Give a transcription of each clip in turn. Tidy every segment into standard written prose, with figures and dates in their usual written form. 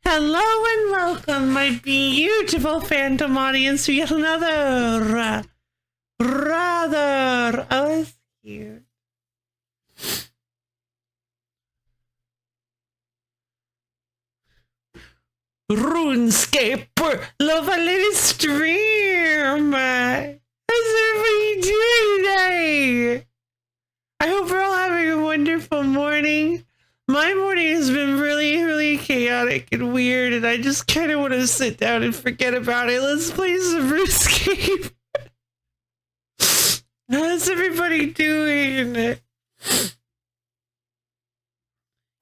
Hello and welcome, my beautiful phantom audience, to yet another rather that's cute. RuneScape LoFi stream. How's everybody doing today? I hope we're all having a wonderful morning. My morning has been really chaotic and weird, and I just kind of want to sit down and forget about it. Let's play some RuneScape. How's everybody doing?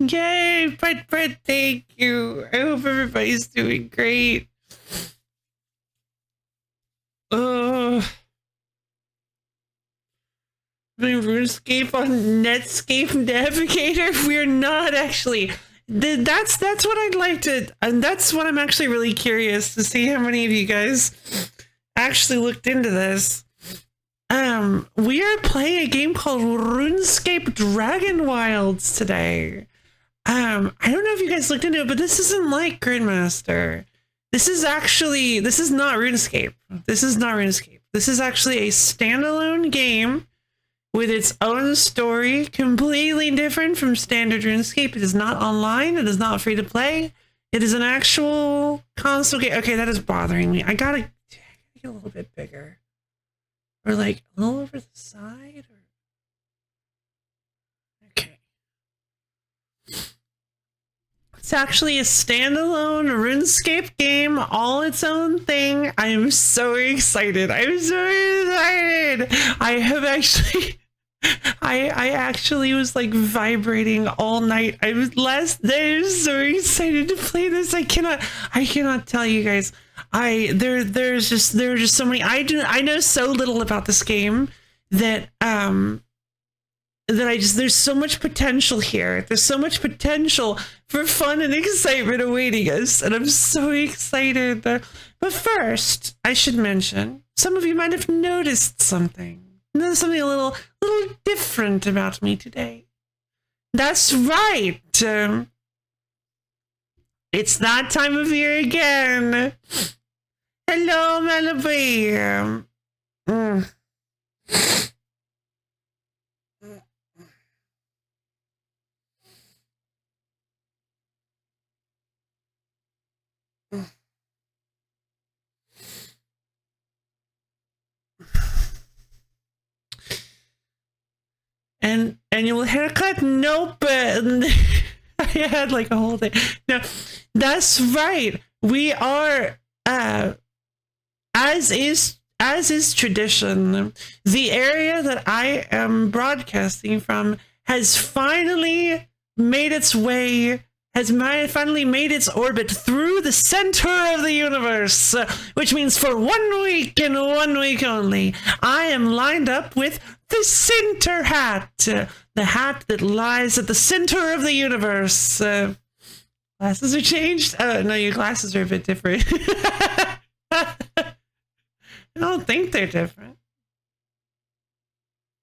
Yay, Brett, thank you. I hope everybody's doing great. Doing RuneScape on Netscape Navigator. We're not actually. That's what I'd like to, and that's what I'm actually really curious to see how many of you guys actually looked into this. We are playing a game called RuneScape Dragonwilds today. I don't know if you guys looked into it, but this isn't like Grandmaster. This is not RuneScape. This is not RuneScape. This is actually a standalone game with its own story, completely different from standard RuneScape. It is not online. It is not free to play. It is an actual console game. Okay, that is bothering me. I gotta get a little bit bigger. Or like a little over the side. Okay. It's actually a standalone RuneScape game, all its own thing. I am so excited. I'm so excited. I actually was like vibrating all night. I was so excited to play this. I cannot tell you guys. There are just so many. I know so little about this game that there's so much potential here. There's so much potential for fun and excitement awaiting us, and I'm so excited. But first, I should mention, some of you might have noticed something. There's something a little different about me today. That's right. It's that time of year again. Hello, Malibu. Annual haircut? Nope. I had like a whole thing. No, that's right. We are, as is tradition, the area that I am broadcasting from has finally made its way. Finally made its orbit through the center of the universe, which means for 1 week and 1 week only, I am lined up with the center hat, the hat that lies at the center of the universe. Glasses are changed? No, your glasses are a bit different. I don't think they're different.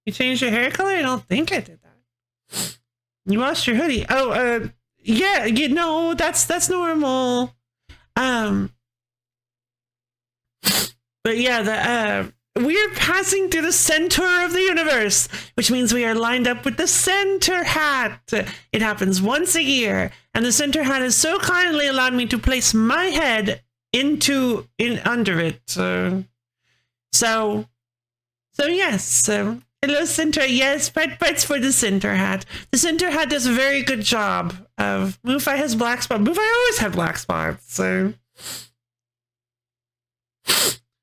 You changed your hair color? I don't think I did that. You washed your hoodie. Oh, yeah, you know, that's normal. But yeah, we're passing through the center of the universe, which means we are lined up with the center hat. It happens once a year, and the center hat has so kindly allowed me to place my head under it. So yes. Hello, Center. Yes, pets for the center hat. The center hat does a very good job of. MoveFi has black spots. MoveFi always had black spots. So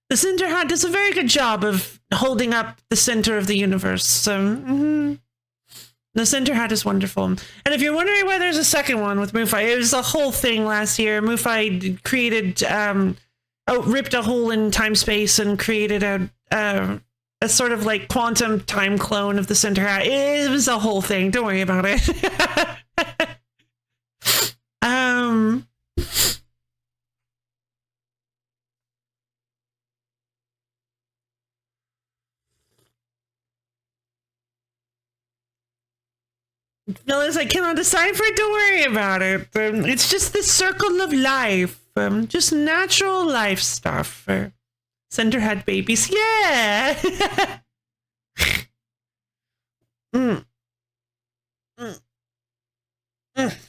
the center hat does a very good job of holding up the center of the universe. So the center hat is wonderful. And if you're wondering why there's a second one with MoveFi, it was a whole thing last year. MoveFi created, ripped a hole in time space and created a sort of like quantum time clone of the center hat. It was a whole thing. Don't worry about it. Phyllis, I cannot decipher. Don't worry about it. It's just the circle of life. Just natural life stuff. Center had babies. Yeah. mm. Mm. Mm.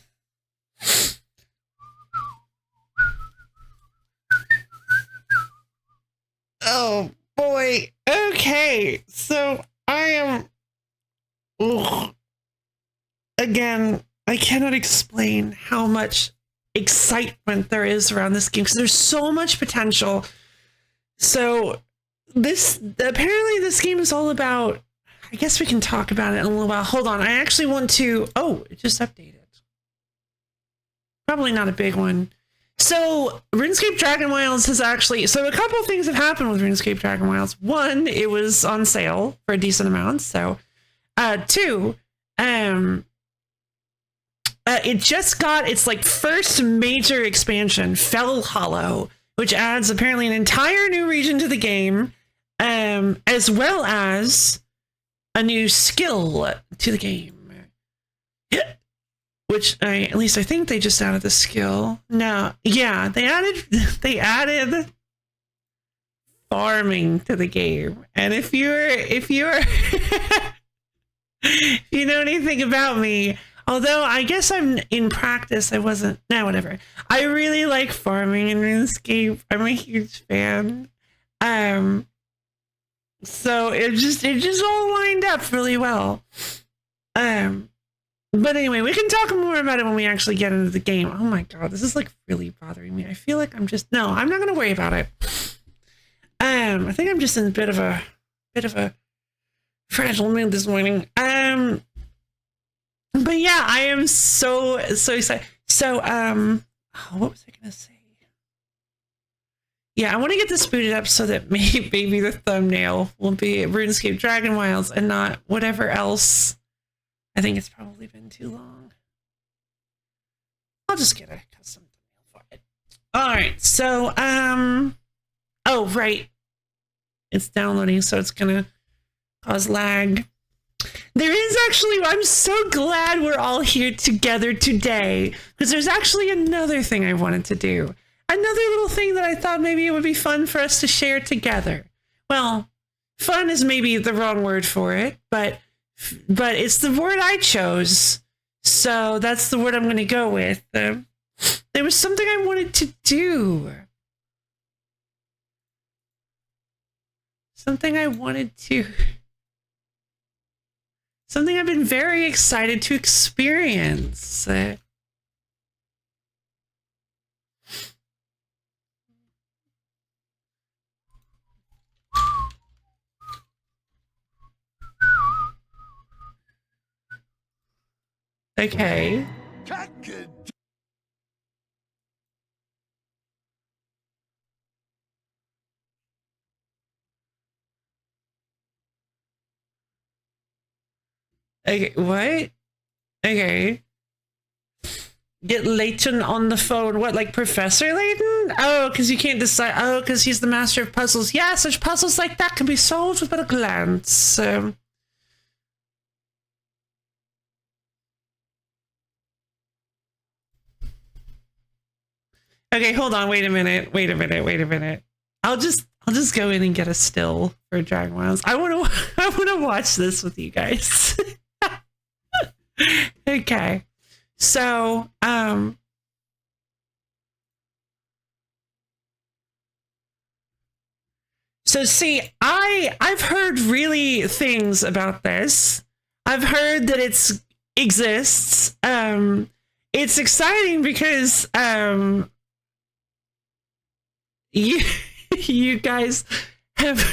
Oh boy. Okay. So I am. Ugh. Again, I cannot explain how much excitement there is around this game because there's so much potential. So apparently this game is all about, I guess we can talk about it in a little while. Hold on. I actually want to, it just updated. Probably not a big one. So RuneScape Dragonwilds has actually, so a couple of things have happened with RuneScape Dragonwilds. One, it was on sale for a decent amount. So, two, it just got its like first major expansion, Fell Hollow, which adds apparently an entire new region to the game, as well as a new skill to the game. Which at least I think they just added the skill. No, yeah, they added farming to the game. And if you know anything about me, although I guess I'm in practice, I wasn't. No, whatever. I really like farming in RuneScape. I'm a huge fan. So it just all lined up really well. But anyway, we can talk more about it when we actually get into the game. Oh my god, this is like really bothering me. I feel like I'm not gonna worry about it. I think I'm just in a bit of a fragile mood this morning. But yeah, I am so excited. So what was I gonna say? Yeah, I want to get this booted up so that maybe the thumbnail will be RuneScape Dragonwilds and not whatever else. I think it's probably been too long. I'll just get a custom thumbnail for it. All right, so oh right, it's downloading, so it's gonna cause lag. There is actually, I'm so glad we're all here together today because there's actually another thing I wanted to do. Another little thing that I thought maybe it would be fun for us to share together. Well, fun is maybe the wrong word for it, but it's the word I chose. So that's the word I'm going to go with. There was something I wanted to do. Something I've been very excited to experience. Okay. Okay, what? Okay. Get Layton on the phone. What, like Professor Layton? Oh, because you can't decide. Oh, because he's the master of puzzles. Yeah, such puzzles like that can be solved with a glance. Okay, hold on. Wait a minute. I'll just go in and get a still for Dragonwilds. I want to watch this with you guys. Okay. So, so see, I've heard really things about this. I've heard that it exists. It's exciting because you guys have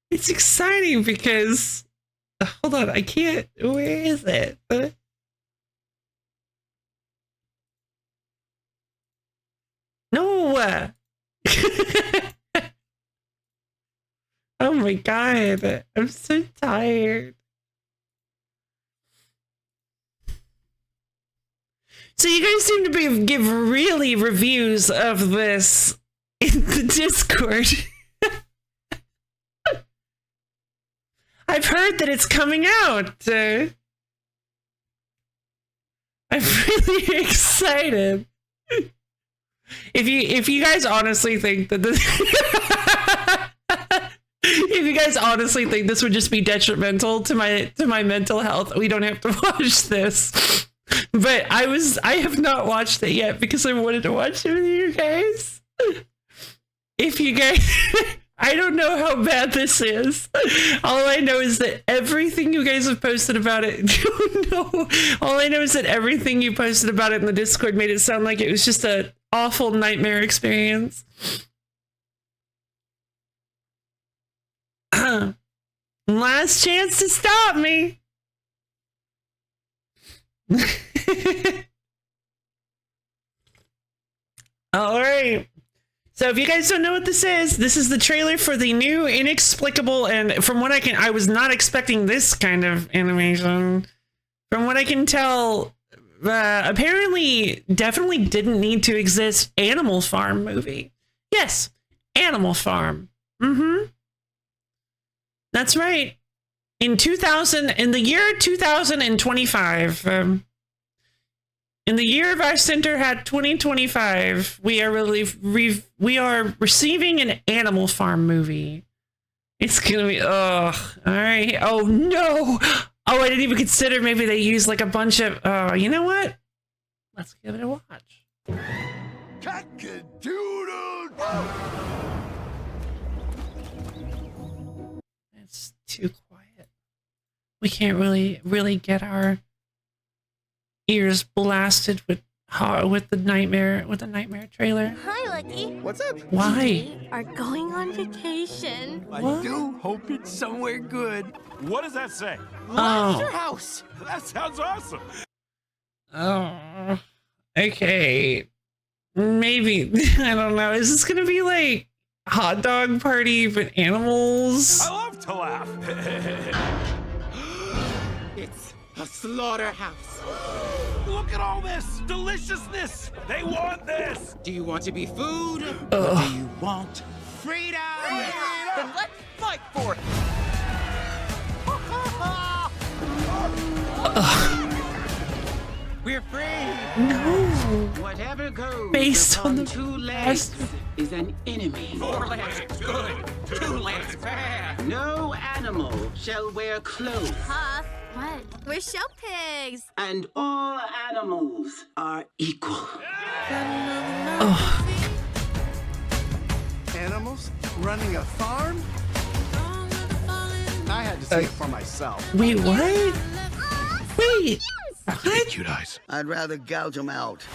it's exciting because hold on, I can't. Where is it? No. Oh my god, I'm so tired. So you guys seem to give really reviews of this in the Discord. I've heard that it's coming out. I'm really excited. If you guys honestly think that this if you guys honestly think this would just be detrimental to my mental health, we don't have to watch this. But I have not watched it yet because I wanted to watch it with you guys. If you guys I don't know how bad this is. All I know is that everything you guys have posted about it. No, all I know is that everything you posted about it in the Discord made it sound like it was just an awful nightmare experience. Last chance to stop me. All right. So if you guys don't know what this is the trailer for the new inexplicable, and from what I was not expecting this kind of animation. From what I can tell, apparently definitely didn't need to exist Animal Farm movie. Yes, Animal Farm. That's right. In the year 2025, in the year of our center hat 2025, we are receiving an Animal Farm movie. It's gonna be all right. Oh no! Oh, I didn't even consider maybe they use like a bunch of. You know what? Let's give it a watch. Cock-a-doodle. It's too quiet. We can't really get our ears blasted with the nightmare trailer. Hi, Lucky. What's up? Why? We are going on vacation. I What? do hope it's somewhere good. What does that say? Monster House. That sounds awesome. Oh, okay. Maybe. I don't know. Is this gonna be like hot dog party but animals? I love to laugh. It's a slaughterhouse. Look at all this deliciousness. They want this. Do you want to be food? Or do you want freedom? Then let's fight for it. We're free. No. Whatever goes Based on upon the two legs last- is an enemy. Four legs good. Two legs bad. No animal shall wear clothes, Huh? What? We're show pigs. and all animals are equal. Animals running a farm? I had to see it for myself. Wait, what? Wait. What? Cute eyes. I'd rather gouge them out.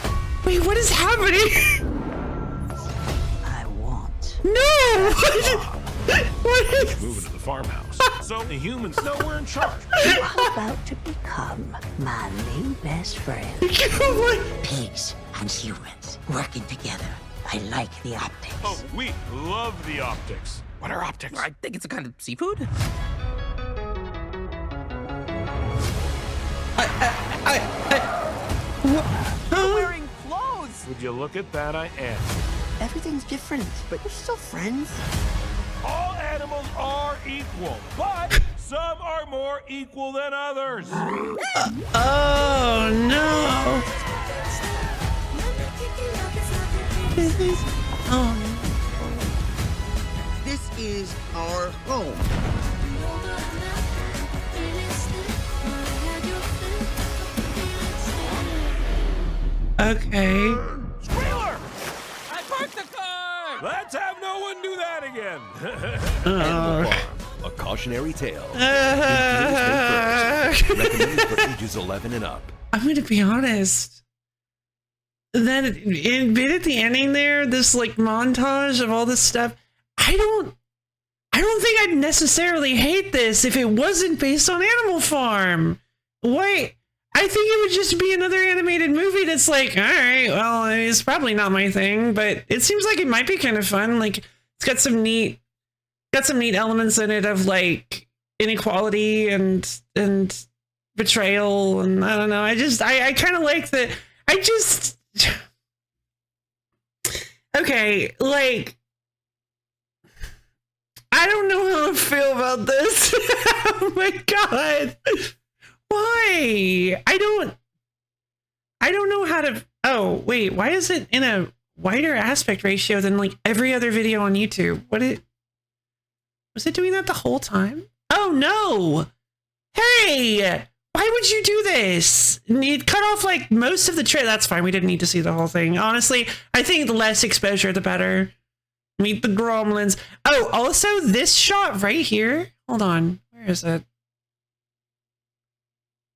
Wait, what is happening? I want. No! What is... Moving to the farmhouse. So the humans know we're in charge. About to become my new best friend. Pigs and humans working together. I like the optics. Oh, we love the optics. What are optics? I think it's a kind of seafood. Wearing clothes. Would you look at that? I am. Everything's different, but we're still friends. All animals are equal, but some are more equal than others. Oh, no. Oh, This is our home. okay. Squealer! I parked the car. Let's have no one do that again. A cautionary tale. I'm Recommended for ages 11 and up. going to be honest. That bit at the ending there, this like montage of all this stuff, I don't think I'd necessarily hate this if it wasn't based on Animal Farm. Wait, I think it would just be another animated movie that's like, all right, well, it's probably not my thing, but it seems like it might be kind of fun. Like, it's got some neat elements in it of like inequality and betrayal, and I don't know. I kind of like the I just okay, like I don't know how to feel about this. Oh my god. Why? I don't know how to. Oh, wait, why is it in a wider aspect ratio than like every other video on YouTube? Was it doing that the whole time? Oh no. Hey, why would you do this? It cut off like most of the trailer. That's fine. We didn't need to see the whole thing. Honestly, I think the less exposure, the better. Meet the gremlins. Oh, also this shot right here. Hold on. Where is it?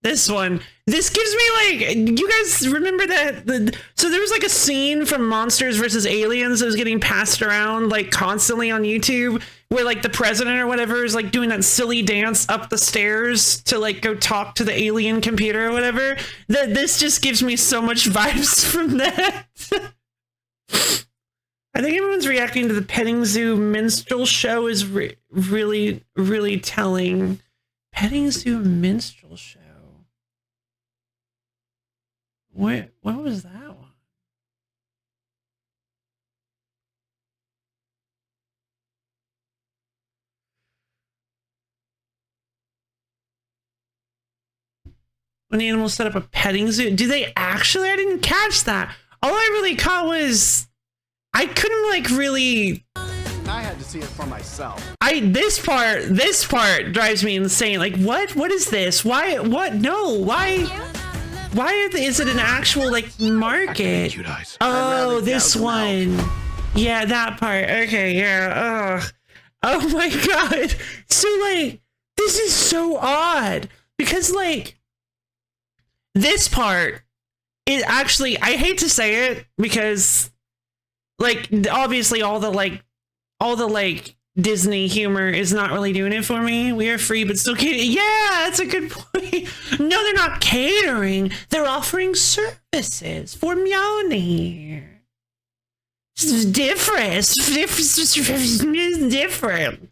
This one. This gives me like, you guys remember that? So there was like a scene from Monsters vs. Aliens that was getting passed around like constantly on YouTube where like the president or whatever is like doing that silly dance up the stairs to like go talk to the alien computer or whatever. This just gives me so much vibes from that. I think everyone's reacting to the petting zoo minstrel show is really, really telling. Petting zoo minstrel show. What was that one? When the animals set up a petting zoo, do they actually? I didn't catch that. All I really caught was I couldn't like really. I had to see it for myself. This part drives me insane. Like what is this? Why? What? No, why? Why is it an actual like market? Oh, this one. Yeah, that part. Okay, yeah. Oh my god. So like, this is so odd because like, this part is actually, I hate to say it because like, obviously all the Disney humor is not really doing it for me. We are free, but still catering. Yeah, that's a good point. No, they're not catering. They're offering services for Mjolnir. It's different. It's different.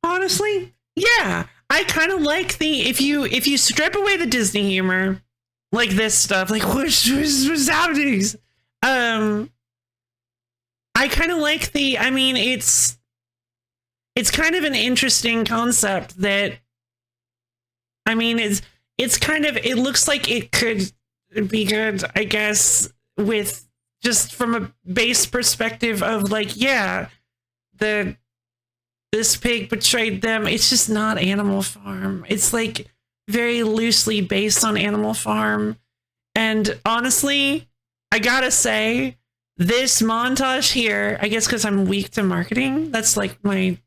Honestly, yeah. I kind of like the if you strip away the Disney humor. Like this stuff, like what's happening? I kind of like the. I mean, it's kind of an interesting concept that. I mean, it's kind of. It looks like it could be good, I guess, with just from a base perspective of like, yeah, this pig betrayed them. It's just not Animal Farm. It's like very loosely based on Animal Farm. And honestly, I gotta say, this montage here, I guess because I'm weak to marketing, that's like my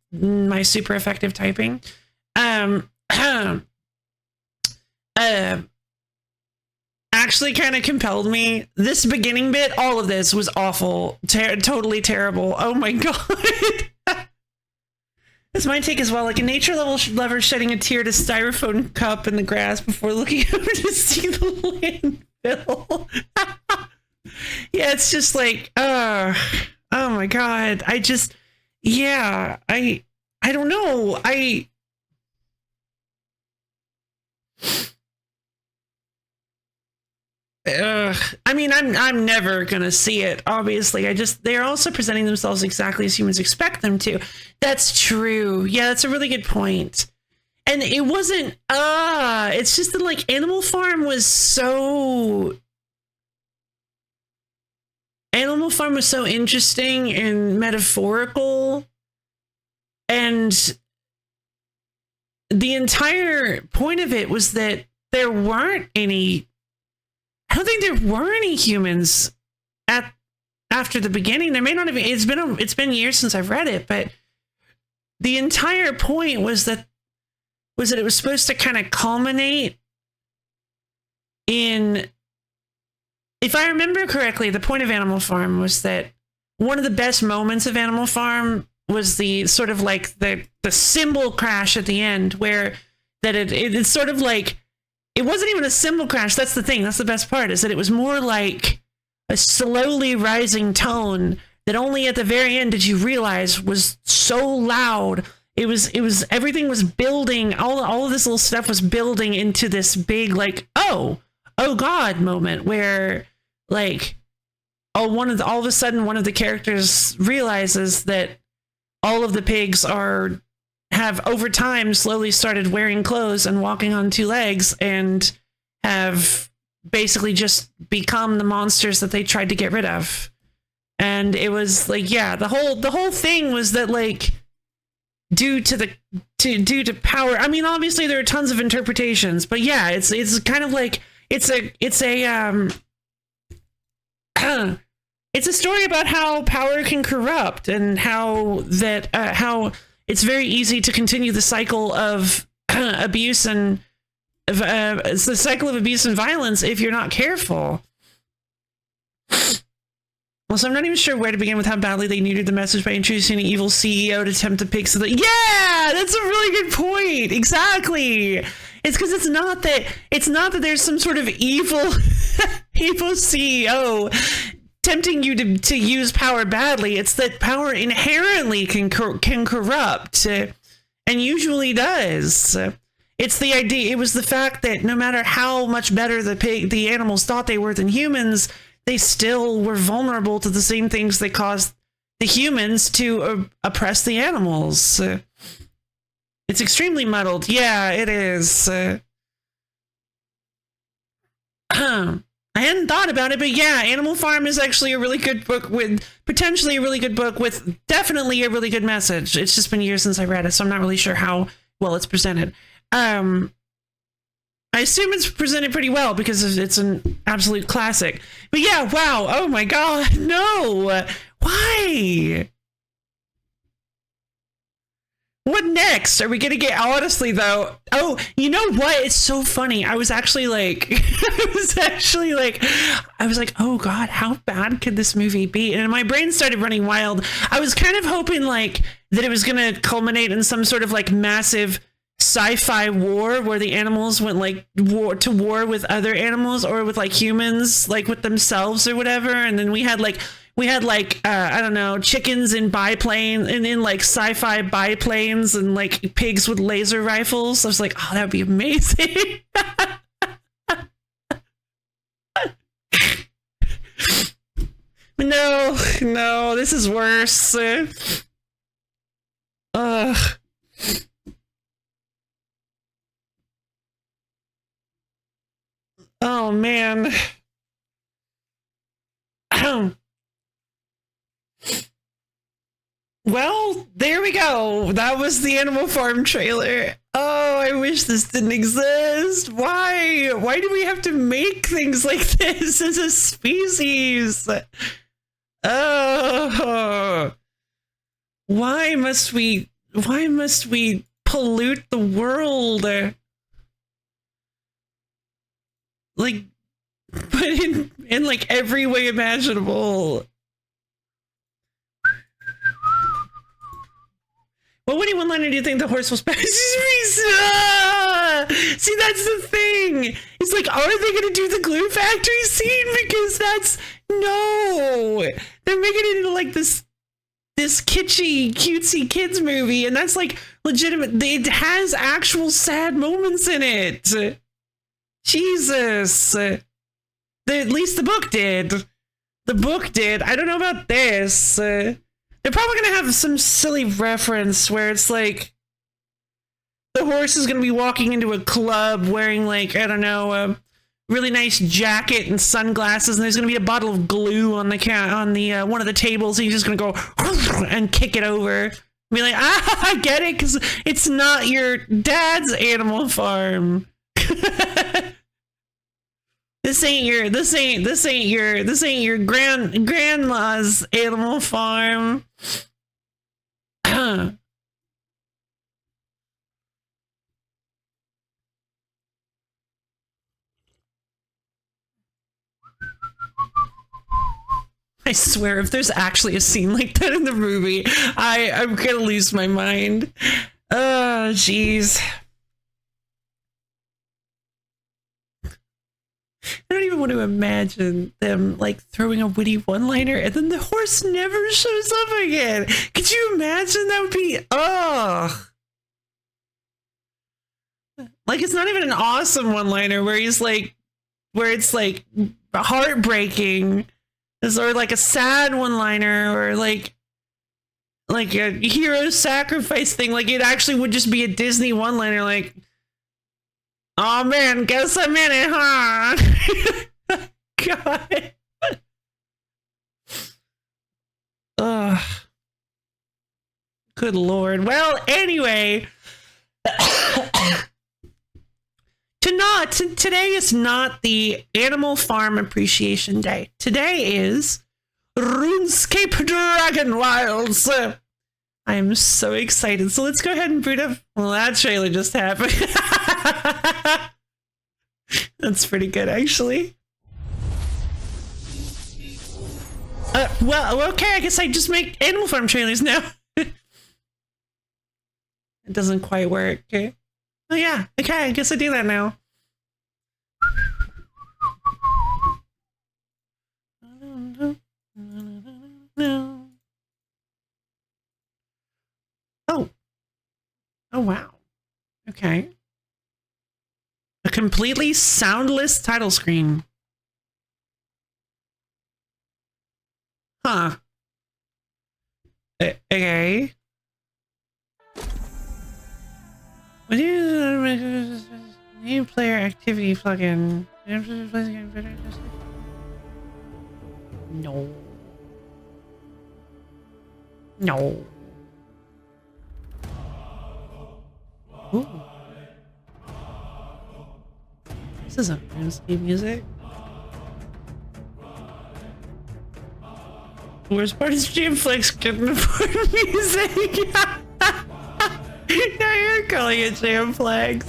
super effective typing. Actually kind of compelled me. This beginning bit, all of this was awful. Totally terrible. Oh my god. This might take as well, like a nature lover shedding a tear at a styrofoam cup in the grass before looking over to see the landfill. Yeah, it's just like, oh my god. I just, yeah, I don't know. I mean, I'm never gonna see it, obviously. They're also presenting themselves exactly as humans expect them to. That's true. Yeah, that's a really good point. And it wasn't it's just that like Animal Farm was so interesting and metaphorical, and the entire point of it was that there weren't any. I don't think there were any humans after the beginning. There may not have been. It's been years since I've read it, but the entire point was that it was supposed to kind of culminate in. If I remember correctly, the point of Animal Farm was that one of the best moments of Animal Farm was the sort of like the symbol crash at the end, where that it's sort of like. It wasn't even a cymbal crash. That's the thing. That's the best part, is that it was more like a slowly rising tone that only at the very end did you realize was so loud everything was building, all of this little stuff was building into this big, like, oh God moment where, like, all of a sudden one of the characters realizes that all of the pigs have over time slowly started wearing clothes and walking on two legs and have basically just become the monsters that they tried to get rid of. And it was like, yeah, the whole thing was that, like, due to power. I mean, obviously there are tons of interpretations, but yeah, it's kind of like it's a story about how power can corrupt and how it's very easy to continue the cycle of abuse and it's the cycle of abuse and violence if you're not careful. Well, so I'm not even sure where to begin with how badly they neutered the message by introducing an evil CEO to tempt the pigs to the... Yeah, that's a really good point. Exactly. It's because it's not that there's some sort of evil CEO tempting you to use power badly. It's that power inherently can corrupt, and usually does. It's the idea. It was the fact that no matter how much better the animals thought they were than humans, they still were vulnerable to the same things that caused the humans to oppress the animals. It's extremely muddled. Yeah, it is. I hadn't thought about it, but yeah, Animal Farm is actually a really good book with potentially a really good book with definitely a really good message. It's just been years since I read it, so I'm not really sure how well it's presented. I assume it's presented pretty well because it's an absolute classic. But yeah, wow. Oh my God. No. Why? What next? Are we going to get, honestly though? Oh, you know what? It's so funny. I was actually like, oh God, how bad could this movie be? And my brain started running wild. I was kind of hoping like that it was going to culminate in some sort of like massive sci-fi war where the animals went like war with other animals or with like humans, like with themselves or whatever. And then we had like I don't know, chickens in biplanes and in like sci-fi biplanes and like pigs with laser rifles. I was like, oh, that would be amazing. No, this is worse. Ugh. Oh man. Well, there we go. That was the Animal Farm trailer. Oh, I wish this didn't exist. Why? Why do we have to make things like this as a species? Oh. Why must we pollute the world? Like, but in like every way imaginable. What Winnie one-liner do you think the horse will spend? See, that's the thing. It's like, are they going to do the glue factory scene? Because that's no. They're making it into like this kitschy, cutesy kids movie, and that's like legitimate. It has actual sad moments in it. Jesus. At least the book did. The book did. I don't know about this. They're probably going to have some silly reference where it's like the horse is going to be walking into a club wearing like, I don't know, a really nice jacket and sunglasses, and there's going to be a bottle of glue on the one of the tables, and he's just going to go and kick it over. Be like, I get it, because it's not your dad's Animal Farm. This ain't your grandma's Animal Farm. I swear, if there's actually a scene like that in the movie, I'm gonna lose my mind. Oh, jeez. I don't even want to imagine them like throwing a witty one-liner and then the horse never shows up again. Could you imagine? That would be, like, it's not even an awesome one-liner where he's like, where it's like heartbreaking, or like a sad one-liner, or like a hero sacrifice thing. Like, it actually would just be a Disney one-liner, like, oh man, guess I'm in it, huh? God. Ugh. Good Lord. Well, anyway. Today is not the Animal Farm Appreciation Day. Today is RuneScape Dragonwilds. I am so excited. So let's go ahead and boot up. Well, that trailer just happened. That's pretty good, actually. Well, okay, I guess I just make Animal Farm trailers now. It doesn't quite work. Okay. Oh yeah, okay, I guess I do that now. Oh. Oh wow. Okay. A completely soundless title screen. Huh. Okay. What is new player activity plugin? No. No. Ooh. This isn't RuneScape music. Worst part is Jamflex couldn't afford music. Now you're calling it Jamflex.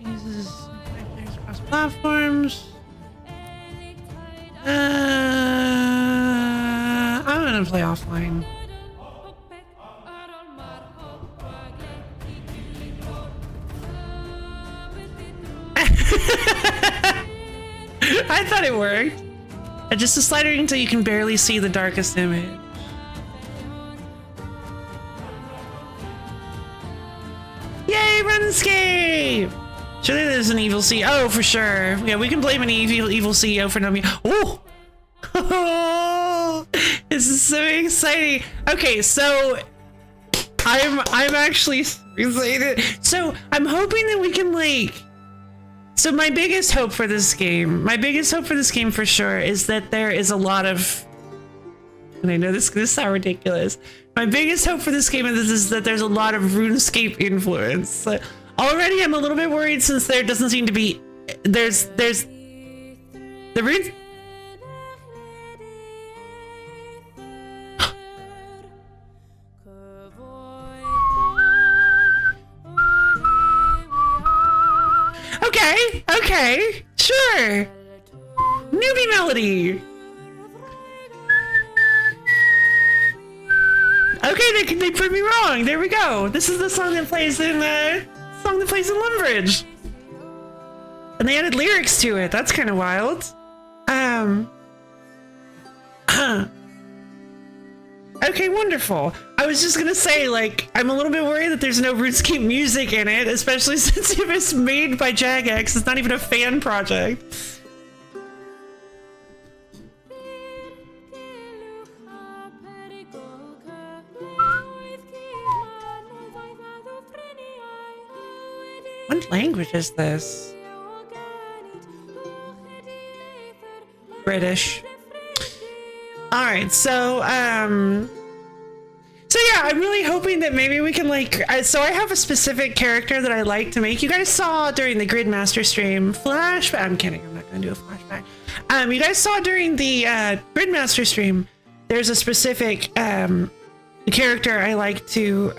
Uses across platforms. I'm gonna play offline. I thought it worked. Adjust the slider until you can barely see the darkest image. Yay, RuneScape! Surely there's an evil CEO. Oh, for sure. Yeah, we can blame an evil CEO for not being. Oh! Oh! This is so exciting. Okay, so I'm actually excited. So I'm hoping that we can like. So my biggest hope for this game for sure is that there is a lot of, and I know this is gonna sound ridiculous. My biggest hope for this game is that there's a lot of RuneScape influence. Already I'm a little bit worried since there doesn't seem to be, there's the rune. Okay, sure. Newbie melody. Okay, they proved me wrong. There we go. This is the song that plays in Lumbridge. And they added lyrics to it. That's kind of wild. Okay, wonderful. I was just gonna say, like, I'm a little bit worried that there's no RuneScape music in it, especially since it was made by Jagex. It's not even a fan project. What language is this? British. All right, so yeah, I'm really hoping that maybe we can like, so I have a specific character that I like to make. You guys saw during the Gridmaster stream, flashback. I'm kidding, I'm not gonna do a flashback. You guys saw during the Gridmaster stream, there's a specific character I like to,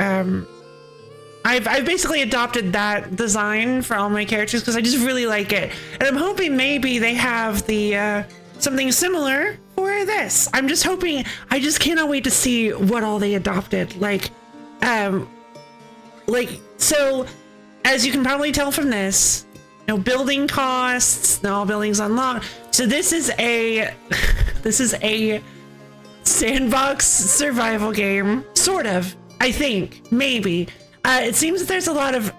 I've basically adopted that design for all my characters because I just really like it. And I'm hoping maybe they have the, something similar for this. I'm just hoping, I just cannot wait to see what all they adopted. Like, so as you can probably tell from this, no building costs, no all buildings unlocked. So this is a sandbox survival game, sort of, I think, maybe. It seems that there's a lot of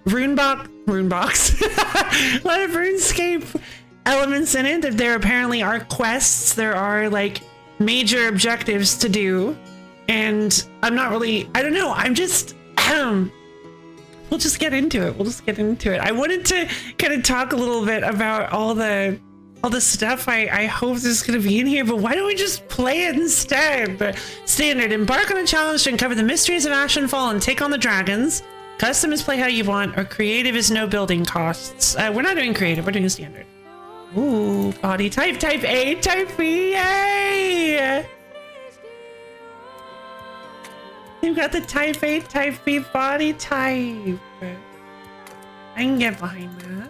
RuneScape elements in it. That there apparently are quests, there are like major objectives to do, and I don't know, I'm just we'll just get into it. I wanted to kind of talk a little bit about all the stuff I hope is going to be in here, but why don't we just play it instead? Standard, embark on a challenge to uncover the mysteries of Ashenfall and take on the dragons. Custom is play how you want, or creative is no building costs. We're not doing creative, we're doing standard. Ooh, body type, type A, type B, yay! You've got the type A, type B body type. I can get behind that.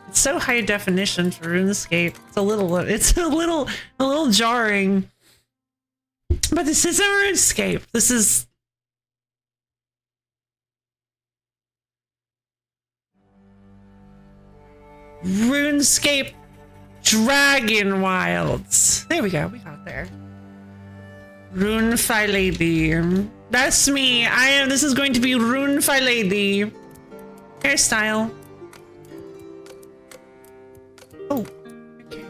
It's so high definition for RuneScape. It's a little jarring. But this isn't RuneScape. This is RuneScape Dragonwilds. There we go. We got there. RuneFi Lady. That's me. This is going to be RuneFi Lady. Hairstyle. Oh, okay.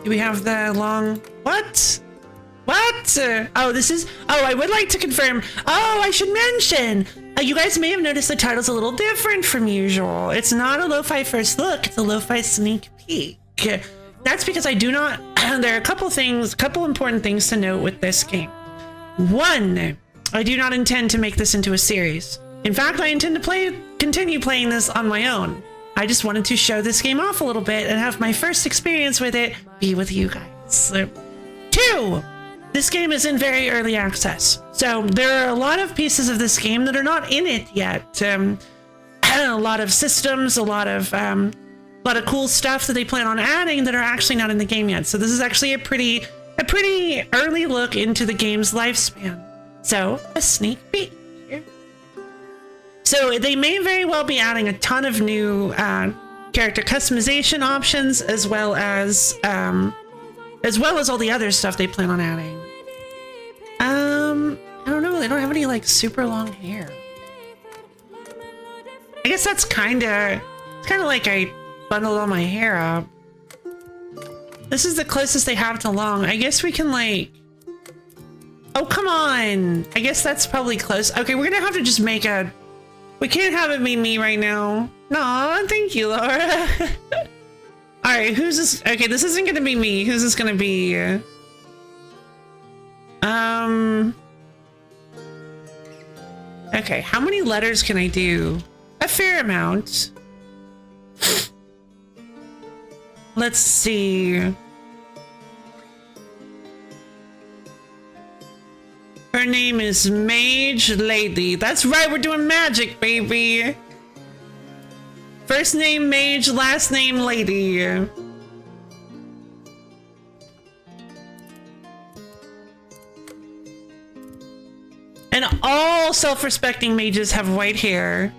Do we have the long... What? Oh, this is... Oh, I would like to confirm. Oh, I should mention. You guys may have noticed the title's a little different from usual. It's not a LoFi first look. It's a LoFi sneak peek. That's because I do not... There are a couple important things to note with this game. One, I do not intend to make this into a series. In fact, I intend to continue playing this on my own. I just wanted to show this game off a little bit and have my first experience with it be with you guys. Two, this game is in very early access. So there are a lot of pieces of this game that are not in it yet. A lot of systems, a lot of cool stuff that they plan on adding that are actually not in the game yet. So this is actually a pretty early look into the game's lifespan. So a sneak peek. So they may very well be adding a ton of new character customization options, as well as all the other stuff they plan on adding. I don't know. They don't have any like super long hair. I guess it's kind of like I bundled all my hair up. This is the closest they have to long. I guess we can like... Oh, come on. I guess that's probably close. Okay, we're gonna have to just make a... We can't have it be me right now. No, thank you, Laura. All right, who's this? Okay, this isn't gonna be me. Who's this gonna be? Okay, how many letters can I do? A fair amount. Let's see. Her name is Mage Lady. That's right, we're doing magic, baby. First name Mage, last name Lady. And all self-respecting mages have white hair.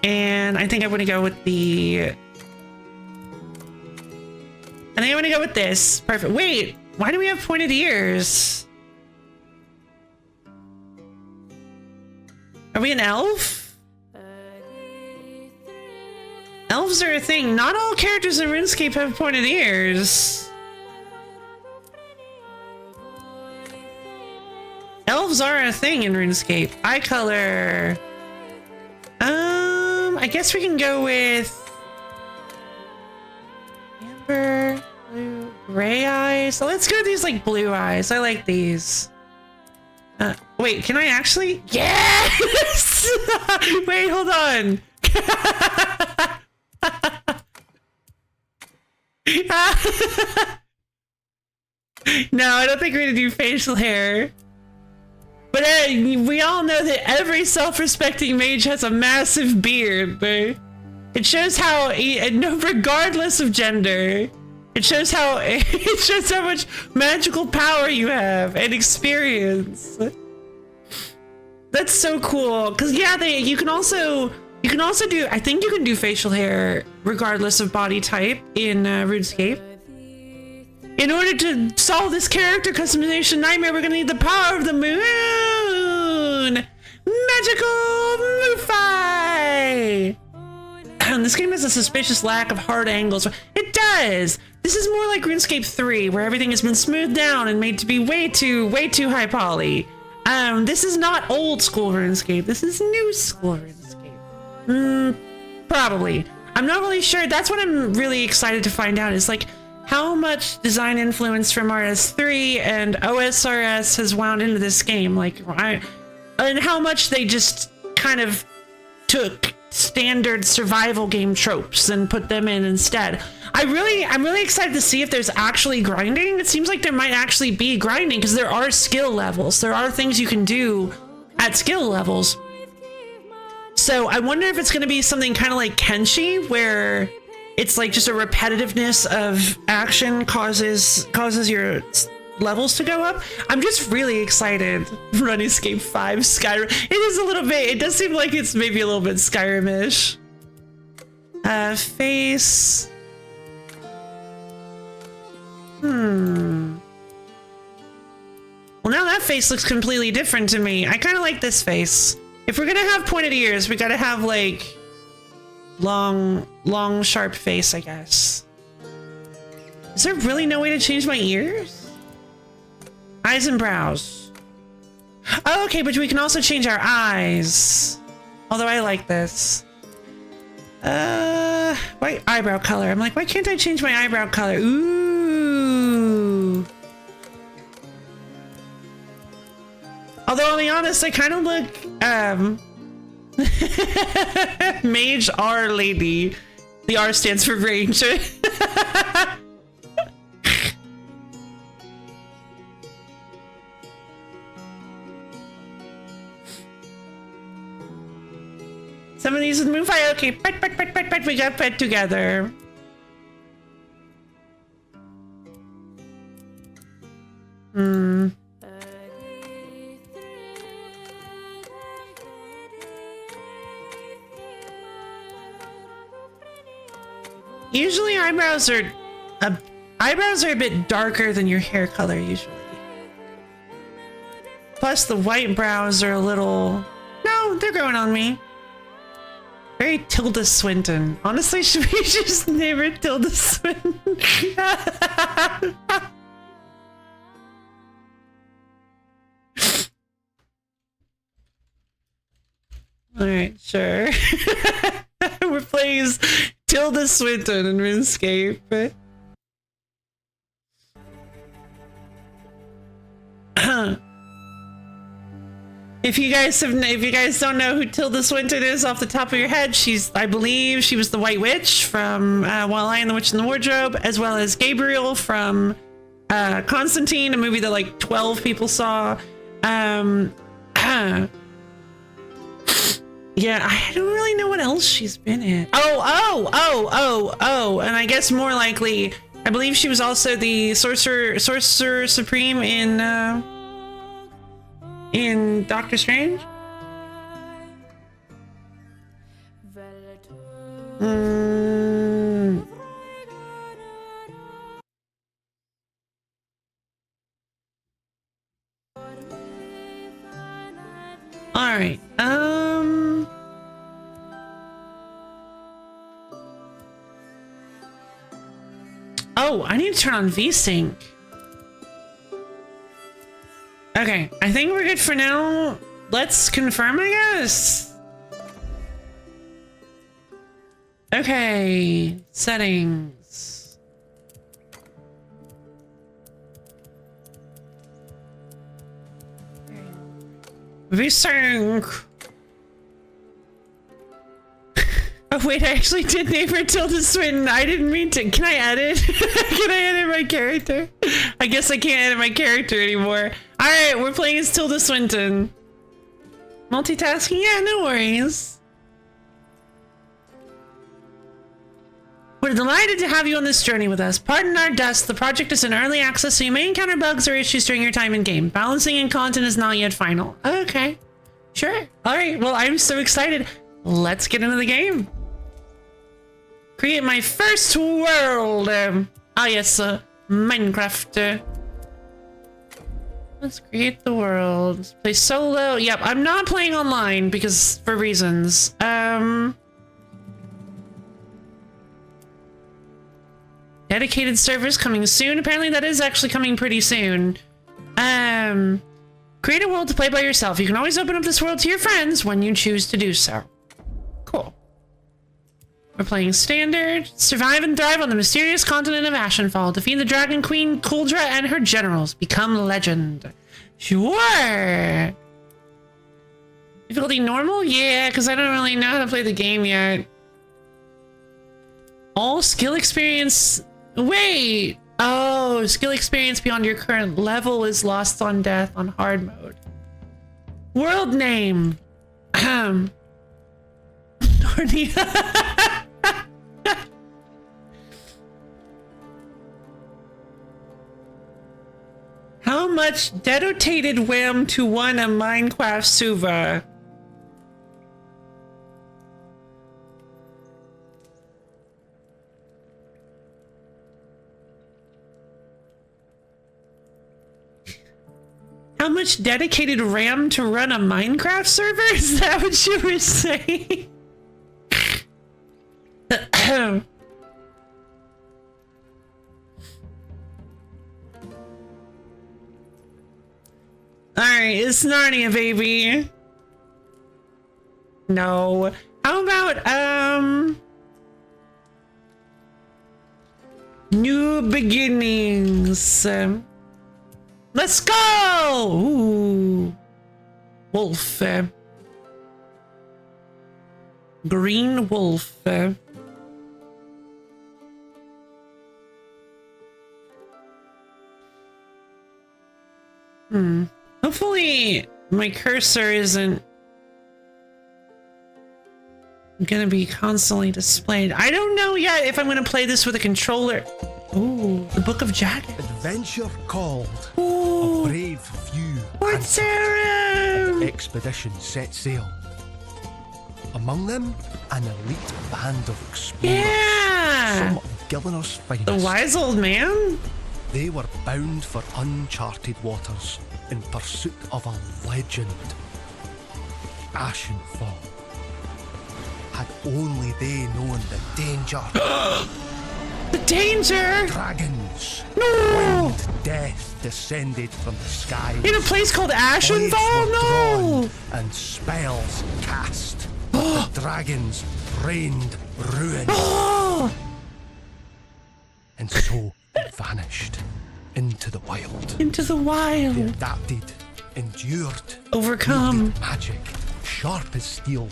And I think I want to go with the... I think I want to go with this. Perfect. Wait, why do we have pointed ears? Are we an elf? Elves are a thing. Not all characters in RuneScape have pointed ears. Elves are a thing in RuneScape. Eye color. I guess we can go with amber, blue, gray eyes. So let's go with these like blue eyes. I like these. Wait, can I actually? Yes! Wait, hold on. No, I don't think we're gonna do facial hair. But we all know that every self-respecting mage has a massive beard. It It shows how, no, regardless of gender, it shows how much magical power you have and experience. That's so cool. Cause yeah, you can also do, I think you can do facial hair regardless of body type in RuneScape. In order to solve this character customization nightmare, we're gonna need the power of the moon. Magical MoonFi. This game has a suspicious lack of hard angles. It does. This is more like RuneScape 3, where everything has been smoothed down and made to be way too high poly. This is not old school RuneScape. This is new school RuneScape. Probably. I'm not really sure. That's what I'm really excited to find out, is like how much design influence from RS3 and OSRS has wound into this game. Like, and how much they just kind of took standard survival game tropes and put them in instead. I'm really excited to see if there's actually grinding. It seems like there might actually be grinding because there are skill levels. There are things you can do at skill levels. So I wonder if it's going to be something kind of like Kenshi, where it's like just a repetitiveness of action causes your levels to go up. I'm just really excited. RuneScape 5 Skyrim. It is a little bit, it does seem like it's maybe a little bit Skyrim-ish. Face. Well, now that face looks completely different to me. I kind of like this face. If we're gonna have pointed ears, we gotta have like long, sharp face, I guess. Is there really no way to change my ears? Eyes and brows. Oh, okay, but we can also change our eyes. Although I like this. Why eyebrow color? I'm like, why can't I change my eyebrow color? Ooh. Although I'll be honest, I kind of look, Mage R Lady. The R stands for range. Some of these with MoonFi. Okay, pet, we got pet together. Usually eyebrows are a bit darker than your hair color usually. Plus the white brows are a little, no, they're growing on me. Very Tilda Swinton. Honestly, should we just name her Tilda Swinton? Alright, sure. We're playing as Tilda Swinton in RuneScape. If you guys don't know who Tilda Swinton is off the top of your head, I believe she was the White Witch from While I Am the Witch in the Wardrobe, as well as Gabriel from Constantine, a movie that like 12 people saw. Yeah, I don't really know what else she's been in. Oh, and I guess more likely, I believe she was also the Sorcerer Supreme in Doctor Strange. All right. Oh, I need to turn on VSync. Okay, I think we're good for now. Let's confirm, I guess. Okay, settings. VSync. Oh wait, I actually did name her Tilda Swinton. I didn't mean to. Can I edit? Can I edit my character? I guess I can't edit my character anymore. Alright, we're playing as Tilda Swinton. Multitasking? Yeah, no worries. We're delighted to have you on this journey with us. Pardon our dust, the project is in early access, so you may encounter bugs or issues during your time in game. Balancing and content is not yet final. Okay, sure. All right, well, I'm so excited. Let's get into the game. Create my first world. Yes, Minecraft. Let's create the world. Let's play solo. Yep, I'm not playing online because for reasons. Dedicated servers coming soon. Apparently that is actually coming pretty soon. Create a world to play by yourself. You can always open up this world to your friends when you choose to do so. Cool. We're playing standard. Survive and thrive on the mysterious continent of Ashenfall. Defeat the Dragon Queen, Kuldra, and her generals. Become legend. Sure. Difficulty normal? Yeah, because I don't really know how to play the game yet. All skill experience... Wait! Oh, skill experience beyond your current level is lost on death on hard mode. World name. Narnia. How much dedicated wham to one a Minecraft Suva? How much dedicated RAM to run a Minecraft server? Is that what you were saying? Alright, it's Narnia, baby. No. How about, new beginnings? Let's go! Ooh. Wolf. Green wolf. Hopefully my cursor isn't gonna be constantly displayed. I don't know yet if I'm gonna play this with a controller. Ooh, the Book of Jack. Adventure called. Ooh. A brave few. What's there? Expedition set sail. Among them, an elite band of explorers. Yeah. Some of Gillinor's finest. The wise old man? They were bound for uncharted waters in pursuit of a legend. Ashenfall. Had only they known the danger. The danger! Dragons. No! Winged death descended from the sky. In a place called Ashenfall? No! And spells cast. The dragons rained ruin. And so they vanished into the wild. Into the wild. They adapted, endured, overcome. wielded magic, sharp as steel.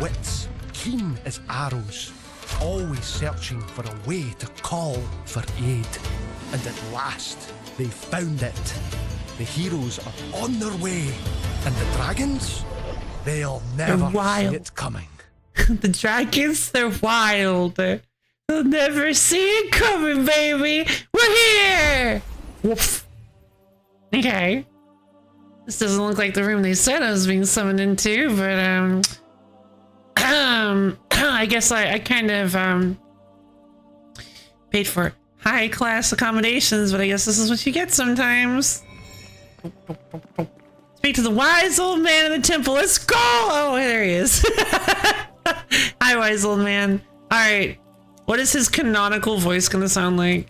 Wits, keen as arrows. Always searching for a way to call for aid. And at last, they found it. The heroes are on their way. And the dragons? They'll never see it coming. The dragons, they're wild. They'll never see it coming, baby. We're here! Woof. Okay. This doesn't look like the room they said I was being summoned into, but, I guess I kind of, paid for high-class accommodations, but I guess this is what you get sometimes. Speak to the wise old man in the temple. Let's go! Oh, there he is. Hi, wise old man. All right. What is his canonical voice gonna sound like?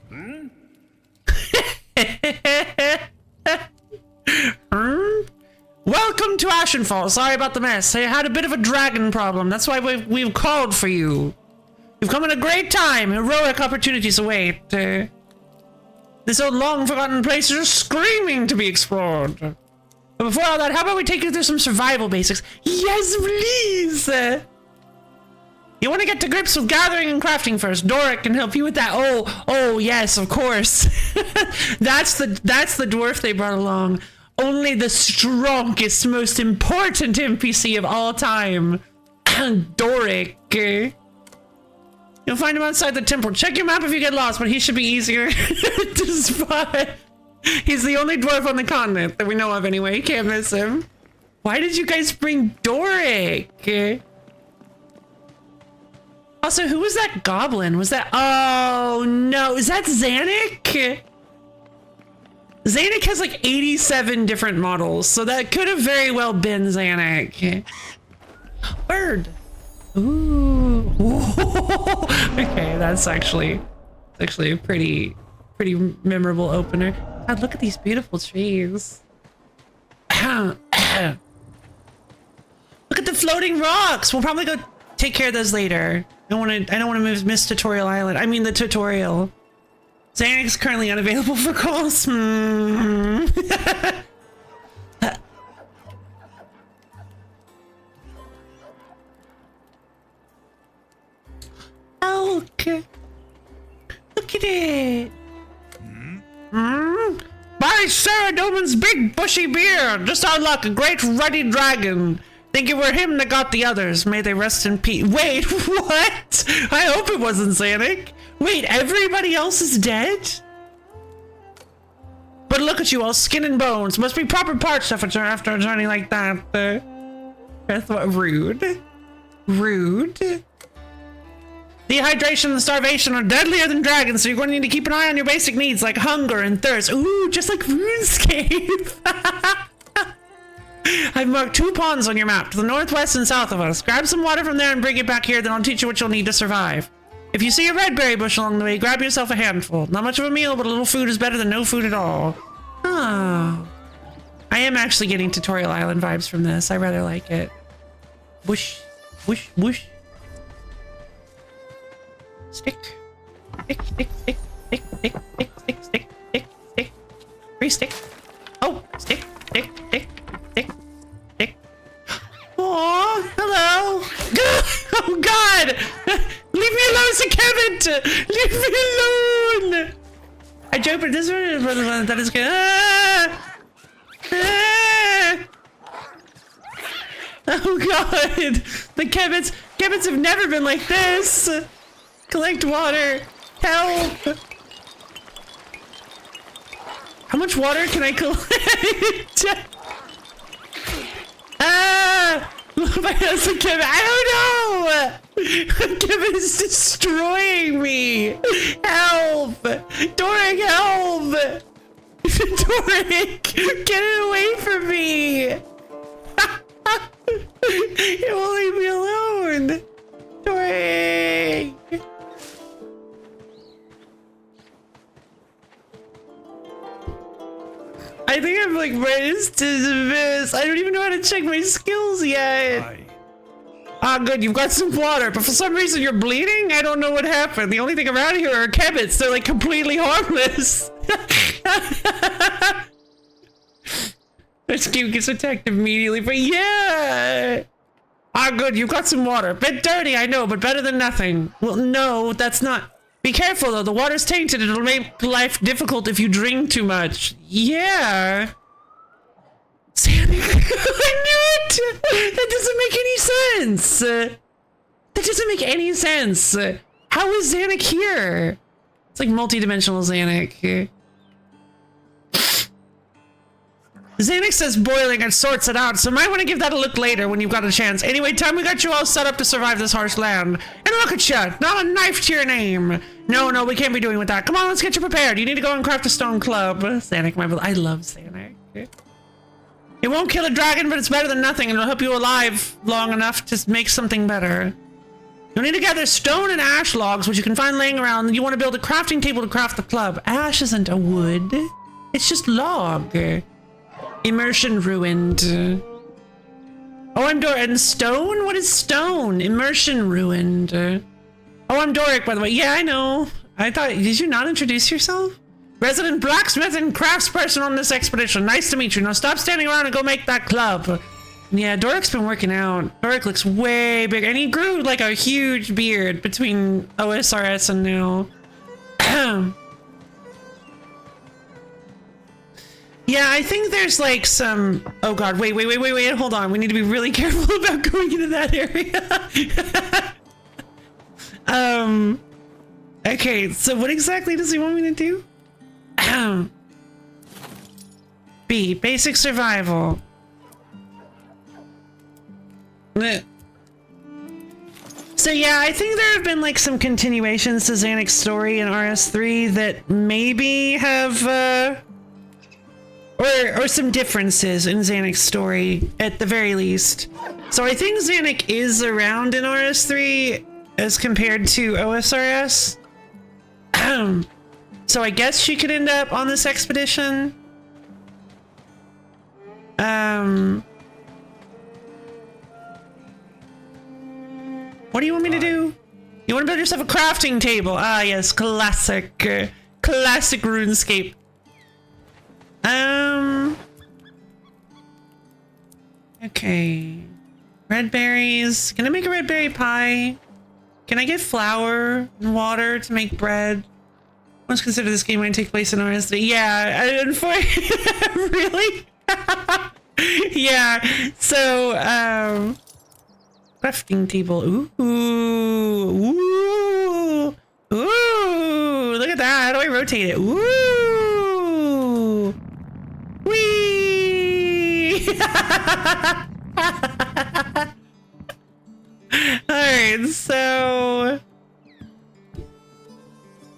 Welcome to Ashenfall. Sorry about the mess. I had a bit of a dragon problem. That's why we've called for you. You've come at a great time. Heroic opportunities await. This old long-forgotten place is just screaming to be explored. But before all that, how about we take you through some survival basics? Yes, please! You want to get to grips with gathering and crafting first. Doric can help you with that. Oh, yes, of course. That's the dwarf they brought along. Only the strongest, most important NPC of all time. Doric. You'll find him outside the temple. Check your map if you get lost, but he should be easier to spot. He's the only dwarf on the continent that we know of anyway. Can't miss him. Why did you guys bring Doric? Also, who was that goblin? Was that... Oh, no. Is that Zanuck? Zanuck has like 87 different models, so that could have very well been Zanuck. Bird. Ooh. Okay, that's actually a pretty memorable opener. God, look at these beautiful trees. Look at the floating rocks. We'll probably go take care of those later. I don't want to miss Tutorial Island. I mean the tutorial. Zanuck's currently unavailable for calls. Okay. Look at it. By Sarah Doman's big bushy beard. Just our luck, a great ruddy dragon. Think it were him that got the others. May they rest in peace. Wait, what? I hope it wasn't Zanuck. Wait, everybody else is dead? But look at you, all skin and bones. Must be proper parts after a journey like that. That's what, rude. Rude. Dehydration and starvation are deadlier than dragons, so you're going to need to keep an eye on your basic needs like hunger and thirst. Ooh, just like RuneScape. I've marked 2 ponds on your map, to the northwest and south of us. Grab some water from there and bring it back here, then I'll teach you what you'll need to survive. If you see a red berry bush along the way, grab yourself a handful. Not much of a meal, but a little food is better than no food at all. Oh. I am actually getting Tutorial Island vibes from this. I rather like it. Whoosh, whoosh, whoosh. Stick. Stick, stick, stick, stick, stick, stick, stick, stick, stick, stick. 3 stick. Oh, stick, stick, stick, stick, stick. Aww, hello. Oh God! Leave me alone, it's a Kevin! Leave me alone! I joke, but this one that is good. Oh God! The Kevins have never been like this! Collect water! Help! How much water can I collect? Ah! Kevin, I don't know! Kevin is destroying me! Help! Doric, help! Doric! Get it away from me! You won't leave me alone! Doric! I think I'm like raised to this. I don't even know how to check my skills yet. Ah, good, you've got some water, but for some reason you're bleeding? I don't know what happened. The only thing around here are kebits. They're like completely harmless. This game gets attacked immediately, but yeah. Ah, good, you've got some water. Bit dirty, I know, but better than nothing. Well, no, that's not. Be careful though, the water's tainted. It'll make life difficult if you drink too much. Yeah. Sandy, I knew it! That doesn't make any sense! That doesn't make any sense! How is Zanuck here? It's like multi-dimensional Zanuck. Zanuck says boiling and sorts it out, so might want to give that a look later when you've got a chance. Anyway, time we got you all set up to survive this harsh land. And look at you, not a knife to your name. No, we can't be doing with that. Come on, let's get you prepared. You need to go and craft a stone club. Zanuck, I love Zanuck. It won't kill a dragon, but it's better than nothing, and it'll help you alive long enough to make something better. You'll need to gather stone and ash logs, which you can find laying around, and you want to build a crafting table to craft the club. Ash isn't a wood. It's just log. Immersion ruined. Oh, I'm Doric. And stone? What is stone? Immersion ruined. Oh, I'm Doric, by the way. Yeah, I know. I thought, did you not introduce yourself? Resident blacksmith and craftsperson on this expedition. Nice to meet you. Now stop standing around and go make that club. Yeah, Doric's been working out. Doric looks way bigger. And he grew like a huge beard between OSRS and now. Yeah, I think there's like some... Oh God, wait, hold on. We need to be really careful about going into that area. Okay, so what exactly does he want me to do? B, basic survival. So yeah, I think there have been like some continuations to Xanax's story in RS3 that maybe have or some differences in Xanax's story at the very least. So I think Xanax is around in RS3 as compared to OSRS. So I guess she could end up on this expedition. What do you want me to do? You want to build yourself a crafting table? Ah, yes, classic RuneScape. Okay. Red berries. Can I make a red berry pie? Can I get flour and water to make bread? Let's consider this game might take place in RS3. Yeah, unfortunately, really? Yeah, so, crafting table. Ooh, ooh, ooh, look at that. How do I rotate it? Ooh, wee. Alright, so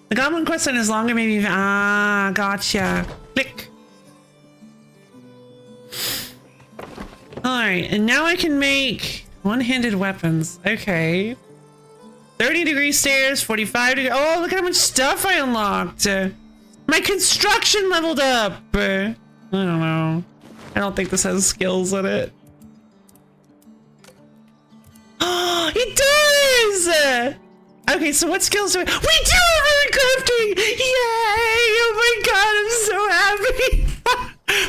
the goblin question is longer, maybe. Ah, gotcha. Click. Alright, and now I can make one-handed weapons. Okay. 30-degree stairs, 45 degree. Oh, look at how much stuff I unlocked. My construction leveled up. I don't know. I don't think this has skills in it. Oh, it does! Okay, so what skills do we do? Have rune crafting! Yay! Oh my god, I'm so happy!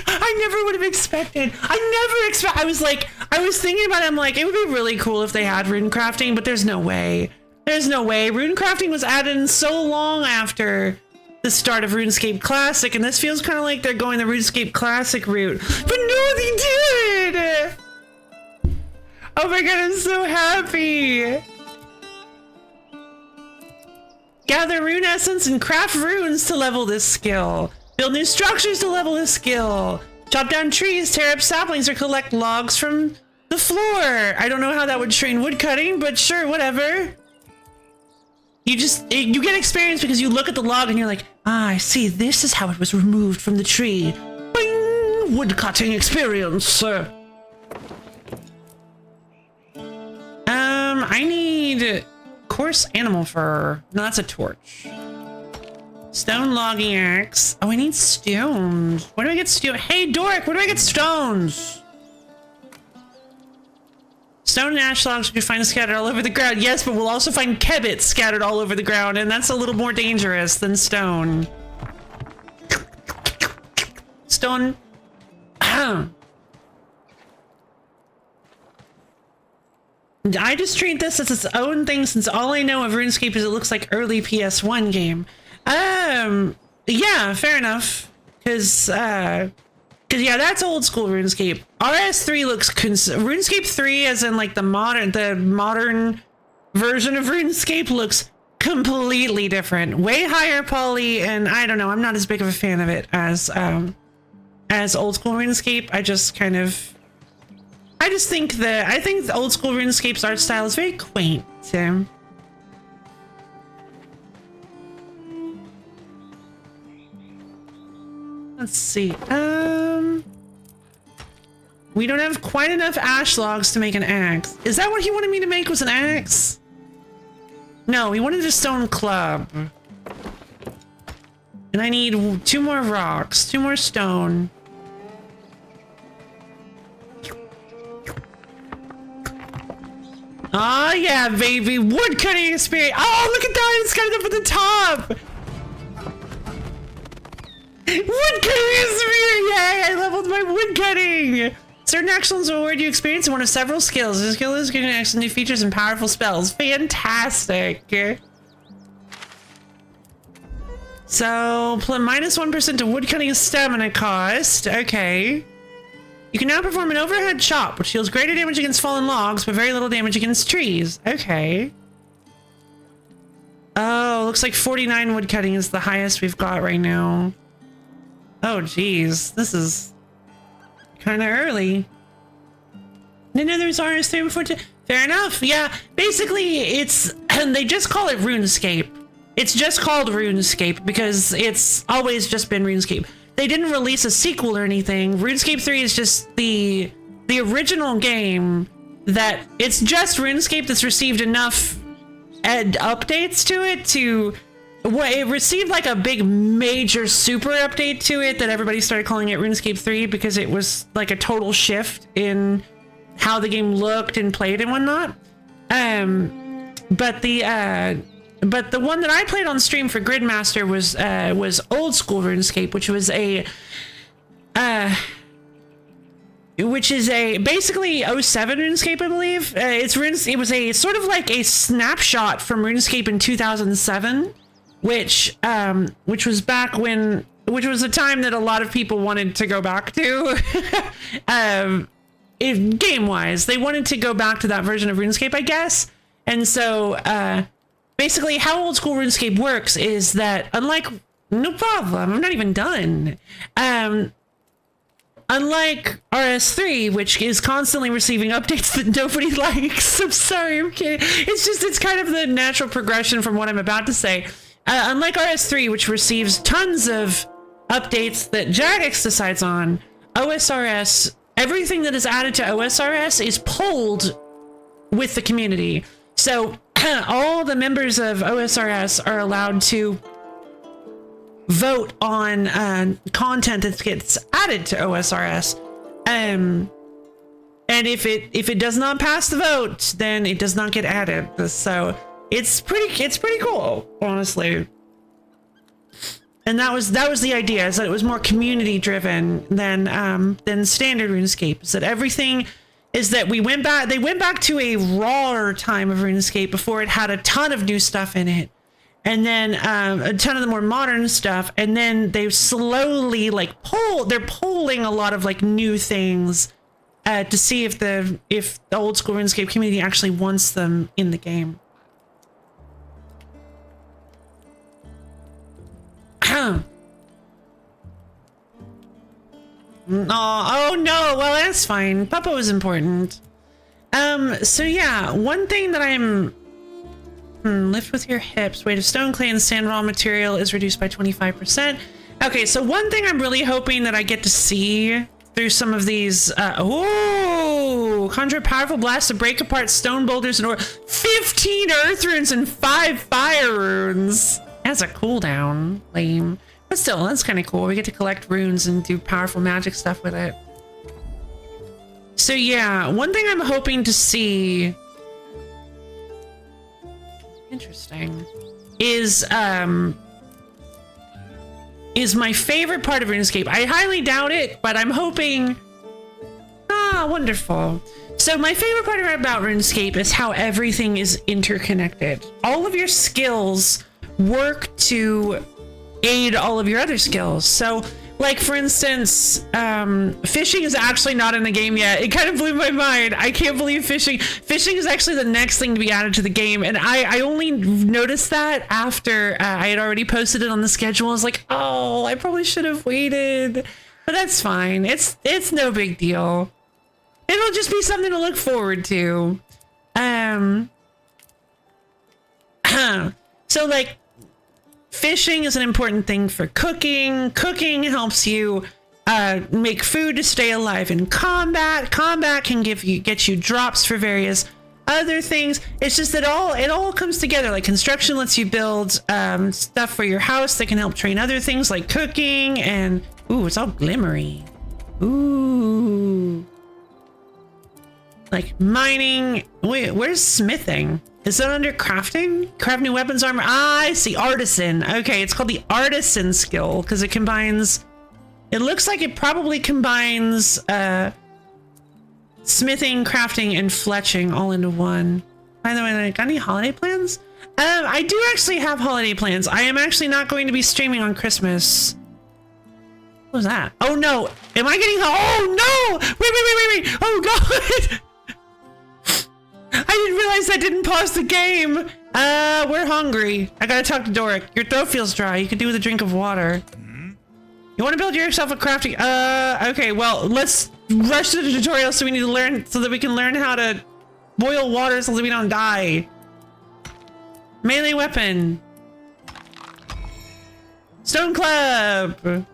I never would have expected. I was thinking about it. I'm like, it would be really cool if they had rune crafting, but there's no way. There's no way. Rune crafting was added in so long after the start of RuneScape Classic, and this feels kind of like they're going the RuneScape Classic route. But no, they did! Oh my god, I'm so happy! Gather rune essence and craft runes to level this skill. Build new structures to level this skill. Chop down trees, tear up saplings, or collect logs from the floor. I don't know how that would train woodcutting, but sure, whatever. You get experience because you look at the log and you're like, ah, I see, this is how it was removed from the tree. Bing! Woodcutting experience. I need coarse animal fur. No, that's a torch. Stone logging axe. Oh, I need stones. Where do I get stone? Hey, Dork, where do I get stones? Stone and ash logs we can find scattered all over the ground. Yes, but we'll also find kebbits scattered all over the ground, and that's a little more dangerous than stone. Stone. I just treat this as its own thing since all I know of RuneScape is it looks like early PS1 game. Yeah, fair enough. Cause yeah, that's old school RuneScape. RS3 looks RuneScape 3 as in like the modern version of RuneScape looks completely different. Way higher poly, and I don't know, I'm not as big of a fan of it as old school RuneScape. I think the old school RuneScape's art style is very quaint. Let's see. We don't have quite enough ash logs to make an axe. Is that what he wanted me to make, was an axe? No, he wanted a stone club. And I need 2 more rocks, 2 more stone. Oh yeah, baby, wood cutting experience. Oh, look at that, it's got it up at the top. Wood cutting experience, yay, I leveled my wood cutting. Certain actions will award you experience in one of several skills. This skill is getting access to new features and powerful spells. Fantastic. So, minus 1% to wood cutting stamina cost. Okay. You can now perform an overhead chop, which deals greater damage against fallen logs, but very little damage against trees. Okay. Oh, looks like 49 wood cutting is the highest we've got right now. Oh, geez. This is kind of early. Didn't know there was RS3 before. Fair enough. Yeah. Basically, it's... And they just call it RuneScape. It's just called RuneScape because it's always just been RuneScape. They didn't release a sequel or anything. RuneScape 3 is just the original game that... It's just RuneScape that's received enough updates to it to... Well, it received like a big major super update to it that everybody started calling it RuneScape 3 because it was like a total shift in how the game looked and played and whatnot. But the one that I played on stream for Gridmaster was old school RuneScape, which was basically 07 RuneScape, I believe. It was a sort of like a snapshot from RuneScape in 2007. Which was back when, which was a time that a lot of people wanted to go back to, game-wise. They wanted to go back to that version of RuneScape, I guess. And so, basically, how old school RuneScape works is that, no problem, I'm not even done. Unlike RS3, which is constantly receiving updates that nobody likes. I'm sorry, I'm kidding. It's kind of the natural progression from what I'm about to say. Unlike RS3, which receives tons of updates that Jagex decides on, OSRS, everything that is added to OSRS is pulled with the community. So all the members of OSRS are allowed to vote on content that gets added to OSRS. And if it does not pass the vote, then it does not get added. So it's pretty cool, honestly. And that was the idea, is that it was more community driven than standard RuneScape. Is that everything is that they went back to a rawer time of RuneScape before it had a ton of new stuff in it. And then a ton of the more modern stuff, and then they've slowly they're polling a lot of like new things to see if the old school RuneScape community actually wants them in the game. Oh no, well that's fine. Papa was important. So yeah, one thing that I'm lift with your hips. Weight of stone, clay, and sand raw material is reduced by 25%. Okay, so one thing I'm really hoping that I get to see through some of these conjure powerful blasts to break apart stone boulders and 15 earth runes and 5 fire runes. That's a cooldown. Lame. But still, that's kind of cool. We get to collect runes and do powerful magic stuff with it. So yeah, one thing I'm hoping to see, interesting, is my favorite part of RuneScape. I highly doubt it, but I'm hoping. Wonderful. So my favorite part about RuneScape is how everything is interconnected. All of your skills work to aid all of your other skills. So like, for instance, fishing is actually not in the game yet. It kind of blew my mind. I can't believe fishing is actually the next thing to be added to the game. And I only noticed that after I had already posted it on the schedule. I was like, oh, I probably should have waited, but that's fine. It's no big deal. It'll just be something to look forward to. So like, fishing is an important thing for cooking. Cooking helps you make food to stay alive in combat. Combat can get you drops for various other things. It's just that it all comes together. Like construction lets you build stuff for your house that can help train other things like cooking, and ooh, it's all glimmery. Ooh. Like mining. Wait, where's smithing? Is that under crafting? Craft new weapons, armor. I see. Artisan. Okay, it's called the artisan skill because it combines. It looks like it probably combines smithing, crafting, and fletching all into one. By the way, got any holiday plans? I do actually have holiday plans. I am actually not going to be streaming on Christmas. What was that? Oh no! Am I getting? Oh no! Wait! Oh god! I didn't realize I didn't pause the game. We're hungry. I gotta talk to Doric. Your throat feels dry. You could do with a drink of water. You want to build yourself a crafting... okay, well, let's rush to the tutorial so we need to learn... so that we can learn how to boil water so that we don't die. Melee weapon. Stone club.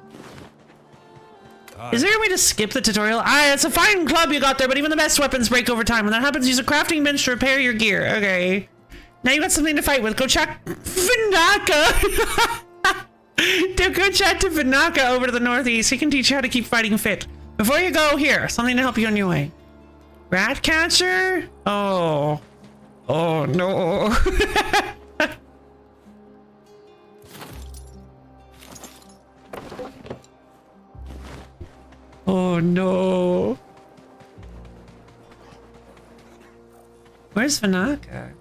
Is there a way to skip the tutorial? It's a fine club you got there, but even the best weapons break over time. When that happens, use a crafting bench to repair your gear. Okay. Now you got something to fight with. Go check Vinaka. Go chat to Vinaka over to the northeast. He can teach you how to keep fighting fit. Before you go, here, something to help you on your way. Rat catcher? Oh. Oh no. Oh no. Where's Vinaka?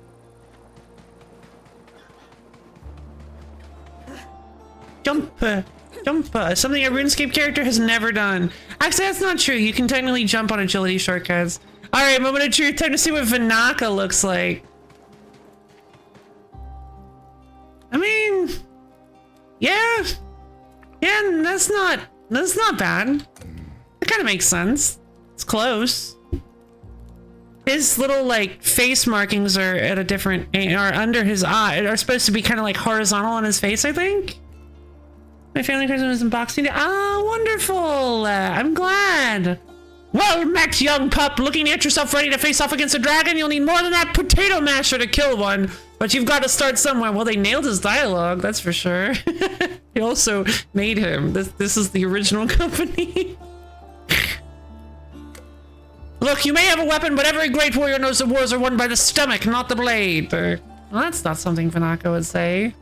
Jumper. Jumper. Something a RuneScape character has never done. Actually, that's not true. You can technically jump on agility shortcuts. Alright, moment of truth. Time to see what Vinaka looks like. I mean... Yeah. Yeah, that's not bad. It kind of makes sense. It's close. His little, like, face markings are at a different... are under his eye. Are supposed to be kind of, like, horizontal on his face, I think? My family Christmas unboxing. Ah, wonderful! I'm glad. Well met, young pup. Looking at yourself ready to face off against a dragon, you'll need more than that potato masher to kill one. But you've got to start somewhere. Well, they nailed his dialogue, that's for sure. They also made him. This is the original company. Look, you may have a weapon, but every great warrior knows that wars are won by the stomach, not the blade. Well, that's not something Vinaka would say.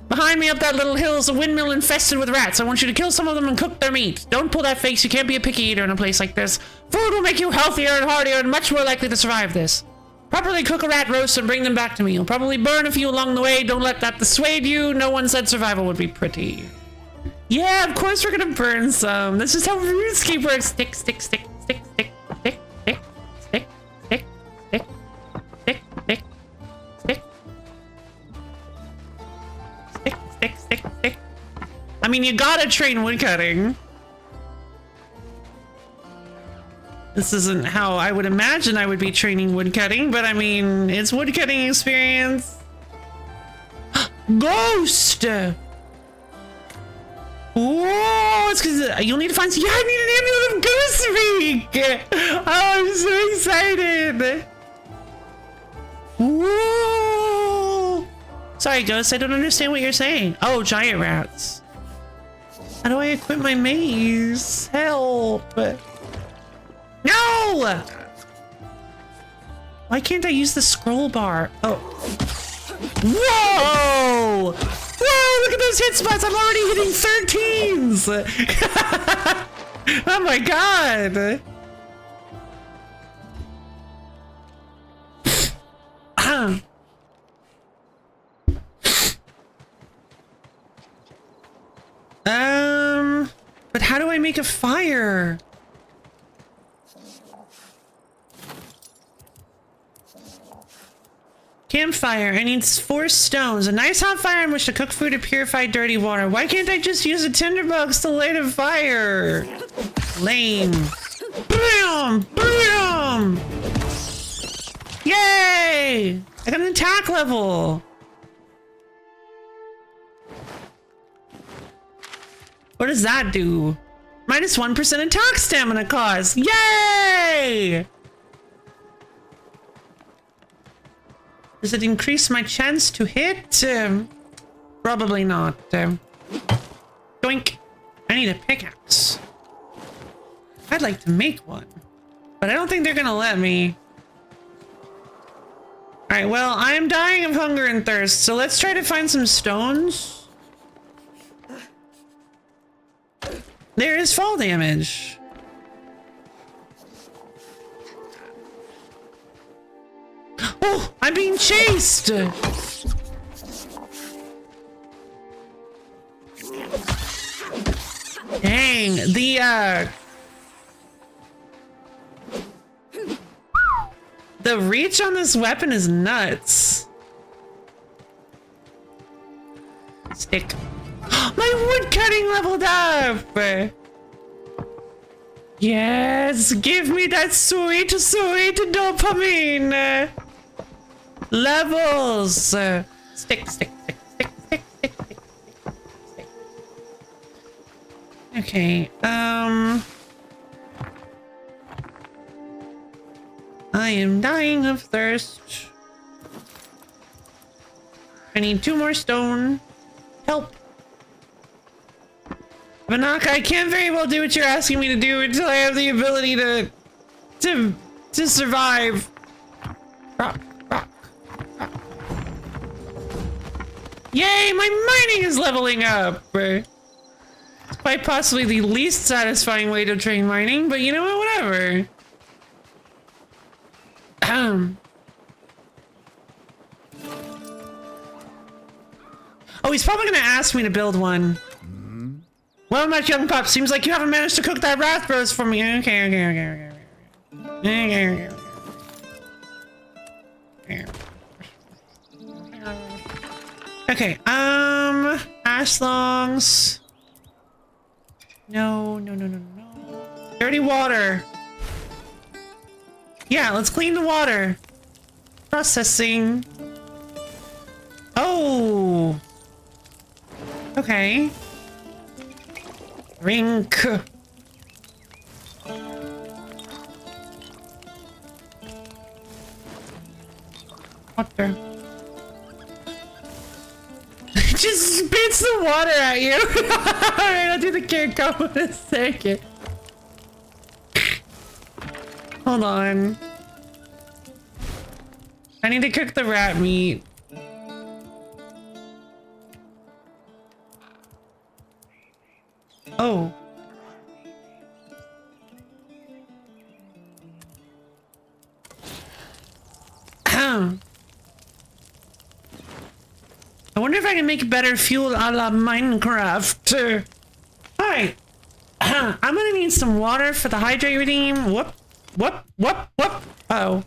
Behind me up that little hill is a windmill infested with rats. I want you to kill some of them and cook their meat. Don't pull that face. You can't be a picky eater in a place like this. Food will make you healthier and hardier and much more likely to survive this. Properly cook a rat roast and bring them back to me. You'll probably burn a few along the way. Don't let that dissuade you. No one said survival would be pretty. Yeah, of course we're gonna burn some. That's just how RuneScape works. Stick, stick, stick, stick, stick, stick, stick, stick, stick, stick, stick, stick, stick. Stick. I mean, you gotta train woodcutting. This isn't how I would imagine I would be training woodcutting, but I mean, it's woodcutting experience. Ghost! Whoa, it's because you'll need to find some. Yeah, I need an amulet of ghost speak! Oh, I'm so excited! Whoa! Sorry, Ghost, I don't understand what you're saying. Oh, giant rats. How do I equip my maze? Help! No! Why can't I use the scroll bar? Oh. Whoa! Whoa, look at those hit spots! I'm already hitting 13s! Oh my god! But how do I make a fire? Campfire. I need 4 stones. A nice hot fire in which to cook food to purify dirty water. Why can't I just use a tinderbox to light a fire? Lame. Boom! Boom! Yay! I got an attack level. What does that do? Minus 1% attack stamina cost. Yay! Does it increase my chance to hit? Probably not. Doink. I need a pickaxe. I'd like to make one, but I don't think they're gonna let me. Alright, well, I'm dying of hunger and thirst, so let's try to find some stones. There is fall damage. Oh, I'm being chased! Dang, the reach on this weapon is nuts. Stick. My wood cutting leveled up! Yes, give me that sweet, sweet dopamine! Levels! Stick, stick, stick, stick, stick, stick, stick, stick. Okay, I am dying of thirst. I need 2 more stone. Help. Vanaka, I can't very well do what you're asking me to do until I have the ability to survive. Rock, rock, rock. Yay, my mining is leveling up. It's quite possibly the least satisfying way to train mining, but you know what, whatever. Oh, he's probably gonna ask me to build one. Well, my young pup, seems like you haven't managed to cook that wrath roast for me. Okay. Okay, ash longs. No. Dirty water. Yeah, let's clean the water. Processing. Oh. Okay. Drink. Water. It just spits the water at you. Alright, I'll do the carrot combo in a second. Hold on. I need to cook the rat meat. Oh. I wonder if I can make better fuel a la Minecraft. Alright. I'm gonna need some water for the hydrate redeem. Whoop. Uh-oh.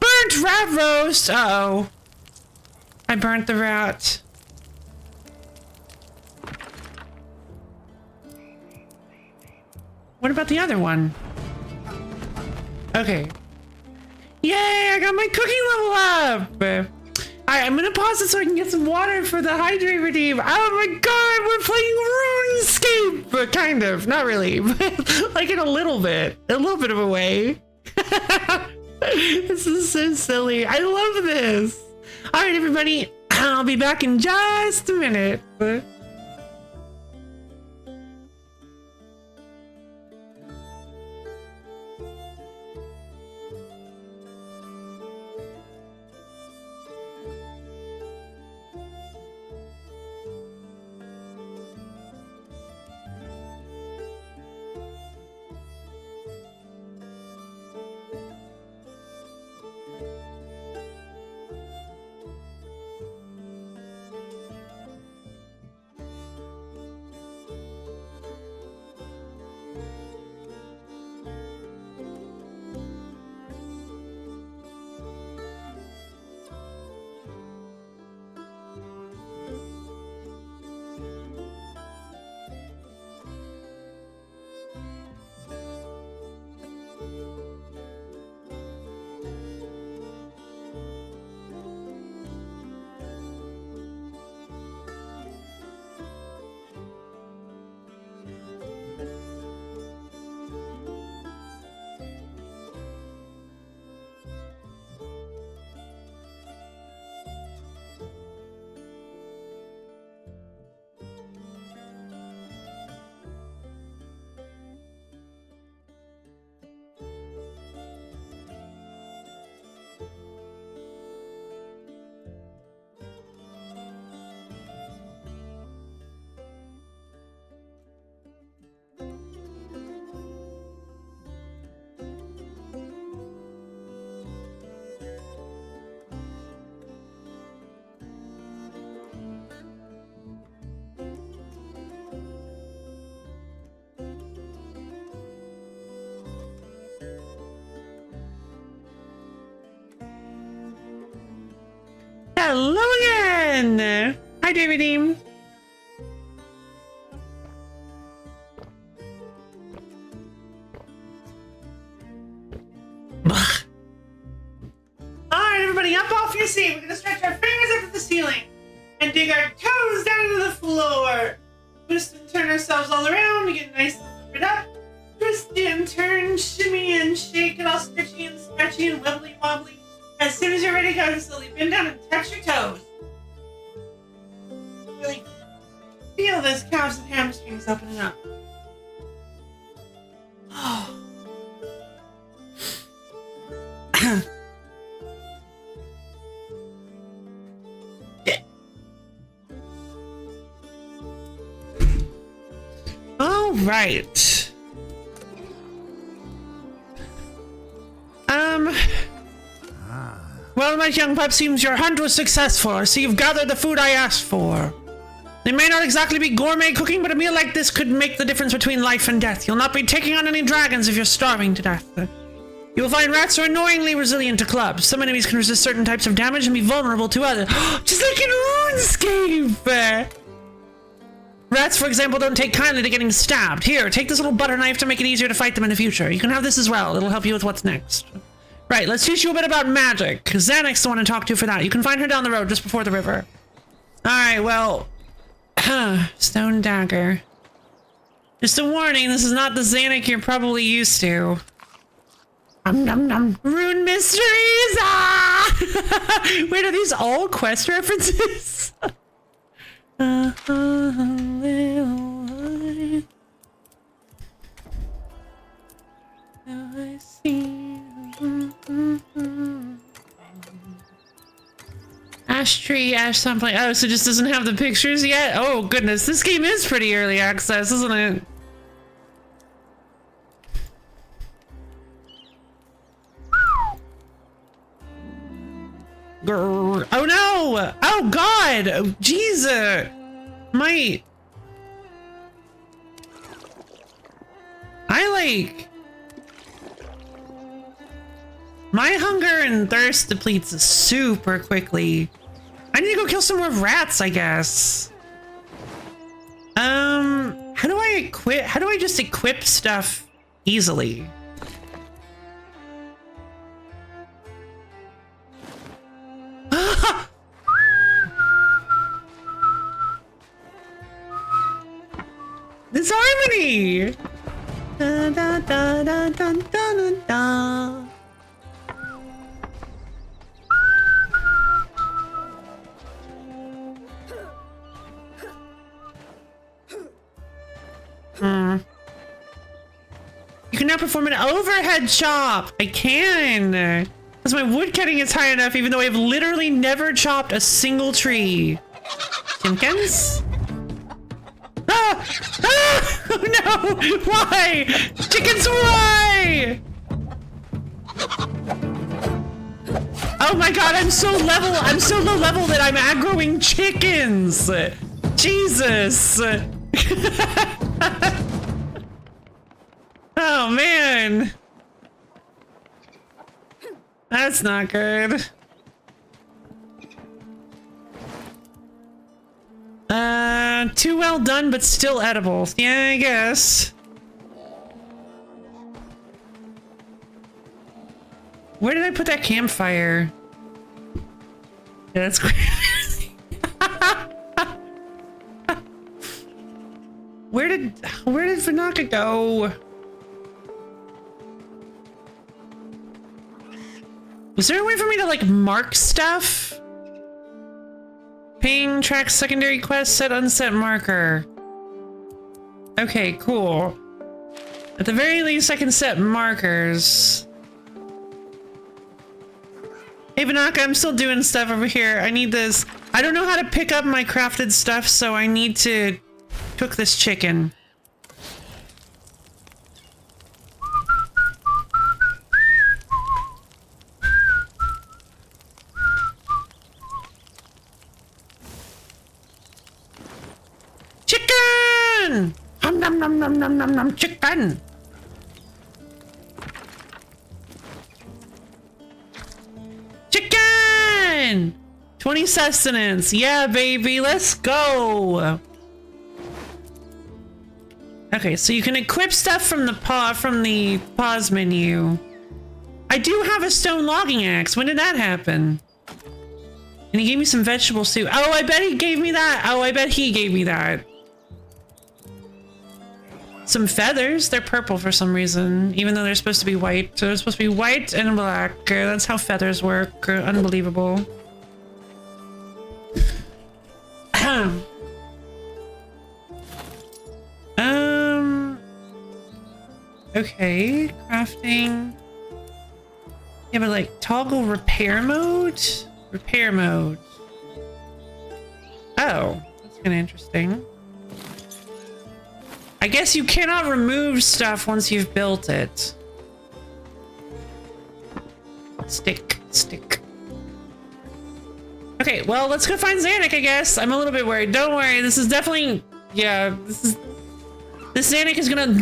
Burnt rat roast. Uh-oh. I burnt the rat. What about the other one? Okay. Yay, I got my cooking level up! Alright, I'm gonna pause it so I can get some water for the hydrate redeem. Oh my god, we're playing RuneScape! Kind of, not really, but like in a little bit of a way. This is so silly. I love this. Alright, everybody, I'll be back in just a minute. Hello again! Hi, David Dean. everybody up off your seat. We're gonna stretch our fingers up to the ceiling and dig our toes down into the floor. Twist and turn ourselves all around to get nice and lifted up. Twist and turn, shimmy and shake it all stretchy and stretchy and wibbly wobbly. As soon as you're ready, go and slowly bend down and touch your toes. Really feel those calves and hamstrings opening up. Oh. Yeah. All right. Well, my young pup, seems your hunt was successful, so you've gathered the food I asked for. It may not exactly be gourmet cooking, but a meal like this could make the difference between life and death. You'll not be taking on any dragons if you're starving to death. You will find rats are annoyingly resilient to clubs. Some enemies can resist certain types of damage and be vulnerable to others. Just like in RuneScape! Rats, for example, don't take kindly to getting stabbed. Here, take this little butter knife to make it easier to fight them in the future. You can have this as well. It'll help you with what's next. Right, let's teach you a bit about magic. Xanax's the one to talk to for that. You can find her down the road just before the river. Alright, well... Stone dagger. Just a warning, this is not the Xanax you're probably used to. Rune mysteries! Ah! Wait, are these all quest references? I see. Ash tree, ash something. Oh, so it just doesn't have the pictures yet? Oh goodness, this game is pretty early access, isn't it? Grrr. Oh no! Oh god! Oh, Jesus! My hunger and thirst depletes super quickly. I need to go kill some more rats, I guess. How do I just equip stuff easily? This harmony! Da, da, da, da, da, da, da. You can now perform an overhead chop. I can. Because my wood cutting is high enough, even though I've literally never chopped a single tree. Timkins? Ah! Ah! Oh no! Why? Chickens, why? Oh my god, I'm so low level that I'm aggroing chickens! Jesus! Oh man! That's not good. Too well done, but still edible. Yeah, I guess. Where did I put that campfire? Yeah, that's crazy. Where did Vanaka go? Was there a way for me to like mark stuff? Ping, track secondary quest, set unset marker. Okay, cool. At the very least I can set markers. Hey Vanaka, I'm still doing stuff over here. I need this. I don't know how to pick up my crafted stuff, so I need to cook this chicken. Chicken! Nom nom nom nom nom nom nom chicken! Chicken! 20 sustenance. Yeah, baby, let's go. Okay, so you can equip stuff from the pause menu. I do have a stone logging axe. When did that happen? And he gave me some vegetable soup. Oh, I bet he gave me that. Oh, I bet he gave me that. Some feathers. They're purple for some reason, even though they're supposed to be white. So they're supposed to be white and black. That's how feathers work. Unbelievable. Okay, crafting. Yeah, but like toggle repair mode? Repair mode. Oh, that's kind of interesting. I guess you cannot remove stuff once you've built it. Stick. Okay, well, let's go find Xanic, I guess. I'm a little bit worried. Don't worry, this is definitely... Yeah, this Xanic is gonna...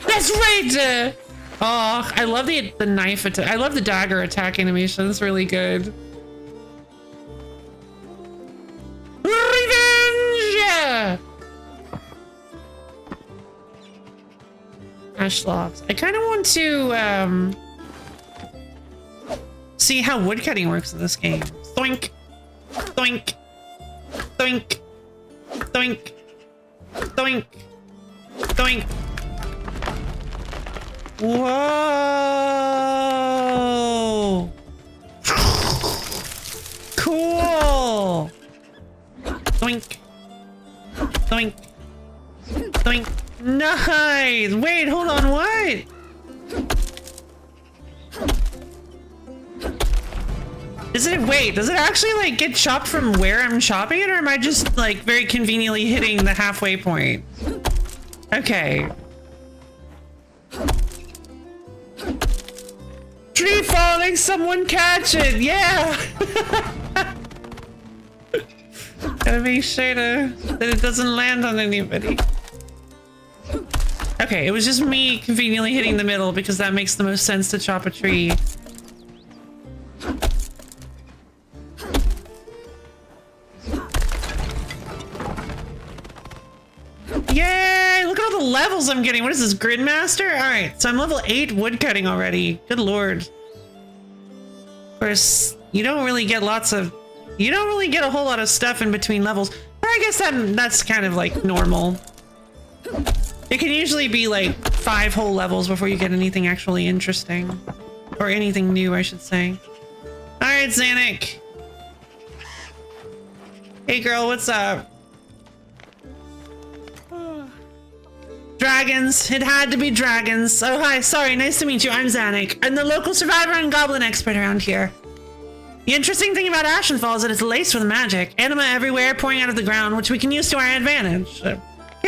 That's right! Oh, I love the knife attack. I love the dagger attack animation. It's really good. Revenge! Ash logs. I kind of want to see how woodcutting works in this game. Thoink, thoink, thoink, thoink, thoink, doink. Whoa! Cool! Doink, doink, doink. Nice! Wait, hold on, what? Does it actually like get chopped from where I'm chopping it, or am I just like very conveniently hitting the halfway point? Okay. Tree falling, someone catch it, yeah! Gotta make sure that it doesn't land on anybody. Okay, it was just me conveniently hitting the middle because that makes the most sense to chop a tree. Yay! Look at all the levels I'm getting. What is this, Gridmaster? Alright, so I'm level 8 woodcutting already. Good lord. Of course, you don't really get a whole lot of stuff in between levels. But I guess that's kind of like normal. It can usually be like 5 whole levels before you get anything actually interesting. Or anything new, I should say. Alright, Xanic. Hey girl, what's up? Dragons. It had to be dragons. Oh, hi. Sorry. Nice to meet you. I'm Xanic. I'm the local survivor and goblin expert around here. The interesting thing about Ashenfall is that it's laced with magic. Anima everywhere pouring out of the ground, which we can use to our advantage. Here,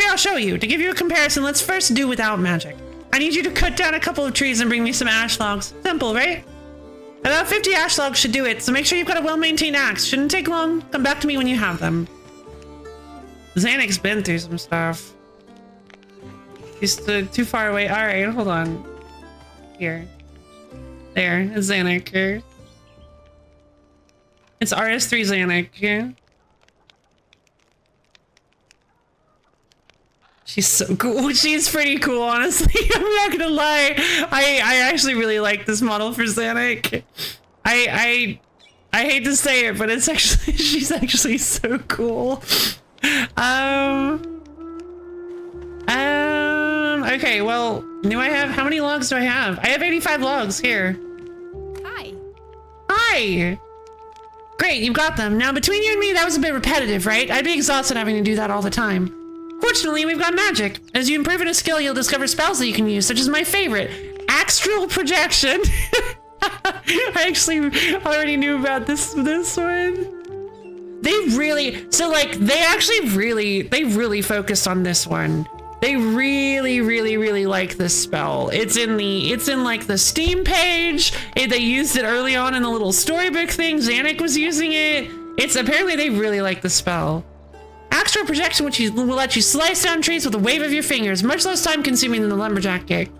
I'll show you. To give you a comparison, let's first do without magic. I need you to cut down a couple of trees and bring me some ash logs. Simple, right? About 50 ash logs should do it, so make sure you've got a well-maintained axe. Shouldn't take long. Come back to me when you have them. Xanic's been through some stuff. He's too far away. All right, hold on. Here. There, it's Xanic here. It's RS3 Xanic, yeah? She's so cool. She's pretty cool, honestly. I'm not gonna lie. I actually really like this model for Xanic. I hate to say it, but it's actually she's actually so cool. Okay, well, how many logs do I have? I have 85 logs here. Hi. Hi! Great, you've got them. Now, between you and me, that was a bit repetitive, right? I'd be exhausted having to do that all the time. Fortunately, we've got magic. As you improve in a skill, you'll discover spells that you can use, such as my favorite, astral projection. I actually already knew about this one. They really focused on this one. They really like this spell. It's in like the Steam page. They used it early on in the little storybook thing. Xanic was using it. Apparently they really like the spell. Astral projection, which will let you slice down trees with a wave of your fingers, much less time consuming than the lumberjack gig.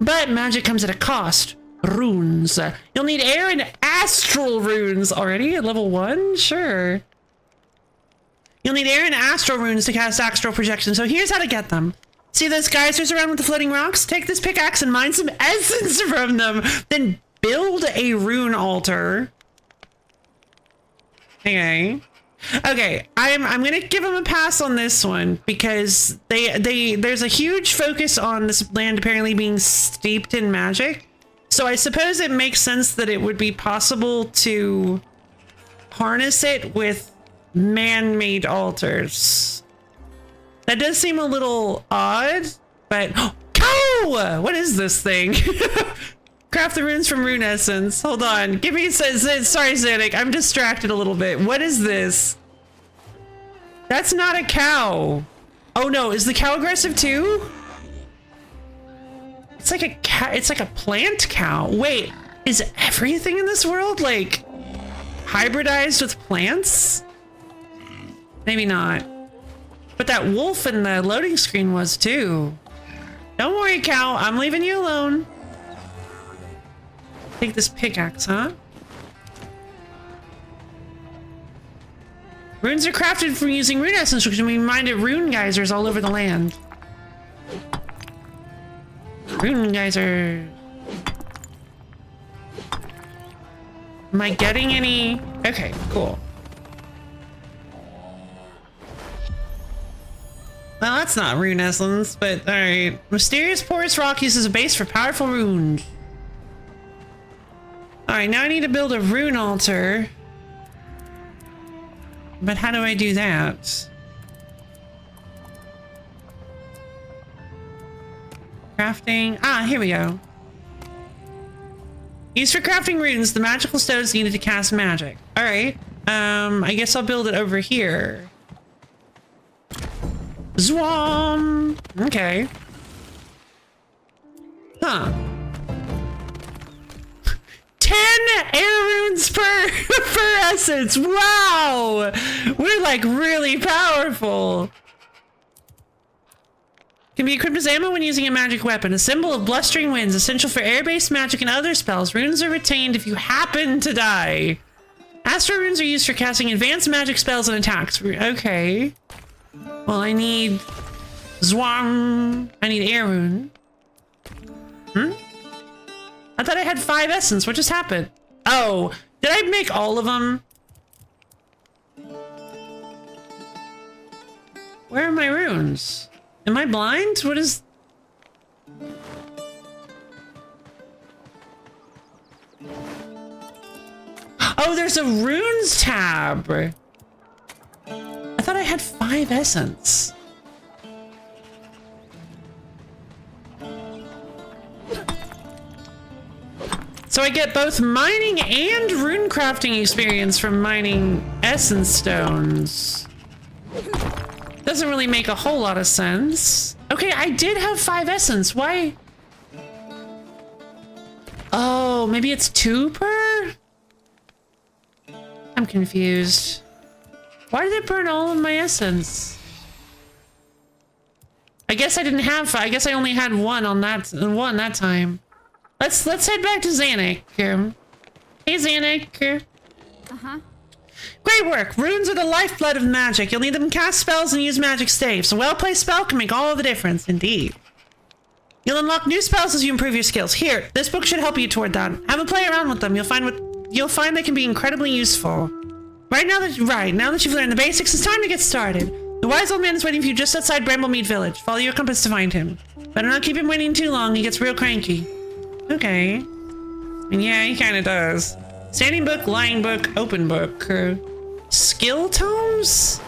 But magic comes at a cost. Runes. You'll need air and astral runes already at level 1? Sure. You'll need air and astral runes to cast astral projection, so here's how to get them. See those geysers around with the floating rocks? Take this pickaxe and mine some essence from them. Then build a rune altar. Okay. Okay, I'm gonna give them a pass on this one because there's a huge focus on this land apparently being steeped in magic. So I suppose it makes sense that it would be possible to harness it with man-made altars. That does seem a little odd, but cow! What is this thing? Craft the runes from rune essence. Hold on. Give me sorry, Zanik. I'm distracted a little bit. What is this? That's not a cow. Oh no, is the cow aggressive too? It's like a cat. It's like a plant cow. Wait, is everything in this world like hybridized with plants? Maybe not. But that wolf in the loading screen was too. Don't worry, cow. I'm leaving you alone. Take this pickaxe, huh? Runes are crafted from using rune essence, which can be mined at rune geysers all over the land. Rune geyser. Am I getting any? Okay, cool. Well, that's not rune essence, but alright. Mysterious porous rock uses a base for powerful runes. Alright, now I need to build a rune altar. But how do I do that? Crafting. Ah, here we go. Used for crafting runes, the magical stones needed to cast magic. Alright. I guess I'll build it over here. Zwam! Okay. Huh. 10 air runes per essence. Wow! We're like really powerful. Can be equipped as ammo when using a magic weapon. A symbol of blustering winds, essential for air-based magic and other spells. Runes are retained if you happen to die. Astral runes are used for casting advanced magic spells and attacks. Okay. Well, I need Zwam. I need air rune. I thought I had 5 essence. What just happened? Oh, did I make all of them? Where are my runes? Am I blind? What is... Oh, there's a runes tab. I thought I had 5 essence. So I get both mining and rune crafting experience from mining essence stones. Doesn't really make a whole lot of sense. Okay, I did have 5 essence. Why? Oh, maybe it's 2 per? I'm confused. Why did it burn all of my essence? I guess I didn't have 5. I guess I only had 1 on that time. Let's head back to Zanik. Hey, Zanik. Uh-huh. Great work. Runes are the lifeblood of magic. You'll need them to cast spells and use magic staves. A well-placed spell can make all the difference, indeed. You'll unlock new spells as you improve your skills. Here, this book should help you toward that. Have a play around with them. You'll find they can be incredibly useful. Right now that you've learned the basics, it's time to get started. The wise old man is waiting for you just outside Bramblemead Village. Follow your compass to find him. Better not keep him waiting too long. He gets real cranky. Okay. And yeah, he kind of does. Standing book, lying book, open book. Skill tomes?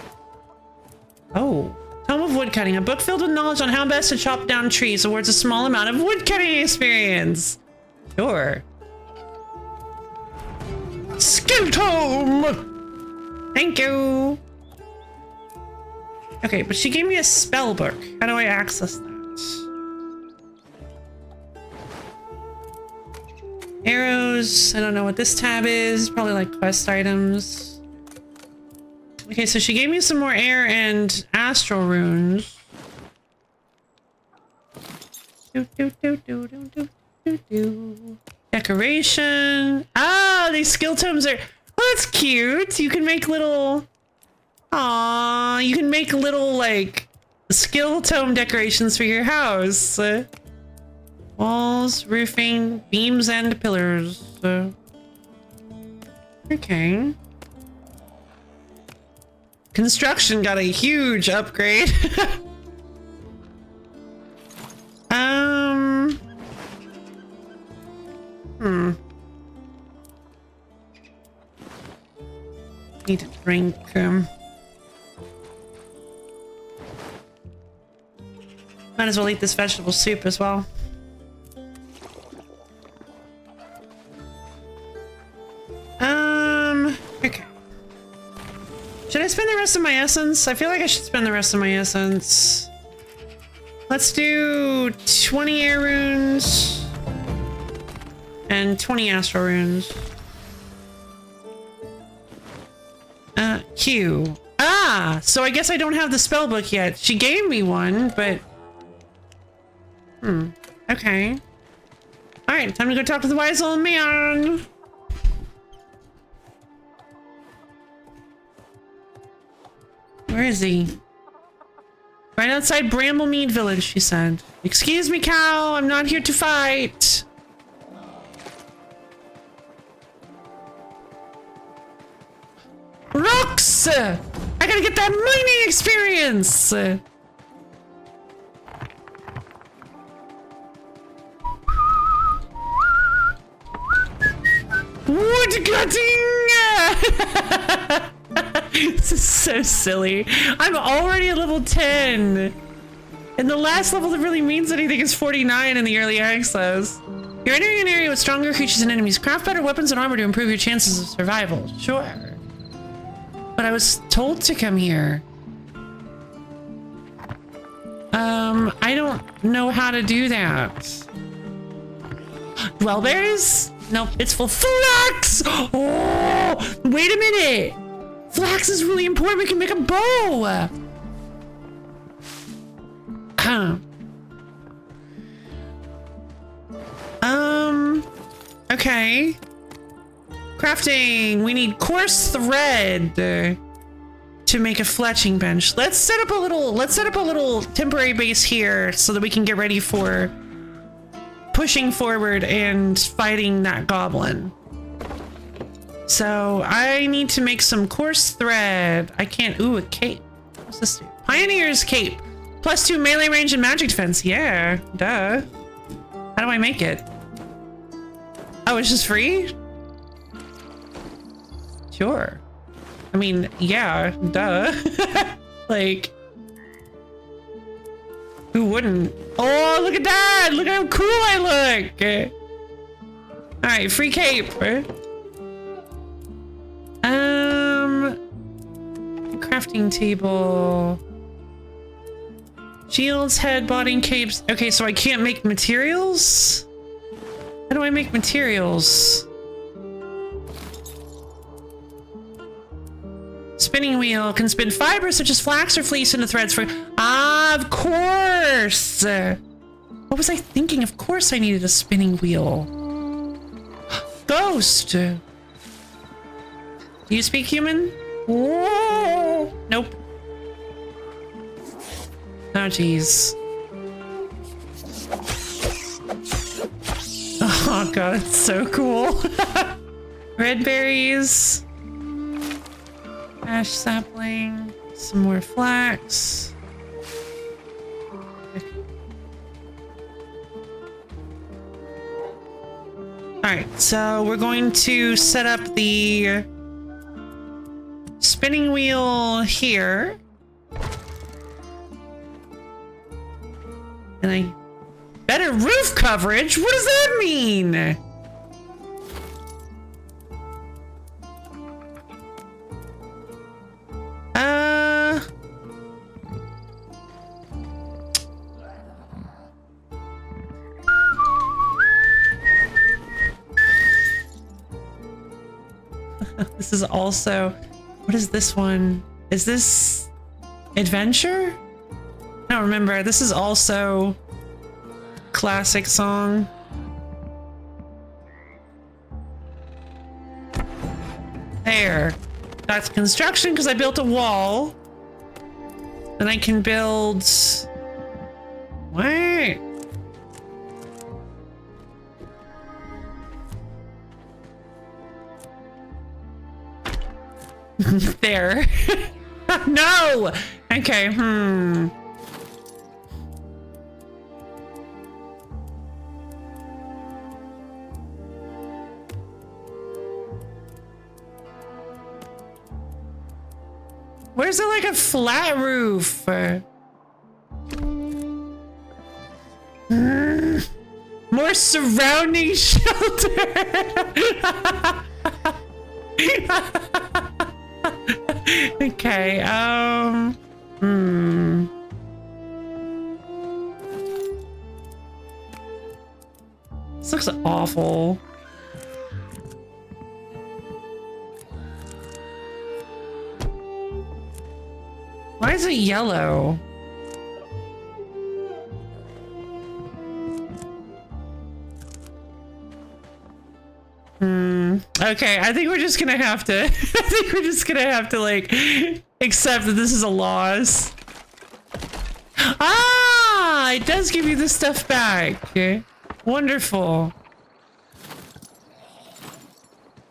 Oh. Tome of Woodcutting. A book filled with knowledge on how best to chop down trees awards a small amount of woodcutting experience. Sure. Skill tome! Thank you. Okay, but she gave me a spell book. How do I access that? Arrows. I don't know what this tab is. Probably like quest items. Okay, so she gave me some more air and astral runes. Decoration. Ah, these skill tomes are... Oh, that's cute. You can make little... Aww, you can make little, like, skill tome decorations for your house. Walls, roofing, beams, and pillars. Okay. Construction got a huge upgrade. Need to drink. Might as well eat this vegetable soup as well. Okay. Should I spend the rest of my essence? I feel like I should spend the rest of my essence. Let's do 20 air runes and 20 astral runes. Q. Ah, so I guess I don't have the spell book yet. She gave me one, but okay. All right, time to go talk to the wise old man. Where is he? Right outside Bramblemead Village, she said. Excuse me, cow. I'm not here to fight. Rocks! I gotta get that mining experience! Wood cutting! This is so silly. I'm already at level 10. And the last level that really means anything is 49 in the early access. You're entering an area with stronger creatures and enemies. Craft better weapons and armor to improve your chances of survival. Sure. But I was told to come here. I don't know how to do that. Dwellberries? Nope, it's full flax! Oh, wait a minute! Flax is really important. We can make a bow. Okay. Crafting. We need coarse thread to make a fletching bench. Let's set up a little temporary base here so that we can get ready for pushing forward and fighting that goblin. So I need to make some coarse thread. I can't. Ooh, a cape. What's this? Pioneer's cape. +2 melee range and magic defense. Yeah, duh. How do I make it? Oh, it's just free? Sure. I mean, yeah, duh. Like, who wouldn't? Oh, look at that! Look how cool I look! Alright, free cape. Crafting table. Shields, head, body, and capes. Okay, so I can't make materials? How do I make materials? Spinning wheel can spin fibers such as flax or fleece into threads for... Ah, of course! What was I thinking? Of course I needed a spinning wheel. Ghost! Do you speak human? Whoa. Nope. Oh, jeez. Oh, God, it's so cool. Red berries. Ash sapling. Some more flax. Alright, so we're going to set up the spinning wheel here. And I... Better roof coverage? What does that mean? This is also... What is this one? Is this... Adventure? I don't remember. This is also... Classic song. There. That's construction because I built a wall. Then I can build... Wait. There. No! Okay, Where's it like a flat roof? More surrounding shelter. Okay, This looks awful. Why is it yellow? Okay, I think we're just gonna have to I think we're just gonna have to like accept that this is a loss. Ah, it does give you the stuff back. Wonderful.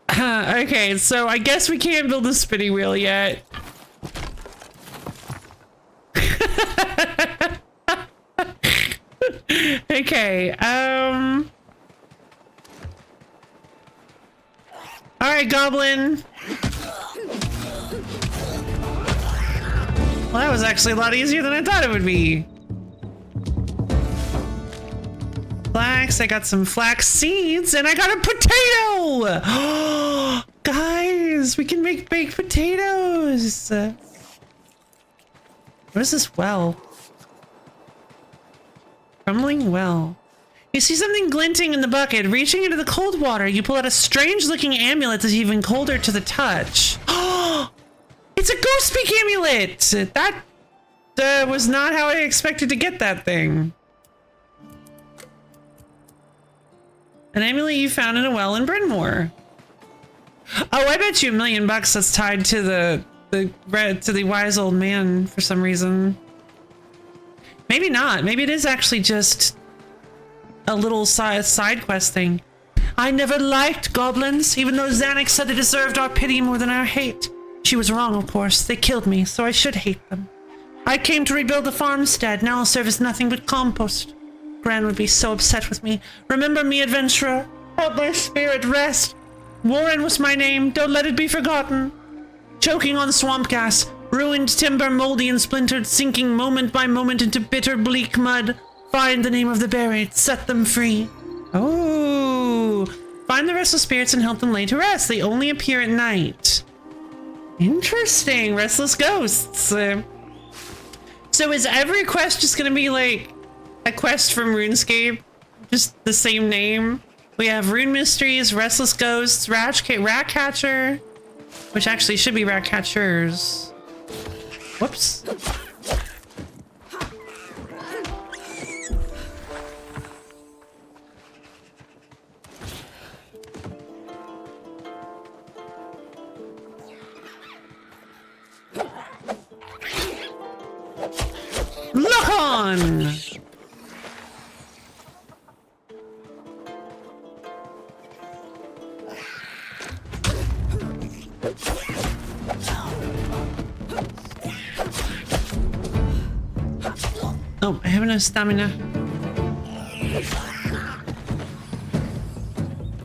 Okay, so I guess we can't build a spinning wheel yet. Okay, Alright, Goblin. Well, that was actually a lot easier than I thought it would be. Flax, I got some flax seeds, and I got a potato! Guys, we can make baked potatoes! What is this well? Crumbling well. You see something glinting in the bucket. Reaching into the cold water, you pull out a strange-looking amulet that's even colder to the touch. Oh! It's a ghost speak amulet! That was not how I expected to get that thing. An amulet you found in a well in Brynmore. Oh, I bet you $1 million that's tied to the wise old man for some reason. Maybe not. Maybe it is actually just a little side quest thing. I never liked goblins, even though Xanax said they deserved our pity more than our hate. She was wrong, of course. They killed me, so I should hate them. I came to rebuild the farmstead. Now I'll serve as nothing but compost. Gran would be so upset with me. Remember me, adventurer. Help my spirit rest. Warren was my name. Don't let it be forgotten. Choking on swamp gas. Ruined timber, moldy and splintered, sinking moment by moment into bitter, bleak mud. Find the name of the buried. Set them free. Oh. Find the restless spirits and help them lay to rest. They only appear at night. Interesting. Restless ghosts. So is every quest just gonna be like a quest from RuneScape? Just the same name? We have Rune Mysteries, Restless Ghosts, Ratcatcher, which actually should be Ratcatchers. Whoops. Look on! Oh, I have no stamina.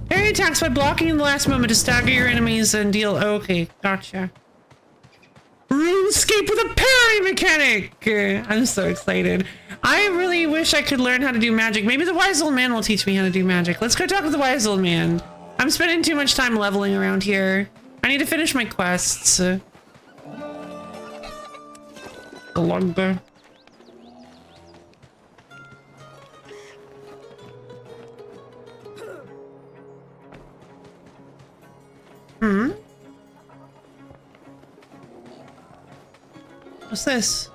Parry attacks by blocking in the last moment to stagger your enemies and deal. Okay, gotcha. RuneScape with a parry mechanic! I'm so excited. I really wish I could learn how to do magic. Maybe the wise old man will teach me how to do magic. Let's go talk with the wise old man. I'm spending too much time leveling around here. I need to finish my quests. Glugger. What's this?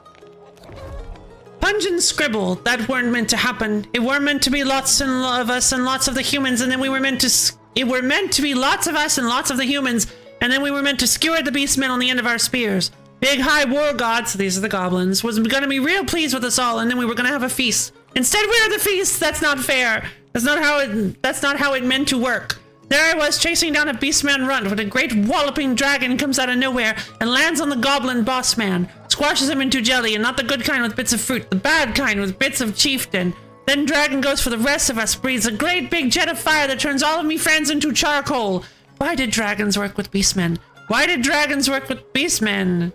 Pungent scribble. That weren't meant to happen. It weren't meant to be lots of us and lots of the humans, and then we were meant to. It were meant to be lots of us and lots of the humans, and then we were meant to skewer the beastmen on the end of our spears. Big High War God, so these are the goblins, was gonna be real pleased with us all, and then we were gonna have a feast. Instead, we're the feast. That's not fair. That's not how it meant to work. There I was, chasing down a beastman runt when a great walloping dragon comes out of nowhere and lands on the goblin boss man, squashes him into jelly, and not the good kind with bits of fruit, the bad kind with bits of chieftain. Then dragon goes for the rest of us, breathes a great big jet of fire that turns all of me friends into charcoal. Why did dragons work with beastmen? Why did dragons work with beastmen?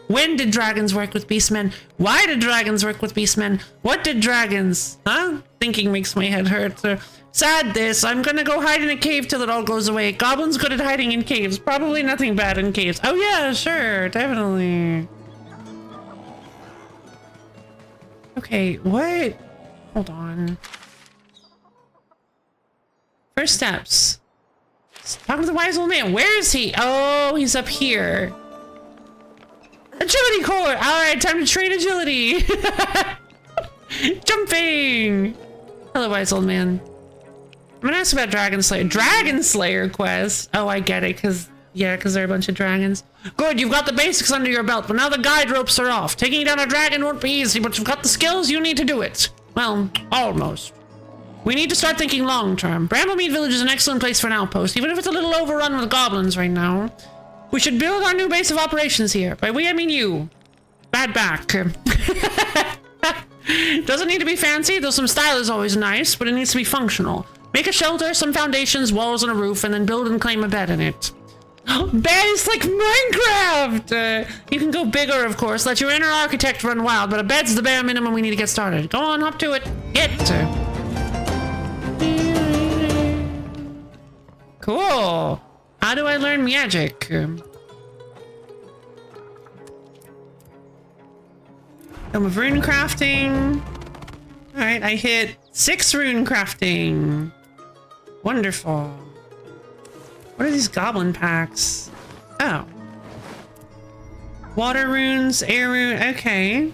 When did dragons work with beastmen? Why did dragons work with beastmen? What did dragons? Huh? Thinking makes my head hurt. Sad this. I'm gonna go hide in a cave till it all goes away. Goblins good at hiding in caves. Probably nothing bad in caves. Oh yeah, sure. Definitely. Okay, what? Hold on. First steps. Talk to the wise old man. Where is he? Oh, he's up here. Agility core! Alright, time to train agility! Jumping! Hello, wise old man. I'm gonna ask about Dragon Slayer. Dragon Slayer quest! Oh, I get it, because there are a bunch of dragons. Good, you've got the basics under your belt, but now the guide ropes are off. Taking down a dragon won't be easy, but you've got the skills you need to do it. Well, almost. We need to start thinking long-term. Bramblemead Village is an excellent place for an outpost, even if it's a little overrun with goblins right now. We should build our new base of operations here. By we, I mean you. Bad back. Doesn't need to be fancy, though some style is always nice, but it needs to be functional. Make a shelter, some foundations, walls, and a roof, and then build and claim a bed in it. Bed is like Minecraft! You can go bigger, of course. Let your inner architect run wild, but a bed's the bare minimum we need to get started. Go on, hop to it. Get. Cool. How do I learn magic? Dome of rune crafting. Alright, I hit 6 rune crafting. Wonderful. What are these goblin packs? Oh. Water runes, air rune, okay.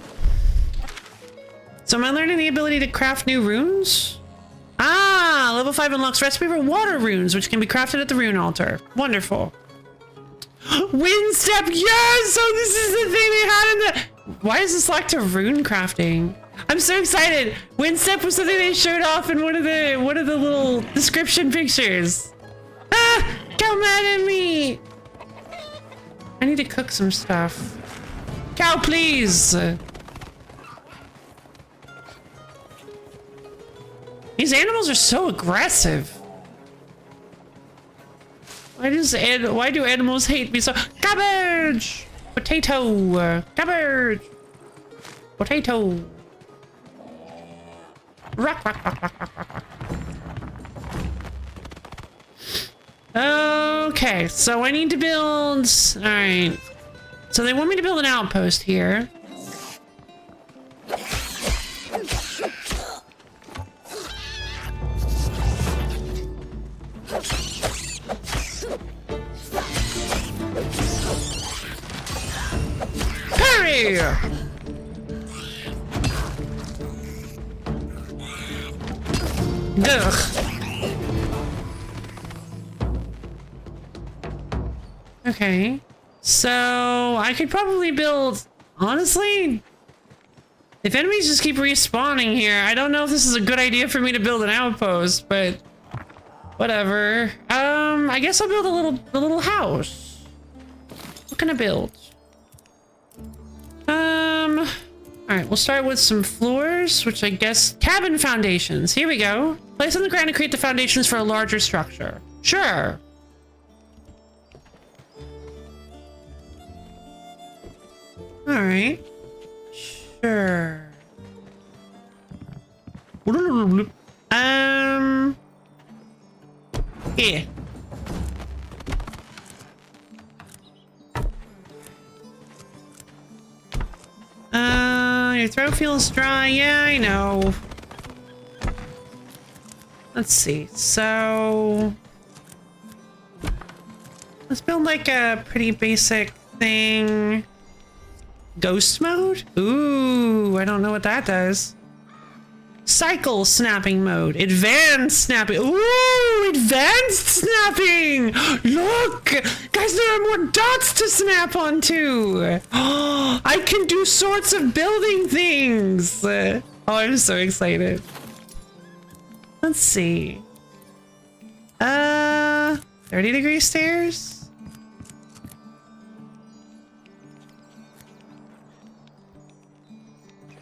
So am I learning the ability to craft new runes? Ah, level 5 unlocks recipe for water runes, which can be crafted at the rune altar. Wonderful. Wind step, yes! So this is the thing they had in the... Why is this locked to rune crafting? I'm so excited. Wind step was something they showed off in one of the little description pictures. Ah, come at me. I need to cook some stuff. Cow, please. These animals are so aggressive. Why do animals hate me so? Cabbage! Potato! Cabbage! Potato! Rock, rock, rock, rock, rock, rock, rock. Okay, so I need to build... Alright. So they want me to build an outpost here. Parry! Ugh. Okay, so I could probably build, honestly, if enemies just keep respawning here, I don't know if this is a good idea for me to build an outpost, but whatever. I guess I'll build a little house. What can I build? All right, we'll start with some floors, which I guess cabin foundations. Here we go. Place on the ground to create the foundations for a larger structure. Sure. All right. Sure. Yeah. Your throat feels dry. Yeah, I know. Let's see. So let's build like a pretty basic thing. Ghost mode? Ooh, I don't know what that does. Cycle snapping mode. Advanced snapping. Ooh, advanced snapping! Look! Guys, there are more dots to snap onto! Oh, I can do sorts of building things! Oh, I'm so excited. Let's see. 30-degree stairs?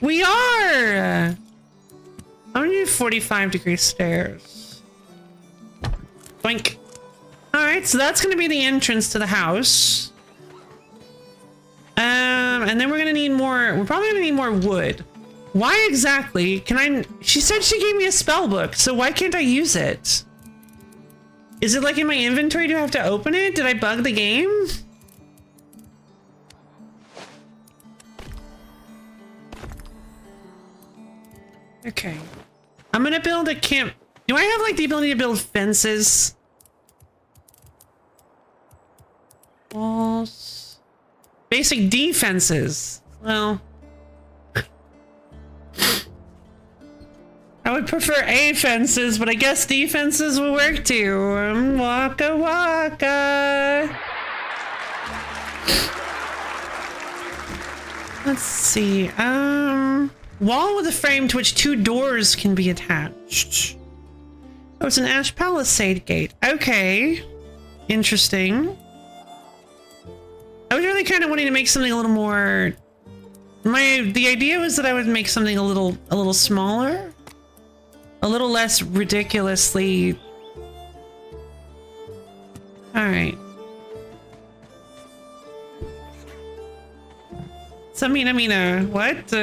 We are! I'm gonna do 45-degree stairs. Boink. Alright, so that's gonna be the entrance to the house. And then we're gonna need more, we're probably gonna need more wood. Why exactly? She said she gave me a spell book, so why can't I use it? Is it like in my inventory? Do I have to open it? Did I bug the game? Okay. I'm gonna build a camp. Do I have like the ability to build fences? Walls. Basic defenses. Well. I would prefer A fences, but I guess defenses will work too. Waka waka. Let's see. Wall with a frame to which 2 doors can be attached. Oh, it's an ash palisade gate. Okay. Interesting. I was really kind of wanting to make something a little more... The idea was that I would make something a little smaller. A little less ridiculously... Alright. Samina, what?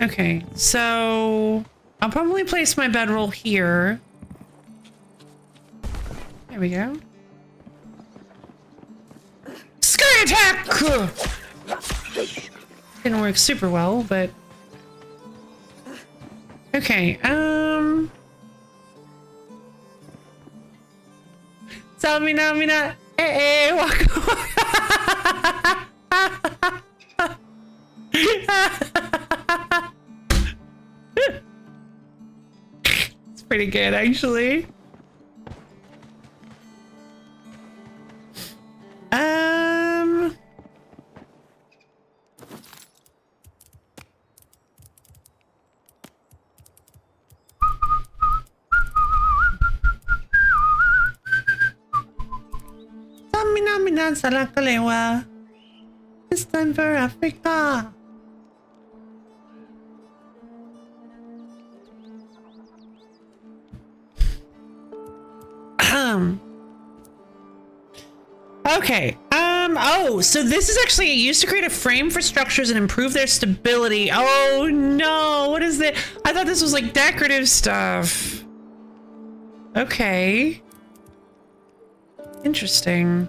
Okay, so... I'll probably place my bedroll here. There we go. Sky attack! Didn't work super well, but... Okay, Samina, waka waka. It's pretty good, actually. Samina salakalewa. It's time for Africa. Okay. Oh, so this is actually used to create a frame for structures and improve their stability. Oh no, what is that? I thought this was like decorative stuff. Okay. Interesting.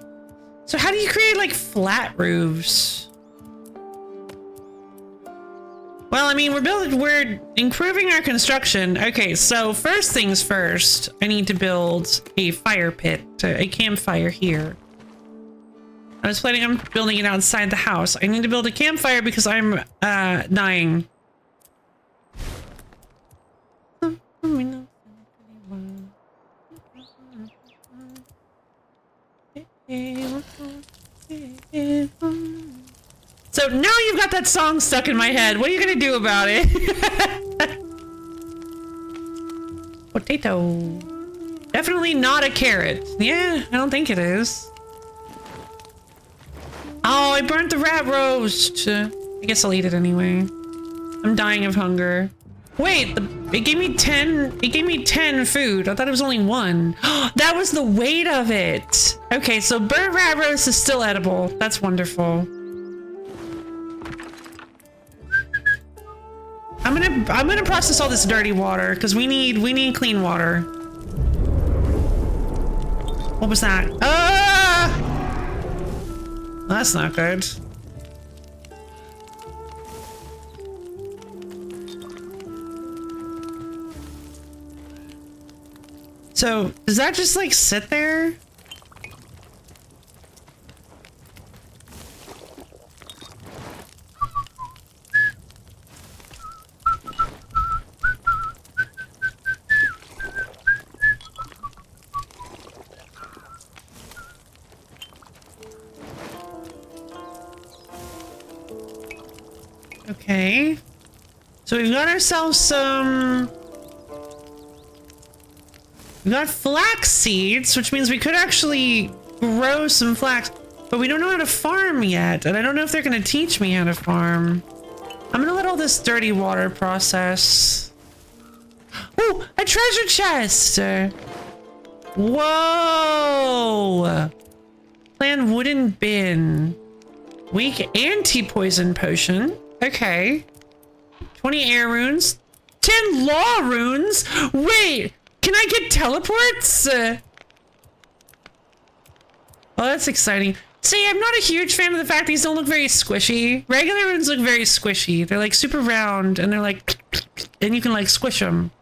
So how do you create like flat roofs? Well, I mean, we're improving our construction. Okay, so first things first, I need to build a fire pit, a campfire here. I was planning on building it outside the house. I need to build a campfire because I'm dying. So now you've got that song stuck in my head. What are you gonna do about it? Potato. Definitely not a carrot. Yeah, I don't think it is. Oh, I burnt the rat roast. I guess I'll eat it anyway. I'm dying of hunger. Wait, it gave me 10. It gave me 10 food. I thought it was only 1. That was the weight of it. Okay, so burnt rat roast is still edible. That's wonderful. I'm gonna process all this dirty water because we need clean water. What was that? Ah! That's not good. So, does that just like sit there? Okay. So we've got ourselves some We got flax seeds, which means we could actually grow some flax, but we don't know how to farm yet. And I don't know if they're going to teach me how to farm. I'm going to let all this dirty water process. Oh, a treasure chest. Whoa. Plan wooden bin. Weak anti-poison potion. Okay. 20 air runes. 10 law runes. Wait, can I get teleports? Oh, that's exciting. See, I'm not a huge fan of the fact these don't look very squishy. Regular runes look very squishy. They're like super round and they're like, and you can like squish them.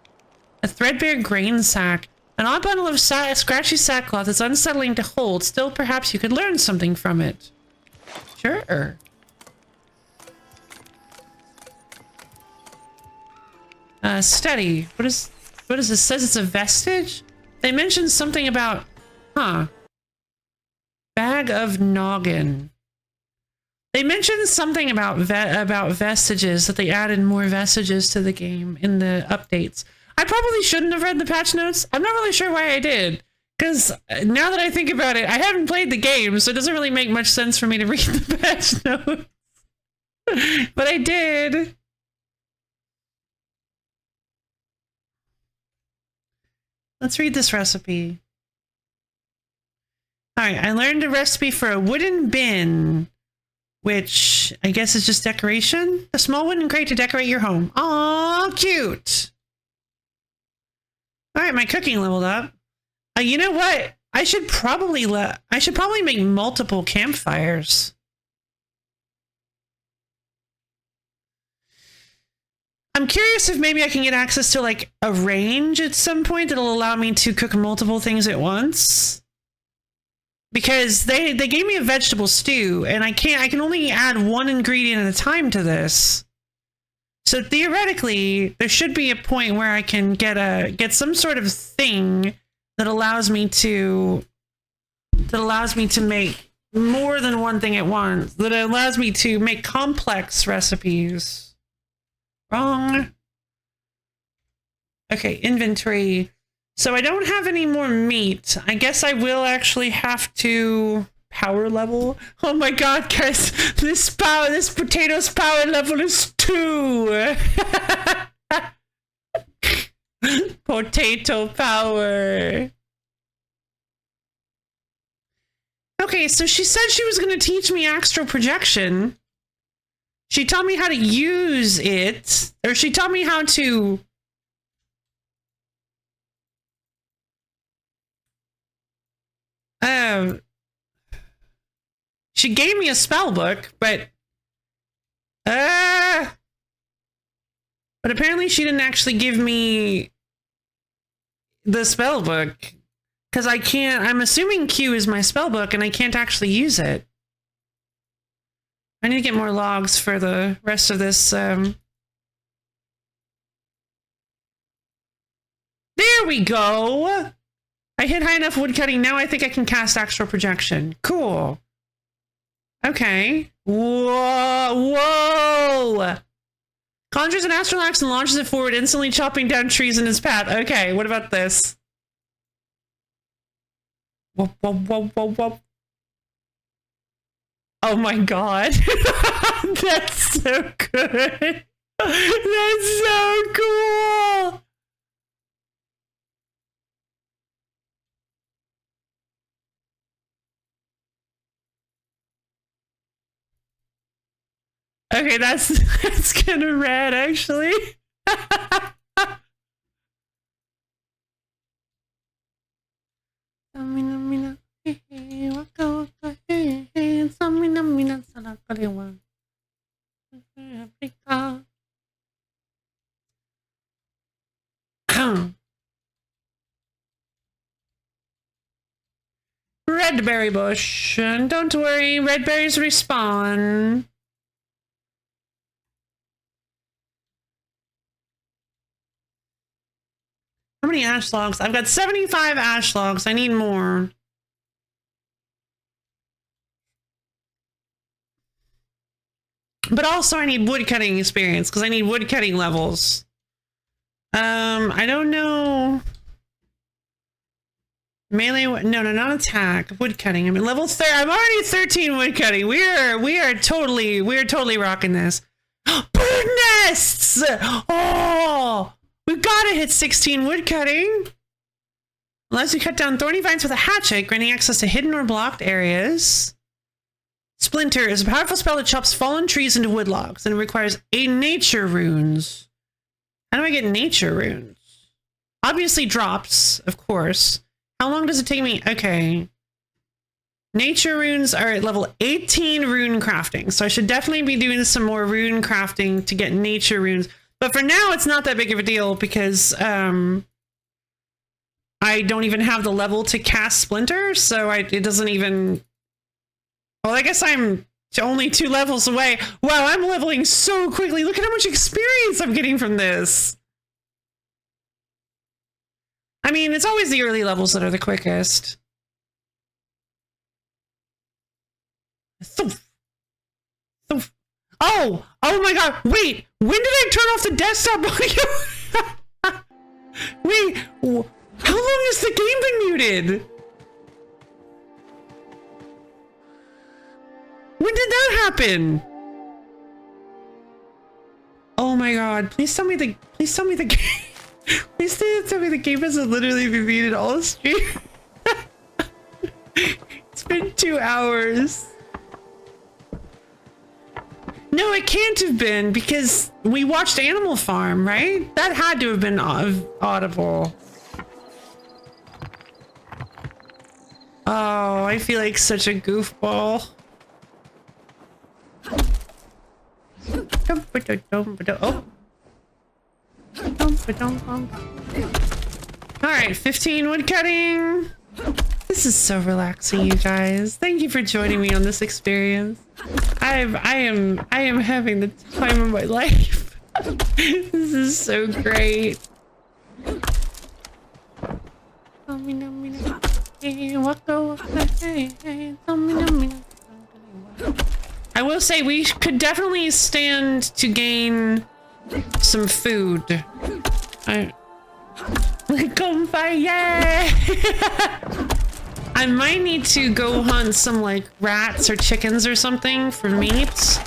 A threadbare grain sack. An odd bundle of scratchy sackcloth is unsettling to hold. Still, perhaps you could learn something from it. Sure. Study. What is this? Says it's a vestige? They mentioned something about, bag of noggin. They mentioned something about vestiges, that they added more vestiges to the game in the updates. I probably shouldn't have read the patch notes. I'm not really sure why I did. Because now that I think about it, I haven't played the game, so it doesn't really make much sense for me to read the patch notes. But I did. Let's read this recipe. Alright, I learned a recipe for a wooden bin, which I guess is just decoration. A small wooden crate to decorate your home. Aw, cute. Alright, my cooking leveled up. You know what? I should probably make multiple campfires. I'm curious if maybe I can get access to like a range at some point that'll allow me to cook multiple things at once. Because they gave me a vegetable stew and I can only add one ingredient at a time to this. So theoretically, there should be a point where I can get some sort of thing that allows me to make more than one thing at once. That allows me to make complex recipes. Wrong. Okay, inventory. So I don't have any more meat. I guess I will actually have to power level. Oh my god, guys, this potato's power level is 2. Potato power. Okay, so she said she was going to teach me astral projection. She taught me how to use it, or she taught me how to... She gave me a spell book, but apparently she didn't actually give me the spell book, because I'm assuming Q is my spell book and I can't actually use it. I need to get more logs for the rest of this. There we go. I hit high enough woodcutting. Now I think I can cast astral projection. Cool. Okay. Whoa. Conjures an astral axe and launches it forward, instantly chopping down trees in his path. Okay, what about this? Whoa, whoa, whoa, whoa, whoa. Oh my god. That's so good. That's so cool. Okay, that's kind of rad, actually. Red berry bush. And don't worry, red berries respawn. How many ash logs? I've got 75 ash logs. I need more. But also I need wood cutting experience because I need wood cutting levels. I don't know. Melee, no, not attack. Woodcutting. I'm at level 30. I'm already 13 woodcutting. We are totally rocking this. Bird nests! Oh, we've got to hit 16 woodcutting. Allows you to cut down thorny vines with a hatchet, granting access to hidden or blocked areas. Splinter is a powerful spell that chops fallen trees into wood logs, and it requires 8 nature runes. How do I get nature runes? Obviously drops, of course. How long does it take me? Okay. Nature runes are at level 18 rune crafting. So I should definitely be doing some more rune crafting to get nature runes. But for now, it's not that big of a deal because I don't even have the level to cast Splinter. So it doesn't even... Well, I guess I'm only 2 levels away. Wow, I'm leveling so quickly. Look at how much experience I'm getting from this. I mean, it's always the early levels that are the quickest. Oh my god, wait, when did I turn off the desktop? Wait, how long has the game been muted? When did that happen? Oh my god, please tell me the game. Please tell me the game hasn't literally been muted all stream. It's been 2 hours. No, it can't have been because we watched Animal Farm, right? That had to have been audible. Oh, I feel like such a goofball. Oh. Alright, 15 woodcutting. This is so relaxing, you guys. Thank you for joining me on this experience. I am having the time of my life. This is so great. I will say we could definitely stand to gain some food. Come by, yeah! I might need to go hunt some like rats or chickens or something for meat.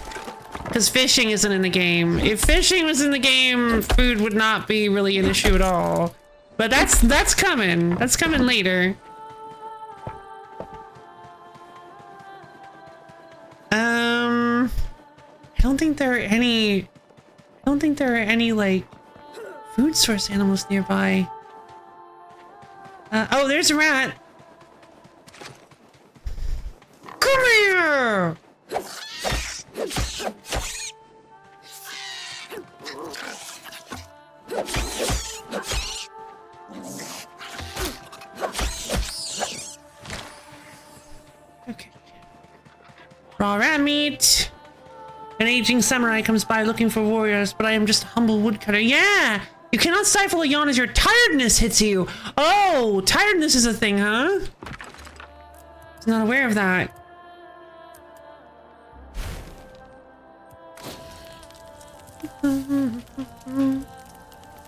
Because fishing isn't in the game. If fishing was in the game, food would not be really an issue at all. But that's coming. That's coming later. I don't think there are any like food source animals nearby. Oh, there's a rat. Come here! Okay. Raw rat meat. An aging samurai comes by looking for warriors, but I am just a humble woodcutter. Yeah! You cannot stifle a yawn as your tiredness hits you. Oh, tiredness is a thing, huh? I was not aware of that.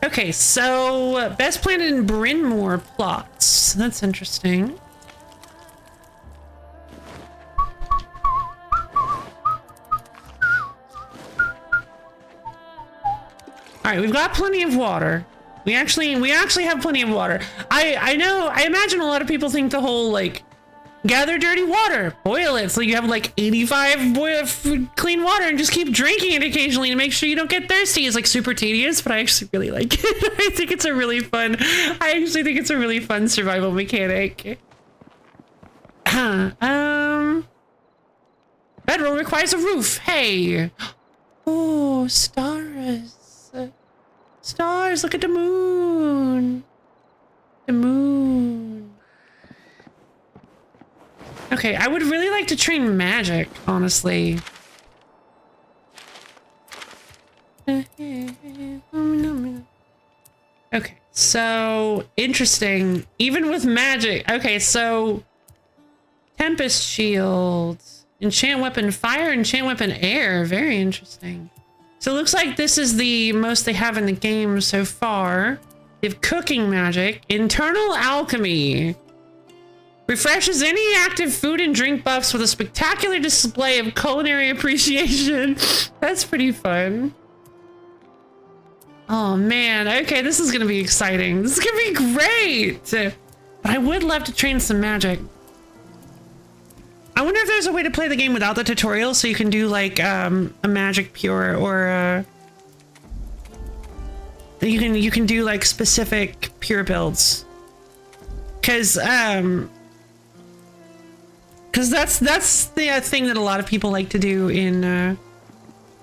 Okay, so best planted in Bryn Mawr plots. That's interesting. All right, we've got plenty of water. We actually have plenty of water. I know, I imagine a lot of people think the whole like gather dirty water, boil it so you have like 85 clean water and just keep drinking it occasionally to make sure you don't get thirsty is like super tedious, but I actually really like it. I think it's a really fun survival mechanic. Bedroll requires a roof. Hey. Oh, stars. Stars, look at the moon. The moon. Okay, I would really like to train magic, honestly. Okay, so interesting. Even with magic. Okay, so Tempest Shields, enchant weapon fire, enchant weapon air. Very interesting. So it looks like this is the most they have in the game so far. They have cooking magic, internal alchemy. Refreshes any active food and drink buffs with a spectacular display of culinary appreciation. That's pretty fun. Oh man, okay, this is gonna be exciting. This is gonna be great. But I would love to train some magic. I wonder if there's a way to play the game without the tutorial, so you can do like a magic pure, or you can do like specific pure builds. Cause that's the thing that a lot of people like to do in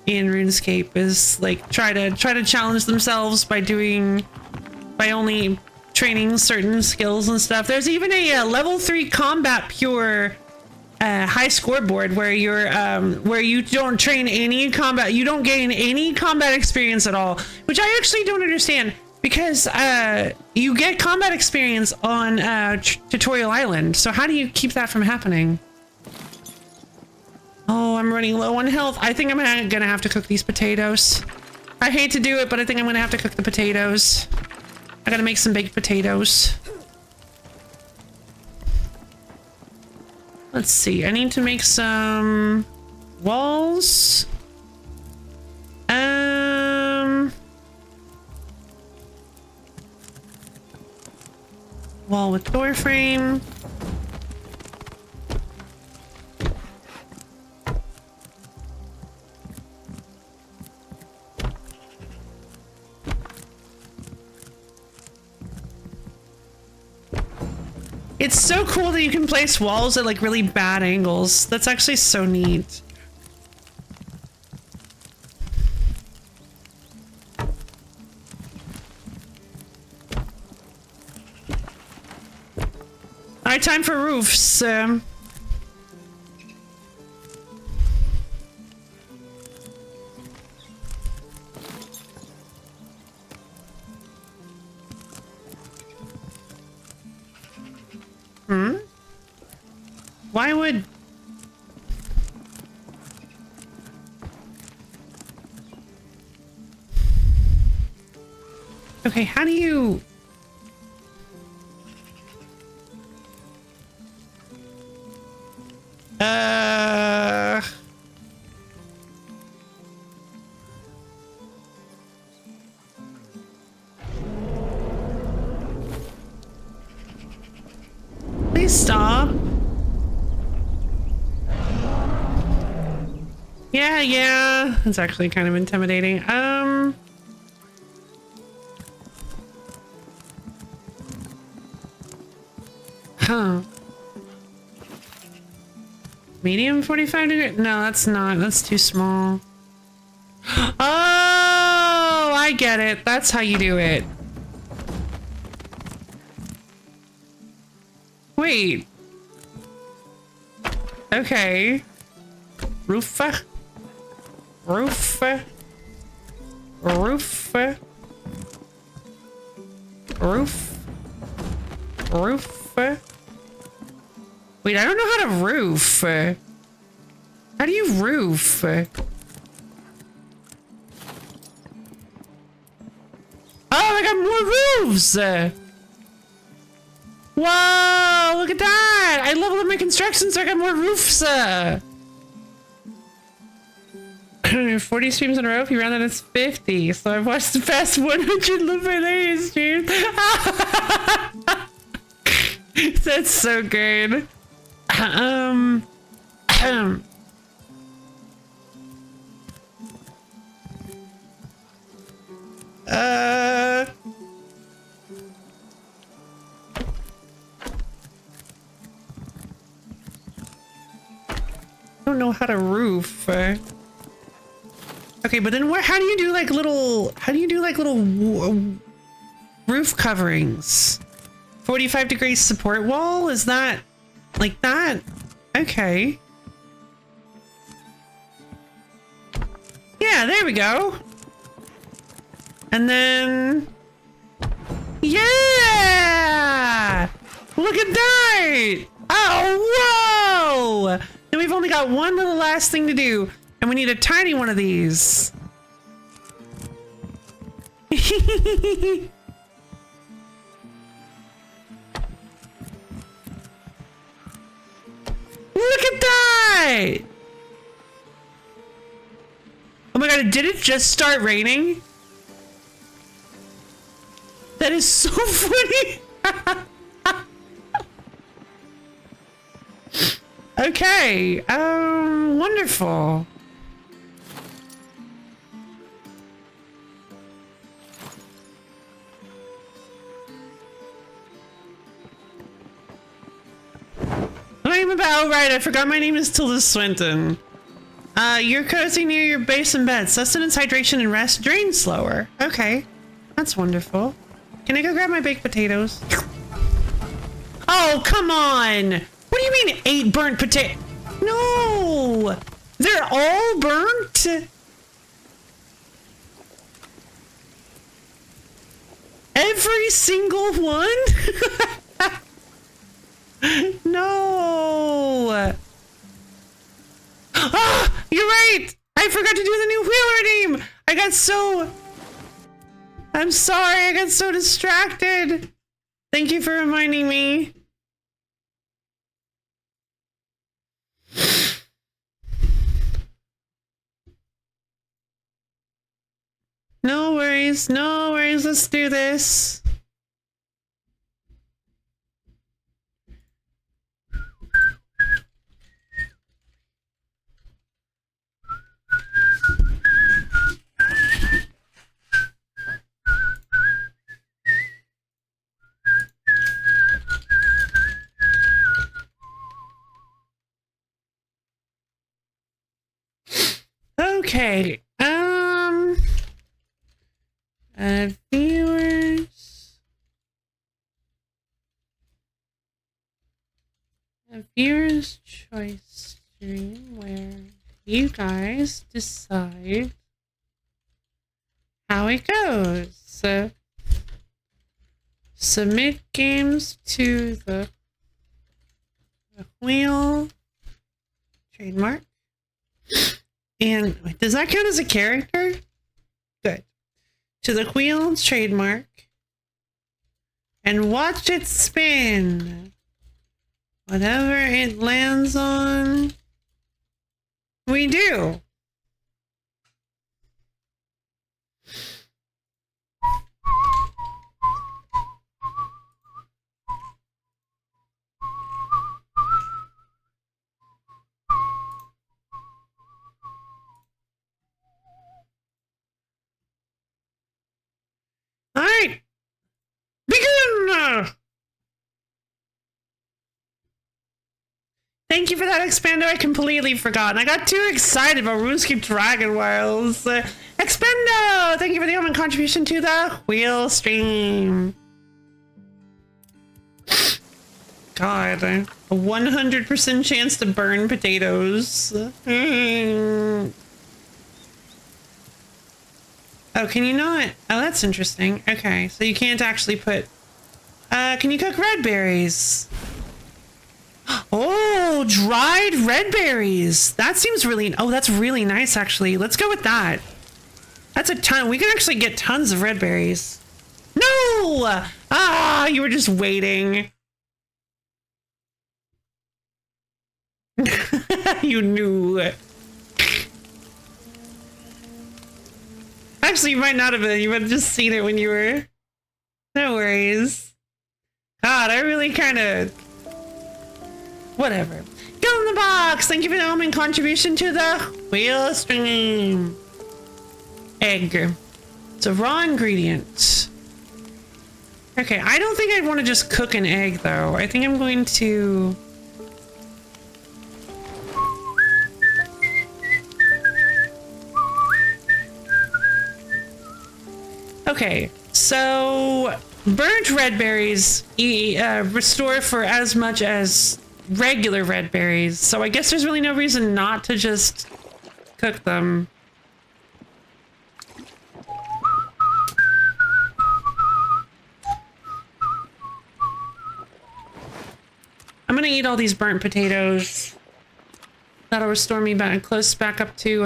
RuneScape, is like try to challenge themselves by only training certain skills and stuff. There's even a level 3 combat pure high scoreboard where you don't train any combat, you don't gain any combat experience at all, which I actually don't understand, because you get combat experience on Tutorial Island. So how do you keep that from happening? Oh, I'm running low on health. I think I'm gonna have to cook these potatoes. I hate to do it, but I think I'm gonna have to cook the potatoes. I gotta make some baked potatoes. Let's see. I need to make some walls. Wall with door frame. It's so cool that you can place walls at like really bad angles. That's actually so neat. All right, time for roofs. Why would... Okay, how do you... Please stop. Yeah, it's actually kind of intimidating. Huh. Medium 45 degree? No, that's not. That's too small. Oh, I get it. That's how you do it. Wait. Okay. Roof. Roof. Roof. Roof. Roof. Wait, I don't know how to roof. How do you roof? Oh, I got more roofs! Whoa, look at that! I leveled up my construction so I got more roofs! 40 streams in a row, if you round that, it's 50. So I've watched the past 100 LoFi streams. That's so good. I don't know how to roof. Okay, but then what? How do you do like little? How do you do like little roof coverings? 45 degrees support wall? Is that like that? Okay. Yeah, there we go. And then, yeah! Look at that! Oh, whoa! And we've only got one little last thing to do, and we need a tiny one of these. What? Oh my god, did it just start raining? That is so funny. Okay, wonderful. I'm about, oh right, I forgot my name is Tilda Swinton. You're cozy near your base and bed. Sustenance, hydration, and rest drain slower. Okay, that's wonderful. Can I go grab my baked potatoes? Oh, come on! What do you mean 8 burnt potato? No! They're all burnt? Every single one? No! Ah! You're right! I forgot to do the new wheeler name! I got so... I'm sorry, I got so distracted. Thank you for reminding me. No worries, no worries, let's do this. Okay, viewers choice stream where you guys decide how it goes. So submit games to the wheel trademark. And wait, does that count as a character? Good. To the wheel trademark. And watch it spin. Whatever it lands on, we do. All right, begin. Thank you for that, Expando. I completely forgot. I got too excited about RuneScape Dragonwilds. Expando! Thank you for the omen contribution to the wheel stream. God, a 100% chance to burn potatoes. Oh, can you not? Oh, that's interesting. Okay, so you can't actually put... can you cook red berries? Oh, dried red berries. That seems really... Oh, that's really nice, actually. Let's go with that. That's a ton. We can actually get tons of red berries. No! Ah, you were just waiting. You knew. Actually, you might not have been. You might have just seen it when you were... No worries. God, I really kind of... Whatever. Go in the box! Thank you for the omen contribution to the wheel stream. Egg. It's a raw ingredient. Okay, I don't think I'd want to just cook an egg, though. I think I'm going to... Okay, so... Burnt red berries restore for as much as regular red berries, so I guess there's really no reason not to just cook them. I'm gonna eat all these burnt potatoes. That'll restore me back close back up to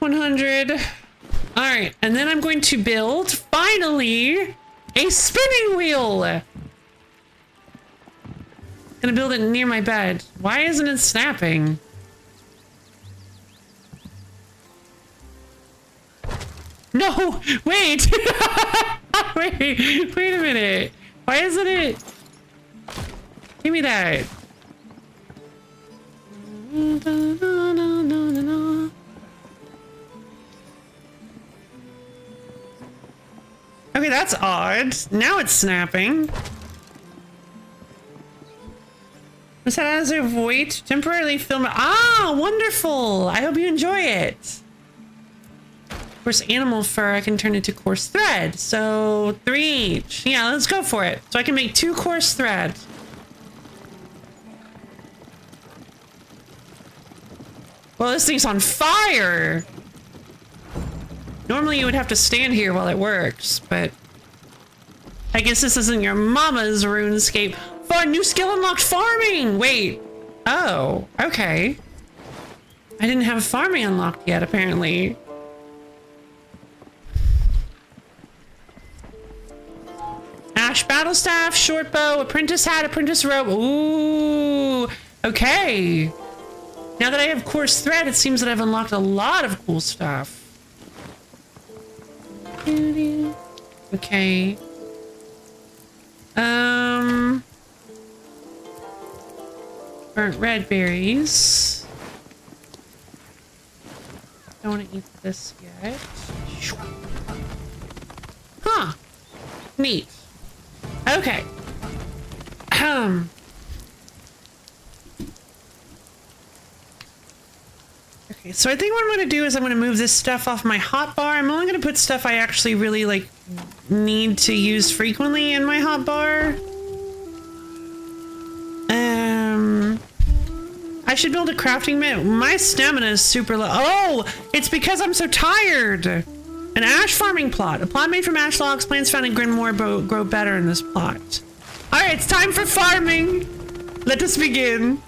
100. All right, and then I'm going to build finally a spinning wheel. Gonna build it near my bed. Why isn't it snapping? No, wait. wait a minute. Why isn't it? Give me that. Okay, that's odd. Now it's snapping. Was that as a void to temporarily film it? Ah, wonderful. I hope you enjoy it. Of course, animal fur, I can turn into coarse thread. So 3 each. Yeah, let's go for it. So I can make 2 coarse thread. Well, this thing's on fire. Normally you would have to stand here while it works, but I guess this isn't your mama's RuneScape. Fun, new skill unlocked, farming! Wait. Oh, okay. I didn't have farming unlocked yet, apparently. Ash battle staff, short bow, apprentice hat, apprentice robe. Ooh, okay. Now that I have coarse thread, it seems that I've unlocked a lot of cool stuff. Okay. Burnt red berries. Don't want to eat this yet. Huh. Neat. Okay. Okay, so I think what I'm going to do is I'm going to move this stuff off my hotbar. I'm only going to put stuff I actually really, like, need to use frequently in my hotbar. I should build a crafting mitt. My stamina is super low. Oh, it's because I'm so tired. An ash farming plot. A plot made from ash logs. Plants found in Grinmore grow better in this plot. All right, it's time for farming. Let us begin.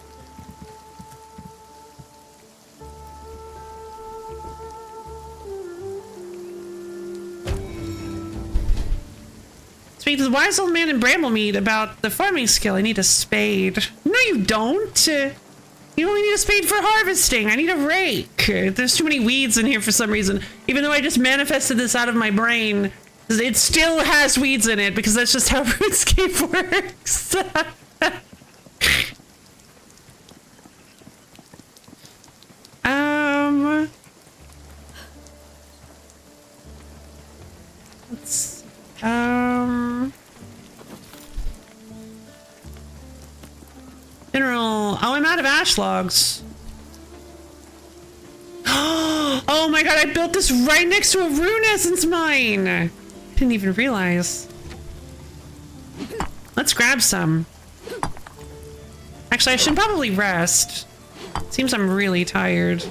Speak to the wise old man in Bramblemead about the farming skill. I need a spade. No, you don't. You only need a spade for harvesting. I need a rake. There's too many weeds in here for some reason. Even though I just manifested this out of my brain, it still has weeds in it because that's just how RuneScape works. Let's Mineral. Oh, I'm out of ash logs. Oh my god, I built this right next to a rune essence mine. I didn't even realize. Let's grab some. Actually, I should probably rest. Seems I'm really tired.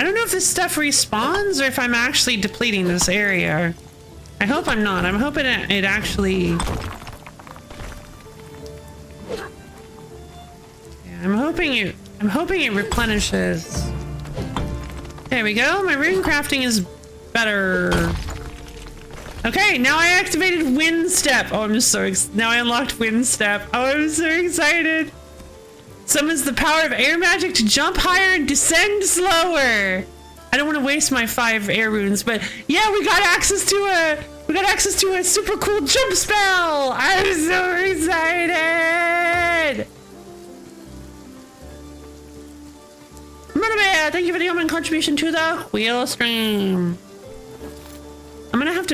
I don't know if this stuff respawns or if I'm actually depleting this area. I hope I'm not. I'm hoping it actually... Yeah, I'm hoping it replenishes. There we go. My rune crafting is better. Okay, now I activated Wind Step. Oh, I'm so now I unlocked Wind Step. Oh, I'm so excited. Summons the power of air magic to jump higher and descend slower. I don't want to waste my 5 air runes, but yeah, we got access to a super cool jump spell. I'm so excited. Bear, thank you for the human contribution to the wheel stream. I'm gonna need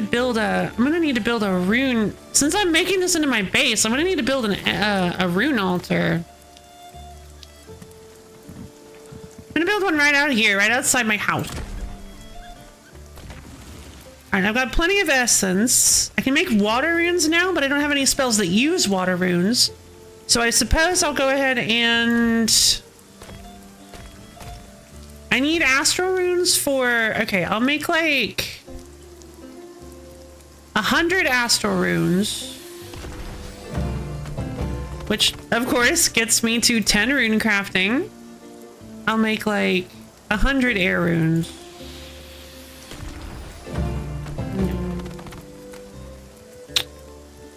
to build a rune. Since I'm making this into my base, I'm gonna need to build a rune altar. I'm gonna build one right out here, right outside my house. Alright, I've got plenty of essence. I can make water runes now, but I don't have any spells that use water runes. So I suppose I'll go ahead and... I need astral runes for... Okay, I'll make like... 100 astral runes. which of course gets me to 10 rune crafting. I'll make like 100 air runes.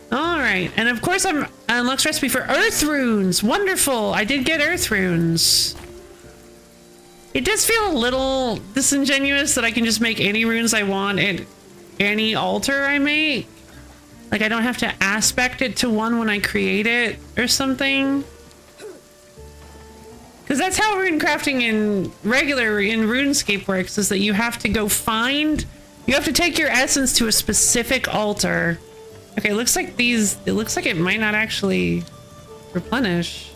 All right, and of course I'm unlocked recipe for earth runes. Wonderful, I did get earth runes. It does feel a little disingenuous that I can just make any runes I want at any altar I make. Like I don't have to aspect it to one when I create it or something. Because that's how rune crafting in RuneScape works, is that you have to go find, you have to take your essence to a specific altar. Okay, it looks like it might not actually replenish.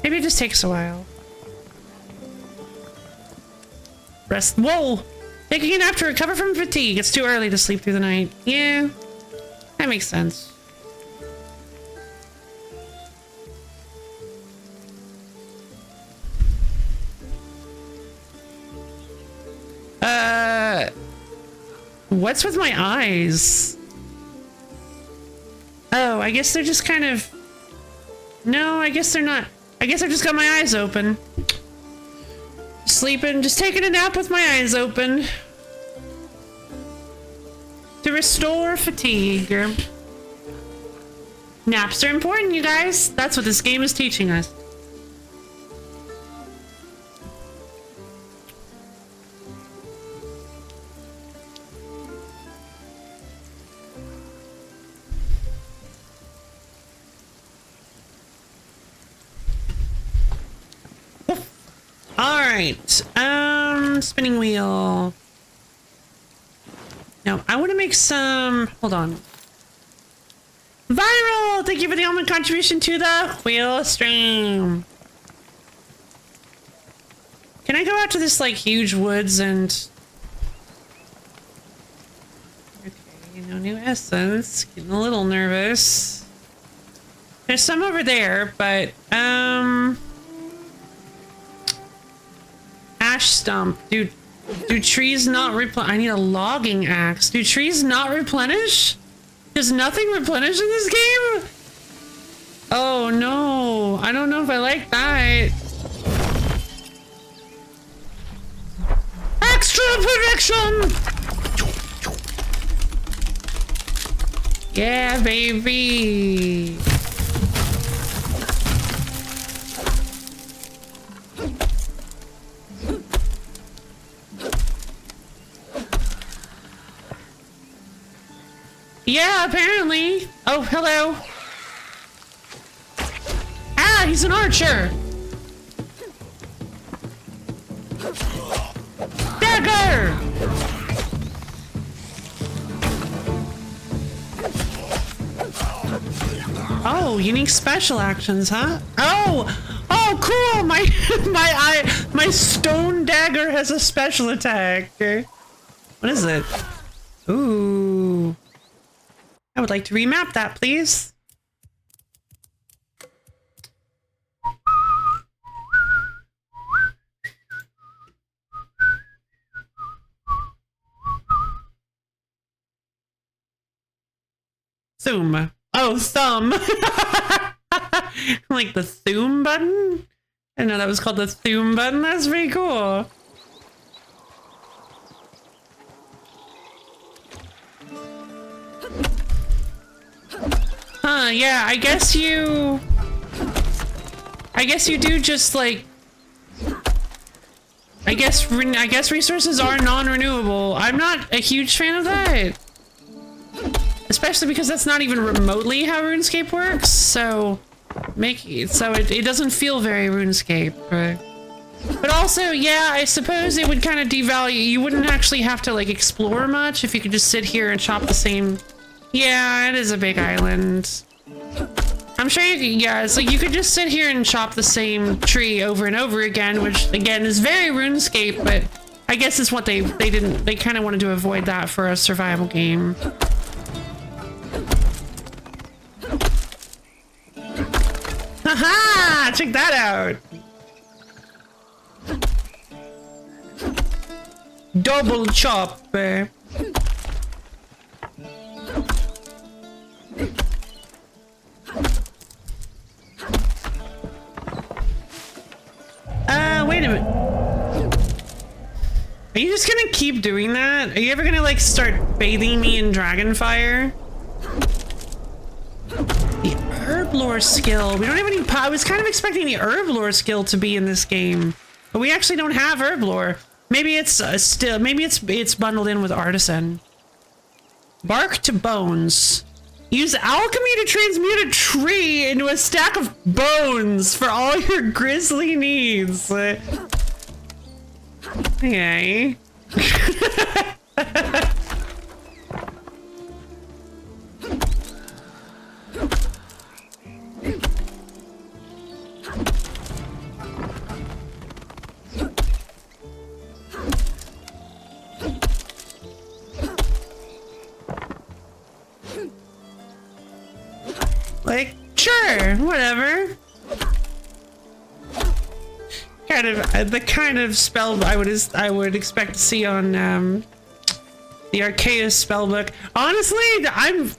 Maybe it just takes a while. Rest. Whoa! Taking a nap to recover from fatigue. It's too early to sleep through the night. Yeah, that makes sense. What's with my eyes? Oh, I guess they're just kind of... No, I guess they're not. I guess I've just got my eyes open. Sleeping, just taking a nap with my eyes open. To restore fatigue. Naps are important, you guys. That's what this game is teaching us. Alright, spinning wheel. Now, I want to make some, hold on. Viral! Thank you for the almond contribution to the wheel stream. Can I go out to this, like, huge woods and... Okay, no new essence. Getting a little nervous. There's some over there, but, ash stump. Do trees not replenish? I need a logging axe. Do trees not replenish? Does nothing replenish in this game? Oh no. I don't know if I like that. Extra protection! Yeah, baby. Yeah, apparently. Oh, hello. Ah, he's an archer. Dagger! Oh, unique special actions, huh? Oh, cool. My stone dagger has a special attack. What is it? Ooh. I would like to remap that, please. Zoom. Oh, thumb. Like the zoom button? I didn't know that was called the zoom button. That's pretty cool. Huh, yeah, I guess you do just like... I guess resources are non-renewable. I'm not a huge fan of that. Especially because that's not even remotely how RuneScape works, so... it doesn't feel very RuneScape, right? But also, yeah, I suppose it would kind of devalue... You wouldn't actually have to, like, explore much if you could just sit here and chop the same... Yeah, it is a big island. I'm sure you could, yeah, it's like you could just sit here and chop the same tree over and over again, which again is very RuneScape, but I guess it's what they kind of wanted to avoid that for a survival game. Haha! Check that out! Double chop! just gonna keep doing that? Are you ever gonna like start bathing me in dragon fire? The herb lore skill. We don't have any. I was kind of expecting the herb lore skill to be in this game, but we actually don't have herb lore. Maybe it's still. Maybe it's bundled in with artisan. Bark to bones. Use alchemy to transmute a tree into a stack of bones for all your grizzly needs. Okay. Like, sure, whatever. Kind of the kind of spell I would expect to see on the Arceus spellbook. Honestly,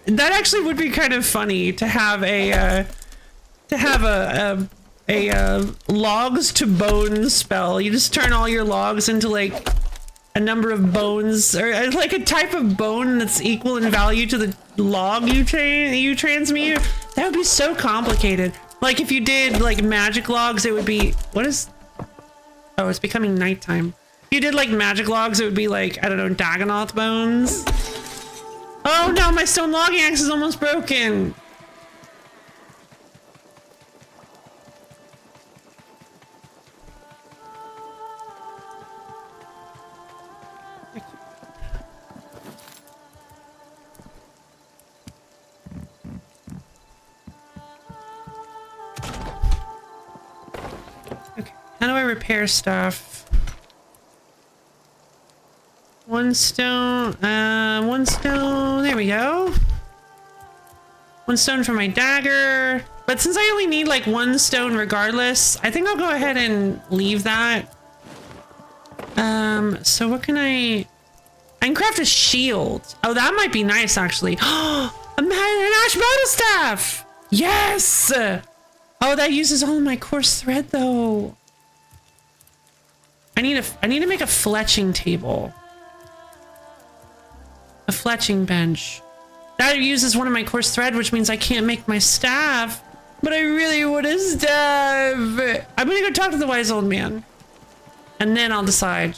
that actually would be kind of funny to have a logs to bones spell. You just turn all your logs into like a number of bones, or like a type of bone that's equal in value to the log you transmute. That would be so complicated. Like if you did like magic logs, it would be, what is, oh, it's becoming nighttime. If you did like magic logs, it would be like, I don't know, Dagonoth bones. Oh no, my stone logging axe is almost broken. How do I repair stuff? One stone, there we go. One stone for my dagger. But since I only need like one stone regardless, I think I'll go ahead and leave that. So what can I can craft a shield. Oh, that might be nice actually. An ash motor staff! Yes! Oh, that uses all of my coarse thread though. I need to make a fletching table. A fletching bench. That uses one of my coarse thread, which means I can't make my staff. But I really want a staff. I'm gonna go talk to the wise old man. And then I'll decide.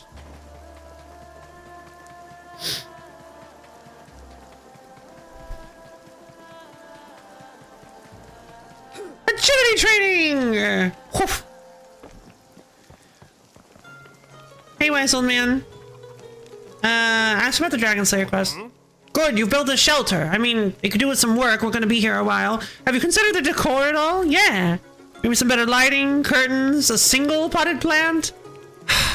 Agility training! Woof. Hey, wise old man. Ask about the Dragon Slayer quest. Good, you've built a shelter. I mean, it could do with some work. We're gonna be here a while. Have you considered the decor at all? Yeah. Maybe some better lighting, curtains, a single potted plant?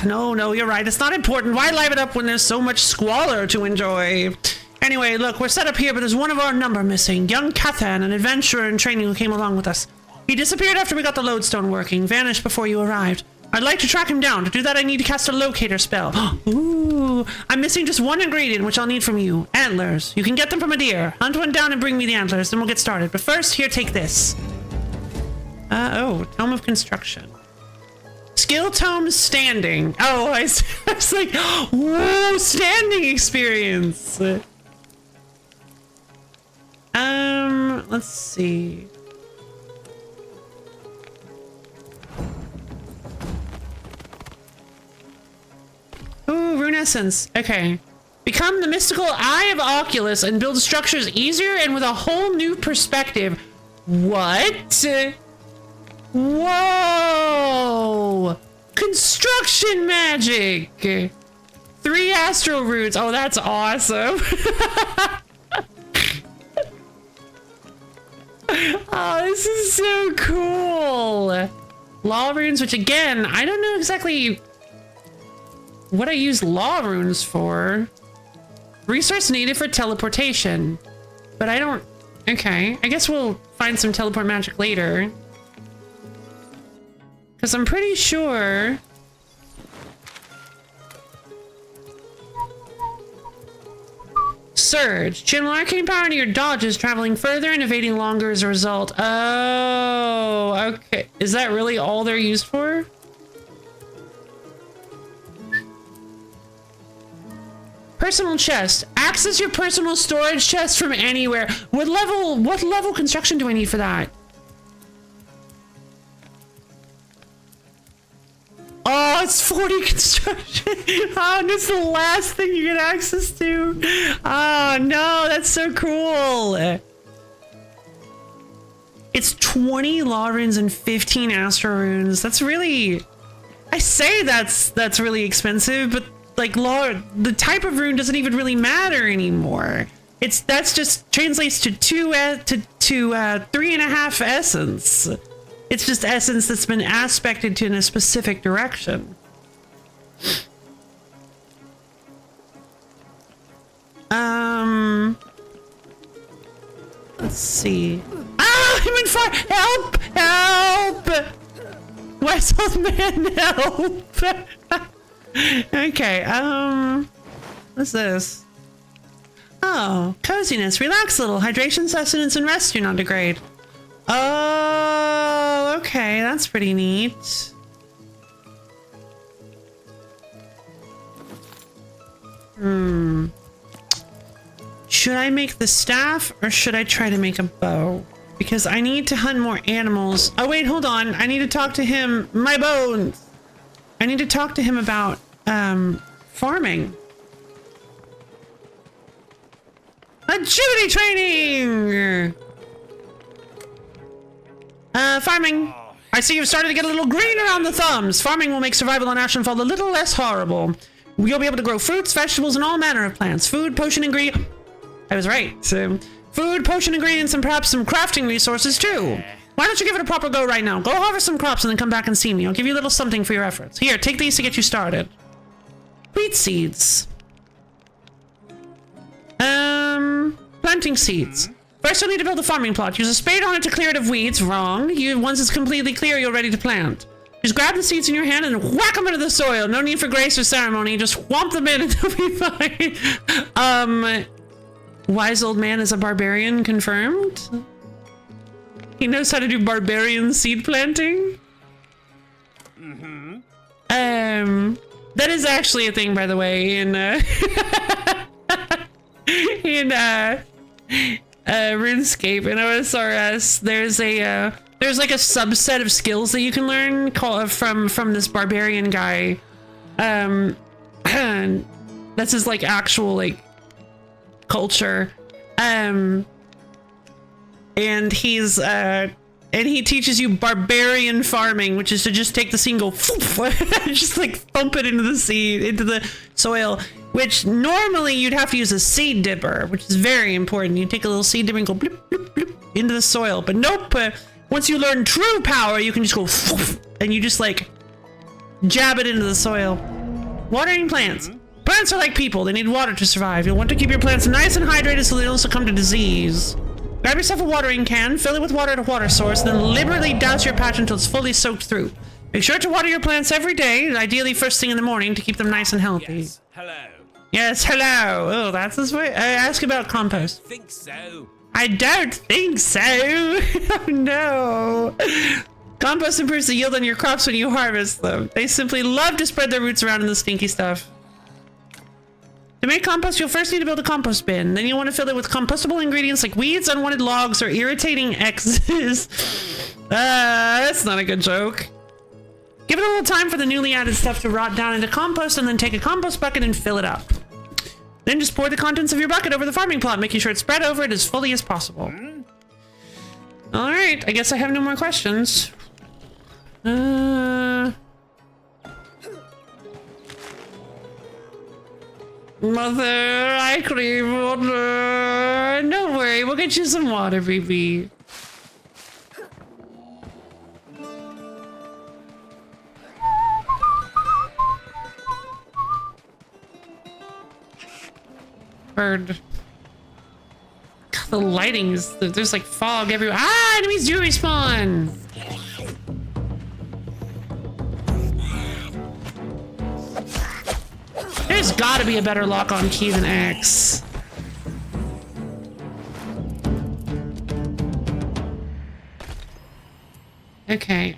No, you're right. It's not important. Why live it up when there's so much squalor to enjoy? Anyway, look, we're set up here, but there's one of our number missing. Young Kathan, an adventurer in training who came along with us. He disappeared after we got the lodestone working, vanished before you arrived. I'd like to track him down. To do that, I need to cast a locator spell. Ooh, I'm missing just one ingredient, which I'll need from you. Antlers. You can get them from a deer. Hunt one down and bring me the antlers, then we'll get started. But first, here, take this. Oh, Tome of Construction. Skill Tome Standing. Oh, I was like, whoa, standing experience. Let's see. Ooh, Rune Essence. Okay. Become the mystical Eye of Oculus and build structures easier and with a whole new perspective. What? Whoa! Construction magic! 3 astral roots. Oh, that's awesome. Oh, this is so cool. Law runes, which again, I don't know exactly what I use law runes for. Resource needed for teleportation. But I don't... Okay, I guess we'll find some teleport magic later. Because I'm pretty sure... Surge. Channel arcane power into your dodges, traveling further and evading longer as a result. Oh, okay. Is that really all they're used for? Personal chest. Access your personal storage chest from anywhere. What level construction do I need for that? Oh, it's 40 construction. Oh, and it's the last thing you get access to. Oh, no, that's so cool. It's 20 law runes and 15 astro runes. That's really... I say that's really expensive, but like law, the type of rune doesn't even really matter anymore. That's just translates to 3.5 essence. It's just essence that's been aspected to in a specific direction. Let's see. Ah, I'm in fire! Help! Help! West Old Man, help! Okay, what's this? Oh, coziness. Relax a little. Hydration, sustenance, and rest do not degrade. Oh, okay, that's pretty neat. Should I make the staff or should I try to make a bow? Because I need to hunt more animals. Oh wait, hold on. I need to talk to him. My bones. I need to talk to him about farming. Agility training. Farming. I see you've started to get a little green around the thumbs. Farming will make survival on Ashenfall a little less horrible. You'll be able to grow fruits, vegetables, and all manner of plants. Food, potion, ingredient. I was right. Food, potion, ingredients, and perhaps some crafting resources too. Why don't you give it a proper go right now? Go harvest some crops and then come back and see me. I'll give you a little something for your efforts. Here, take these to get you started. Wheat seeds. Planting seeds. First, you'll need to build a farming plot. Use a spade on it to clear it of weeds. Wrong. Once it's completely clear, you're ready to plant. Just grab the seeds in your hand and whack them into the soil. No need for grace or ceremony. Just whomp them in and they'll be fine. Wise Old Man is a barbarian, confirmed? He knows how to do barbarian seed planting? That is actually a thing, by the way, in RuneScape, in OSRS, there's like a subset of skills that you can learn from this barbarian guy. That's his like actual like culture. And he teaches you barbarian farming, which is to just take the seed and go just like thump it into the soil, which normally you'd have to use a seed dipper, which is very important. You take a little seed dipper and go bloop, bloop, bloop into the soil. But nope, once you learn true power, you can just go and you just like jab it into the soil. Watering plants. Plants are like people. They need water to survive. You'll want to keep your plants nice and hydrated so they don't succumb to disease. Grab yourself a watering can, fill it with water at a water source, then liberally douse your patch until it's fully soaked through. Make sure to water your plants every day, ideally first thing in the morning, to keep them nice and healthy. Yes, hello. Yes, hello. Oh, that's this way. Ask about compost. I think so. I don't think so. Oh, no. Compost improves the yield on your crops when you harvest them. They simply love to spread their roots around in the stinky stuff. To make compost, you'll first need to build a compost bin. Then you'll want to fill it with compostable ingredients like weeds, unwanted logs, or irritating X's. That's not a good joke. Give it a little time for the newly added stuff to rot down into compost, and then take a compost bucket and fill it up. Then just pour the contents of your bucket over the farming plot, making sure it's spread over it as fully as possible. Alright, I guess I have no more questions. Mother, I crave water. Don't worry, we'll get you some water, baby. Bird. God, the lighting's there's like fog everywhere. Ah, enemies do respawn. There's gotta be a better lock-on key than X. Okay,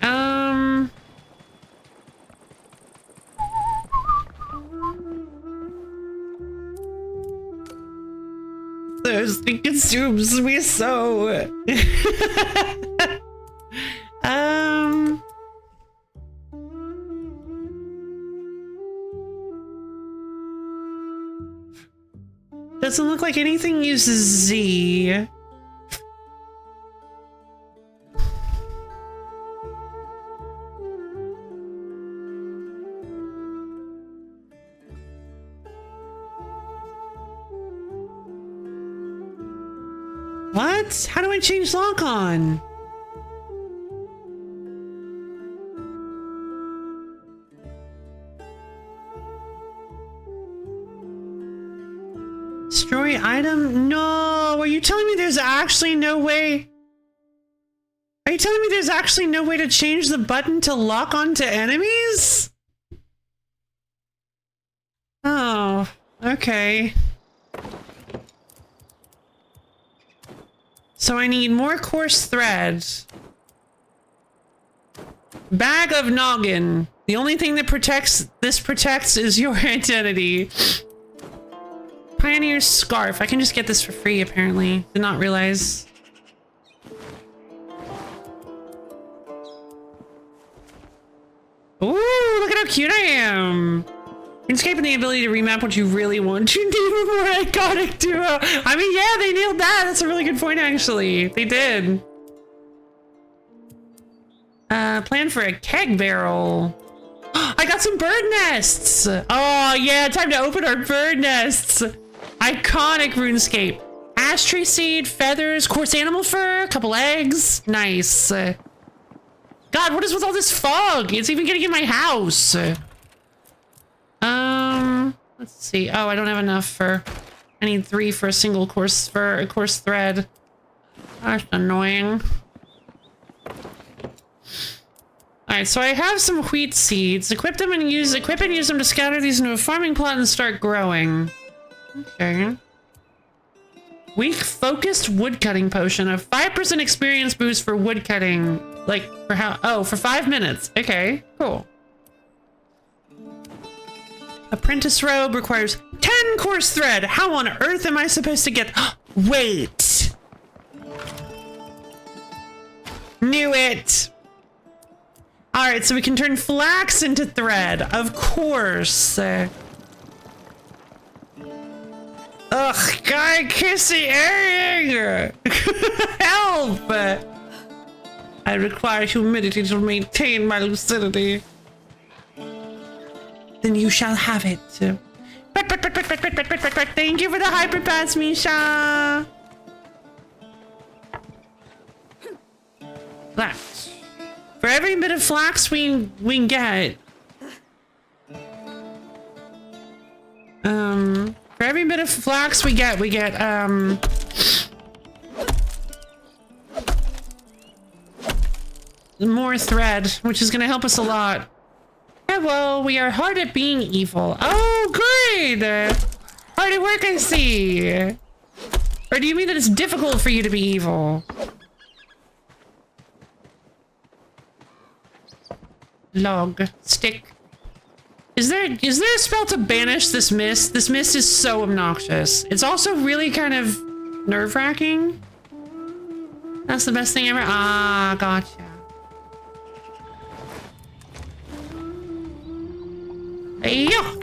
Oops, we're so. Doesn't look like anything uses Z. What? How do I change lock on? Destroy item? No, are you telling me there's actually no way? Are you telling me there's actually no way to change the button to lock onto enemies? Oh, okay. So I need more coarse threads. Bag of noggin. The only thing that protects is your identity. Pioneer's scarf. I can just get this for free, apparently. Did not realize. Ooh, look at how cute I am. RuneScape and the ability to remap what you really want. You need a more iconic duo. I mean, yeah, they nailed that. That's a really good point, actually. They did. Plan for a keg barrel. I got some bird nests. Oh, yeah, time to open our bird nests. Iconic RuneScape. Ashtray seed, feathers, coarse animal fur, a couple eggs. Nice. God, what is with all this fog? It's even getting in my house. Let's see. Oh, I don't have enough for... I need 3 for a single coarse thread. That's annoying. Alright, so I have some wheat seeds. Equip and use them to scatter these into a farming plot and start growing. Okay. Weak focused woodcutting potion. A 5% experience boost for woodcutting. Like, for how? Oh, for 5 minutes. Okay, cool. Apprentice robe requires 10 coarse thread. How on earth am I supposed to get... Wait. Knew it. All right, so we can turn flax into thread. Of course. Ugh, guy kissy airing. Help. I require humidity to maintain my lucidity. Then you shall have it. Thank you for the hyper pass, Misha. Flax. For every bit of flax we get. For every bit of flax we get more thread, which is gonna help us a lot. Yeah, well, we are hard at being evil. Oh, great! Hard at work, I see. Or do you mean that it's difficult for you to be evil? Log. Stick. Is there a spell to banish this mist? This mist is so obnoxious. It's also really kind of nerve-wracking. That's the best thing ever. Ah, gotcha. Yeah.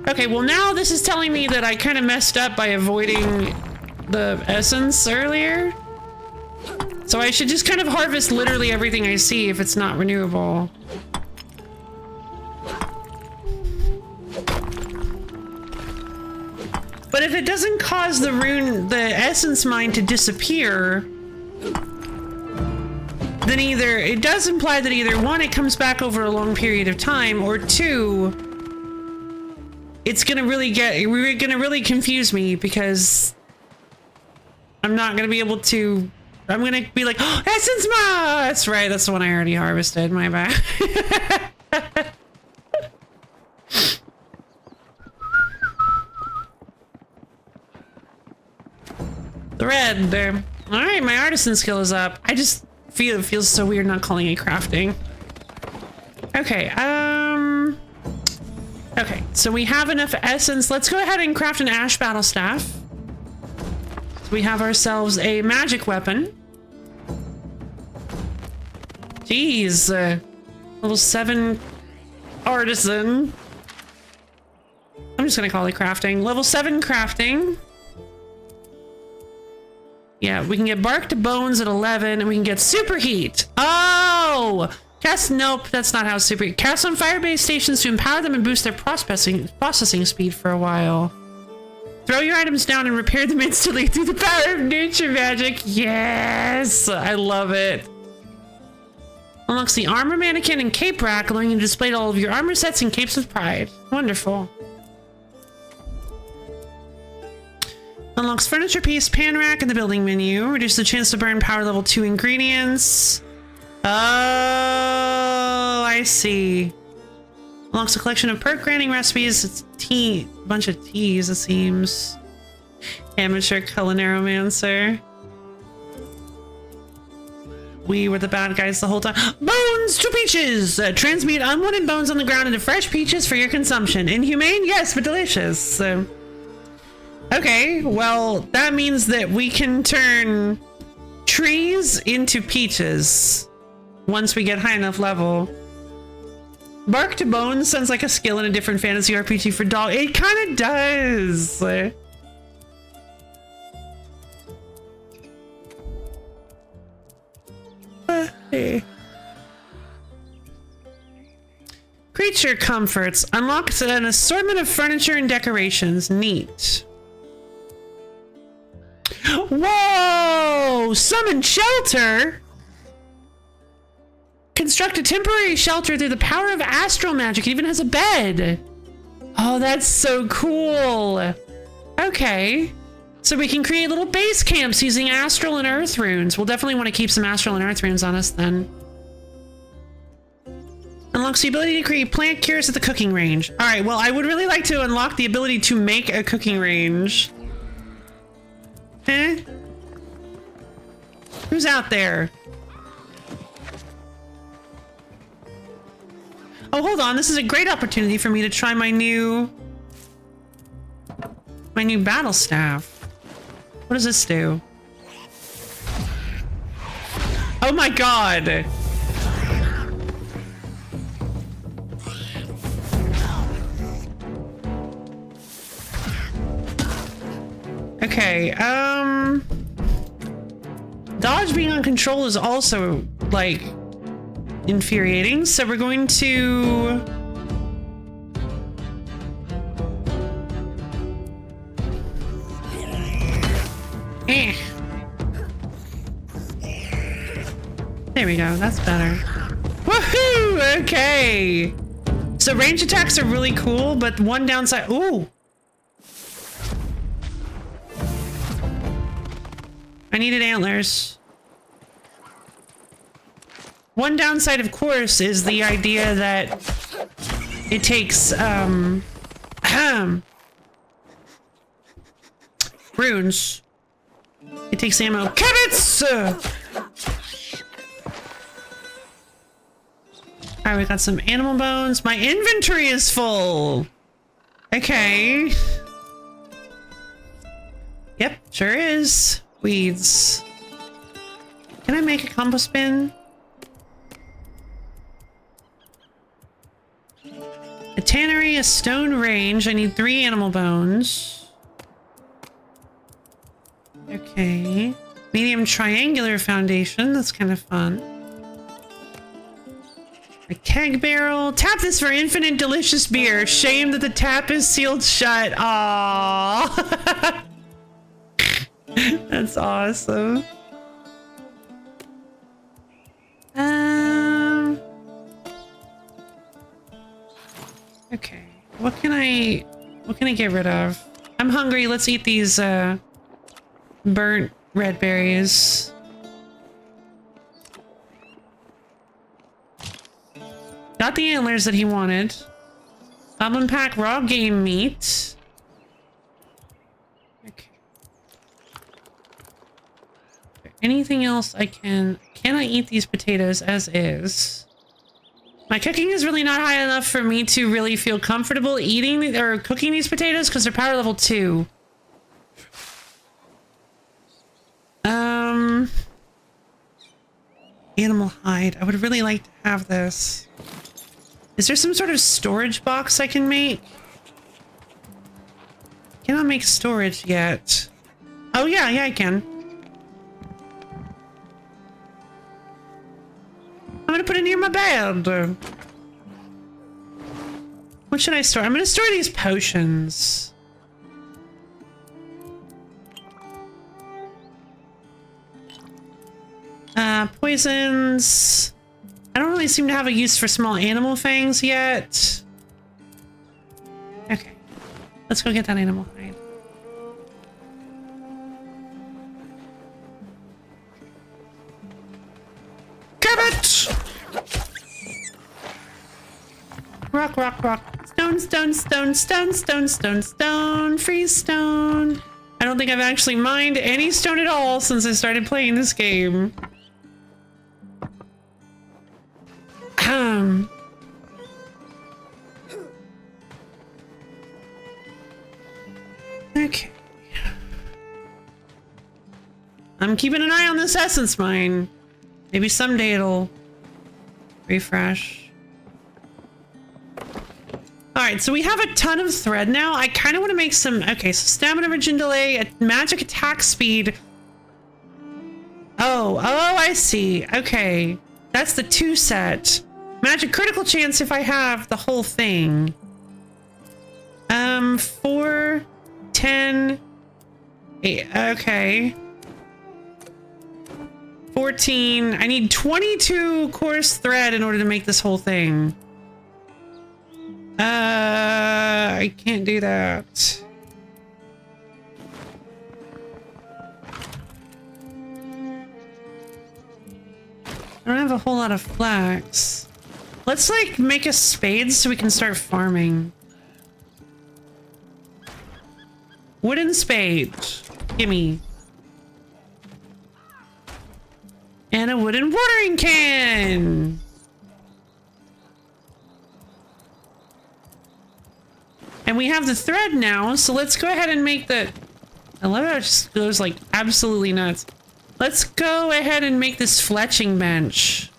Okay, well now this is telling me that I kind of messed up by avoiding the essence earlier. So I should just kind of harvest literally everything I see if it's not renewable. But if it doesn't cause the essence mine to disappear, then either it does imply that either 1, it comes back over a long period of time, or 2, it's gonna really confuse me because I'm not gonna be able to. I'm gonna be like, oh, essence ma! That's right, that's the one I already harvested. My bad. Thread. All right, my artisan skill is up. I just feel it feels so weird not calling it crafting. Okay. Okay. So we have enough essence. Let's go ahead and craft an ash battle staff. So we have ourselves a magic weapon. Jeez. Level 7 artisan. I'm just gonna call it crafting. Level 7 crafting. Yeah, we can get bark to bones at 11, and we can get superheat. Oh! Nope, that's not how superheat. Cast on fire-based stations to empower them and boost their processing speed for a while. Throw your items down and repair them instantly through the power of nature magic. Yes! I love it. Unlocks the armor mannequin and cape rack, allowing you to display all of your armor sets and capes with pride. Wonderful. Unlocks furniture piece, pan rack in the building menu. Reduce the chance to burn power level 2 ingredients. Oh, I see. Unlocks a collection of perk granting recipes. It's tea, a bunch of teas, it seems. Amateur culinaromancer. We were the bad guys the whole time. Bones to peaches! Transmute unwanted bones on the ground into fresh peaches for your consumption. Inhumane? Yes, but delicious. Okay, well, that means that we can turn trees into peaches once we get high enough level. Bark to bones sounds like a skill in a different fantasy RPG for dog. It kind of does. Creature comforts. Unlocks an assortment of furniture and decorations. Neat. Whoa! Summon shelter? Construct a temporary shelter through the power of astral magic. It even has a bed. Oh, that's so cool. Okay. So we can create little base camps using astral and earth runes. We'll definitely want to keep some astral and earth runes on us then. Unlocks the ability to create plant cures at the cooking range. All right, well, I would really like to unlock the ability to make a cooking range. Eh? Who's out there? Oh, hold on. This is a great opportunity for me to try my new battle staff. What does this do? Oh my god. Okay, dodge being on control is also, like, infuriating, so we're going to... There we go, that's better. Woohoo! Okay! So range attacks are really cool, but one downside... Ooh! I needed antlers. One downside, of course, is the idea that it takes, runes. It takes ammo. Kibitz! Alright, we got some animal bones. My inventory is full! Okay. Yep, sure is. Weeds. Can I make a compost bin? A tannery, a stone range. I need 3 animal bones. Okay. Medium triangular foundation. That's kind of fun. A keg barrel. Tap this for infinite delicious beer. Shame that the tap is sealed shut. Aww. That's awesome. Okay. What can I get rid of? I'm hungry. Let's eat these burnt red berries. Got the antlers that he wanted. Goblin pack raw game meat. Okay. Anything else I can I eat these potatoes as is? My cooking is really not high enough for me to really feel comfortable eating or cooking these potatoes because they're power level 2. Animal hide. I would really like to have this. Is there some sort of storage box I can make? Cannot make storage yet. Oh yeah, I can. I'm gonna put it near my bed. What should I store? I'm gonna store these potions. Poisons. I don't really seem to have a use for small animal fangs yet. Okay. Let's go get that animal hide. Carrot! Rock, rock, rock. Stone, stone, stone, stone, stone, stone, stone. Freeze stone. I don't think I've actually mined any stone at all since I started playing this game. Okay. I'm keeping an eye on this essence mine. Maybe someday it'll refresh. Alright, so we have a ton of thread now. I kind of want to make some... Okay, so stamina regen delay, a magic attack speed. Oh, I see. Okay. That's the 2 set. Magic critical chance if I have the whole thing. 4, 10, 8, okay. 14. I need 22 coarse thread in order to make this whole thing. I can't do that. I don't have a whole lot of flax. Let's like make a spade so we can start farming. Wooden spade. Gimme. And a wooden watering can. And we have the thread now, so let's go ahead and make the... I love how it just goes like absolutely nuts. Let's go ahead and make this fletching bench.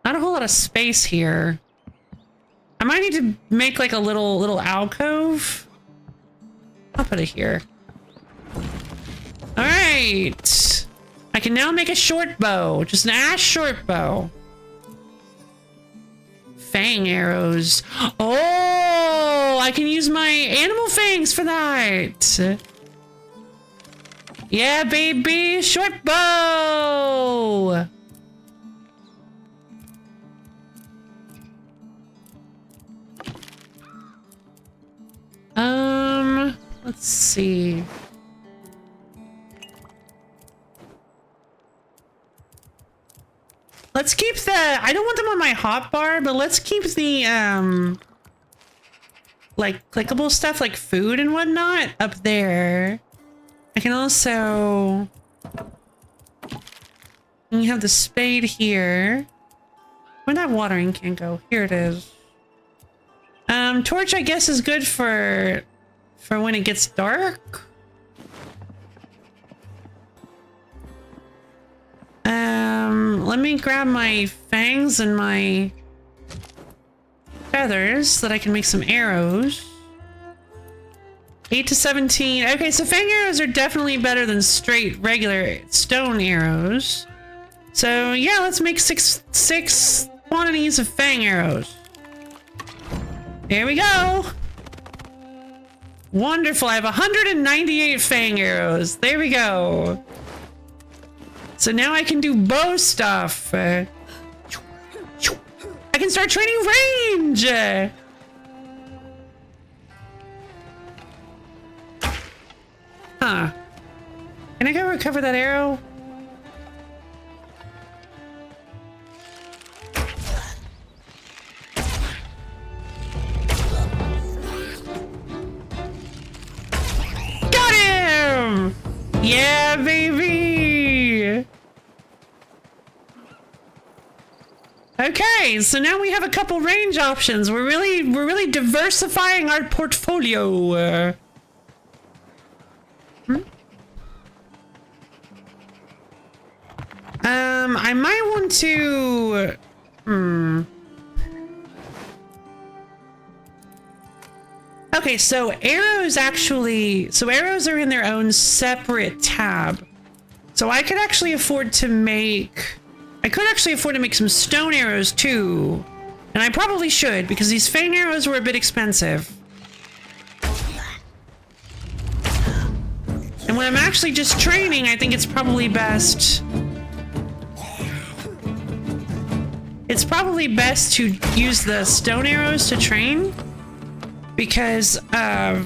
Not a whole lot of space here. I might need to make like a little alcove. I'll put it here. All right. I can now make a short bow, just an ash short bow. Fang arrows. Oh, I can use my animal fangs for that. Yeah, baby, short bow. Let's see. Let's keep the, I don't want them on my hotbar, but let's keep the, like clickable stuff like food and whatnot up there. I can also, you have the spade here. Where'd that watering can go? Here it is. Torch, I guess, is good for when it gets dark. Let me grab my fangs and my feathers so that I can make some arrows. 8 to 17. Okay, so fang arrows are definitely better than straight regular stone arrows. So yeah, let's make six quantities of fang arrows. There we go. Wonderful. I have 198 fang arrows. There we go. So now I can do bow stuff. I can start training range. Huh. Can I go recover that arrow? Got him! Yeah, baby! Okay, so now we have a couple range options. We're really diversifying our portfolio. I might want to. Okay, so arrows are in their own separate tab. So I could actually afford to make some stone arrows too. And I probably should, because these feint arrows were a bit expensive. And when I'm actually just training, I think it's probably best. It's probably best to use the stone arrows to train. Because they're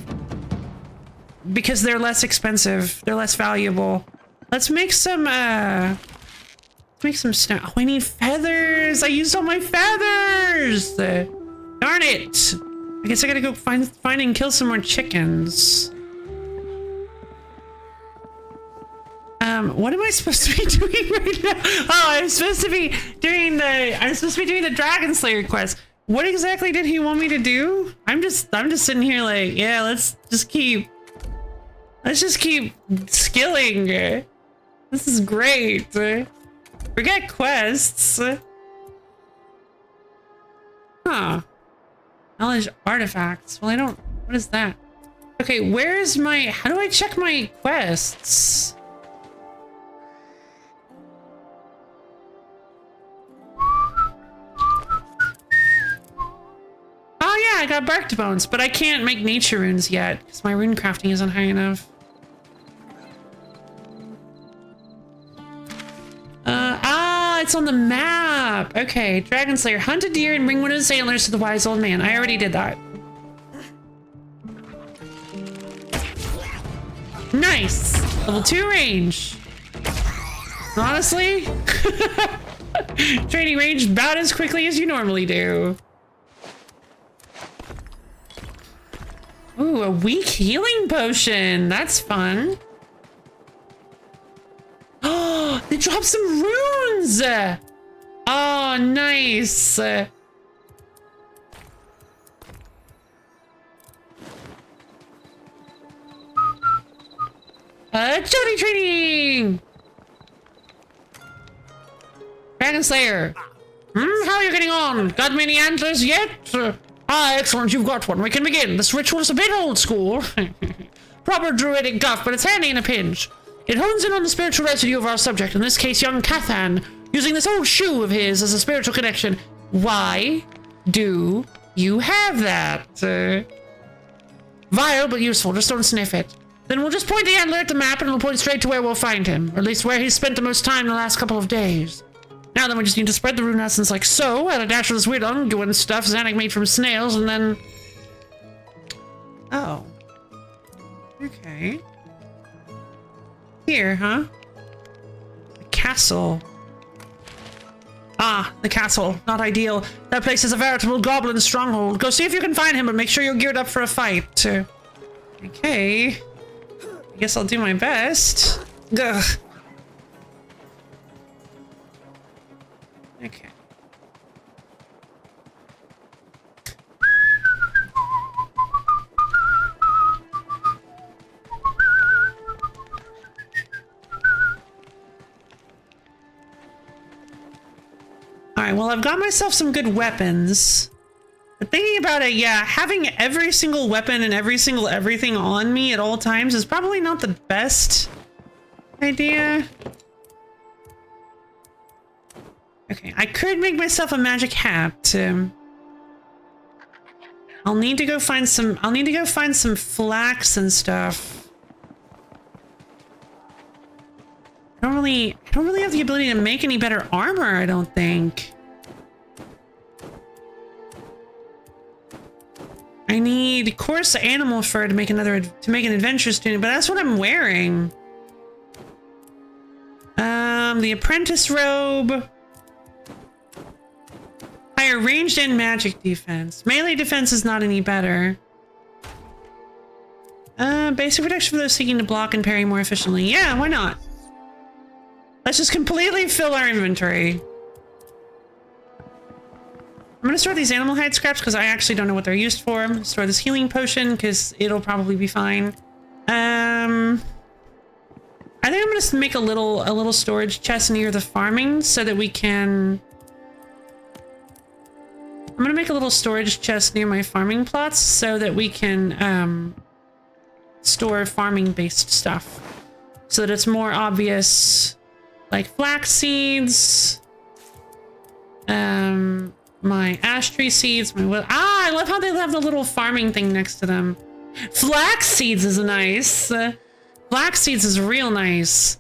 less expensive. They're less valuable. Let's make some snow. Oh, I need feathers. I used all my feathers. Darn it. I guess I gotta go find and kill some more chickens. What am I supposed to be doing right now? Oh, I'm supposed to be doing the Dragon Slayer quest. What exactly did he want me to do? I'm just sitting here like, yeah, let's just keep skilling. This is great. Forget quests. Huh. Knowledge artifacts. Well, I don't, what is that? Okay, where's my, how do I check my quests? Oh yeah, I got barked bones, but I can't make nature runes yet because my rune crafting isn't high enough. It's on the map. Okay, Dragon Slayer, hunt a deer and bring one of his antlers to the wise old man. I already did that. Nice. Level 2 range. Honestly, training range about as quickly as you normally do. Ooh, a weak healing potion. That's fun. Oh, they dropped some runes. Oh, nice. Agility training. Dragon Slayer. How are you getting on? Got many antlers yet? Ah, excellent, you've got one. We can begin. This ritual is a bit old school. Proper druidic guff, but it's handy in a pinch. It hones in on the spiritual residue of our subject, in this case young Cathan, using this old shoe of his as a spiritual connection. Why do you have that? Vile, but useful. Just don't sniff it. Then we'll just point the antler at the map and it'll point straight to where we'll find him. Or at least where he's spent the most time in the last couple of days. Now then we just need to spread the rune essence like so, add a dash of this weird unguent stuff Xanac made from snails, and then... Oh. Okay. Here, huh? A castle. Ah, the castle. Not ideal. That place is a veritable goblin stronghold. Go see if you can find him, but make sure you're geared up for a fight. Okay. I guess I'll do my best. Ugh. Okay. Alright, well, I've got myself some good weapons. But thinking about it, yeah, having every single weapon and every single everything on me at all times is probably not the best idea. Okay, I could make myself a magic hat. I'll need to go find some flax and stuff. I don't really have the ability to make any better armor, I don't think. I need coarse animal fur to make an adventure student, but that's what I'm wearing. The apprentice robe. Higher ranged and magic defense. Melee defense is not any better. Basic protection for those seeking to block and parry more efficiently. Yeah, why not? Let's just completely fill our inventory. I'm gonna store these animal hide scraps because I actually don't know what they're used for. I'm gonna store this healing potion because it'll probably be fine. I think I'm gonna make a little storage chest near the farming so that we can. I'm gonna make a little storage chest near my farming plots so that we can store farming based stuff, so that it's more obvious, like flax seeds, my ash tree seeds, I love how they have the little farming thing next to them. Flax seeds is nice. Flax seeds is real nice.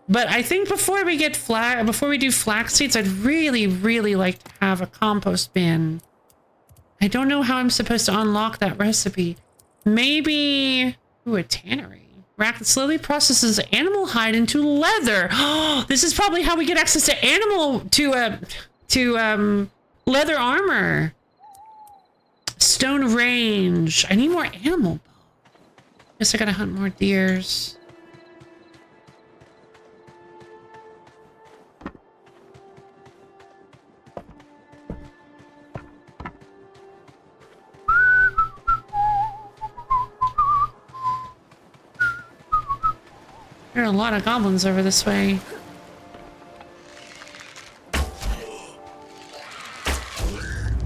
But I think before we do flax seeds, I'd really like to have a compost bin. I don't know how I'm supposed to unlock that recipe. Maybe, ooh, a tannery. Rack that slowly processes animal hide into leather. Oh, this is probably how we get access to leather armor. Stone range. I need more animal bone. Guess I gotta hunt more deers. There are a lot of goblins over this way.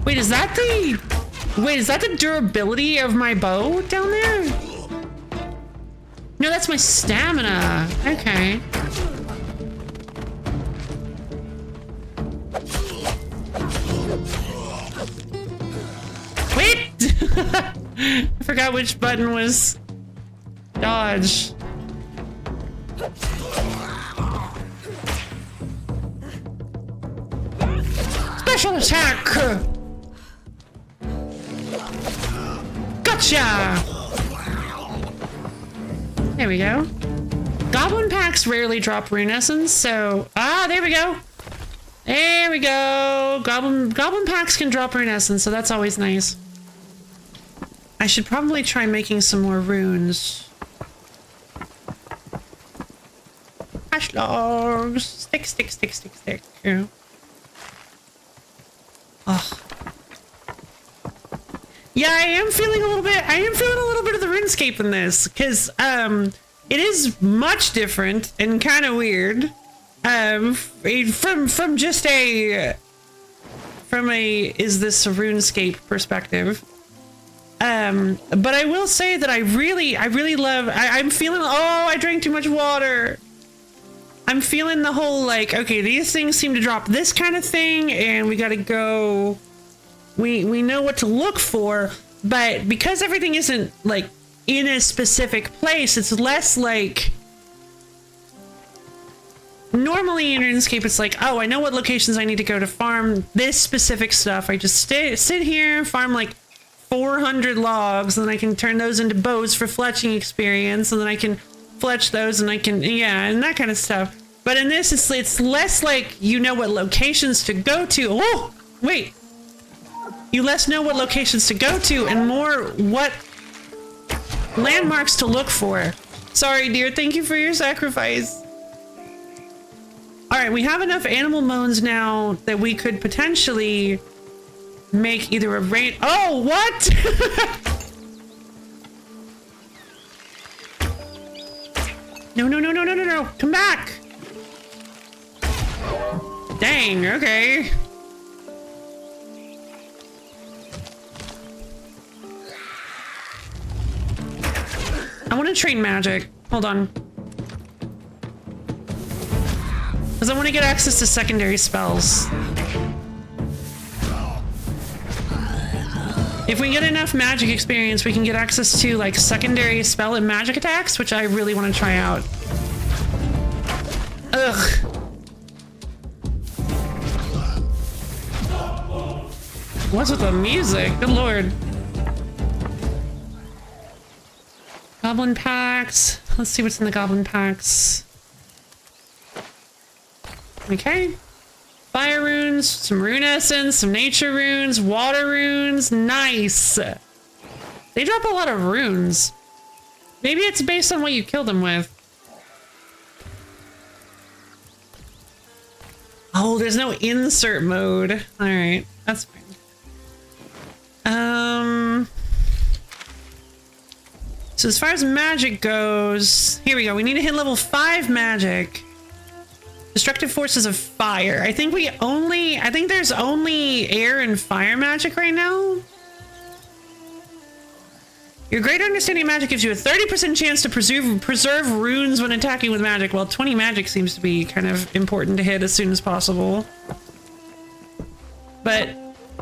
Wait, is that the durability of my bow down there? No, that's my stamina. Okay. Wait! I forgot which button was dodge. Special attack! Gotcha! There we go. Goblin packs rarely drop rune essence, so... Ah, there we go! There we go! Goblin packs can drop rune essence, so that's always nice. I should probably try making some more runes. Hash logs! Stick. Oh. Yeah, I am feeling a little bit of the RuneScape in this, because it is much different and kind of weird. From just a is this a RuneScape perspective. But I will say that I really love, I'm feeling, oh, I drank too much water. I'm feeling the whole, like, okay, these things seem to drop this kind of thing, and we gotta go, we know what to look for, but because everything isn't, like, in a specific place, it's less like, normally in RuneScape, it's like, oh, I know what locations I need to go to farm this specific stuff. I just sit here, farm, like, 400 logs, and then I can turn those into bows for fletching experience, and then I can fletch those, and I can, yeah, and that kind of stuff. But in this, it's less like you know what locations to go to. Oh, wait. You less know what locations to go to, and more what landmarks to look for. Sorry, dear. Thank you for your sacrifice. All right, we have enough animal moans now that we could potentially make either a rain. Oh, what? No. Come back. Dang, okay. I want to train magic. Hold on. Because I want to get access to secondary spells. If we get enough magic experience, we can get access to, like, secondary spell and magic attacks, which I really want to try out. Ugh. What's with the music? Good lord. Goblin packs. Let's see what's in the goblin packs. Okay. Fire runes, some rune essence, some nature runes, water runes. Nice. They drop a lot of runes. Maybe it's based on what you kill them with. Oh, there's no insert mode. All right, that's fine. So as far as magic goes, here we go. We need to hit level 5 magic. Destructive forces of fire. I think there's only air and fire magic right now. Your greater understanding of magic gives you a 30% chance to preserve runes when attacking with magic. Well, 20 magic seems to be kind of important to hit as soon as possible. But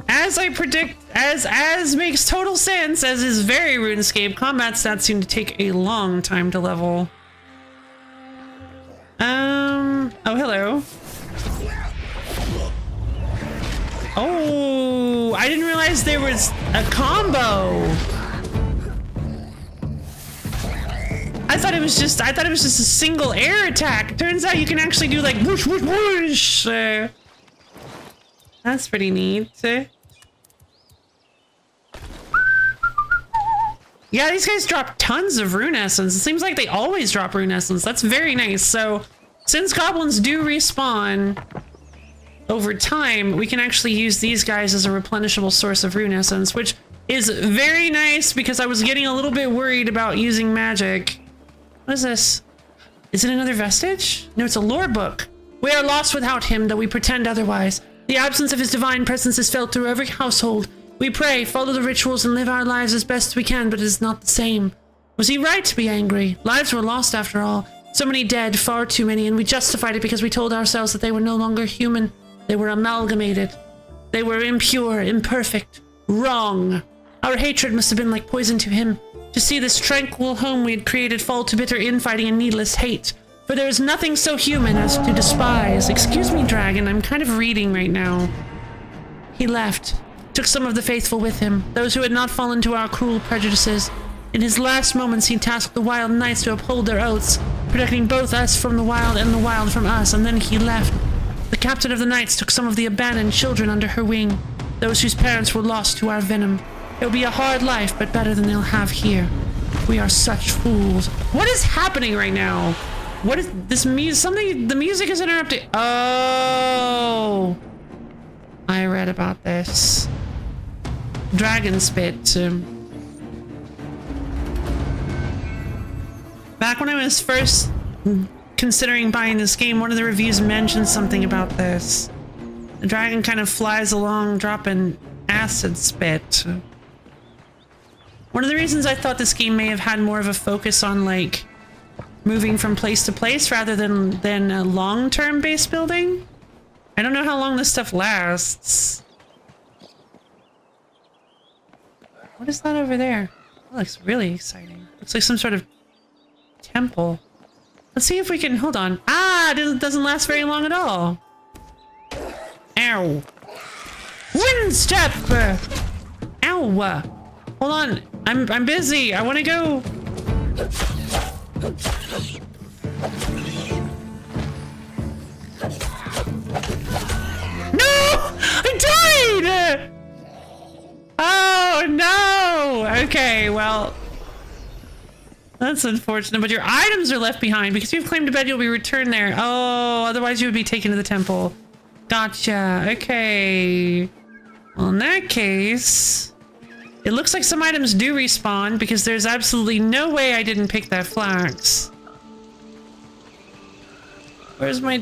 as I predict, as makes total sense, as is very RuneScape, combat stats seem to take a long time to level. Oh, hello. Oh, I didn't realize there was a combo. I thought it was just a single air attack. Turns out you can actually do like whoosh, whoosh, whoosh. That's pretty neat. Yeah, these guys drop tons of rune essence. It seems like they always drop rune essence. That's very nice. So since goblins do respawn over time, we can actually use these guys as a replenishable source of rune essence, which is very nice because I was getting a little bit worried about using magic. What is this? Is it another vestige? No, it's a lore book. We are lost without him, though we pretend otherwise. The absence of his divine presence is felt through every household. We pray, follow the rituals, and live our lives as best we can, but it is not the same. Was he right to be angry? Lives were lost after all. So many dead, far too many, and we justified it because we told ourselves that they were no longer human. They were amalgamated. They were impure, imperfect, wrong. Our hatred must have been like poison to him. To see this tranquil home we had created fall to bitter infighting and needless hate. For there is nothing so human as to despise. Excuse me, dragon, I'm kind of reading right now. He left. Took some of the faithful with him, those who had not fallen to our cruel prejudices. In his last moments, he tasked the wild knights to uphold their oaths, protecting both us from the wild and the wild from us, and then he left. The captain of the knights took some of the abandoned children under her wing, those whose parents were lost to our venom. It'll be a hard life, but better than they'll have here. We are such fools. What is happening right now? What is this music? The music is interrupted. Oh, I read about this. Dragon spit. Back when I was first considering buying this game, one of the reviews mentioned something about this. The dragon kind of flies along dropping acid spit. One of the reasons I thought this game may have had more of a focus on like moving from place to place rather than a long-term base building. I don't know how long this stuff lasts. What is that over there? That looks really exciting. Looks like some sort of temple. Let's see if we can, hold on. Ah, it doesn't last very long at all. Ow. Wind step! Ow. Hold on. I'm busy. I want to go. No! I died! Oh, no! Okay, well, that's unfortunate, but your items are left behind because you've claimed a bed, you'll be returned there. Oh, otherwise you would be taken to the temple. Gotcha. Okay. Well, in that case, it looks like some items do respawn because there's absolutely no way I didn't pick that flax. Where's my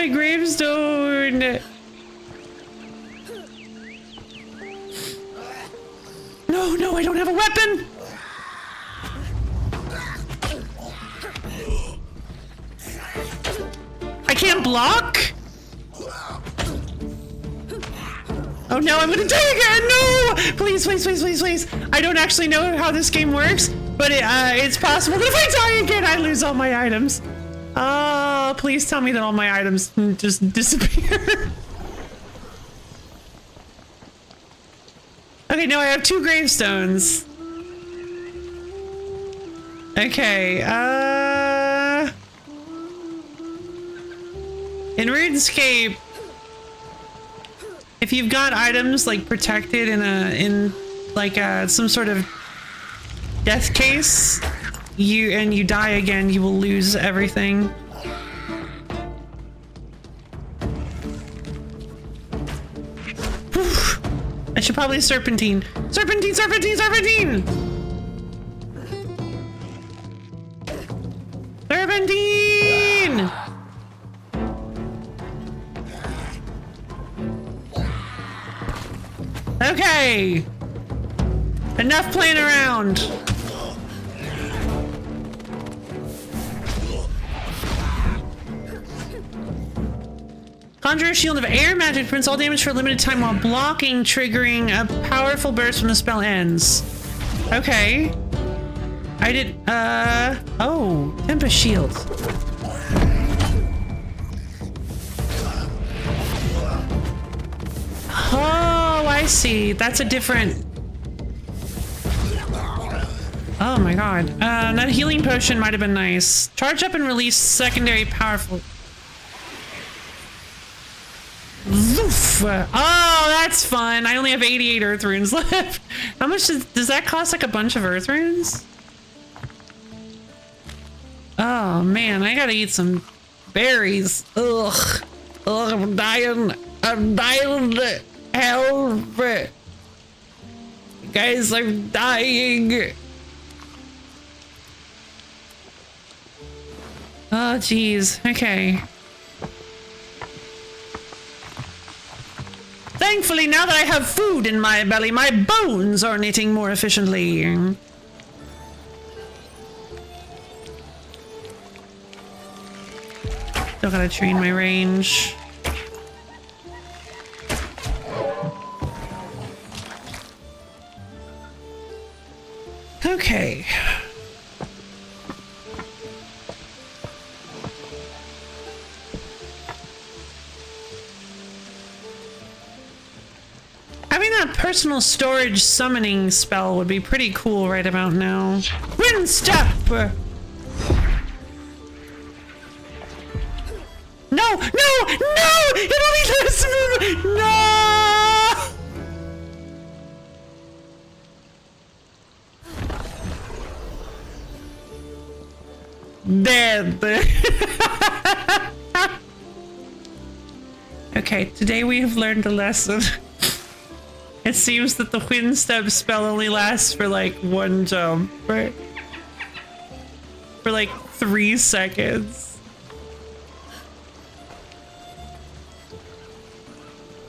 gravestone? No, I don't have a weapon! I can't block? Oh no, I'm gonna die again! No! Please, please, please, please, please. I don't actually know how this game works, but it's possible that if I die again, I lose all my items. Oh, please tell me that all my items just disappear. Okay, no, I have 2 gravestones. Okay, in RuneScape, if you've got items like protected in some sort of death case, you die again, you will lose everything. I should probably serpentine. Serpentine, serpentine, serpentine! Serpentine! Okay. Enough playing around. Conjure a shield of air magic prevents all damage for a limited time while blocking, triggering a powerful burst when the spell ends. Okay. I did, oh, Tempest Shield. Oh, I see. That's a different... Oh my god. That healing potion might have been nice. Charge up and release secondary powerful... Zoof. Oh, that's fun. I only have 88 earth runes left. How much does that cost? Like a bunch of earth runes? Oh man, I gotta eat some berries. Ugh. Ugh, I'm dying. I'm dying. Help. Guys, I'm dying. Oh, geez. Okay. Thankfully, now that I have food in my belly, my bones are knitting more efficiently. Still gotta train my range. Okay. Having that personal storage summoning spell would be pretty cool right about now. Wind step! No! No! No! It only lets me... No! Dead. Okay, today we have learned a lesson. It seems that the wind step spell only lasts for like one jump, right? For like 3 seconds.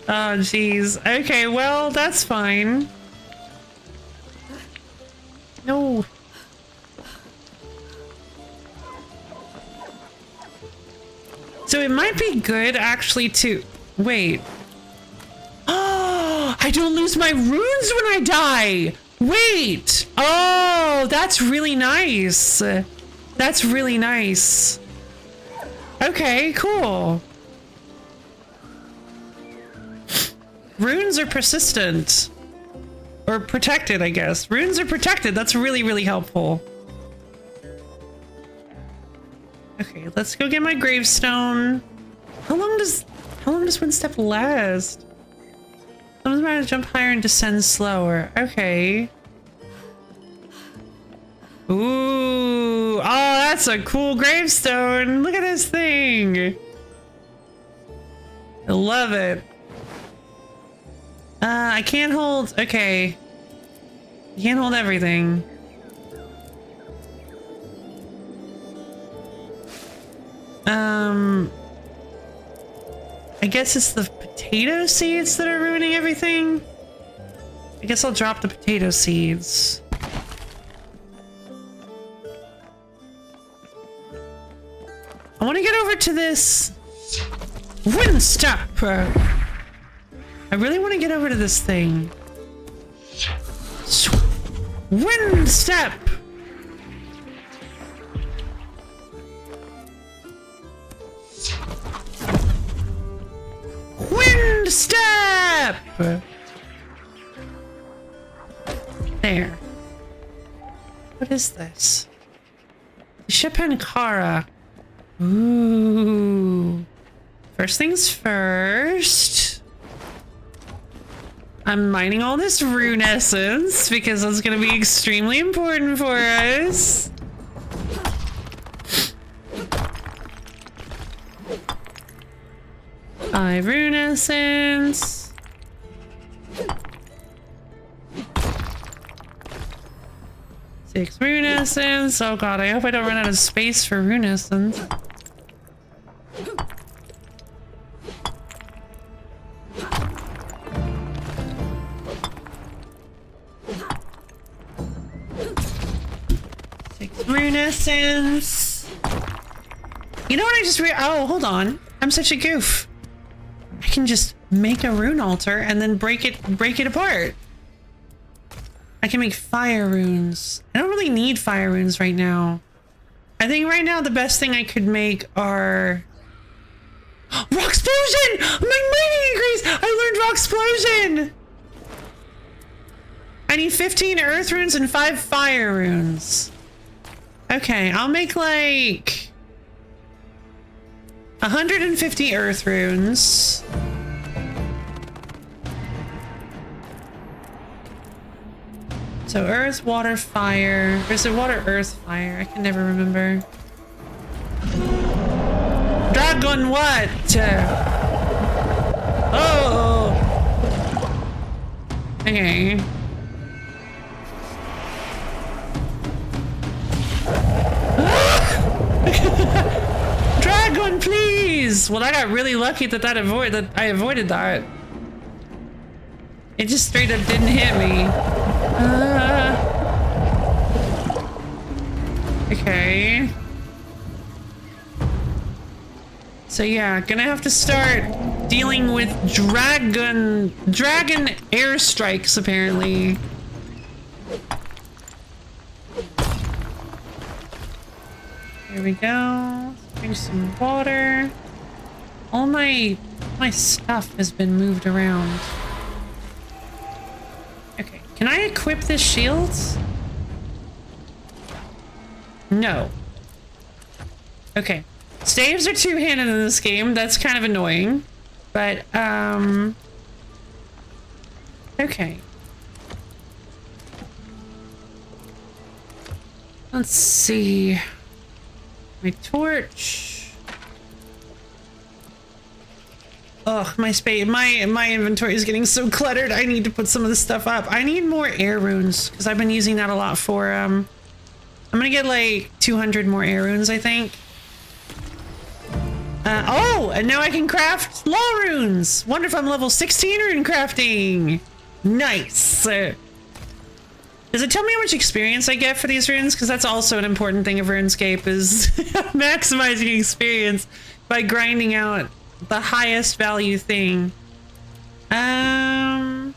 Oh, jeez. Okay, well, that's fine. No. So it might be good actually to... Wait. Oh, I don't lose my runes when I die. Wait. Oh, that's really nice. That's really nice. Okay, cool. Runes are persistent. Or protected, I guess. Runes are protected. That's really, really helpful. Okay, let's go get my gravestone. How long does wind step last? Sometimes I have to jump higher and descend slower. Okay. Ooh. Oh, that's a cool gravestone. Look at this thing. I love it. I can't hold... Okay. I can't hold everything. I guess it's the potato seeds that are ruining everything. I guess I'll drop the potato seeds. I want to get over to this wind step. I really want to get over to this thing. Wind step. Wind step! There. What is this? Shipankara. Ooh. First things first. I'm mining all this rune essence because that's going to be extremely important for us. Rune essence. 6 rune essence. Oh god, I hope I don't run out of space for rune essence. Rune essence. You know what I just oh, hold on. I'm such a goof. I can just make a rune altar and then break it apart. I can make fire runes. I don't really need fire runes right now. I think right now the best thing I could make are rock explosion! My mining increase! I learned rock explosion! I need 15 earth runes and 5 fire runes. Okay, I'll make like 150 earth runes. So earth, water, fire. Or is it water, earth, fire? I can never remember. Dragon what? Oh. Okay. Dragon, please! Well, I got really lucky that I avoided that. It just straight up didn't hit me. Okay. So yeah, gonna have to start dealing with dragon airstrikes apparently. There we go. Drink some water. All my stuff has been moved around. Okay, can I equip this shield? No. Okay. Staves are two-handed in this game. That's kind of annoying. But, okay. Let's see. My torch. Ugh, my inventory is getting so cluttered. I need to put some of this stuff up. I need more air runes because I've been using that a lot for I'm gonna get like 200 more air runes, I think. Oh, and now I can craft law runes. Wonder if I'm level 16 rune crafting. Nice. Does it tell me how much experience I get for these runes? Because that's also an important thing of RuneScape is maximizing experience by grinding out the highest value thing. How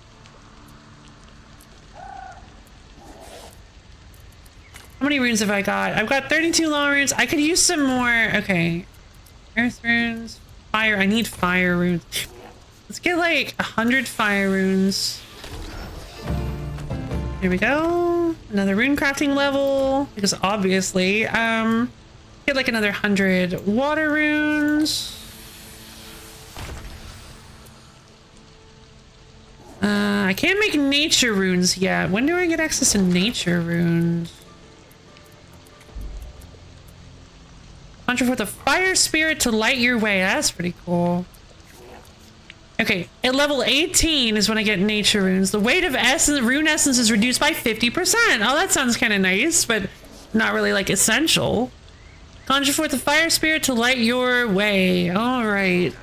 many runes have I got? I've got 32 law runes. I could use some more. Okay. Earth runes. Fire. I need fire runes. Let's get like 100 fire runes. Here we go. Another rune crafting level. Because obviously, get like another 100 water runes. I can't make nature runes yet. When do I get access to nature runes? Conjure forth a fire spirit to light your way. That's pretty cool. Okay, at level 18 is when I get nature runes. The weight of rune essence is reduced by 50%. Oh, that sounds kind of nice, but not really like essential. Conjure forth a fire spirit to light your way. All right.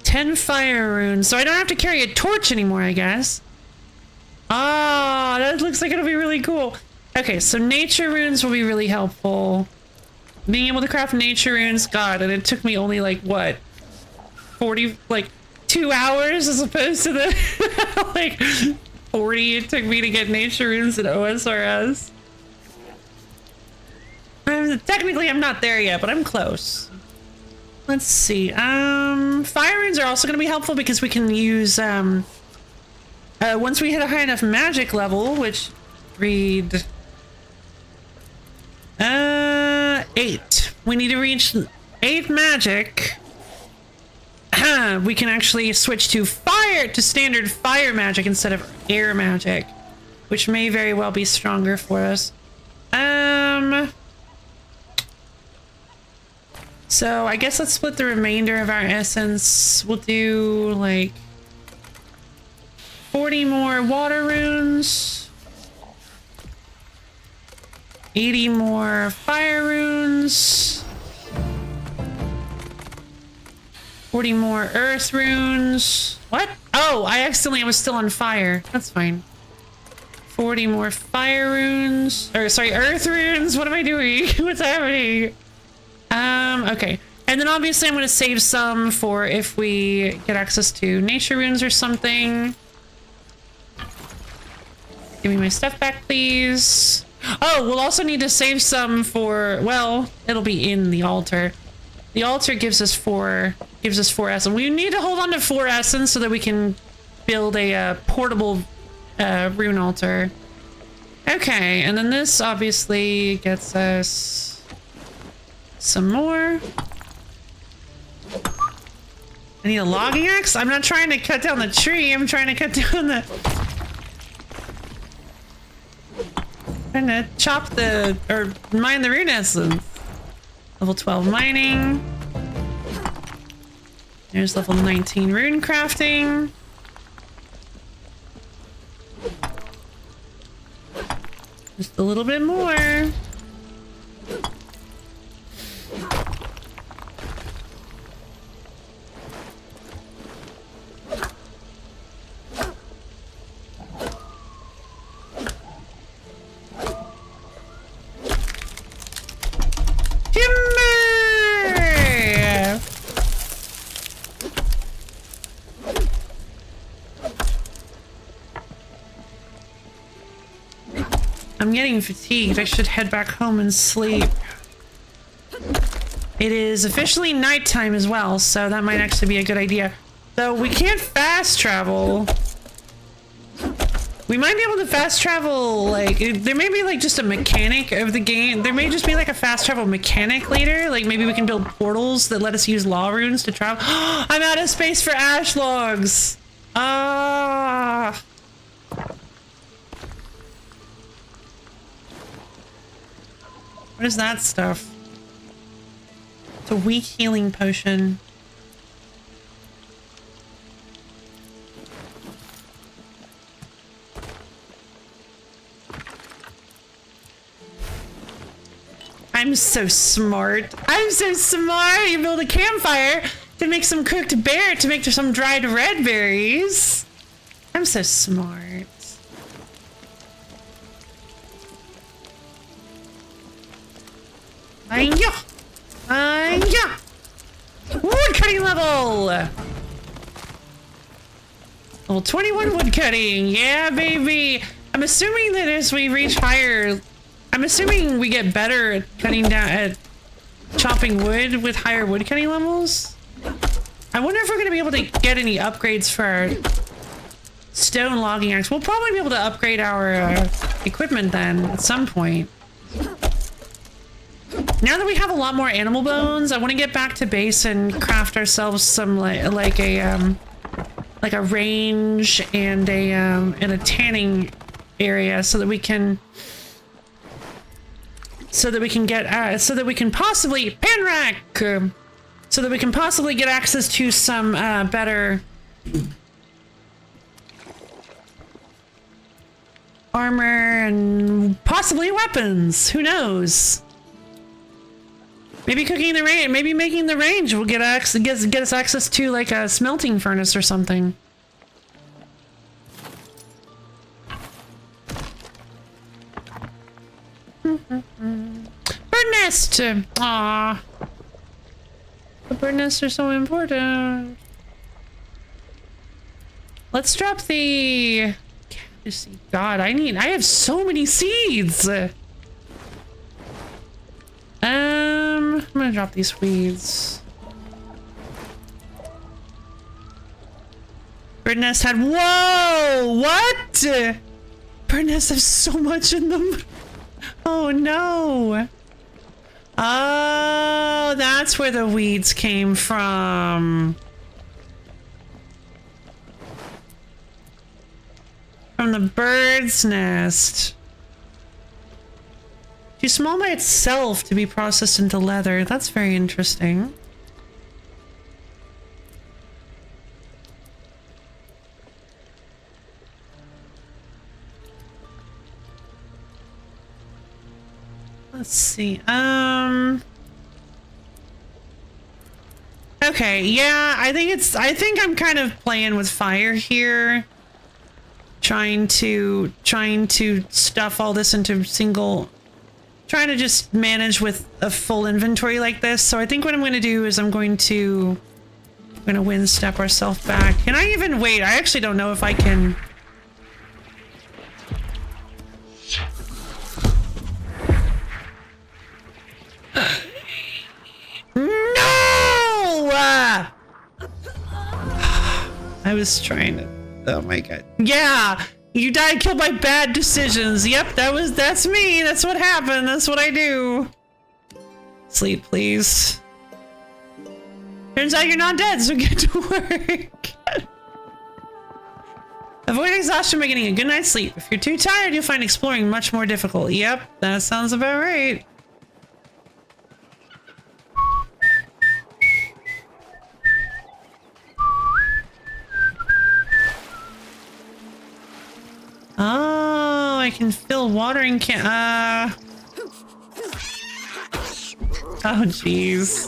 10 fire runes, so I don't have to carry a torch anymore, I guess. Ah, that looks like it'll be really cool. Okay, so nature runes will be really helpful. Being able to craft nature runes, god, and it took me only like what, 2 hours as opposed to the like 40 it took me to get nature runes in OSRS. Technically I'm not there yet, but I'm close. Let's see. Fire runes are also going to be helpful because we can use once we hit a high enough magic level, which read 8. We need to reach 8 magic. We can actually switch to standard fire magic instead of air magic, which may very well be stronger for us. So I guess let's split the remainder of our essence. We'll do like 40 more water runes. 80 more fire runes. 40 more earth runes. What? Oh, I accidentally was still on fire. That's fine. 40 more fire runes. Or sorry, earth runes. What am I doing? What's happening? Okay. And then obviously I'm going to save some for if we get access to nature runes or something. Give me my stuff back, please. Oh, we'll also need to save some for, well, it'll be in the altar. The altar gives us four essence. We need to hold on to 4 essence so that we can build a portable rune altar. Okay, and then this obviously gets us some more. I need a logging axe? I'm not trying to cut down the tree, I'm trying to cut down the... I'm trying to chop the, or mine the rune essence. Level 12 mining. There's level 19 rune crafting. Just a little bit more. I'm getting fatigued. I should head back home and sleep. It is officially nighttime as well, so that might actually be a good idea. Though we can't fast travel. We might be able to fast travel, like, there may be like just a mechanic of the game. There may just be like a fast travel mechanic later. Like maybe we can build portals that let us use law runes to travel. I'm out of space for ash logs. Ah. What is that stuff? It's a weak healing potion. I'm so smart. I'm so smart. You build a campfire to make some cooked bear, to make some dried red berries. I'm so smart. Yeah. Wood cutting level. Level 21 wood cutting. Yeah, baby. I'm assuming that as we reach higher, I'm assuming we get better at cutting down, at chopping wood with higher wood cutting levels. I wonder if we're going to be able to get any upgrades for our stone logging axe. We'll probably be able to upgrade our equipment then at some point. Now that we have a lot more animal bones, I want to get back to base and craft ourselves some like a range and a tanning area so that we can get so that we can possibly so that we can possibly get access to some better armor and possibly weapons. Who knows? Maybe cooking the range, maybe making the range will get us access to like a smelting furnace or something. Bird nest! Aww. The bird nests are so important. Let's drop the... God, I have so many seeds! I'm gonna drop these weeds. Bird nest had... Whoa! What? Bird nests have so much in them. Oh no. Oh, that's where the weeds came from. From the bird's nest. Too small by itself to be processed into leather. That's very interesting. Let's see. Okay, yeah, I think I'm kind of playing with fire here. Trying to stuff all this into trying to just manage with a full inventory like this. So I think what I'm going to do is I'm going to wind step ourselves back. Can I even wait? I actually don't know if I can. No! I was trying to. Oh my god. Yeah! You died killed by bad decisions. Yep, that's me. That's what happened. That's what I do. Sleep, please. Turns out you're not dead, so get to work. Avoid exhaustion by getting a good night's sleep. If you're too tired, you'll find exploring much more difficult. Yep, that sounds about right. Oh, I can fill watering can. Oh, jeez.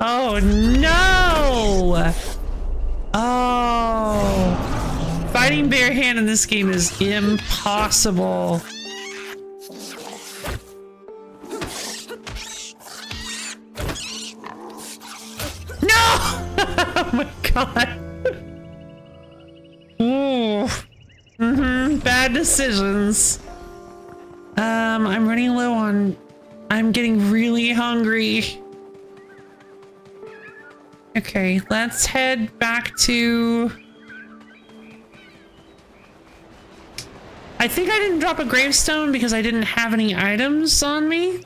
Oh, no! Oh. Fighting bare-hand in this game is impossible. No! Oh my god. Ooh. Bad decisions. I'm running low on... I'm getting really hungry. Okay, let's head back to... I think I didn't drop a gravestone because I didn't have any items on me.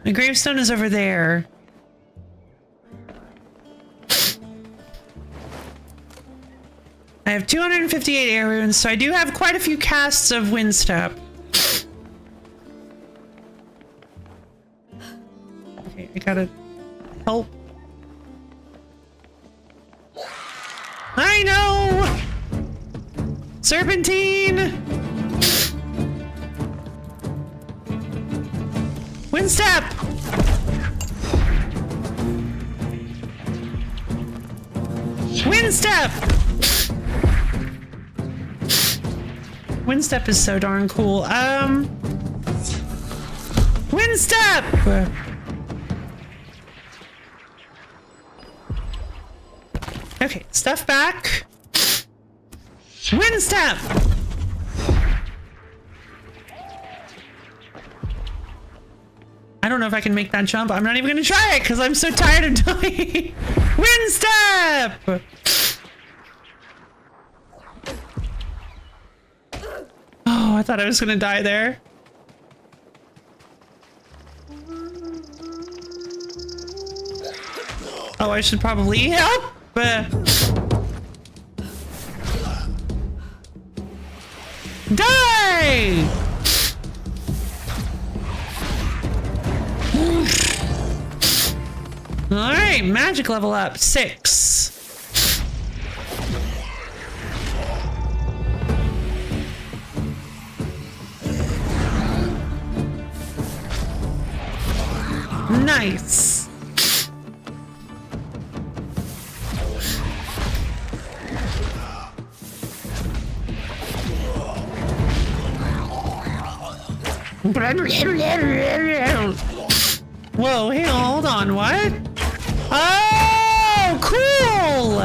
The gravestone is over there. I have 258 air runes, so I do have quite a few casts of wind step. Okay, I gotta help. I know! Serpentine! Wind step! Wind step! Wind step is so darn cool. Wind step! Okay, stuff back. Wind step! I don't know if I can make that jump. I'm not even gonna try it because I'm so tired of dying. Wind step! Oh, I thought I was gonna die there. Oh, I should probably help. Die! All right, magic level up 6. Nice. Whoa, hey, hold on, what? Oh, cool!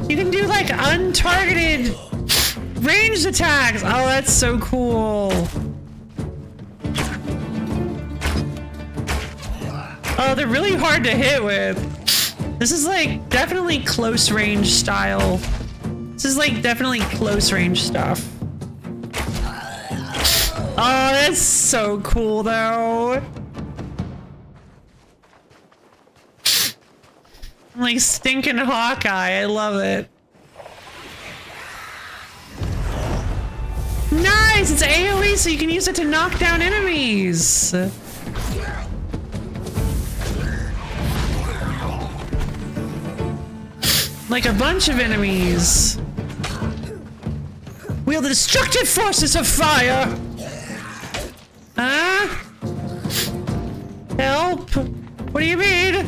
You can do like untargeted ranged attacks. Oh, that's so cool. Oh, they're really hard to hit with. This is like definitely close range style. This is like definitely close range stuff. Oh, that's so cool though. I'm like stinking Hawkeye. I love it. Nice! nice. It's AoE, so you can use it to knock down enemies. Like a bunch of enemies. Wield the destructive forces of fire. Help. What do you mean?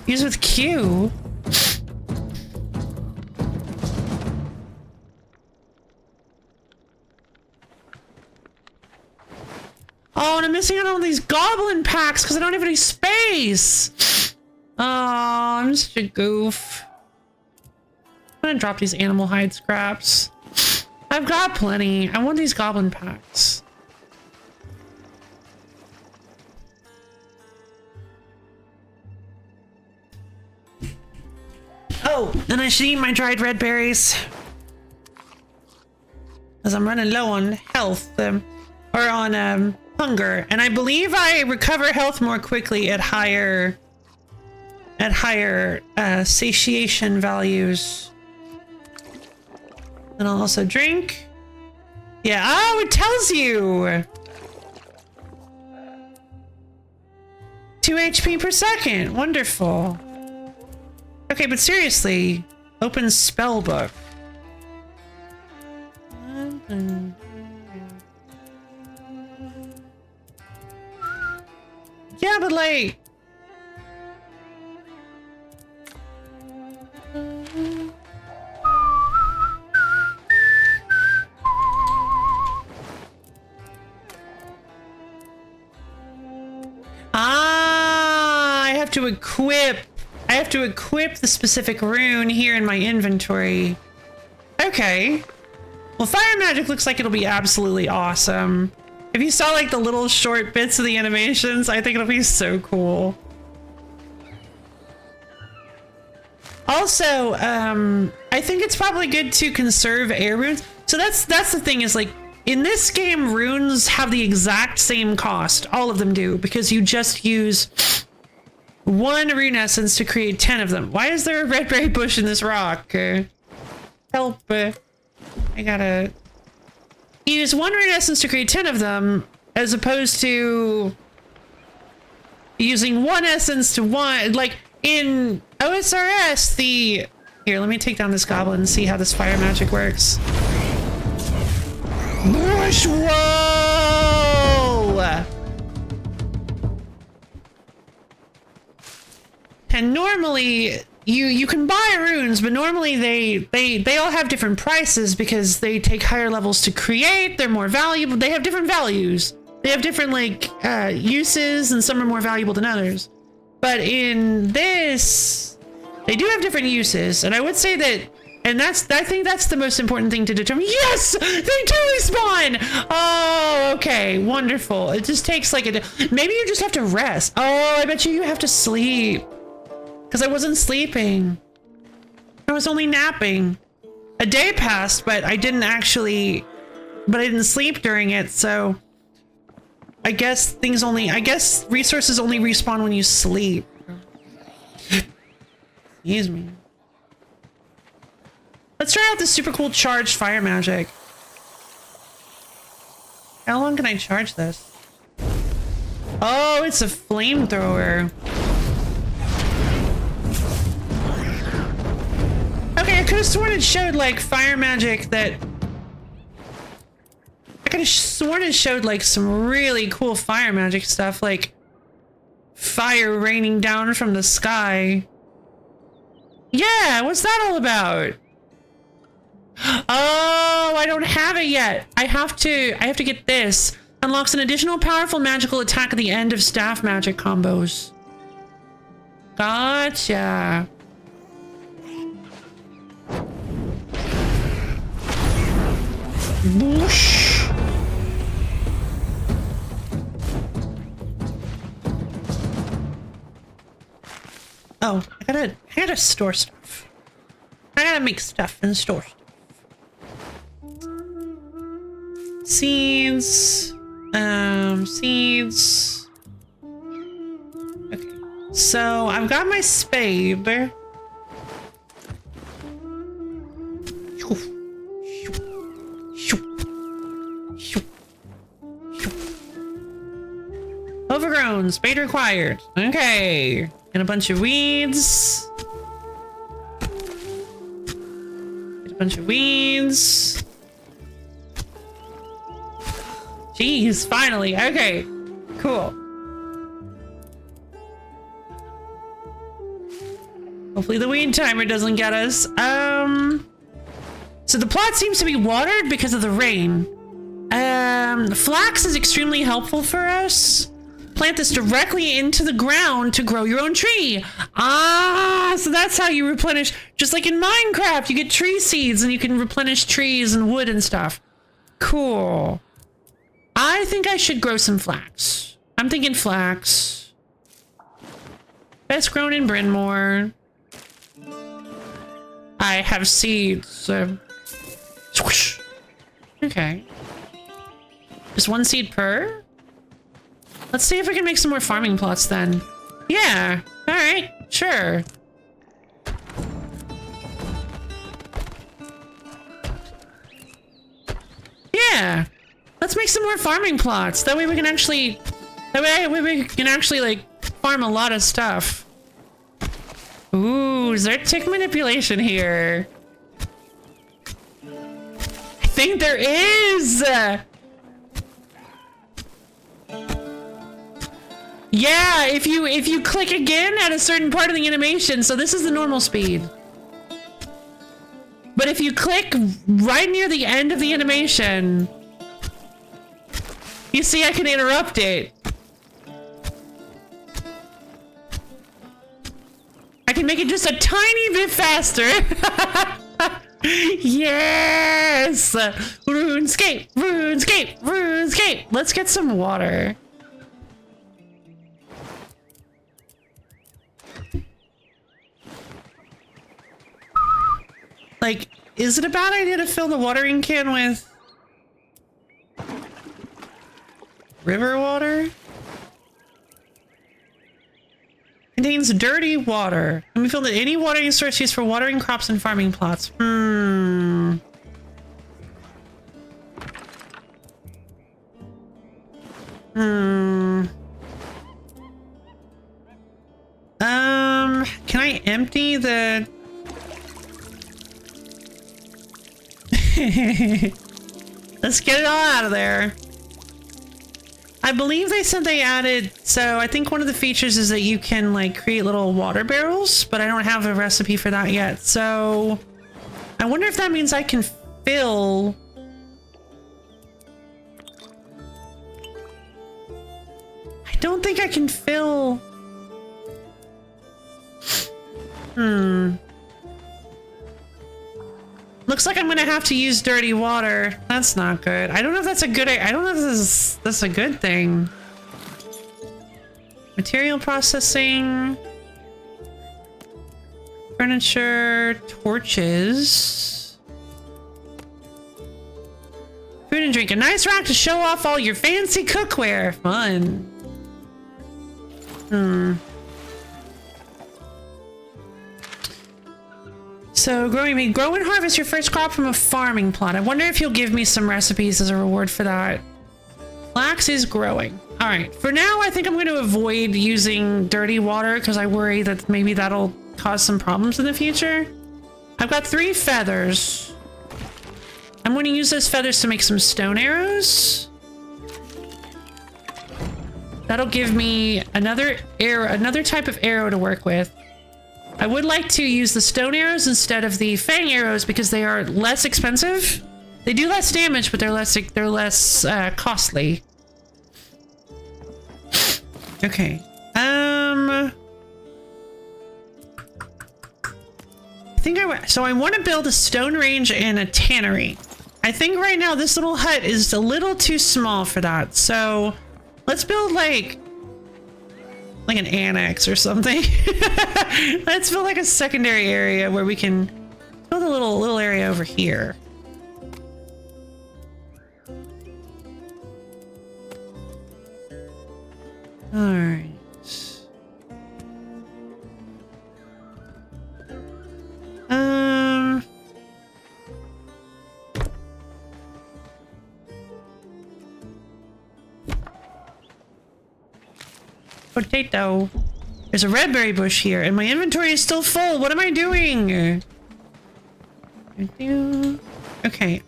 Use with Q. Oh, and I'm missing out on all these goblin packs because I don't have any space. Oh, I'm such a goof. I'm gonna drop these animal hide scraps. I've got plenty. I want these goblin packs. Oh, and I should eat my dried red berries. Because I'm running low on health, or on hunger. And I believe I recover health more quickly at higher satiation values. And I'll also drink. Yeah, oh, it tells you. 2 HP per second. Wonderful. Okay, but seriously, open spell book. Yeah, but like... I have to equip the specific rune here in my inventory. Okay. Well, fire magic looks like it'll be absolutely awesome. If you saw like the little short bits of the animations, I think it'll be so cool. Also, I think it's probably good to conserve air runes. So that's the thing is like, in this game, runes have the exact same cost. All of them do, because you just use 1 rune essence to create 10 of them. Why is there a red berry bush in this rock? Help. I gotta use 1 rune essence to create 10 of them, as opposed to using 1 essence to 1. Like in OSRS, the... Here, let me take down this goblin and see how this fire magic works. Bush roll! And normally you can buy runes, but normally they all have different prices because they take higher levels to create. They're more valuable. They have different values. They have different like uses, and some are more valuable than others. But in this, they do have different uses, and I would say that. And I think that's the most important thing to determine. Yes! They do respawn! Oh, okay. Wonderful. It just takes like maybe you just have to rest. Oh, I bet you have to sleep. Because I wasn't sleeping. I was only napping. A day passed, but I didn't sleep during it, so I guess resources only respawn when you sleep. Excuse me. Let's try out this super cool charged fire magic. How long can I charge this? Oh, it's a flamethrower. Okay, I could have sworn it showed like fire magic that... I could have sworn it showed like some really cool fire magic stuff, like fire raining down from the sky. Yeah, what's that all about? Oh, I don't have it yet. I have to get this. Unlocks an additional powerful magical attack at the end of staff magic combos. Gotcha. Boosh. Oh, I gotta store stuff. I gotta make stuff and store stuff. Seeds. Seeds. Okay. So I've got my spade. grown. Spade required. Okay. And a bunch of weeds. Get a bunch of weeds. Jeez, finally. Okay. Cool. Hopefully the weed timer doesn't get us. So the plot seems to be watered because of the rain. Flax is extremely helpful for us. Plant this directly into the ground to grow your own tree. Ah, so that's how you replenish. Just like in Minecraft, you get tree seeds and you can replenish trees and wood and stuff. Cool. I think I should grow some flax. I'm thinking flax. Best grown in Bryn Mawr. I have seeds. Swoosh. Okay. Just one seed per? Let's see if I can make some more farming plots then. Yeah. All right. Sure. Yeah. Let's make some more farming plots. That way we can actually... like, farm a lot of stuff. Ooh, is there tick manipulation here? I think there is! Yeah, if you click again at a certain part of the animation, so this is the normal speed. But if you click right near the end of the animation, you see I can interrupt it. I can make it just a tiny bit faster. Yes! RuneScape! RuneScape! RuneScape! Let's get some water. Like, is it a bad idea to fill the watering can with river water? Contains dirty water. Can we fill any watering source used for watering crops and farming plots? Can I empty the... Let's get it all out of there. I believe they said they added, so I think one of the features is that you can like create little water barrels, but I don't have a recipe for that yet. So I wonder if that means I can fill... I don't think I can fill... Looks like I'm gonna have to use dirty water. That's not good. I don't know if that's a good... I don't know if this is a good thing. Material processing. Furniture. Torches. Food and drink. A nice rack to show off all your fancy cookware. Fun. So grow and harvest your first crop from a farming plot. I wonder if you'll give me some recipes as a reward for that. Flax is growing. All right, for now, I think I'm going to avoid using dirty water because I worry that maybe that'll cause some problems in the future. I've got 3 feathers. I'm going to use those feathers to make some stone arrows. That'll give me another type of arrow to work with. I would like to use the stone arrows instead of the fang arrows because they are less expensive. They do less damage, but they're less costly. Okay. I think I want to build a stone range and a tannery. I think right now this little hut is a little too small for that. So let's build like an annex or something. Let's build like a secondary area where we can build a little area over here. All right. potato. There's a red berry bush here, and my inventory is still full. What am I doing? Okay,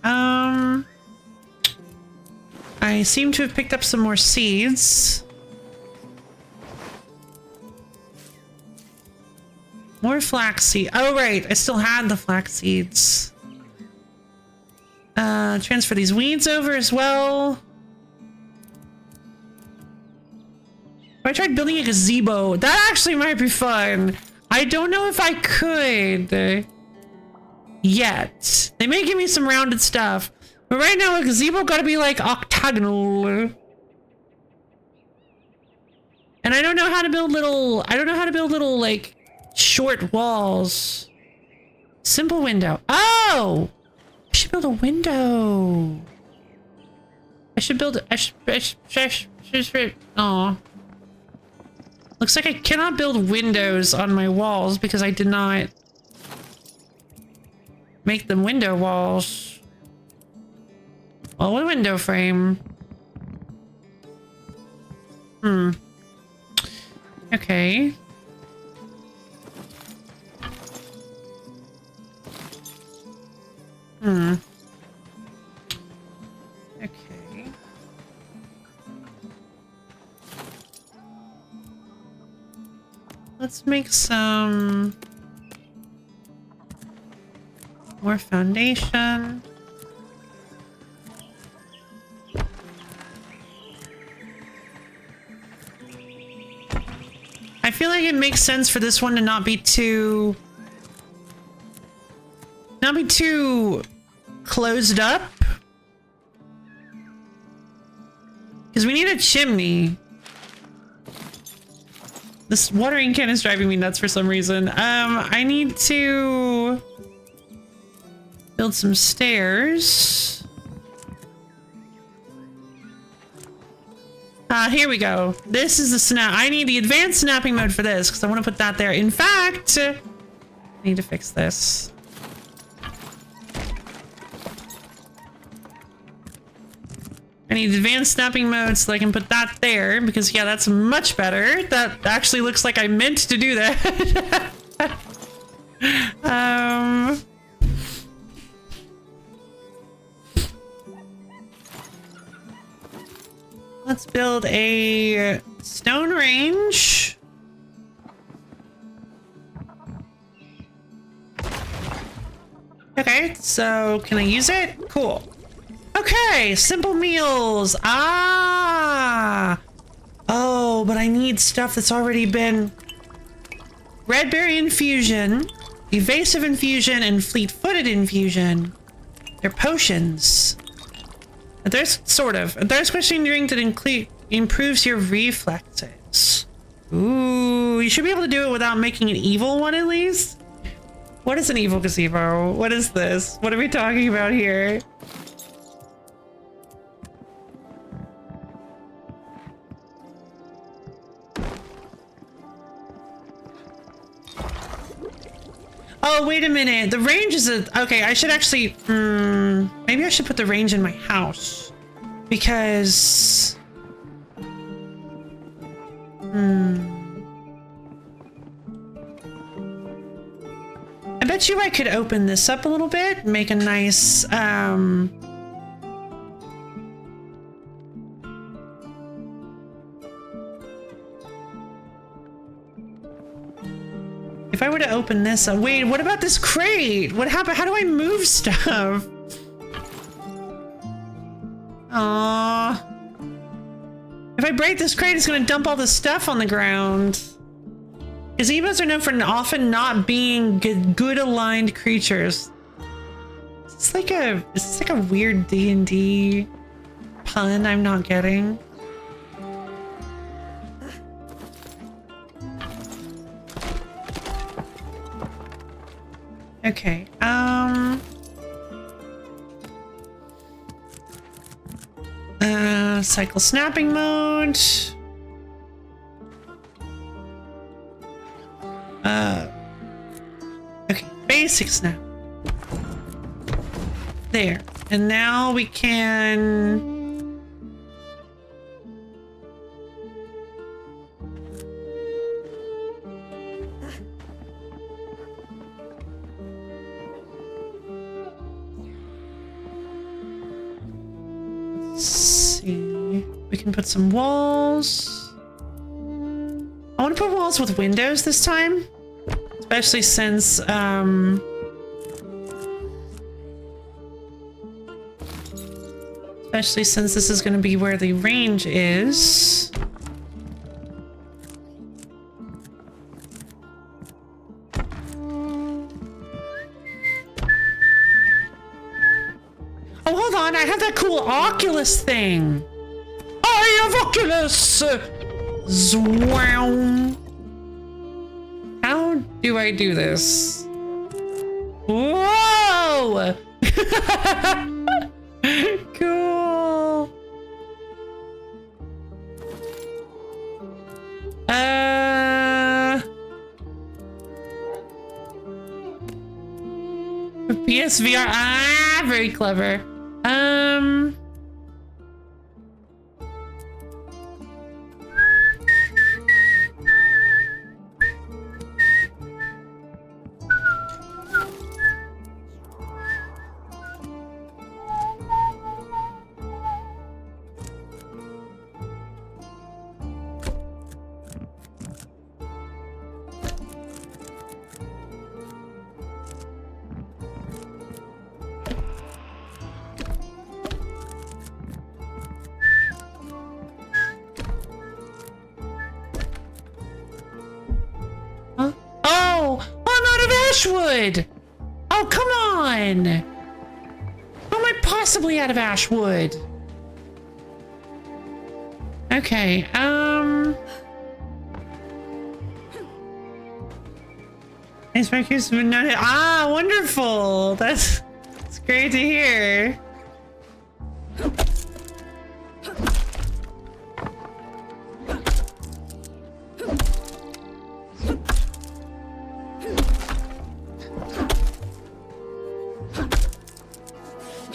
I seem to have picked up some more seeds. More flaxseed. Oh, right. I still had the flax seeds. Transfer these weeds over as well. I tried building a gazebo. That actually might be fun. I don't know if I could yet. They may give me some rounded stuff. But right now, a gazebo gotta be like octagonal. And I don't know how to build little, like, short walls. Simple window. Oh! I should build a window. I should build, aw. Looks like I cannot build windows on my walls because I did not make them window walls. Well, a window frame. Okay. Okay. Let's make some more foundation. I feel like it makes sense for this one to not be too closed up. Because we need a chimney. This watering can is driving me nuts for some reason. I need to build some stairs. Here we go. This is the snap. I need the advanced snapping mode for this because I want to put that there. In fact, I need to fix this. I need advanced snapping mode so I can put that there because, yeah, that's much better. That actually looks like I meant to do that. Let's build a stone range. Okay, so can I use it? Cool. Okay, simple meals. Ah. Oh, but I need stuff that's already been... Red berry infusion, evasive infusion, and fleet-footed infusion. They're potions. There's sort of. There's questioning drink that improves your reflexes. Ooh, you should be able to do it without making an evil one at least. What is an evil gazebo? What is this? What are we talking about here? Oh, wait a minute. The range is a... Okay, I should actually... maybe I should put the range in my house. Because... I bet you I could open this up a little bit. Make a nice... If I were to open this up... Wait, what about this crate? What happened? How do I move stuff? Aww. If I break this crate, it's gonna dump all the stuff on the ground. Gazebos are known for often not being good aligned creatures. Is this like a weird D&D pun I'm not getting? Okay, cycle snapping mode. Okay, basic snap. There, and now we can... see. We can put some walls. I want to put walls with windows this time. Especially since, this is going to be where the range is. Oh, hold on. I have that cool Oculus thing. I have Oculus! Zwow. How do I do this? Whoa! Cool. PSVR. Ah, very clever. Ashwood! Oh, come on! How am I possibly out of Ashwood? Okay, Ah, wonderful! That's great to hear.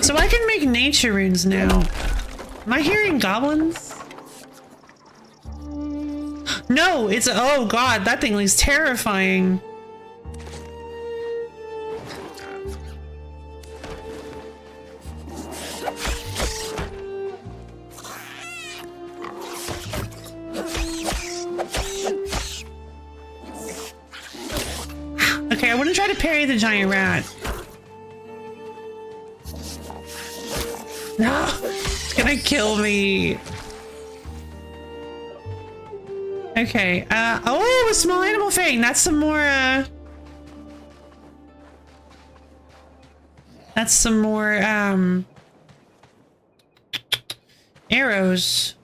So I can make nature runes now. Am I hearing goblins? No, it's, oh god, that thing looks terrifying. Okay, I want to try to parry the giant rat. No, it's gonna kill me. Okay, oh, a small animal fang. That's some more, arrows.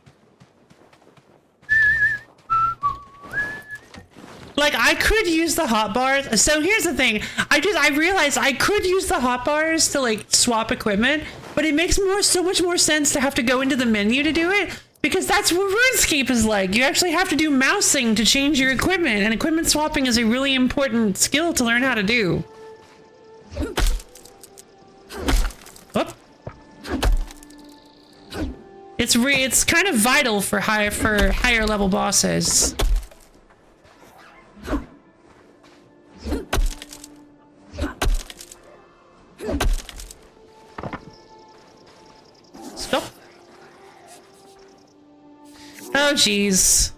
Like, I could use the hotbars. So here's the thing. I realized I could use the hotbars to, like, swap equipment, but it makes so much more sense to have to go into the menu to do it, because that's what RuneScape is like. You actually have to do mousing to change your equipment, and equipment swapping is a really important skill to learn how to do. Whoop. It's kind of vital for higher level bosses. Stop. Oh, jeez.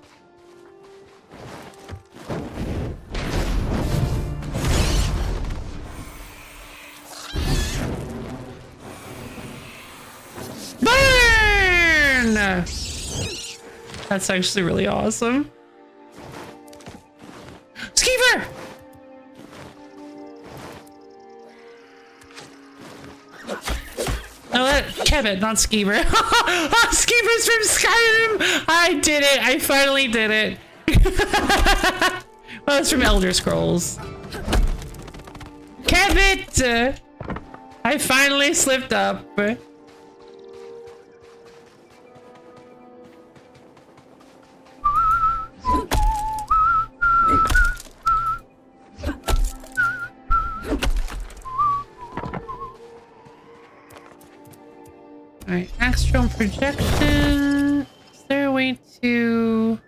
Burn! That's actually really awesome. Skeever! No, Kevin, not Skeever. Oh, Skeever's from Skyrim! I did it! I finally did it! Well, it's from Elder Scrolls. Kevin! I finally slipped up. Alright, astral projection. Is there a way to...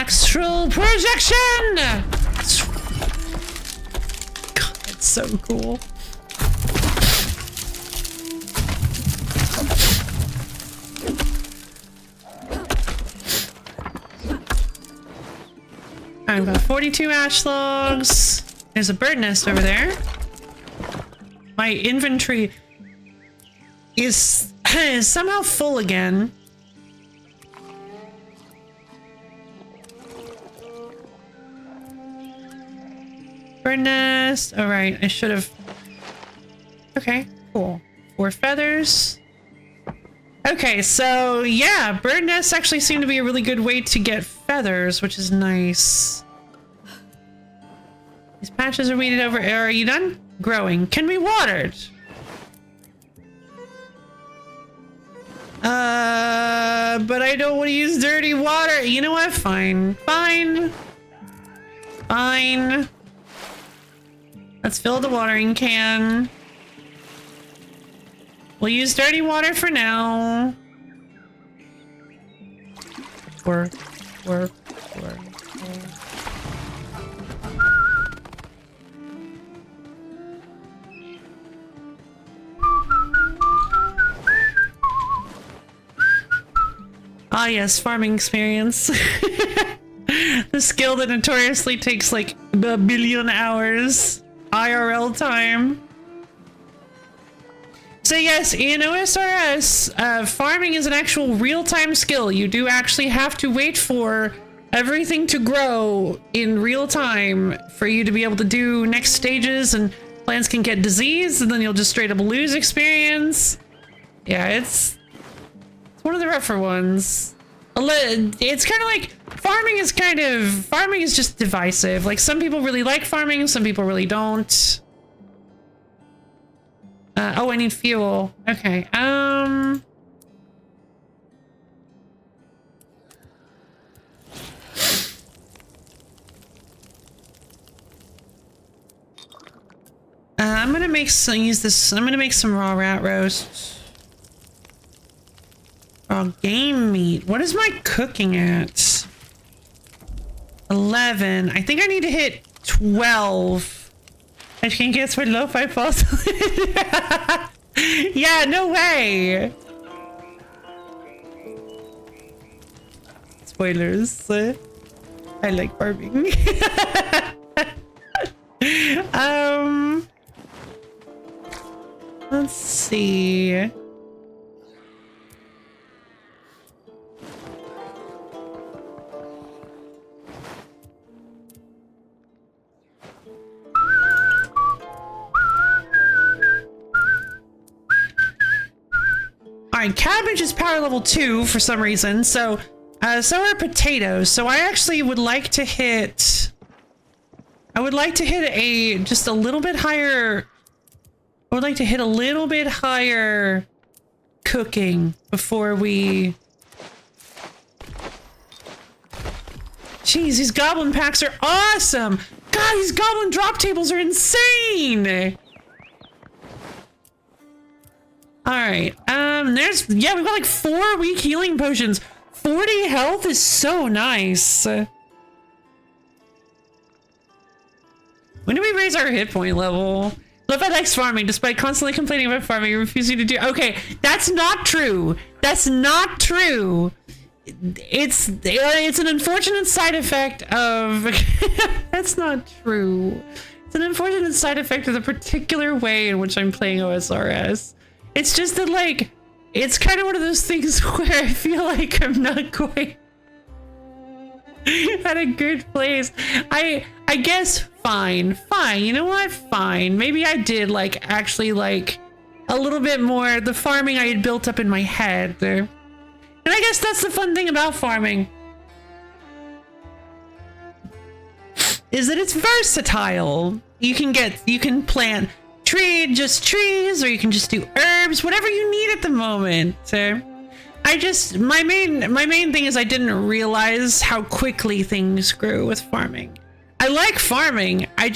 Astral projection! God, that's so cool. I've got 42 ash logs. There's a bird nest over there. My inventory is somehow full again. Bird nest. All right, I should have. Okay, cool. 4 feathers. Okay, so yeah, bird nests actually seem to be a really good way to get feathers, which is nice. These patches are weeded over. Are you done growing? Can be watered. But I don't want to use dirty water. You know what? Fine. Fine. Fine. Let's fill the watering can. We'll use dirty water for now. Work. Ah yes, farming experience. The skill that notoriously takes like a billion hours IRL time. So yes, in OSRS, farming is an actual real-time skill. You do actually have to wait for everything to grow in real time for you to be able to do next stages, and plants can get diseased and then you'll just straight up lose experience. Yeah, it's one of the rougher ones. It's kind of like farming is just divisive. Like some people really like farming, some people really don't. Oh, I need fuel. Okay. I'm gonna make some, I'm gonna make some raw rat roast. Raw game meat. What is my cooking at? 11. I think I need to hit 12. I can't guess where LoFi falls. Yeah, no way. Spoilers. I like farming. Let's see. Alright, cabbage is power level 2 for some reason, so are potatoes. So I actually would like to hit... just a little bit higher... I would like to hit a little bit higher cooking before we... Jeez, these goblin packs are awesome! God, these goblin drop tables are insane! Alright, we've got like 4 weak healing potions. 40 health is so nice. When do we raise our hit point level? LoFi likes farming, despite constantly complaining about farming and refusing to do- Okay, that's not true. That's not true. It's an unfortunate side effect of... That's not true. It's an unfortunate side effect of the particular way in which I'm playing OSRS. It's just that, like, it's kind of one of those things where I feel like I'm not quite at a good place. I guess fine. You know what? Fine. Maybe I did, like, actually, like, a little bit more the farming I had built up in my head. And I guess that's the fun thing about farming. Is that it's versatile. You can plant trees, or you can just do herbs, whatever you need at the moment. My main thing is I didn't realize how quickly things grew with farming. I like farming. I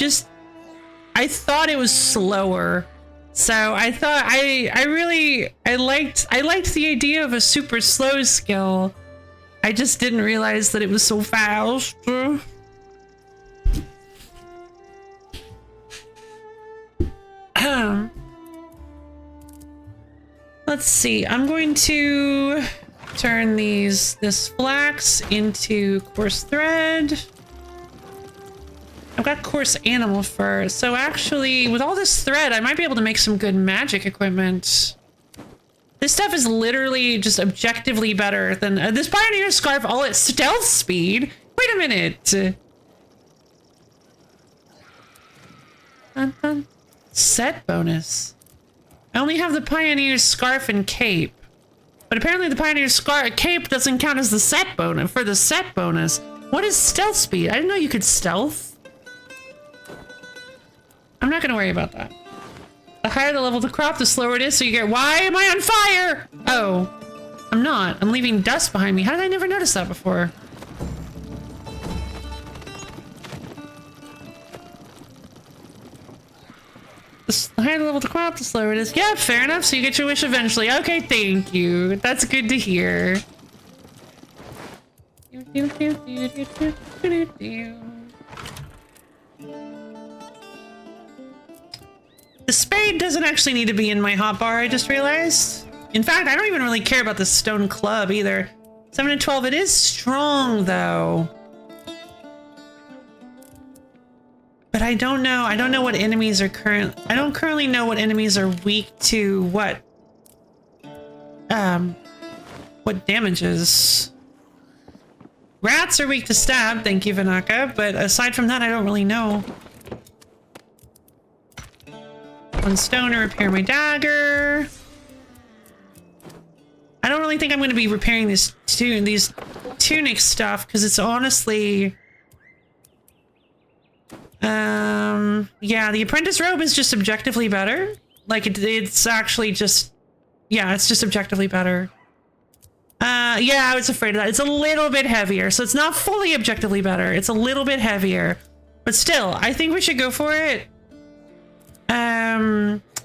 thought it was slower. So I thought I liked the idea of a super slow skill. I just didn't realize that it was so fast. Let's see. I'm going to turn this flax into coarse thread. I've got coarse animal fur, so actually with all this thread I might be able to make some good magic equipment. This stuff is literally just objectively better than this pioneer scarf, all its stealth speed. Wait a minute. Dun, dun. Set bonus. I only have the pioneer scarf and cape, but apparently the pioneer cape doesn't count as the set bonus for the set bonus. What is stealth speed? I didn't know you could stealth. I'm not gonna worry about that. The higher the level of the crop, the slower it is, so you get— why am I on fire? Oh, I'm not. I'm leaving dust behind me. How did I never notice that before? The higher the level of the crop, the slower it is. Yeah, fair enough. So you get your wish eventually. Okay, thank you. That's good to hear. The spade doesn't actually need to be in my hotbar, I just realized. In fact, I don't even really care about the stone club either. 7 and 12, it is strong though. But I don't know what enemies are I don't currently know what enemies are weak to what damages. Rats are weak to stab, thank you, Vanaka, but aside from that, I don't really know. 1 stone to repair my dagger. I don't really think I'm going to be repairing these tunic stuff because it's honestly, yeah, the apprentice robe is just objectively better. Like it's actually just, yeah, it's just objectively better. Yeah, I was afraid of that. It's a little bit heavier, so it's not fully objectively better. It's a little bit heavier, but still, I think we should go for it.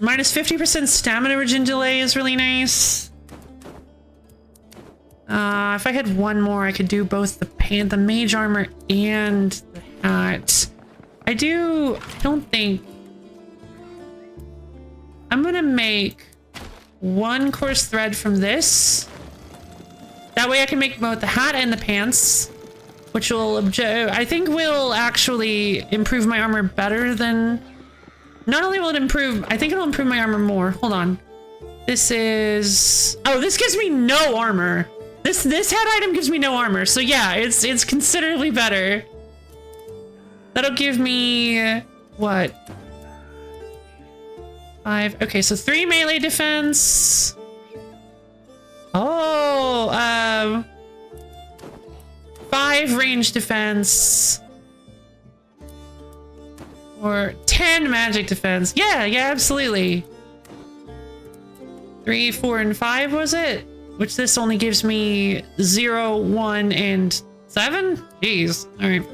Minus 50% stamina regen delay is really nice. If I had one more, I could do both the mage armor and the hat. I don't think I'm gonna make 1 coarse thread from this. That way I can make both the hat and the pants, which will, I think will actually improve my armor better than, not only will it improve, I think it'll improve my armor more. Hold on. This is, oh, this gives me no armor. This hat item gives me no armor. So yeah, it's considerably better. That'll give me, what? 5, okay, so 3 melee defense. Oh, 5 range defense. Or 10 magic defense. Yeah, absolutely. 3, 4, and 5 was it? Which this only gives me 0, 1, and 7? Jeez. Alright.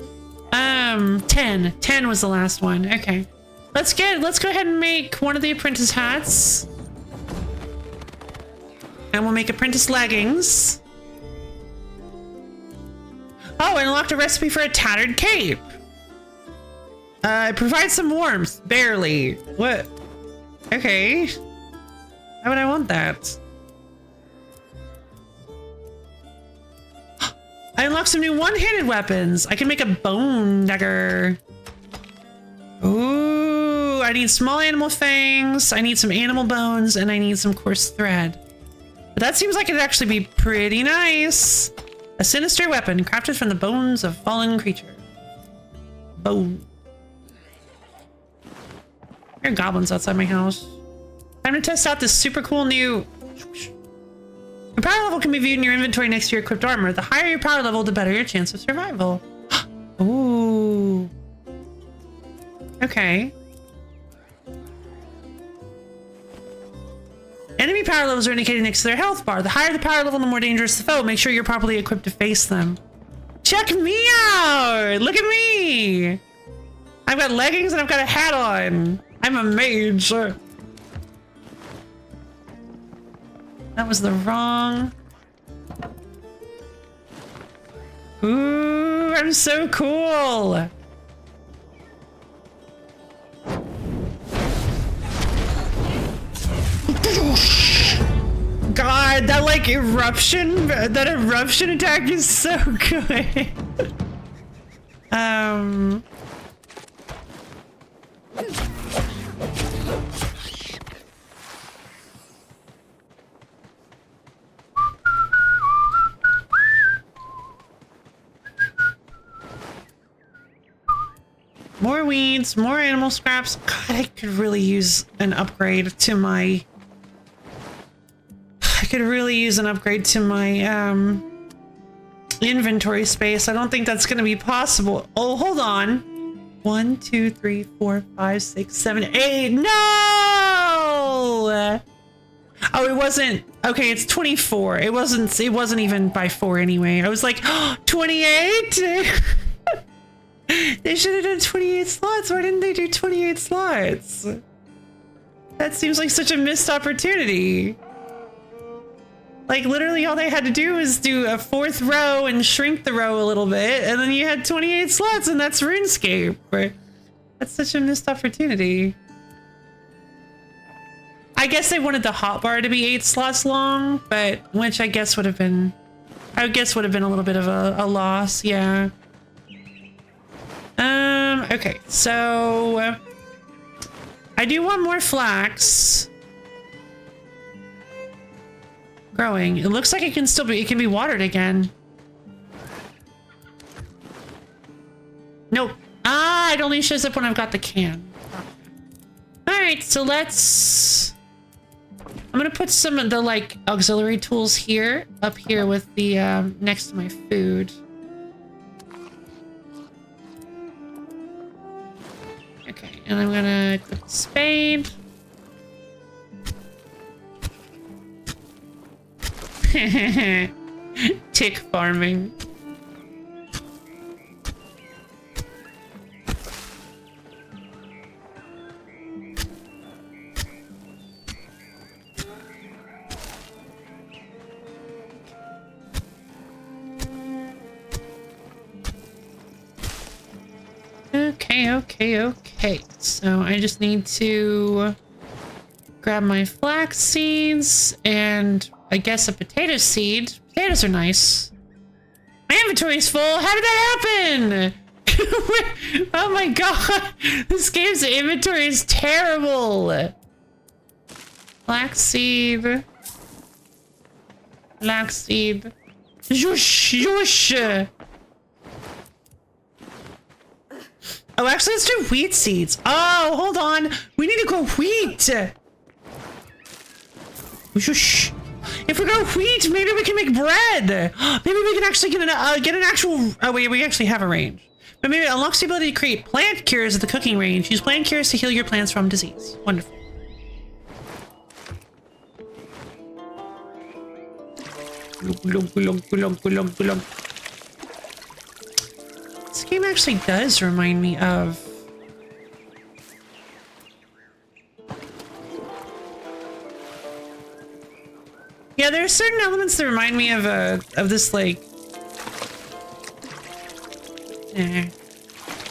10. 10 was the last one. Okay. Let's go ahead and make one of the apprentice hats. And we'll make apprentice leggings. Oh, I unlocked a recipe for a tattered cape. It provides some warmth. Barely. What? Okay. Why would I want that? I unlocked some new one-handed weapons. I can make a bone dagger. Ooh, I need small animal fangs. I need some animal bones, and I need some coarse thread. But that seems like it'd actually be pretty nice. A sinister weapon crafted from the bones of fallen creature. Bone. There are goblins outside my house. Time to test out this super cool new... Your power level can be viewed in your inventory next to your equipped armor. The higher your power level, the better your chance of survival. Ooh. Okay. Enemy power levels are indicated next to their health bar. The higher the power level, the more dangerous the foe. Make sure you're properly equipped to face them. Check me out! Look at me! I've got leggings and I've got a hat on. I'm a mage. That was the wrong... Ooh, I'm so cool. God, that like eruption attack is so good. More weeds, more animal scraps. God, I could really use an upgrade to my... inventory space. I don't think that's going to be possible. Oh, hold on. 1, 2, 3, 4, 5, 6, 7, 8. No! Oh, it wasn't. Okay, it's 24. It wasn't even by 4 anyway. I was like, oh, 28? They should have done 28 slots. Why didn't they do 28 slots? That seems like such a missed opportunity. Like, literally all they had to do was do a 4th row and shrink the row a little bit, and then you had 28 slots, and that's RuneScape. That's such a missed opportunity. I guess they wanted the hotbar to be 8 slots long, but which I guess would have been a little bit of a loss, yeah. Okay, so I do want more flax growing. It looks like it can be watered again. Nope. Ah, it only shows up when I've got the can. All right, so I'm gonna put some of the like auxiliary tools here, up here with the next to my food. Okay, and I'm gonna equip the spade. Tick farming. Okay. So I just need to grab my flax seeds and I guess a potato seed. Potatoes are nice. My inventory's full. How did that happen? Oh my god. This game's inventory is terrible. Flax seed. Zhush. Oh, actually, let's do wheat seeds. Oh, hold on. We need to grow wheat. Shush. If we grow wheat, maybe we can make bread. Maybe we can actually get an actual... Oh, wait, we actually have a range. But maybe it unlocks the ability to create plant cures at the cooking range. Use plant cures to heal your plants from disease. Wonderful. This game actually does remind me of... Yeah, there are certain elements that remind me of this, like...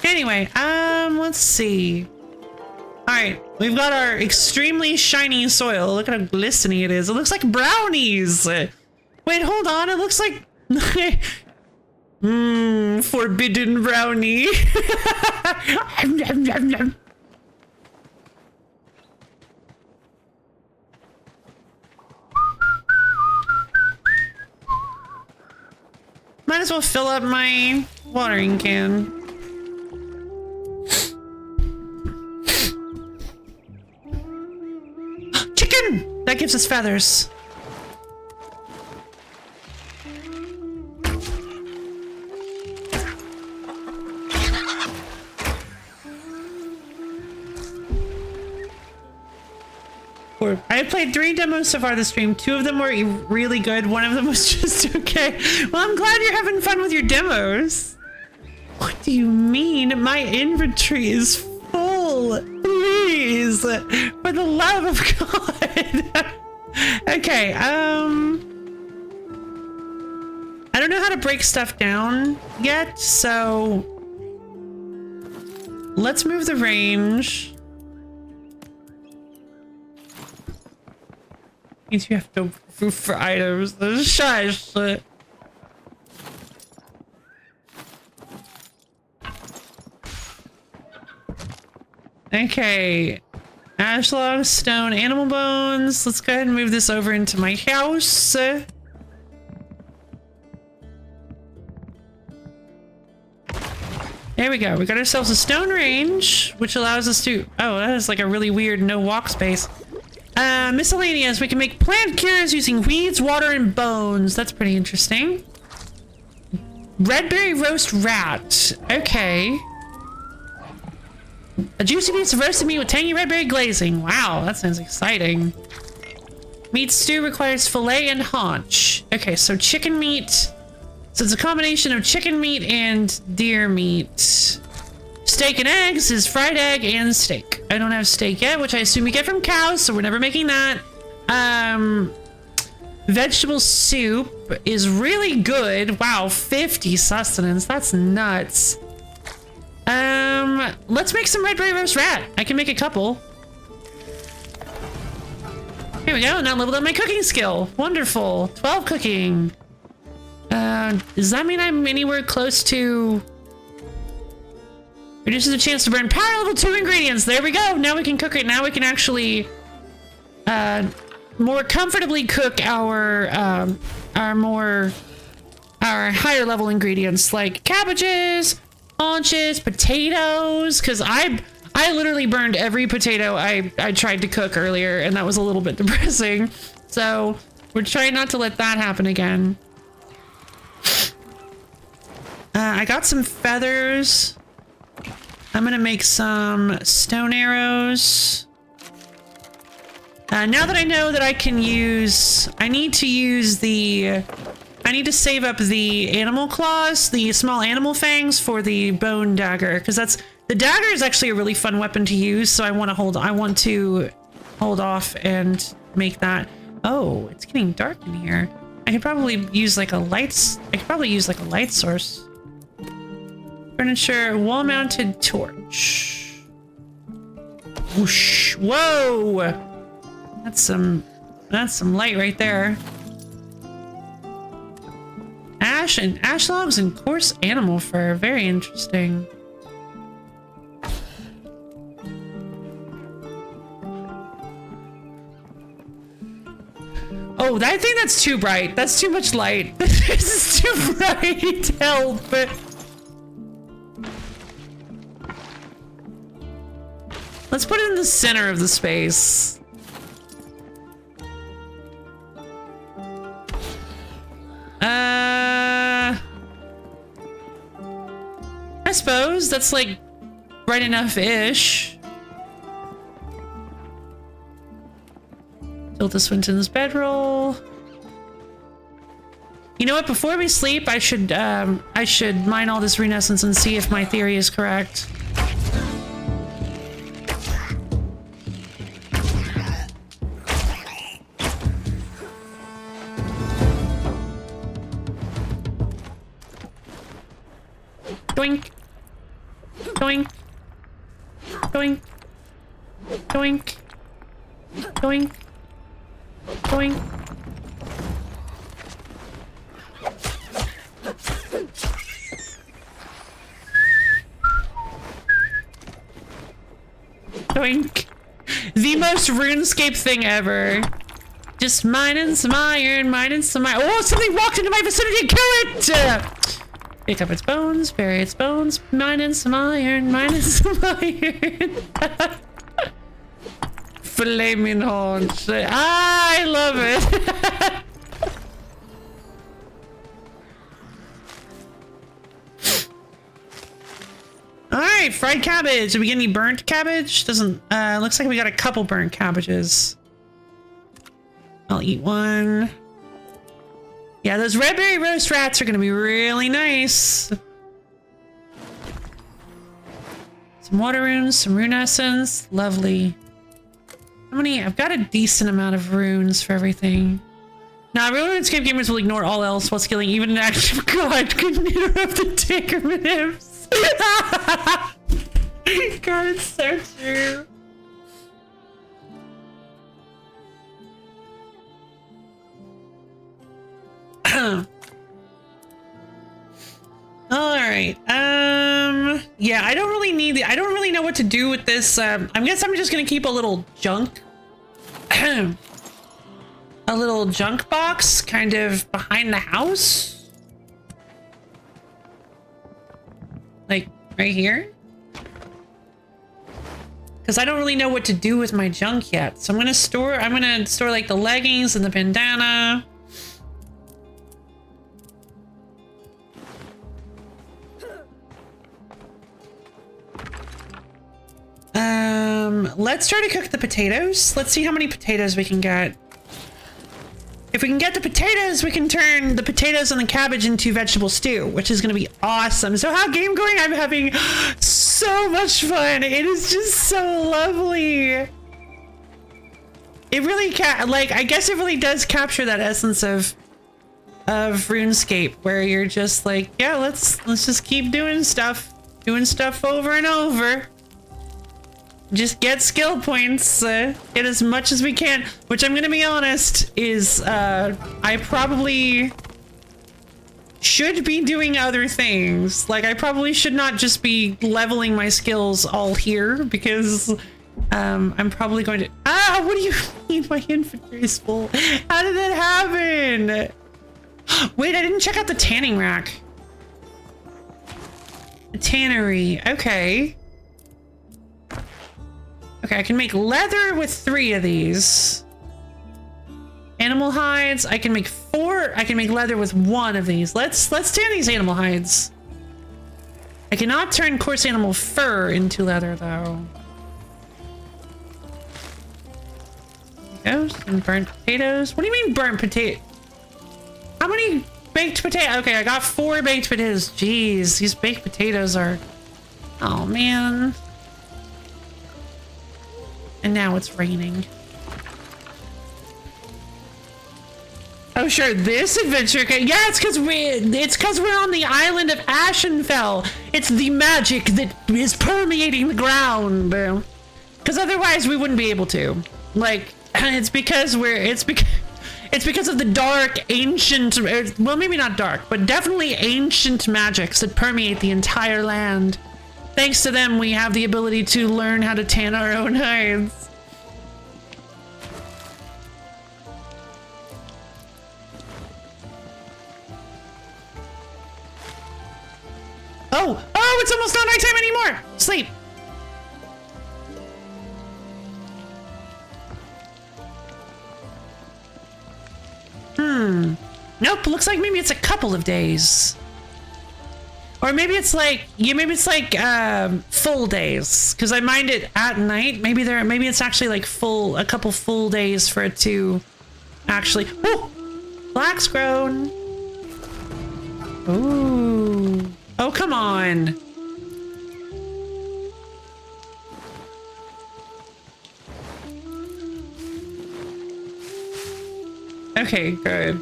Anyway, let's see. Alright, we've got our extremely shiny soil. Look at how glistening it is. It looks like brownies! Wait, hold on, it looks like... forbidden brownie. Might as well fill up my watering can. Chicken! That gives us feathers. I played 3 demos so far this stream. 2 of them were really good. 1 of them was just okay. Well, I'm glad you're having fun with your demos. What do you mean? My inventory is full. Please, for the love of God. Okay. I don't know how to break stuff down yet, so let's move the range. Means you have to move for items. Shush. Okay. Ash logs, stone, animal bones. Let's go ahead and move this over into my house. There we go. We got ourselves a stone range, which allows us to... Oh, that is like a really weird no walk space. Miscellaneous. We can make plant cures using weeds, water, and bones. That's pretty interesting. Redberry roast rat. Okay. A juicy piece of roasted meat with tangy redberry glazing. Wow, that sounds exciting. Meat stew requires fillet and haunch. Okay, so chicken meat. So it's a combination of chicken meat and deer meat. Steak and eggs is fried egg and steak. I don't have steak yet, which I assume you get from cows, so we're never making that. Vegetable soup is really good. Wow, 50 sustenance. That's nuts. Let's make some redberry roast rat. I can make a couple. Here we go. Now leveled up my cooking skill. Wonderful. 12 cooking. Does that mean I'm anywhere close to... Reduces the chance to burn power level 2 ingredients. There we go. Now we can cook it. Now we can actually more comfortably cook our higher level ingredients like cabbages, haunches, potatoes, because I literally burned every potato I tried to cook earlier, and that was a little bit depressing. So we're trying not to let that happen again. I got some feathers. I'm gonna make some stone arrows. Now that I know that I can use, I need to save up the animal claws, the small animal fangs for the bone dagger, because the dagger is actually a really fun weapon to use. So I want to hold off and make that. Oh, it's getting dark in here. I could probably use like a light source. Furniture, wall-mounted torch. Whoosh! Whoa! That's some light right there. Ash logs and coarse animal fur. Very interesting. Oh, I think that's too bright. That's too much light. This is too bright. Help. Let's put it in the center of the space. I suppose that's like bright enough-ish. Tilt the Swinton's bedroll. You know what? Before we sleep, I should mine all this rune essence and see if my theory is correct. Doink. Doink. Doink. Doink. Doink. Doink. Doink. The most RuneScape thing ever. Just mining some iron, mining some iron. Oh, something walked into my vicinity and kill it! Pick up its bones, bury its bones, mining some iron, mining some iron. Flaming haunch. I love it. Alright, fried cabbage. Did we get any burnt cabbage? Doesn't, looks like we got a couple burnt cabbages. I'll eat one. Yeah, those redberry roast rats are gonna be really nice. Some water runes, some rune essence. Lovely. How many? I've got a decent amount of runes for everything. Now, real RuneScape gamers will ignore all else while skilling. Even an active god couldn't interrupt the decimatives. God, it's so true. All right. Yeah, I don't really know what to do with this. I guess I'm just gonna keep a little junk. A little junk box kind of behind the house. Like right here. Because I don't really know what to do with my junk yet. So I'm gonna store like the leggings and the bandana. Let's try to cook the potatoes. Let's see how many potatoes we can get. If we can get the potatoes, we can turn the potatoes and the cabbage into vegetable stew, which is going to be awesome. So how game going? I'm having so much fun. It is just so lovely. It really I guess it really does capture that essence of RuneScape, where you're just like, yeah, let's just keep doing stuff over and over. Just get skill points, get as much as we can, which I'm gonna be honest is I probably should be doing other things. Like I probably should not just be leveling my skills all here, because I'm probably going to what do you mean my inventory is full? How did that happen? Wait, I didn't check out the tanning rack. The tannery, okay. Okay, I can make leather with 3 of these. Animal hides, I can make 4. I can make leather with 1 of these. Let's tan these animal hides. I cannot turn coarse animal fur into leather though. There we go, some burnt potatoes. What do you mean burnt potato? How many baked potatoes? Okay, I got 4 baked potatoes. Jeez, these baked potatoes are... Oh man. And now it's raining. Oh sure, this adventure. Okay, yeah, it's because we're on the island of Ashenfell. It's the magic that is permeating the ground. Because otherwise we wouldn't be able to. Like, it's because of the dark, ancient, well, maybe not dark, but definitely ancient magics that permeate the entire land. Thanks to them, we have the ability to learn how to tan our own hides. Oh, it's almost not nighttime anymore. Sleep. Nope, looks like maybe it's a couple of days. Or maybe it's like, full days, because I mined it at night. Maybe it's actually like a couple full days for it to actually. Oh, flax grown. Ooh. Oh, come on. Okay, good.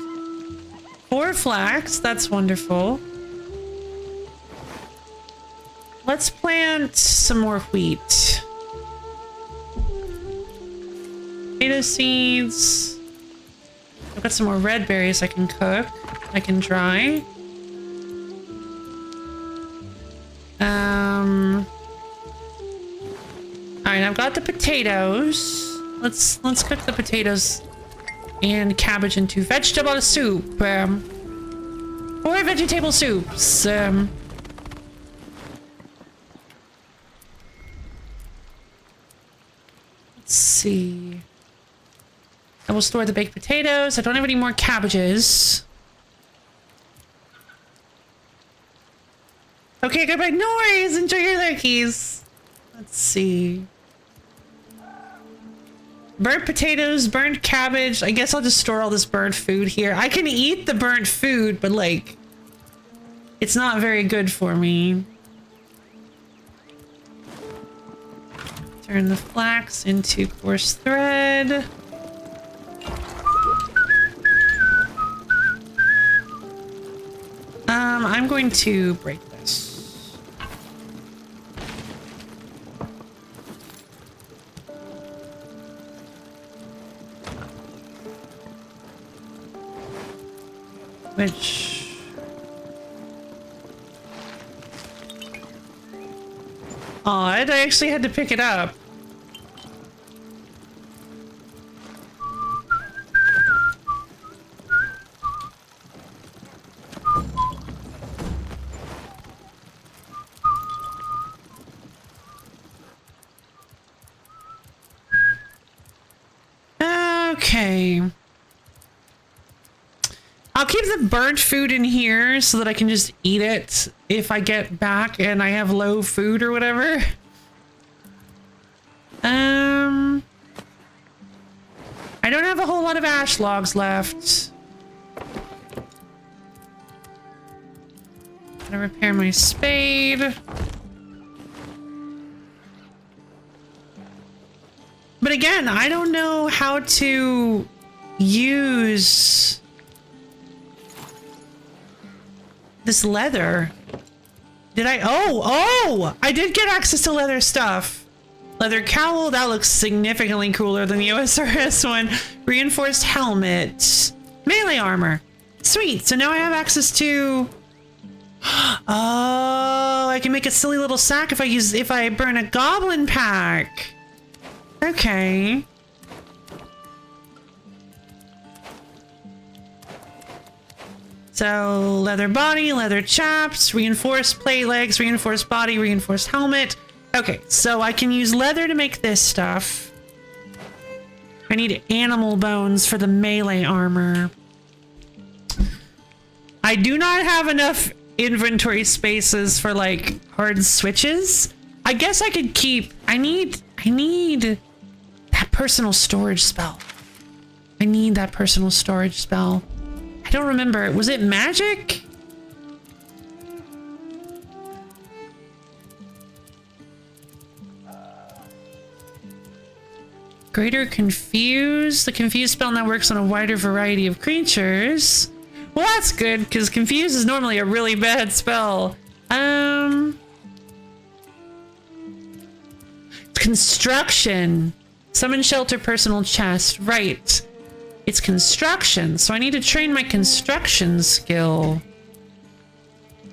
4 flax, that's wonderful. Let's plant some more wheat. Potato seeds. I've got some more red berries I can cook. I can dry. Alright, I've got the potatoes. Let's cook the potatoes and cabbage into vegetable soup. Or vegetable soups. Let's see. I will store the baked potatoes. I don't have any more cabbages. Okay, goodbye. No worries. Enjoy your lurkies. Let's see. Burnt potatoes, burnt cabbage. I guess I'll just store all this burnt food here. I can eat the burnt food, but like, it's not very good for me. Turn the flax into coarse thread. I'm going to break this. Which... odd, I actually had to pick it up. Okay. I'll keep the burnt food in here so that I can just eat it if I get back and I have low food or whatever. I don't have a whole lot of ash logs left. Gotta repair my spade. But again, I don't know how to use this leather. Did I? Oh, I did get access to leather stuff. Leather cowl, that looks significantly cooler than the OSRS one. Reinforced helmet. Melee armor. Sweet, so now I have access to... oh, I can make a silly little sack if I burn a goblin pack. Okay. So, leather body, leather chaps, reinforced plate legs, reinforced body, reinforced helmet. Okay, so I can use leather to make this stuff. I need animal bones for the melee armor. I do not have enough inventory spaces for, like, hard switches. I guess I could keep... I need that personal storage spell. I need that personal storage spell. I don't remember. Was it magic? Greater Confuse. The Confuse spell now works on a wider variety of creatures. Well, that's good, because Confuse is normally a really bad spell. Construction. Summon shelter, personal chest. Right. It's construction, so I need to train my construction skill.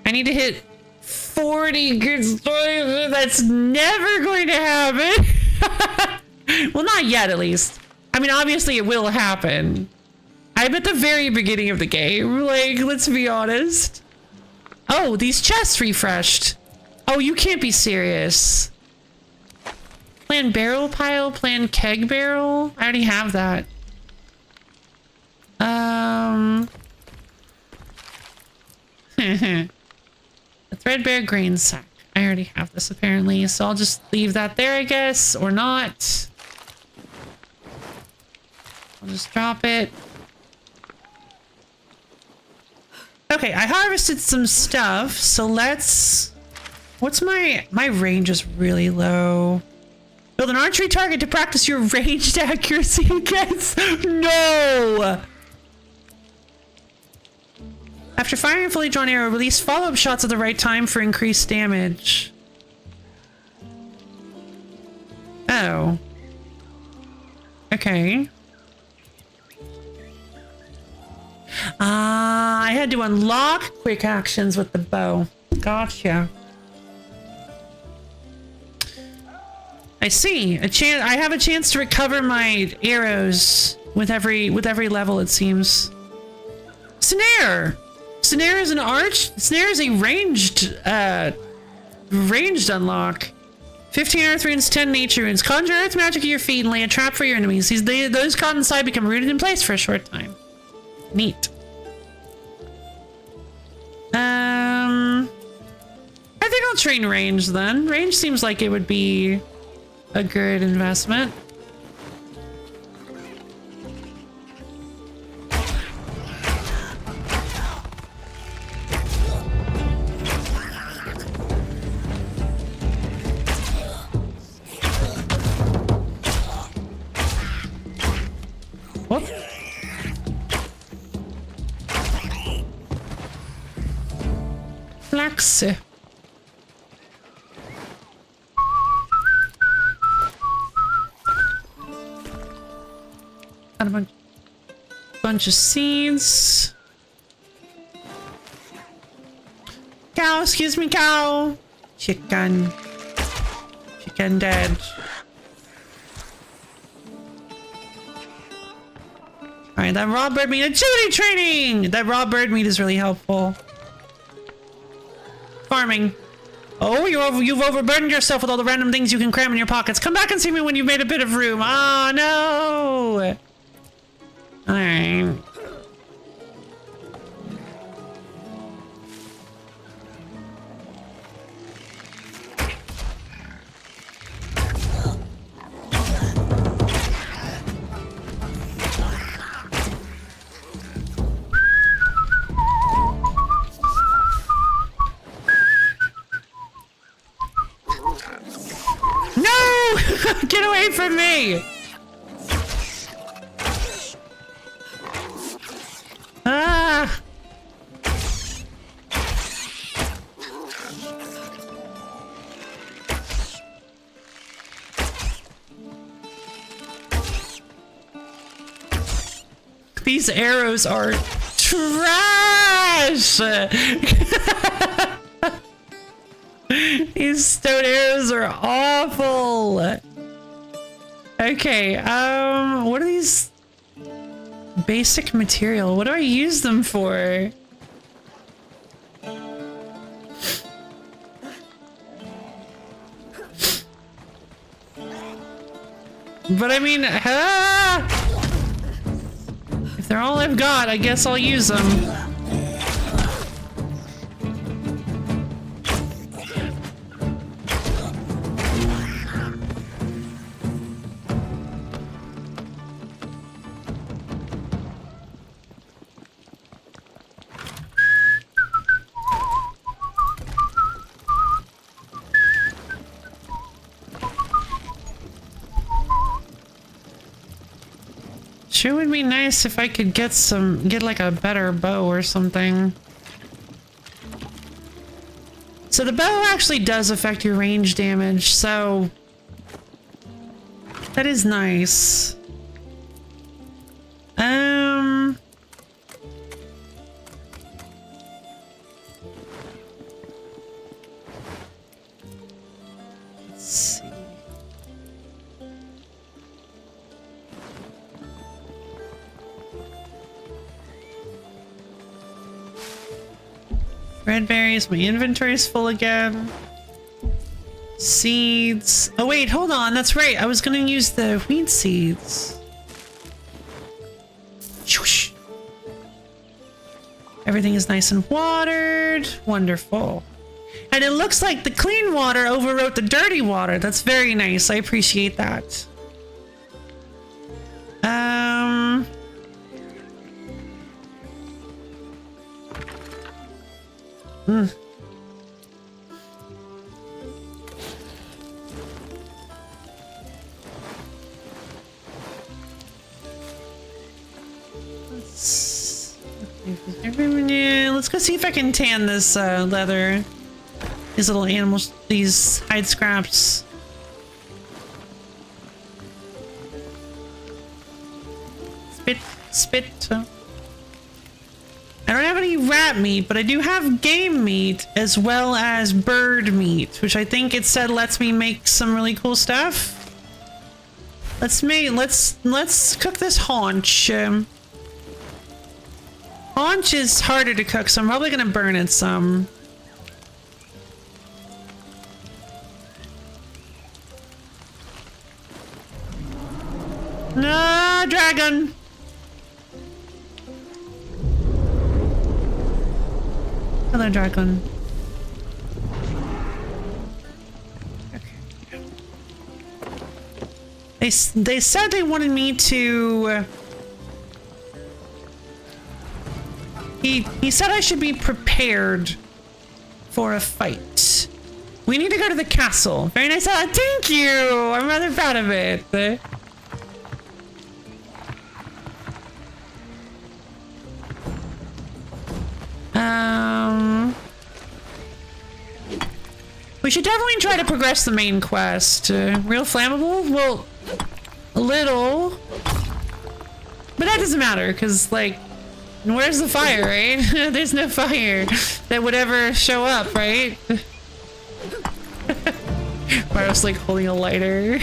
I need to hit 40 good stories. That's never going to happen. Well, not yet, at least. I mean, obviously it will happen. I'm at the very beginning of the game. Like, let's be honest. Oh, these chests refreshed. Oh, you can't be serious. Plan barrel pile, plan keg barrel. I already have that. A threadbare grain sack. I already have this apparently, so I'll just leave that there, I guess, or not. I'll just drop it. Okay, I harvested some stuff, so let's... what's my range is really low. Build an archery target to practice your ranged accuracy against... no! After firing a fully drawn arrow, release follow-up shots at the right time for increased damage. Oh. Okay. I had to unlock quick actions with the bow. Gotcha. I see. I have a chance to recover my arrows with every level, it seems. Snare! Snare is an arch. Snare is a ranged unlock. 15 earth runes, 10 nature runes. Conjure earth magic at your feet and lay a trap for your enemies. Those caught inside become rooted in place for a short time. Neat. I think I'll train range then. Range seems like it would be a good investment. Whoop. pickaxe. Got a bunch of seeds. Cow, excuse me, cow. Chicken. Chicken dead. Alright, that raw bird meat. Agility training! That raw bird meat is really helpful. Farming. Oh, you've overburdened yourself with all the random things you can cram in your pockets. Come back and see me when you've made a bit of room. Oh, no! Alright. No! Get away from me! Ah! These arrows are trash! These stone arrows are awful! Okay, what are these? Basic material. What do I use them for? But I mean, if they're all I've got, I guess I'll use them. Sure would be nice if I could get like a better bow or something. So the bow actually does affect your range damage, so that is nice. Let's see. Red berries, my inventory is full again. Seeds. Oh wait, hold on, that's right. I was gonna use the wheat seeds. Shoosh. Everything is nice and watered. Wonderful. And it looks like the clean water overwrote the dirty water. That's very nice. I appreciate that. Let's go see if I can tan this leather. These little animals, these hide scraps. Spit. I don't have any rat meat, but I do have game meat as well as bird meat, which I think it said lets me make some really cool stuff. Let's cook this haunch. Haunch is harder to cook, so I'm probably gonna burn it some. No, dragon! Hello, dragon. Okay. They said they wanted me to... He said I should be prepared for a fight. We need to go to the castle. Very nice. Thank you! I'm rather proud of it. We should definitely try to progress the main quest. Real flammable? Well, a little. But that doesn't matter, because, like, where's the fire, right? There's no fire that would ever show up, right? Mario's, like, holding a lighter.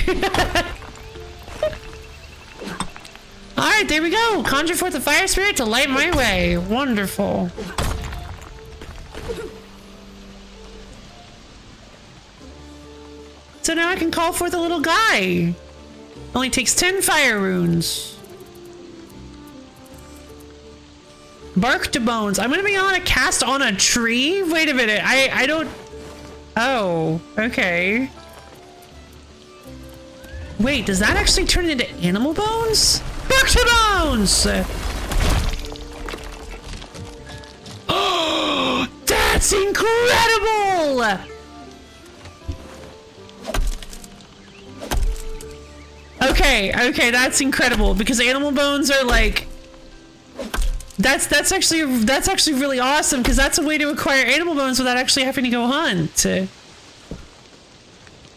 Alright, there we go. Conjure forth a fire spirit to light my way. Wonderful. So now I can call forth a little guy. Only takes 10 fire runes. Bark to bones. I'm gonna be on a cast on a tree? Wait a minute. I don't... Oh, okay. Wait, does that actually turn into animal bones? Bark to bones! Oh, that's incredible! Okay, that's incredible because animal bones are like that's actually really awesome because that's a way to acquire animal bones without actually having to go hunt.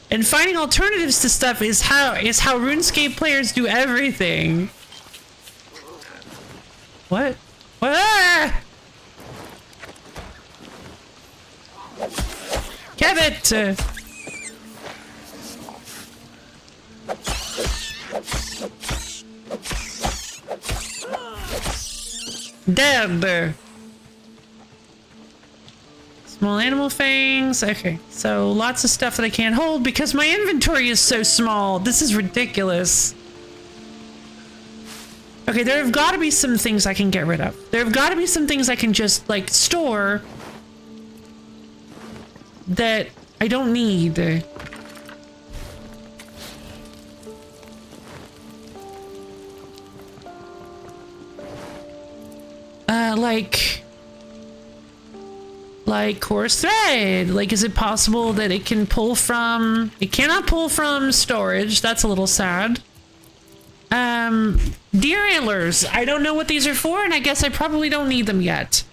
And finding alternatives to stuff is how RuneScape players do everything. What? Ah! Kebbit! Dead. Small animal fangs. Okay, so lots of stuff that I can't hold because my inventory is so small. This is ridiculous. Okay, there have got to be some things I can get rid of. There have got to be some things I can just, like, store that I don't need. Like coarse thread. Like, is it possible that it can pull from... It cannot pull from storage. That's a little sad. Deer antlers. I don't know what these are for, and I guess I probably don't need them yet.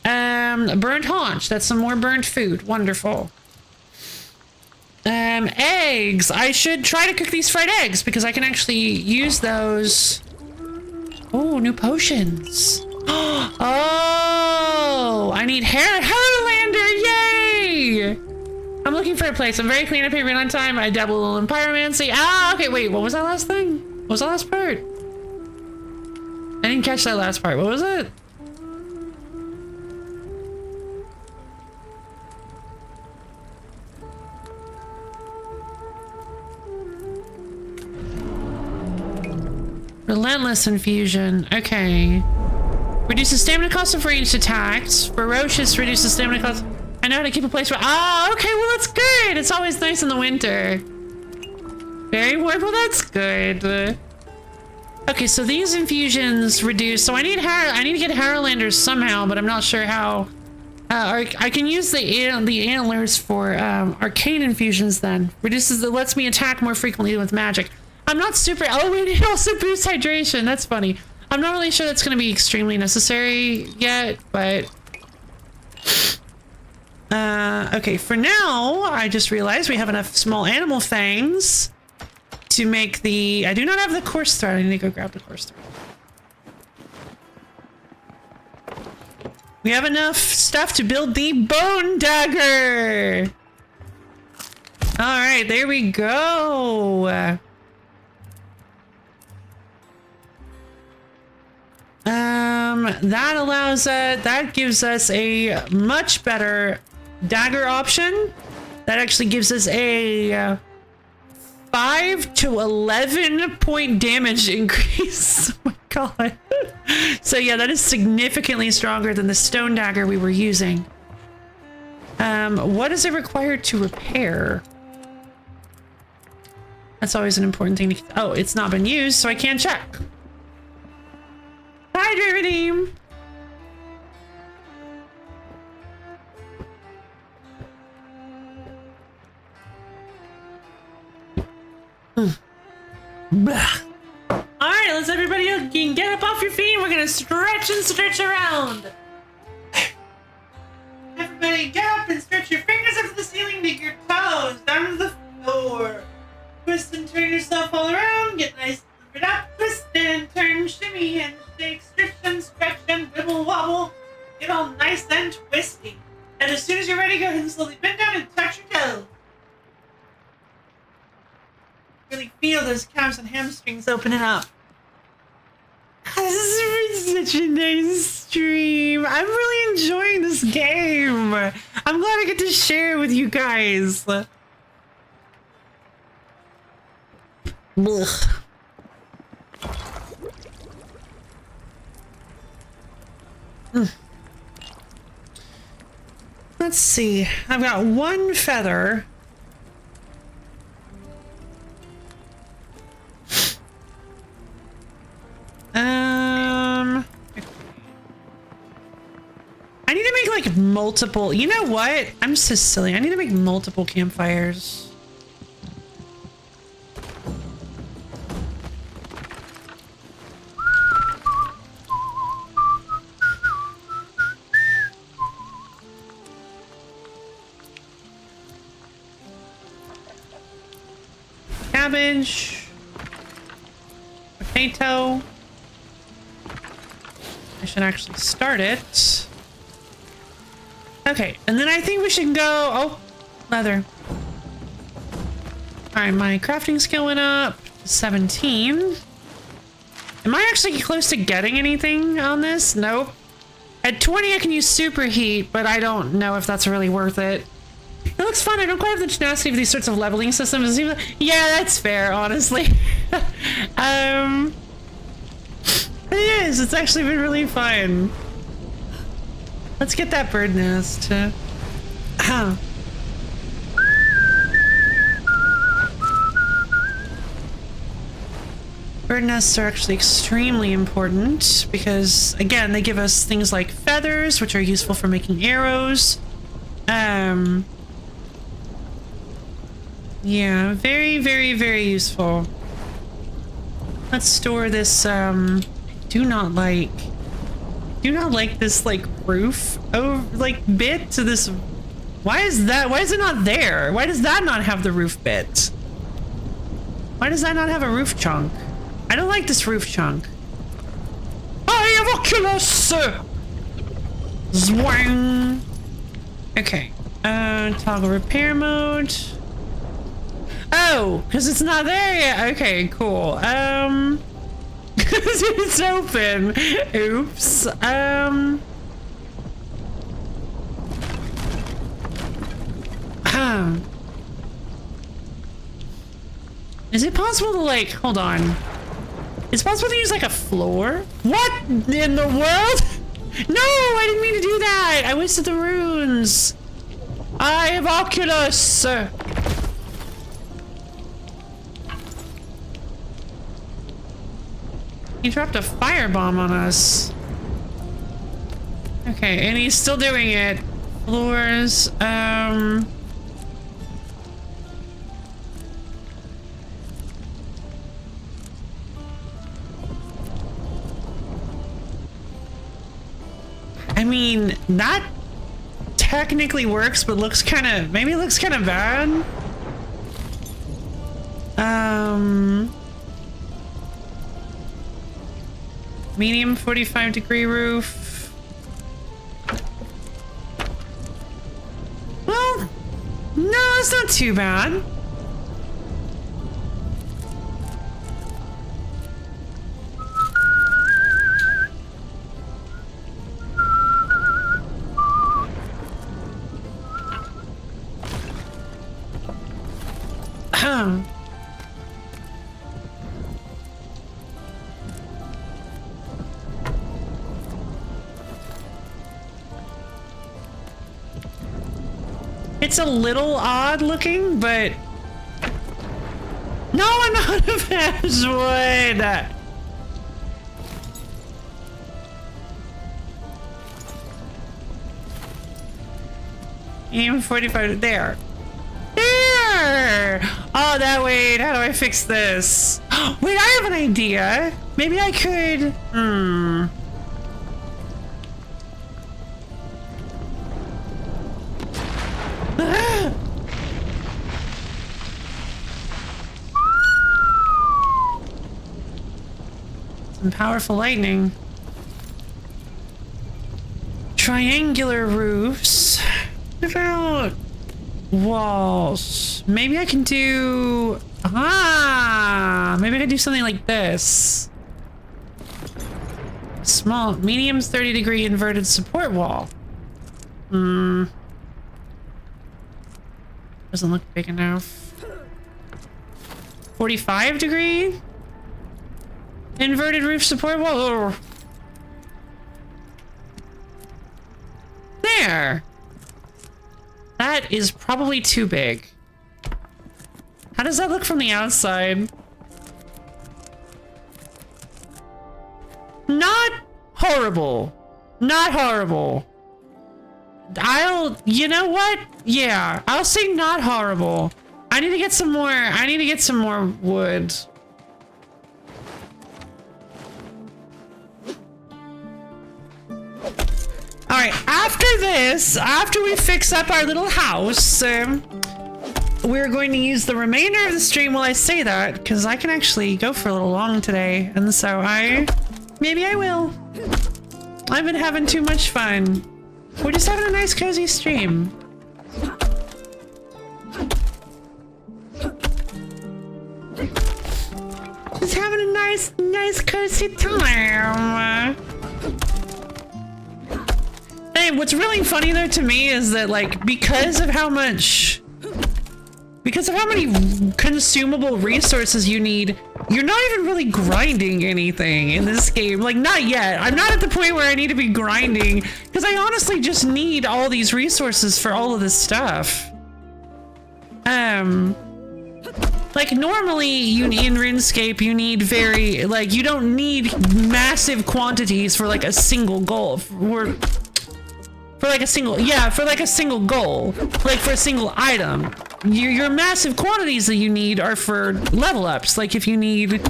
Burnt haunch. That's some more burnt food. Wonderful. Eggs. I should try to cook these fried eggs because I can actually use those. Oh, new potions. Oh, I need Herlander. Yay! I'm looking for a place. I'm very clean up here on time. I dabble a little in pyromancy. Ah, okay, wait, what was that last thing? What was that last part? I didn't catch that last part. What was it? Relentless infusion. Okay. Reduces stamina cost of ranged attacks. Ferocious reduces stamina cost. I know how to keep a place where. Ah, okay, well that's good. It's always nice in the winter. Very warm. Well, that's good. Okay, so these infusions reduce. So I need to get Harrowlanders somehow, but I'm not sure how. I can use the antlers for arcane infusions. Then reduces. It lets me attack more frequently with magic. I'm not super. Oh wait, it also boosts hydration. That's funny. I'm not really sure that's going to be extremely necessary yet, but... okay, for now, I just realized we have enough small animal fangs to make the... I do not have the coarse thread. I need to go grab the coarse thread. We have enough stuff to build the bone dagger! Alright, there we go! That allows that gives us a much better dagger option. That actually gives us a 5 to 11 point damage increase. Oh my god. So yeah, that is significantly stronger than the stone dagger we were using. What is it required to repair? That's always an important thing to... Oh, it's not been used, so I can't check. Hydrate redeem. Alright, let's everybody get up off your feet. We're gonna stretch and stretch around. Everybody get up and stretch your fingers up to the ceiling in, dig your toes down to the floor. Twist and turn yourself all around, get nice and livered up. Twist and turn, shimmy and shake, stretch and wibble wobble. Get all nice and twisty. And as soon as you're ready, go ahead and slowly bend down and touch your toe. Really feel those calves and hamstrings opening up. This has been such a nice stream. I'm really enjoying this game. I'm glad I get to share it with you guys. Ugh. Let's see. I've got one feather. I need to make like multiple. You know what? I'm so silly. I need to make multiple campfires. Cabbage, potato. I should actually start it. Okay, and then I think we should go. Oh, leather. All right, my crafting skill went up to 17. Am I actually close to getting anything on this? Nope. At 20, I can use superheat, but I don't know if that's really worth it. It looks fun. I don't quite have the tenacity for these sorts of leveling systems. It seems like, yeah, that's fair, honestly. It is. It's actually been really fun. Let's get that bird nest. Bird nests are actually extremely important because, again, they give us things like feathers, which are useful for making arrows. Yeah, very, very, very useful. Let's store this, do not like this, like, roof, bit to this. Why is it not there? Why does that not have the roof bit? Why does that not have a roof chunk? I don't like this roof chunk. I have Oculus! Zwang! Okay, toggle repair mode. Oh, because it's not there yet. Okay, cool. Because it's open. Oops. Is it possible to, like, hold on. It's possible to use, like, a floor? What in the world? No, I didn't mean to do that. I wasted the runes. I have Oculus. He dropped a firebomb on us. Okay, and he's still doing it. Floors, I mean, that technically works, but looks kind of, maybe it looks kind of bad. Medium 45-degree roof. Well, no, it's not too bad. It's a little odd looking, but no, I'm out of Ashwood. Aim 45 there. There! Oh, that way. How do I fix this? Wait, I have an idea. Maybe I could. Some powerful lightning. Triangular roofs. What about walls? Maybe I can do... maybe I can do something like this. Small, medium's 30-degree inverted support wall. Doesn't look big enough. 45-degree inverted roof support wall. Oh. There. That is probably too big. How does that look from the outside? Not horrible. Not horrible. You know what? Yeah, I'll say not horrible. I need to get some more wood. All right, after we fix up our little house, we're going to use the remainder of the stream while I say that, because I can actually go for a little long today, and so maybe I will. I've been having too much fun. We're just having a nice cozy stream. Just having a nice cozy time. Hey, what's really funny though to me is that, like, because of how many consumable resources you need, you're not even really grinding anything in this game. Like, not yet. I'm not at the point where I need to be grinding, because I honestly just need all these resources for all of this stuff. Like, normally in RuneScape you need you don't need massive quantities for like a single goal. For like a single goal, like for a single item. Your massive quantities that you need are for level ups. Like if you need,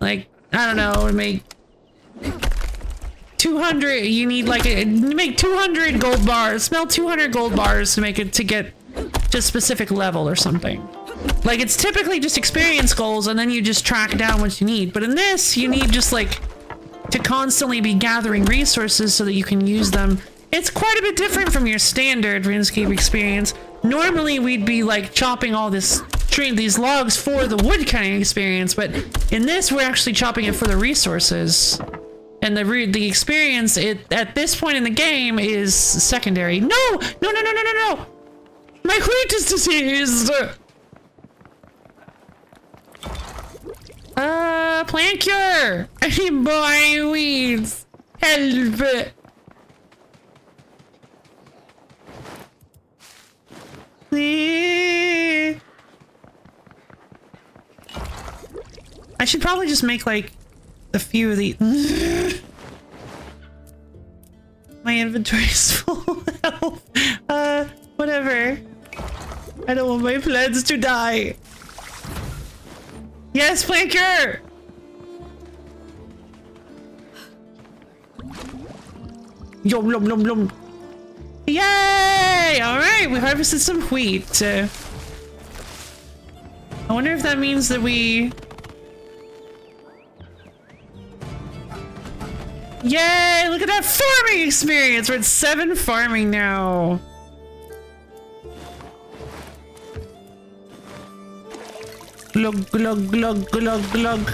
like, I don't know, make 200, you need make 200 gold bars, smelt 200 gold bars to make it to get to a specific level or something. Like, it's typically just experience goals and then you just track down what you need. But in this, you need just like to constantly be gathering resources so that you can use them. It's quite a bit different from your standard RuneScape experience. Normally, we'd be like chopping all these logs for the wood cutting experience, but in this, we're actually chopping it for the resources. And the experience at this point in the game is secondary. No! My wheat is diseased! Plant cure! I need more weeds! Help! I should probably just make like a few of these. My inventory's full of health. Whatever. I don't want my plants to die. Yes, Flanker! Yum, yum, yum, yum. Yay! Alright, we harvested some wheat. I wonder if that means that we... Yay! Look at that farming experience! We're at 7 farming now. Glug, glug, glug, glug, glug.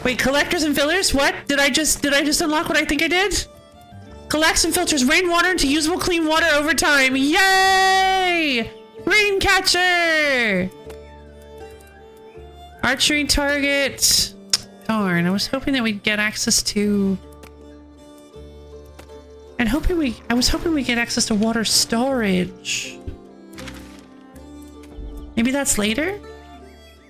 Wait, collectors and fillers? What? Did I just unlock what I think I did? Collects and filters rainwater into usable clean water over time. Yay! Rain catcher! Archery target. Darn, I was hoping that we'd get access to... I was hoping we get access to water storage. Maybe that's later?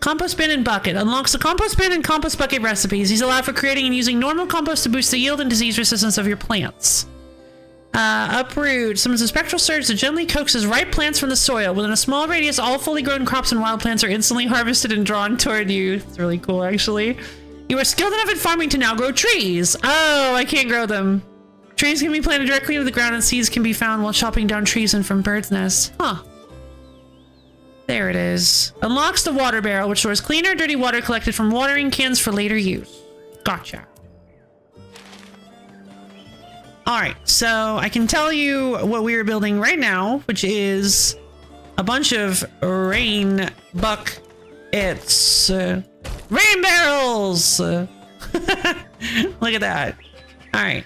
Compost bin and bucket. Unlocks the compost bin and compost bucket recipes. These allow for creating and using normal compost to boost the yield and disease resistance of your plants. Uproot. Summons a spectral surge that gently coaxes ripe plants from the soil. Within a small radius, all fully grown crops and wild plants are instantly harvested and drawn toward you. It's really cool, actually. You are skilled enough at farming to now grow trees. Oh, I can't grow them. Trees can be planted directly into the ground and seeds can be found while chopping down trees and from birds' nests. Huh. There it is. Unlocks the water barrel, which stores clean or dirty water collected from watering cans for later use. Gotcha. All right, so I can tell you what we are building right now, which is a bunch of rain buckets, rain barrels. Look at that. All right.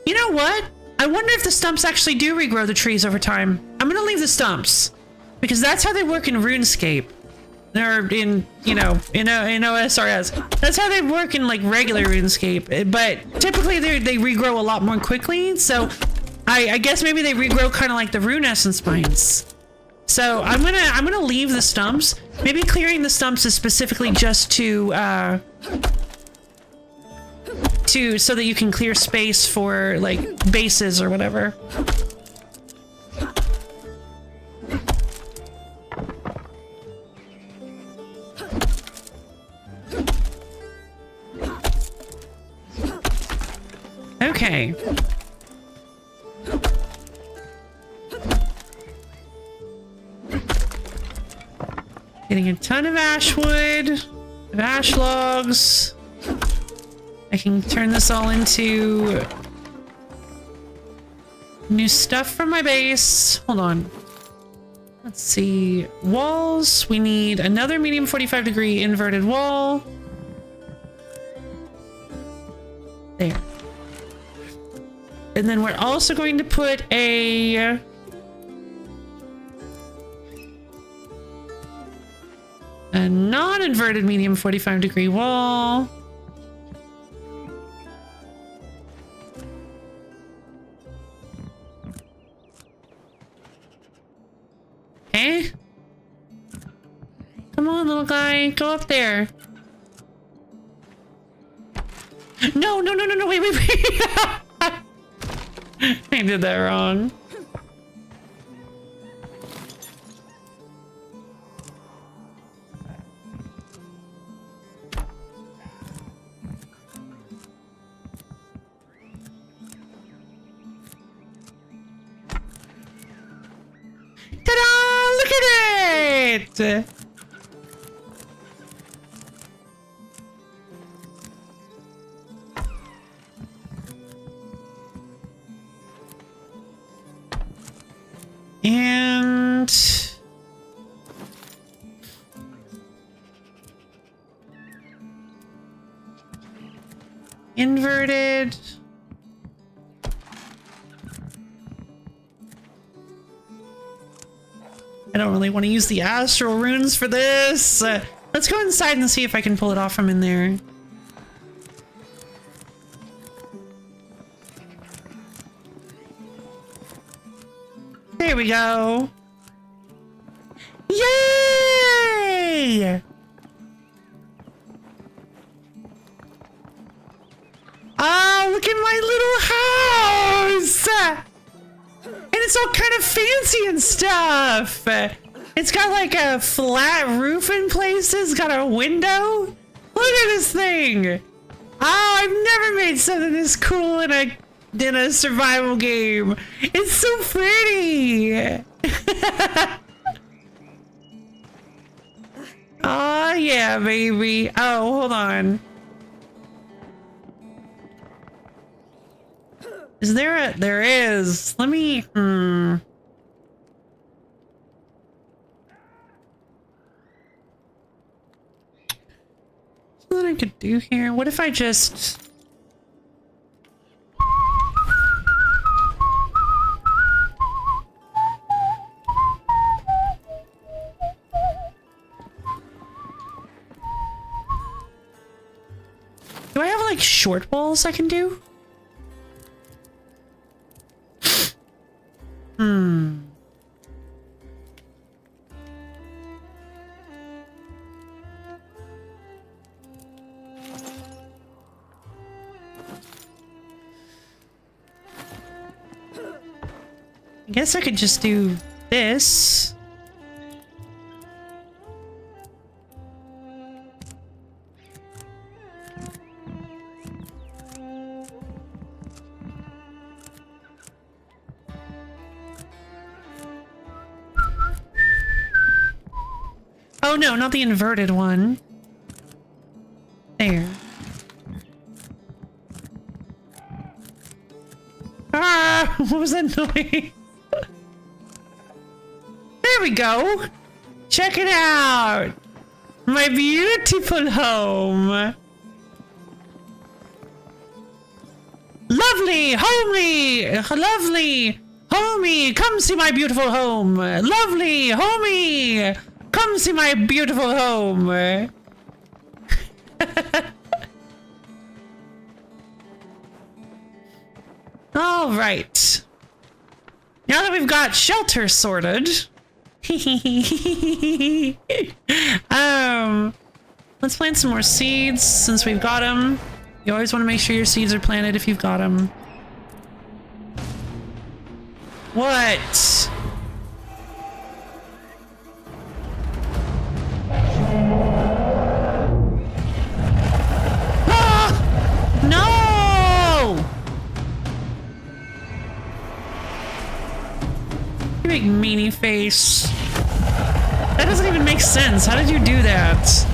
You know what? I wonder if the stumps actually do regrow the trees over time. I'm gonna leave the stumps because that's how they work in RuneScape. They're in, you know, in OSRS. That's how they work in like regular RuneScape. But typically they regrow a lot more quickly. So I guess maybe they regrow kind of like the rune essence mines. So I'm gonna leave the stumps. Maybe clearing the stumps is specifically just so that you can clear space for like bases or whatever. Okay. Getting a ton of ash wood, of ash logs. I can turn this all into new stuff from my base. Hold on. Let's see. Walls. We need another medium 45-degree inverted wall. There. And then we're also going to put a non-inverted medium 45-degree wall. Okay. Come on, little guy. Go up there. No, wait. I did that wrong. Ta-da! Look at it! And inverted. I don't really want to use the astral runes for this. Let's go inside and see if I can pull it off from in there. There we go. Yay! Oh, look at my little house! And it's all kind of fancy and stuff. It's got like a flat roof in places, got a window. Look at this thing. Oh, I've never made something this cool in a survival game. It's so pretty. Oh yeah, baby. Oh, hold on. Is there a... There is. Let me... What I could do here? What if I just... Do I have like short walls I can do? I guess I could just do this. Oh no, not the inverted one. There. Ah, what was that noise? There we go. Check it out. My beautiful home. Lovely, homely, lovely, homie, come see my beautiful home. Lovely, homie, come see my beautiful home. All right. Now that we've got shelter sorted, let's plant some more seeds since we've got them. You always want to make sure your seeds are planted if you've got them. What? Ah! No! You big meanie face. That doesn't even make sense. How did you do that?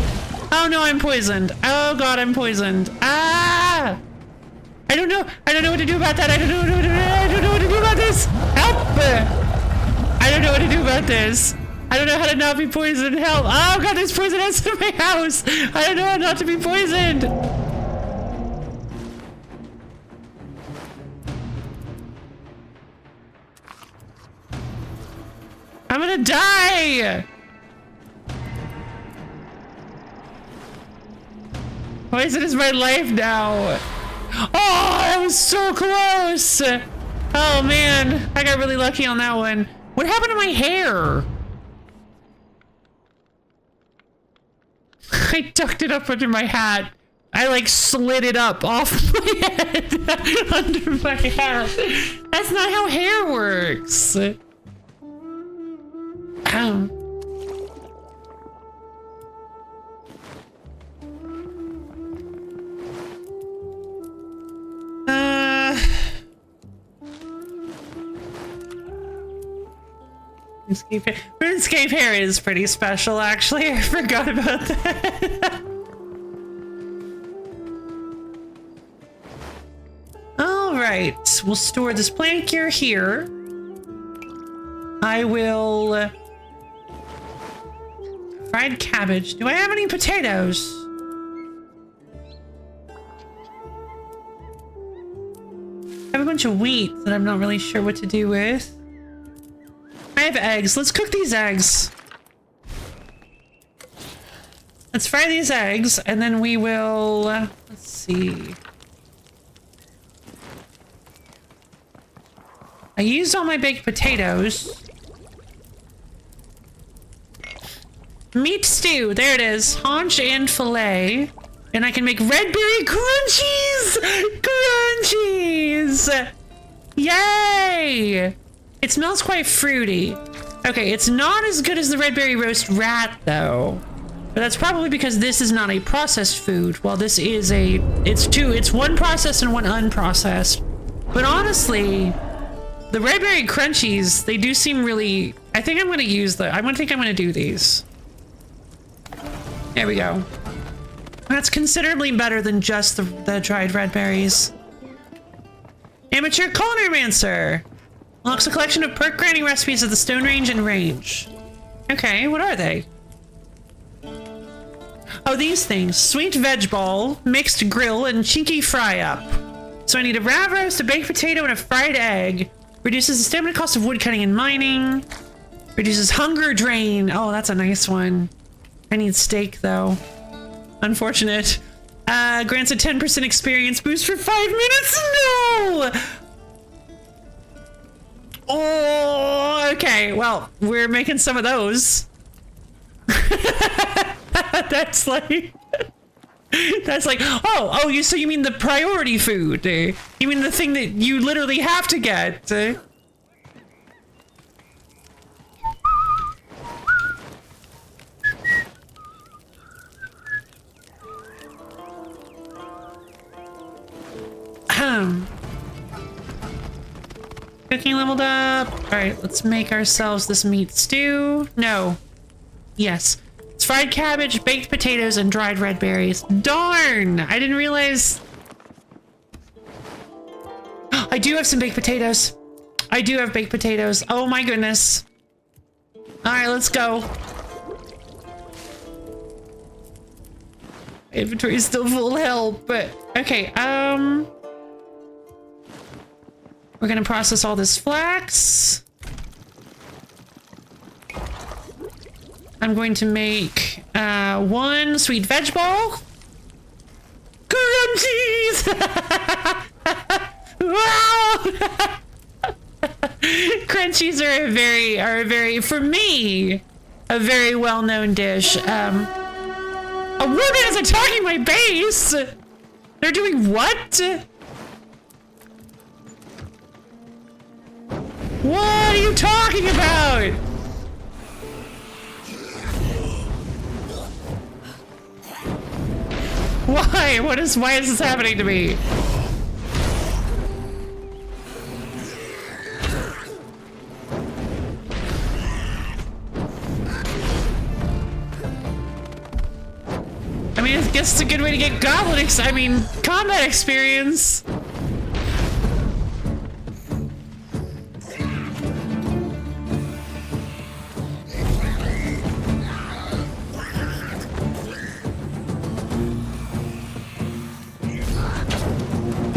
Oh no, I'm poisoned. Oh god, I'm poisoned. Ah! I don't know what to do about that. I don't know what to do about this. Help! I don't know what to do about this. I don't know how to not be poisoned. Help! Oh god, there's poison outside of my house. I don't know how not to be poisoned. I'm gonna die. Poison is my life now. Oh, that was so close. Oh man, I got really lucky on that one. What happened to my hair? I tucked it up under my hat. I like slid it up off my head under my hat. That's not how hair works. RuneScape hair is pretty special, actually. I forgot about that. Alright, we'll store this plant cure here. I will... fried cabbage. Do I have any potatoes? I have a bunch of wheat that I'm not really sure what to do with. I have eggs. Let's cook these eggs. Let's fry these eggs, and then we will... let's see. I used all my baked potatoes. Meat stew. There it is. Haunch and filet. And I can make red berry crunchies! Crunchies! Yay! It smells quite fruity. Okay, it's not as good as the red berry roast rat, though. But that's probably because this is not a processed food, while this is a... it's one processed and one unprocessed. But honestly, the red berry crunchies, they do seem really... I think I'm gonna use the... I think I'm gonna do these. There we go. That's considerably better than just the dried red berries. Amateur Culinary-mancer! Unlocks a collection of perk granting recipes at the Stone Range and Range. Okay, what are they? Oh, these things. Sweet veg ball, mixed grill, and cheeky fry up. So I need a rav roast, a baked potato, and a fried egg. Reduces the stamina cost of woodcutting and mining. Reduces hunger drain. Oh, that's a nice one. I need steak, though. Unfortunate. Grants a 10% experience boost for 5 minutes? No! Oh, okay. Well, we're making some of those. That's like... that's like, oh, so you mean the priority food? You mean the thing that you literally have to get? Cooking leveled up. All right, let's make ourselves this meat stew. No. Yes. It's fried cabbage, baked potatoes, and dried red berries. Darn! I didn't realize. I do have some baked potatoes. I do have baked potatoes. Oh my goodness. Alright, let's go. Inventory is still full of hell, but okay, we're gonna process all this flax. I'm going to make one sweet veg ball. Crunchies! Wow! Crunchies are a very, for me, a very well-known dish. A woman is attacking my base! They're doing what? What are you talking about? Why? Why is this happening to me? I mean, I guess it's a good way to get combat experience.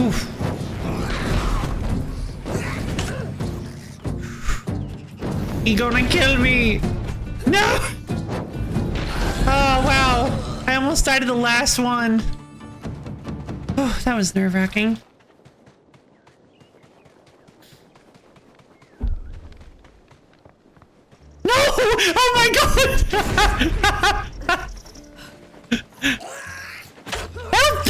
Oof. He gonna kill me? No! Oh, wow. I almost died to the last one. Oh, that was nerve-wracking. No! Oh my god! Help!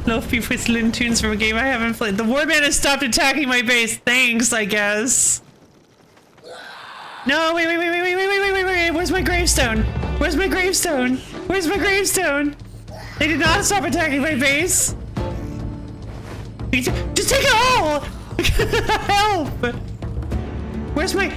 LoFi whistling tunes from a game I haven't played. The warband has stopped attacking my base. Thanks, I guess. No, wait. Where's my gravestone? Where's my gravestone? Where's my gravestone? They did not stop attacking my base. Just take it all! Help! Where's my,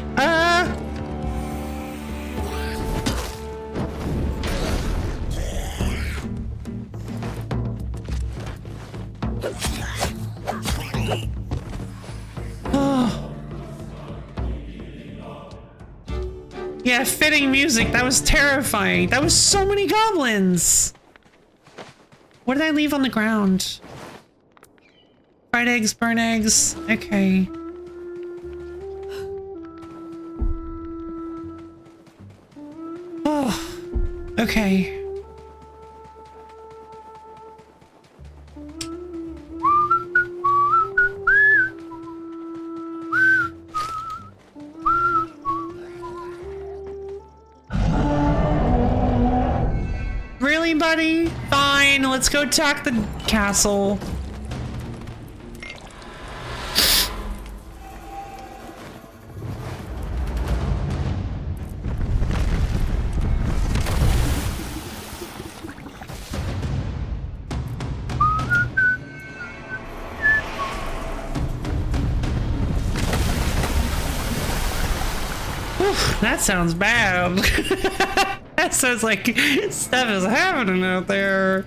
Yeah, fitting music. That was terrifying. That was so many goblins. What did I leave on the ground? Fried eggs, burn eggs. Okay. Oh, okay. Really, buddy? Fine, let's go attack the castle. That sounds bad. That sounds like stuff is happening out there.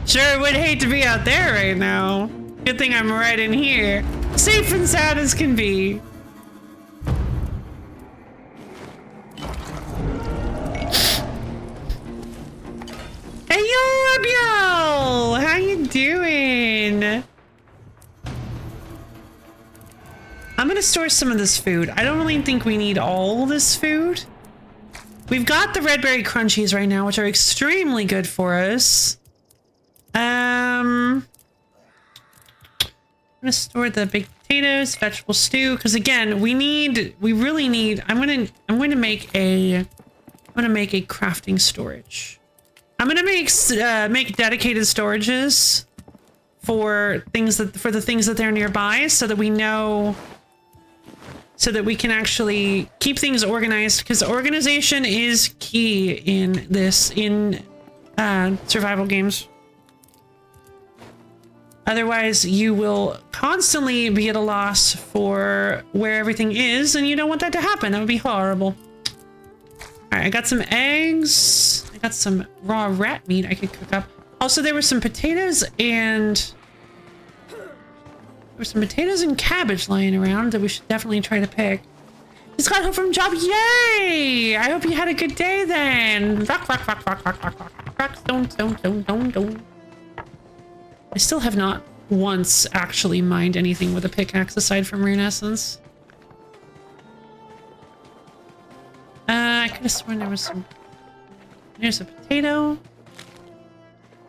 Sure would hate to be out there right now. Good thing I'm right in here. Safe and sound as can be. Hey yo, Abiel! How you doing? I'm gonna store some of this food. I don't really think we need all this food. We've got the red berry crunchies right now, which are extremely good for us. I'm gonna store the baked potatoes, vegetable stew, because again, we really need. I'm gonna make a crafting storage. I'm gonna make dedicated storages for the things that they're nearby, so that we know. So that we can actually keep things organized, because organization is key in survival games. Otherwise, you will constantly be at a loss for where everything is, and you don't want that to happen. That would be horrible. All right, I got some eggs. I got some raw rat meat I could cook up. Also, there were some potatoes and cabbage lying around that we should definitely try to pick. Just got home from job. Yay! I hope you had a good day then. Rock, rock, rock, rock, rock, rock, rock, rock, stone, stone, stone, stone, stone. I still have not once actually mined anything with a pickaxe aside from rune essence. I could have sworn there was some... There's a potato.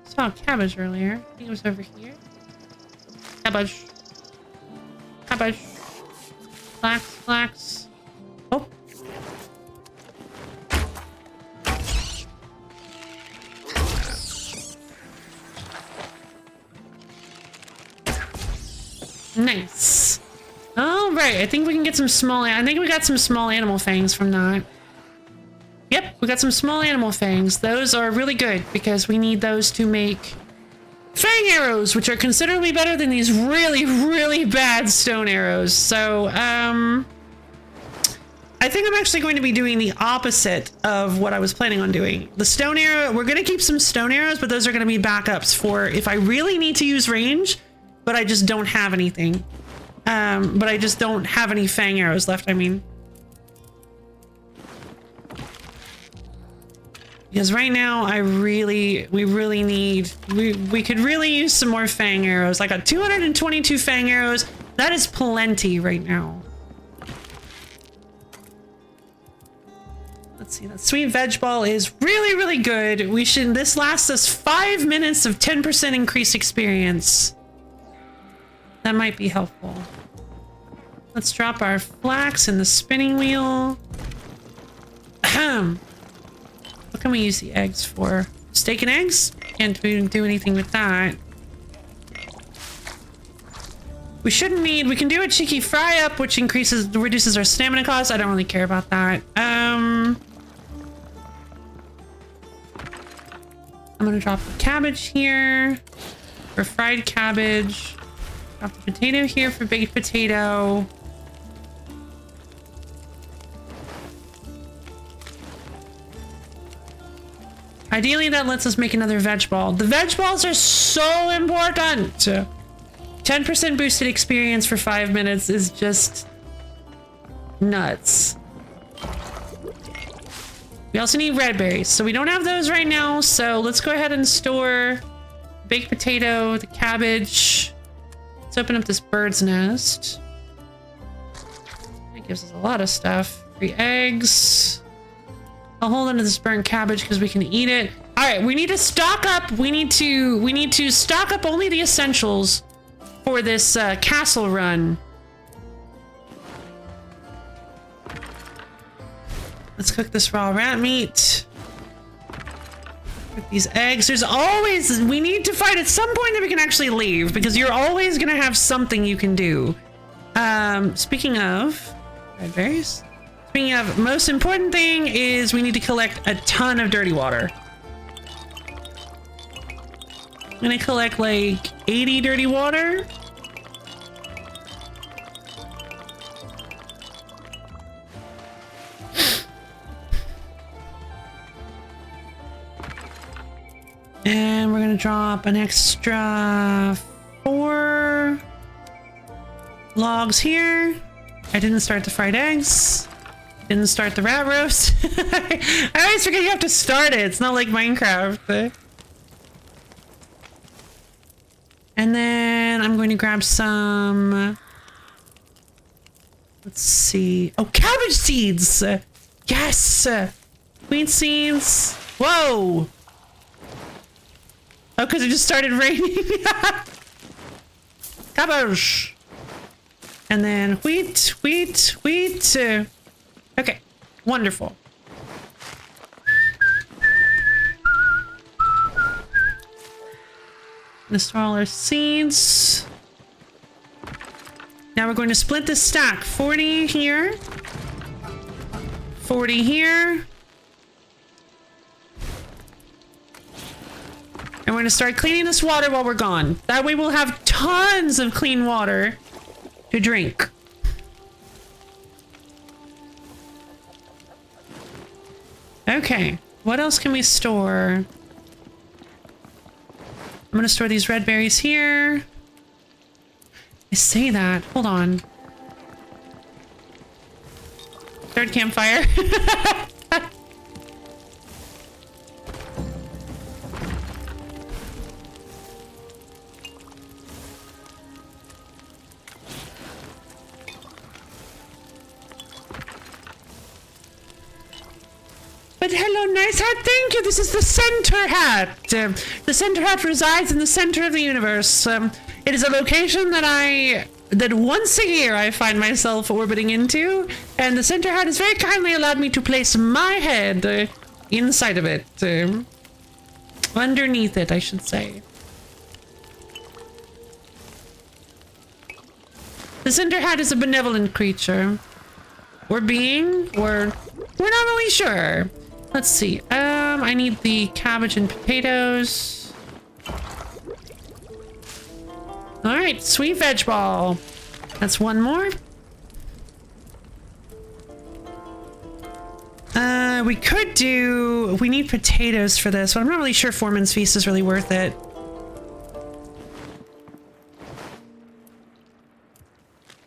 Saw a cabbage earlier. I think it was over here. Cabbage. Cabbage. Flax, flax. Oh. Nice. All right, I think we can get some small... I think we got some small animal fangs from that. Yep, we got some small animal fangs. Those are really good because we need those to make fang arrows, which are considerably better than these really, really bad stone arrows. So, I think I'm actually going to be doing the opposite of what I was planning on doing. The stone arrow, we're going to keep some stone arrows, but those are going to be backups for if I really need to use range, but I just don't have anything. But I just don't have any fang arrows left, I mean. Because right now, we really need, we could really use some more fang arrows. I got 222 fang arrows. That is plenty right now. Let's see, that sweet veg ball is really, really good. This lasts us 5 minutes of 10% increased experience. That might be helpful. Let's drop our flax in the spinning wheel. Ahem. What can we use the eggs for? Steak and eggs? Can't do anything with that. We can do a cheeky fry up, which reduces our stamina cost. I don't really care about that. I'm gonna drop the cabbage here for fried cabbage. Drop the potato here for baked potato. Ideally, that lets us make another veg ball. The veg balls are so important. 10% boosted experience for 5 minutes is just nuts. We also need red berries, so we don't have those right now. So let's go ahead and store baked potato, the cabbage. Let's open up this bird's nest. It gives us a lot of stuff. 3 eggs. I'll hold on to this burnt cabbage because we can eat it. All right, we need to stock up. We need to stock up only the essentials for this castle run. Let's cook this raw rat meat. Cook these eggs. We need to find at some point that we can actually leave because you're always gonna have something you can do. Speaking of red berries. Speaking of, most important thing is we need to collect a ton of dirty water. I'm gonna collect like 80 dirty water. And we're gonna drop an extra 4 logs here. I didn't start the fried eggs. Didn't start the rat roast. I always forget you have to start it. It's not like Minecraft. And then I'm going to grab some... Let's see. Oh, cabbage seeds! Yes! Wheat seeds. Whoa! Oh, because it just started raining. Cabbage! And then wheat. Okay, wonderful. Let's store all our seeds. Now we're going to split this stack. 40 here. 40 here. And we're gonna start cleaning this water while we're gone. That way we'll have tons of clean water to drink. Okay, what else can we store? I'm gonna store these red berries here. I say that, hold on. Third campfire. But hello, nice hat, thank you. This is the center hat. The center hat resides in the center of the universe. It is a location that once a year I find myself orbiting into, and the center hat has very kindly allowed me to place my head inside of it. Underneath it, I should say. The center hat is a benevolent creature. Or being, or we're not really sure. Let's see. I need the cabbage and potatoes. All right, sweet veg ball. That's one more. We need potatoes for this, but I'm not really sure Foreman's Feast is really worth it.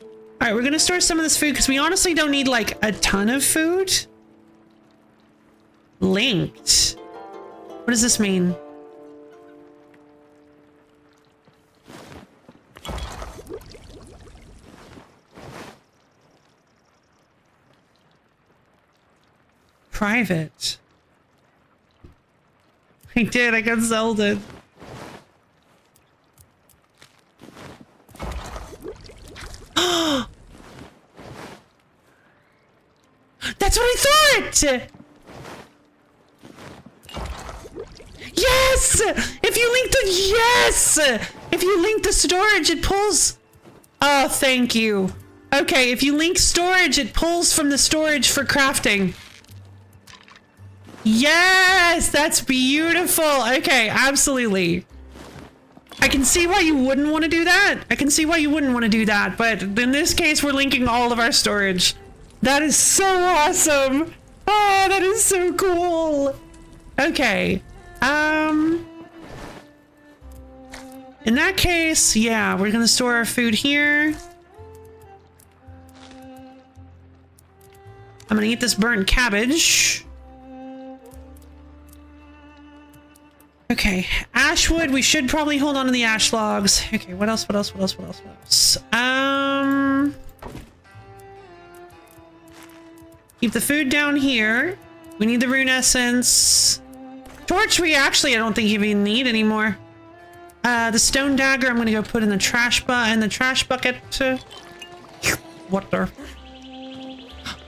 All right, we're gonna store some of this food because we honestly don't need like a ton of food. Linked. What does this mean? Private. I did, I got Zelda. That's what I thought! Yes! If you link the... Yes! If you link the storage, it pulls... Oh, thank you. Okay, if you link storage, it pulls from the storage for crafting. Yes! That's beautiful! Okay, absolutely. I can see why you wouldn't want to do that. I can see why you wouldn't want to do that, but in this case, we're linking all of our storage. That is so awesome! Oh, that is so cool! Okay. In that case, yeah, we're gonna store our food here. I'm gonna eat this burnt cabbage. Okay, ash wood, we should probably hold on to the ash logs. Okay, what else? Keep the food down here. We need the rune essence. Torch I don't think you even need anymore. The stone dagger I'm gonna go put in the trash bucket. Water.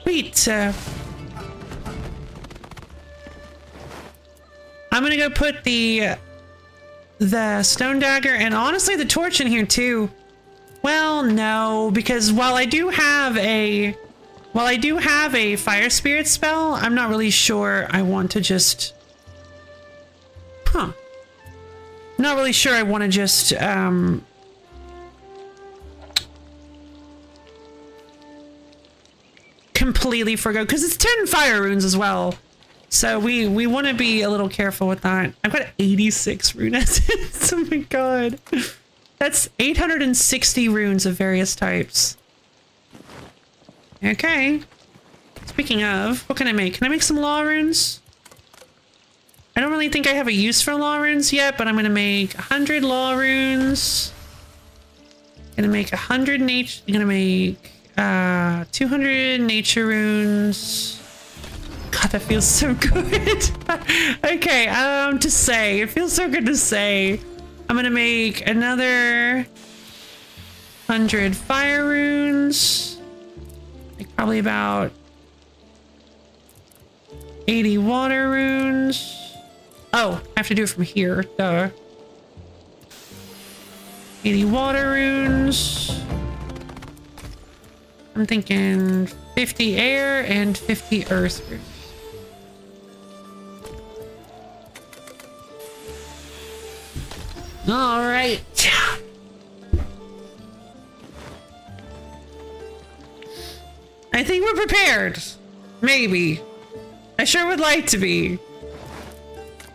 Wait. I'm gonna go put the stone dagger and honestly the torch in here too. Well, no, because while I do have a fire spirit spell, I'm not really sure I want to just... Huh. I'm not really sure I want to just, completely forgo, because it's 10 fire runes as well. So we want to be a little careful with that. I've got 86 rune essence. Oh my god. That's 860 runes of various types. Okay. Speaking of, what can I make? Can I make some law runes? I don't really think I have a use for law runes yet, but I'm gonna make 100 law runes. Gonna make 100 nature. Gonna make 200 nature runes. God, that feels so good. Okay, to say, it feels so good to say. I'm gonna make another 100 fire runes. Like probably about 80 water runes. Oh, I have to do it from here. Duh. 80 water runes. I'm thinking 50 air and 50 earth runes. All right. I think we're prepared. Maybe. I sure would like to be.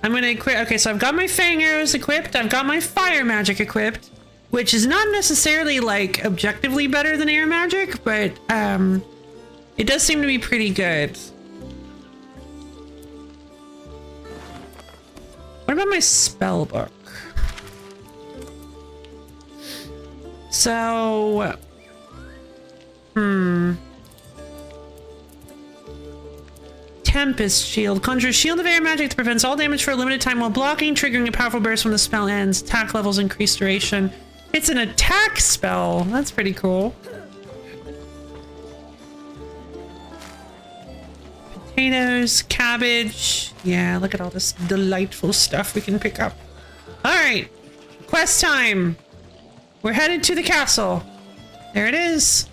I'm gonna equip. Okay, so I've got my fang arrows equipped. I've got my fire magic equipped, which is not necessarily like objectively better than air magic, but it does seem to be pretty good. What about my spell book? So, Tempest Shield. Conjures shield of air magic that prevents all damage for a limited time while blocking, triggering a powerful burst when the spell ends. Attack levels increase duration. It's an attack spell. That's pretty cool. Potatoes, cabbage. Yeah, look at all this delightful stuff we can pick up. All right, quest time. We're headed to the castle. There it is.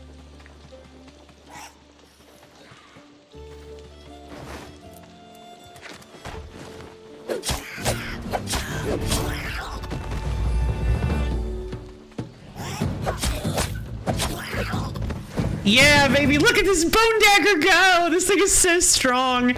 Yeah, baby, look at this bone dagger go! This thing is so strong.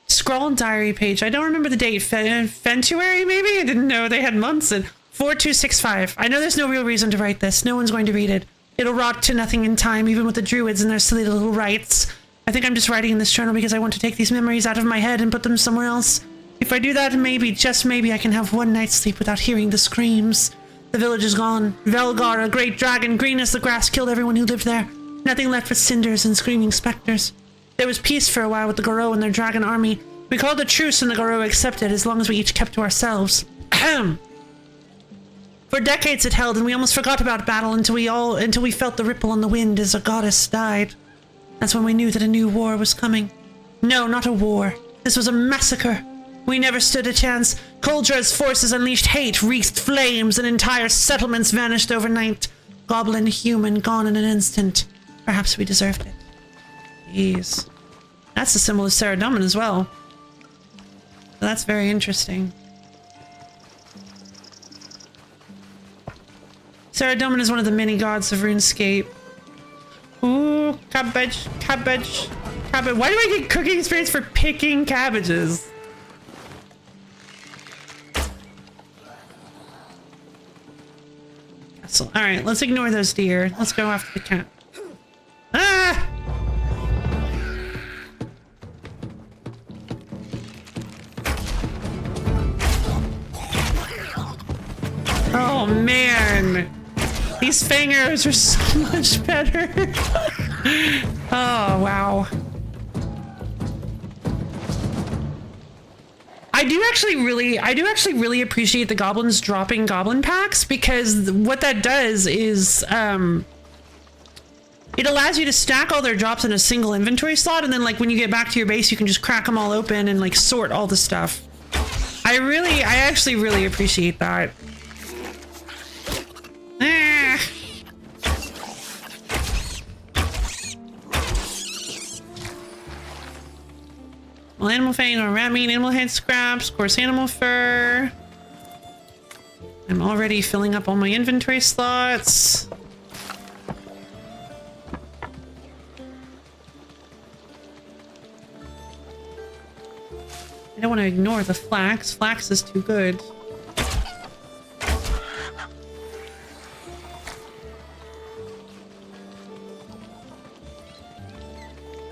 Scroll diary page. I don't remember the date. February, maybe? I didn't know they had months in. 4265. I know there's no real reason to write this. No one's going to read it. It'll rot to nothing in time, even with the druids and their silly little rites. I think I'm just writing in this journal because I want to take these memories out of my head and put them somewhere else. If I do that, maybe, just maybe, I can have one night's sleep without hearing the screams. The village is gone. Velgar, a great dragon, green as the grass, killed everyone who lived there. Nothing left but cinders and screaming specters. There was peace for a while with the Garou and their dragon army. We called a truce and the Garou accepted as long as we each kept to ourselves. Ahem. For decades it held, and we almost forgot about battle until we felt the ripple on the wind as a goddess died. That's when we knew that a new war was coming. No, not a war. This was a massacre. We never stood a chance. Koldra's forces unleashed hate, wreathed flames, and entire settlements vanished overnight. Goblin, human, gone in an instant. Perhaps we deserved it. Jeez. That's the symbol of Saradomin as well. So that's very interesting. Saradomin is one of the many gods of RuneScape. Ooh, cabbage, cabbage, cabbage. Why do I get cooking experience for picking cabbages? So, all right, let's ignore those deer. Let's go after the cat. Ah! Oh man, these fingers are so much better. Oh wow. I do actually really appreciate the goblins dropping goblin packs, because what that does is it allows you to stack all their drops in a single inventory slot, and then like when you get back to your base you can just crack them all open and like sort all the stuff. I actually really appreciate that. Ah. Well, animal fang or rat meat, animal head scraps, coarse animal fur. I'm already filling up all my inventory slots. I don't want to ignore the flax. Flax is too good.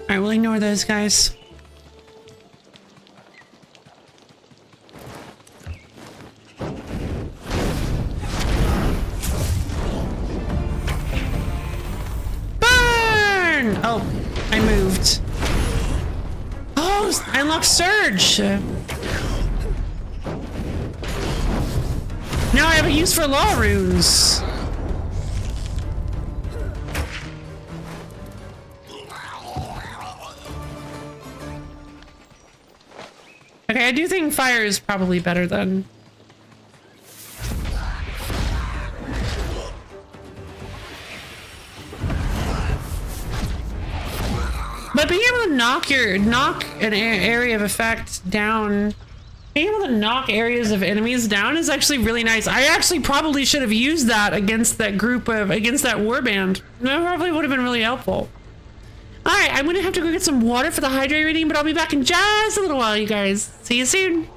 Alright, we'll ignore those guys. Burn! Oh, I moved. Oh, I unlocked Surge! Now I have a use for law runes. Okay, I do think fire is probably better then. But being able to knock an area of effect down Being able to knock areas of enemies down is actually really nice. I actually probably should have used that against that against that warband. That probably would have been really helpful. All right, I'm gonna have to go get some water for the hydrate reading, but I'll be back in just a little while, you guys. See you soon.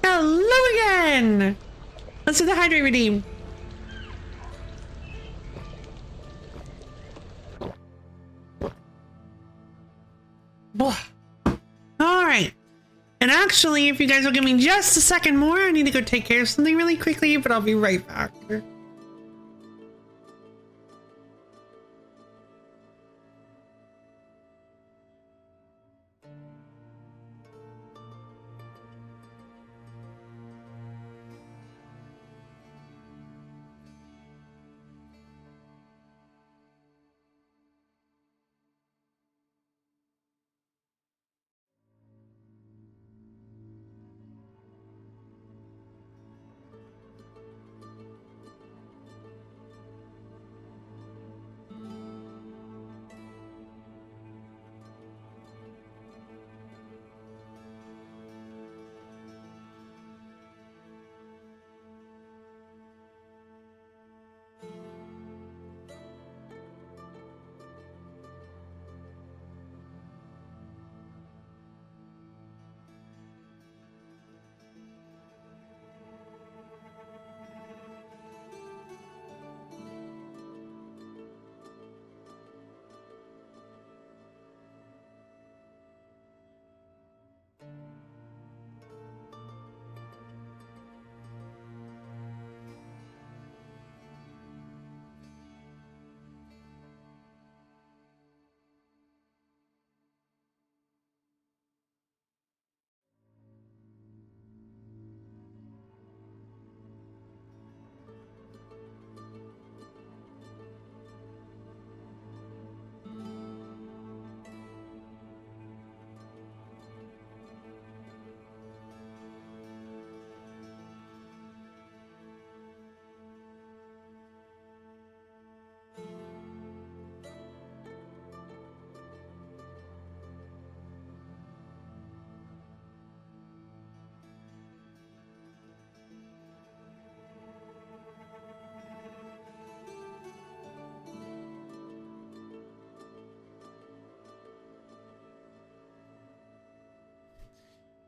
Hello again! Let's do the hydrate redeem. Alright. And actually, if you guys will give me just a second more, I need to go take care of something really quickly, but I'll be right back.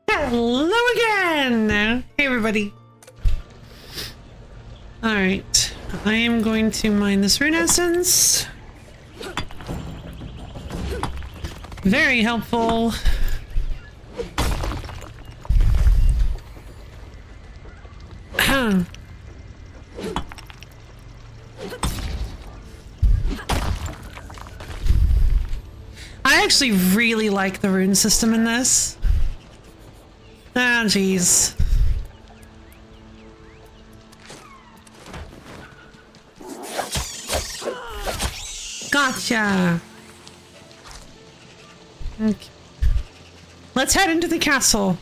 Hello again! Hey everybody. Alright, I am going to mine this rune essence. Very helpful. I actually really like the rune system in this. Ah, jeez. Gotcha. Okay. Let's head into the castle.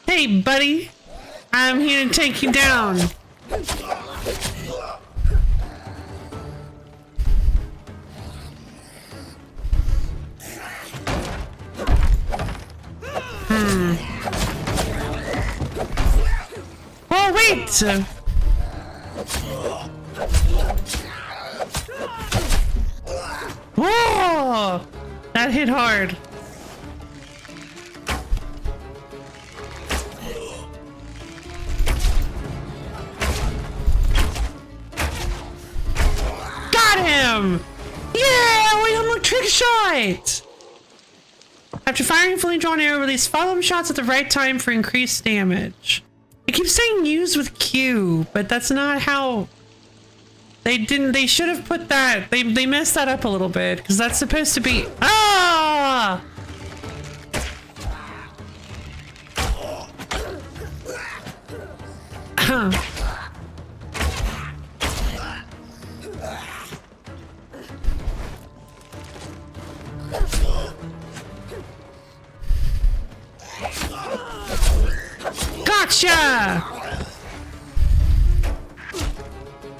Hey, buddy. I'm here to take you down. Whoa! That hit hard. Got him! Yeah! We unlocked trick shot! After firing a fully drawn arrow, release follow-up shots at the right time for increased damage. It keeps saying use with Q, but that's not how... They should have put that. They messed that up a little bit, because that's supposed to be... Ah! Gotcha!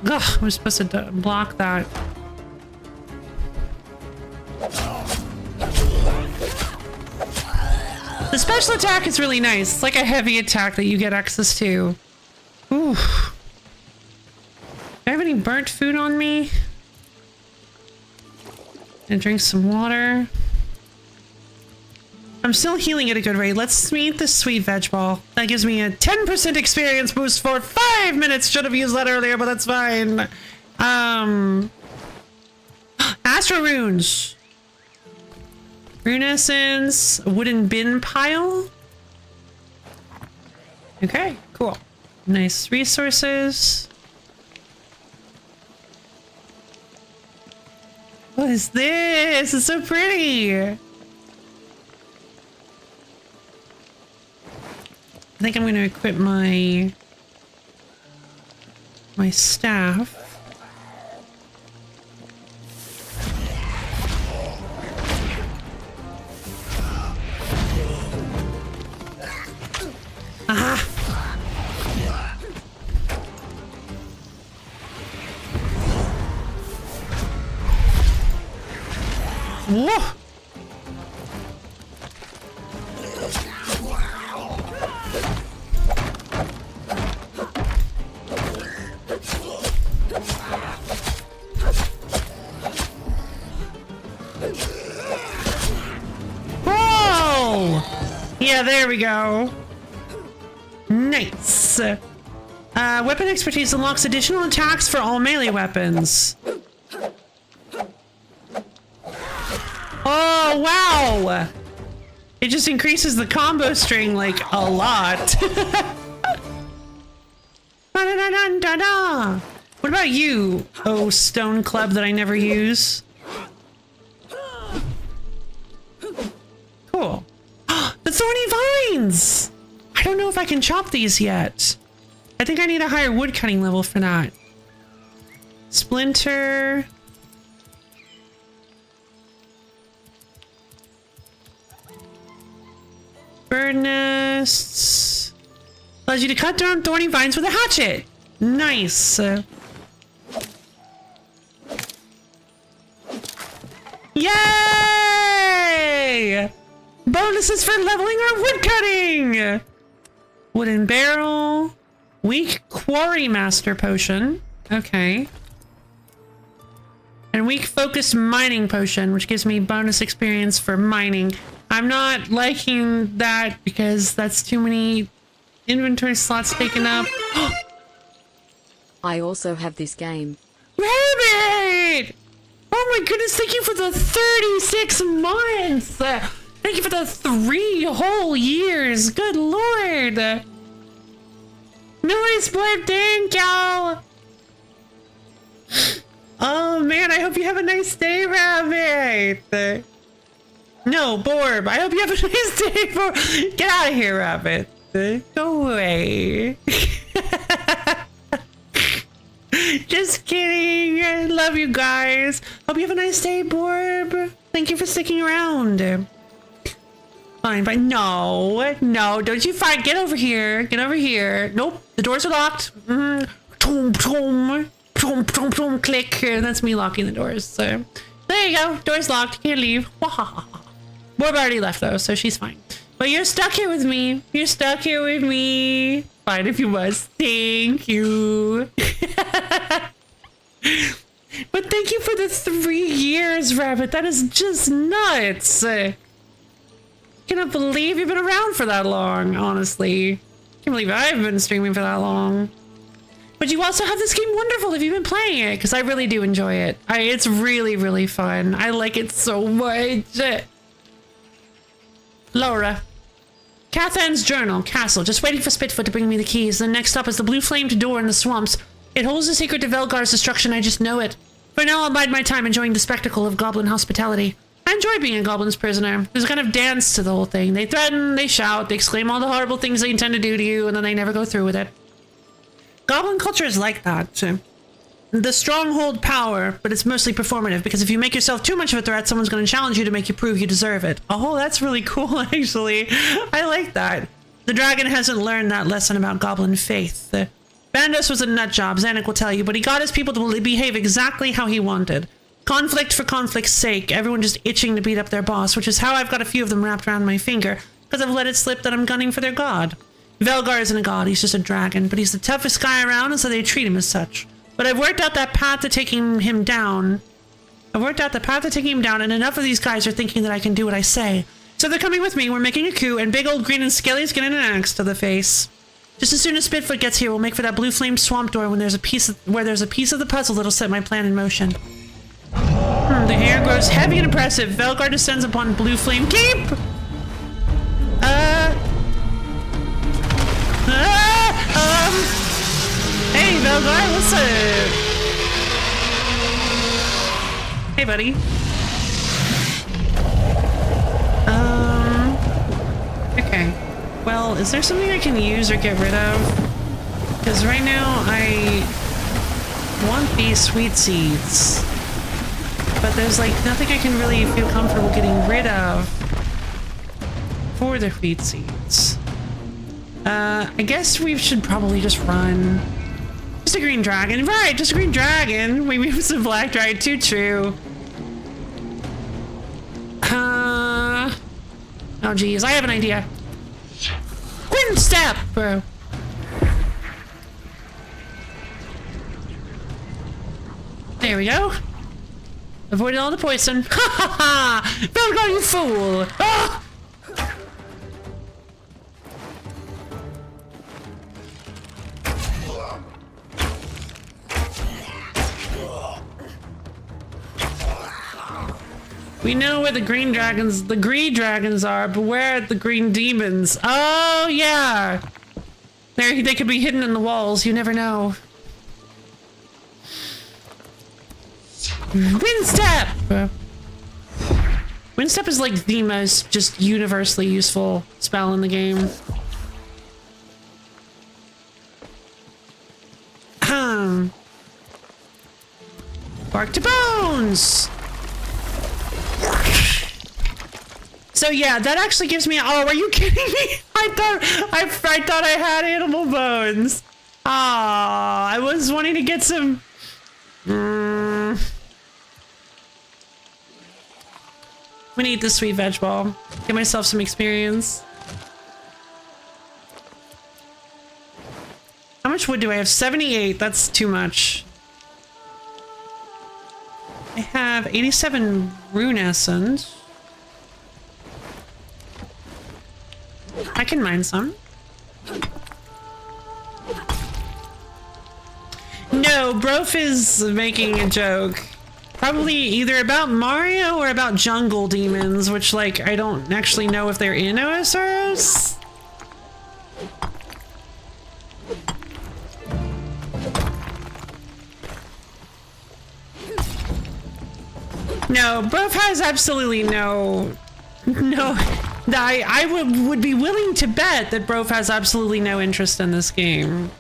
Ugh, we're supposed to block that. The special attack is really nice. It's like a heavy attack that you get access to. Ooh. Do I have any burnt food on me? And drink some water. I'm still healing at a good rate. Let's eat this sweet veg ball. That gives me a 10% experience boost for 5 minutes. Should have used that earlier, but that's fine. Astro runes. Rune essence. Wooden bin pile. Okay, cool. Nice resources. What is this? It's so pretty. I think I'm going to equip my staff. Aha! Whoa! Yeah, there we go. Nice. Weapon expertise unlocks additional attacks for all melee weapons. Oh, wow. It just increases the combo string, like, a lot. What about you, oh stone club that I never use? Cool. The thorny vines! I don't know if I can chop these yet. I think I need a higher wood cutting level for that. Splinter. Bird nests. Allows you to cut down thorny vines with a hatchet. Nice. Yay! Bonuses for leveling our wood cutting! Wooden barrel. Weak quarry master potion. Okay. And weak focused mining potion, which gives me bonus experience for mining. I'm not liking that because that's too many inventory slots taken up. I also have this game. Rabbit! Oh my goodness, thank you for the 36 months! Thank you for the 3 whole years! Good lord! Noise blip, thank y'all! Oh man, I hope you have a nice day, Rabbit! No, Borb, I hope you have a nice day, Borb! Get out of here, Rabbit! Go away! Just kidding! I love you guys! Hope you have a nice day, Borb! Thank you for sticking around! Fine, fine. No, no, don't you fight. Get over here. Get over here. Nope, the doors are locked. Tom, tom, tom, tom, tom, click. That's me locking the doors. So there you go. Door's locked. Can't leave. Borb already left though, so she's fine. But you're stuck here with me. You're stuck here with me. Fine if you must. Thank you. But thank you for the 3 years, Rabbit. That is just nuts. I cannot believe you've been around for that long, honestly. Can't believe I've been streaming for that long. But you also have this game wonderful if you've been playing it, because I really do enjoy it. It's really, really fun. I like it so much. Laura. Cathan's journal, castle. Just waiting for Spitfoot to bring me the keys. The next stop is the blue flamed door in the swamps. It holds the secret to Velgar's destruction. I just know it. For now, I'll bide my time enjoying the spectacle of goblin hospitality. I enjoy being a goblin's prisoner. There's a kind of dance to the whole thing. They threaten, they shout, they exclaim all the horrible things they intend to do to you, and then they never go through with it. Goblin culture is like that. The strong hold power, but it's mostly performative, because if you make yourself too much of a threat, someone's going to challenge you to make you prove you deserve it. Oh, that's really cool, actually. I like that. The dragon hasn't learned that lesson about goblin faith. Bandos was a nutjob, Zanuck will tell you, but he got his people to behave exactly how he wanted. Conflict for conflict's sake, everyone just itching to beat up their boss, which is how I've got a few of them wrapped around my finger, because I've let it slip that I'm gunning for their god. Velgar isn't a god, he's just a dragon, but he's the toughest guy around, and so they treat him as such. But I've worked out that path to taking him down. And enough of these guys are thinking that I can do what I say. So they're coming with me, we're making a coup, and big old green and scaly's getting an axe to the face. Just as soon as Spitfoot gets here, we'll make for that blue flamed swamp door where there's a piece of the puzzle that'll set my plan in motion. The hair grows heavy and oppressive. Velgar descends upon blue flame keep! Hey, Velgar, what's up? Hey, buddy. Okay. Well, is there something I can use or get rid of? Because right now I want these sweet seeds. But there's like nothing I can really feel comfortable getting rid of for the sweet seeds. I guess we should probably just run. Just a green dragon. Right, just a green dragon. We moved some black dragon. Too true. Oh geez, I have an idea. Wind step, bro. There we go. Avoided all the poison. Ha ha ha! Velgar, you fool! Ah! We know where the green dragons are, but where are the green demons? Oh, yeah! They could be hidden in the walls, you never know. Windstep! Windstep is like the most just universally useful spell in the game. Bark to bones! So yeah, that actually gives me. Oh, are you kidding me? I thought I had animal bones. Ah, I was wanting to get some. We need this sweet veg ball. Get myself some experience. How much wood do I have? 78. That's too much. I have 87 rune essence. I can mine some. No, Brof is making a joke. Probably either about Mario or about jungle demons, which, like, I don't actually know if they're in OSRs. No, Brof has absolutely no. I would be willing to bet that Brof has absolutely no interest in this game.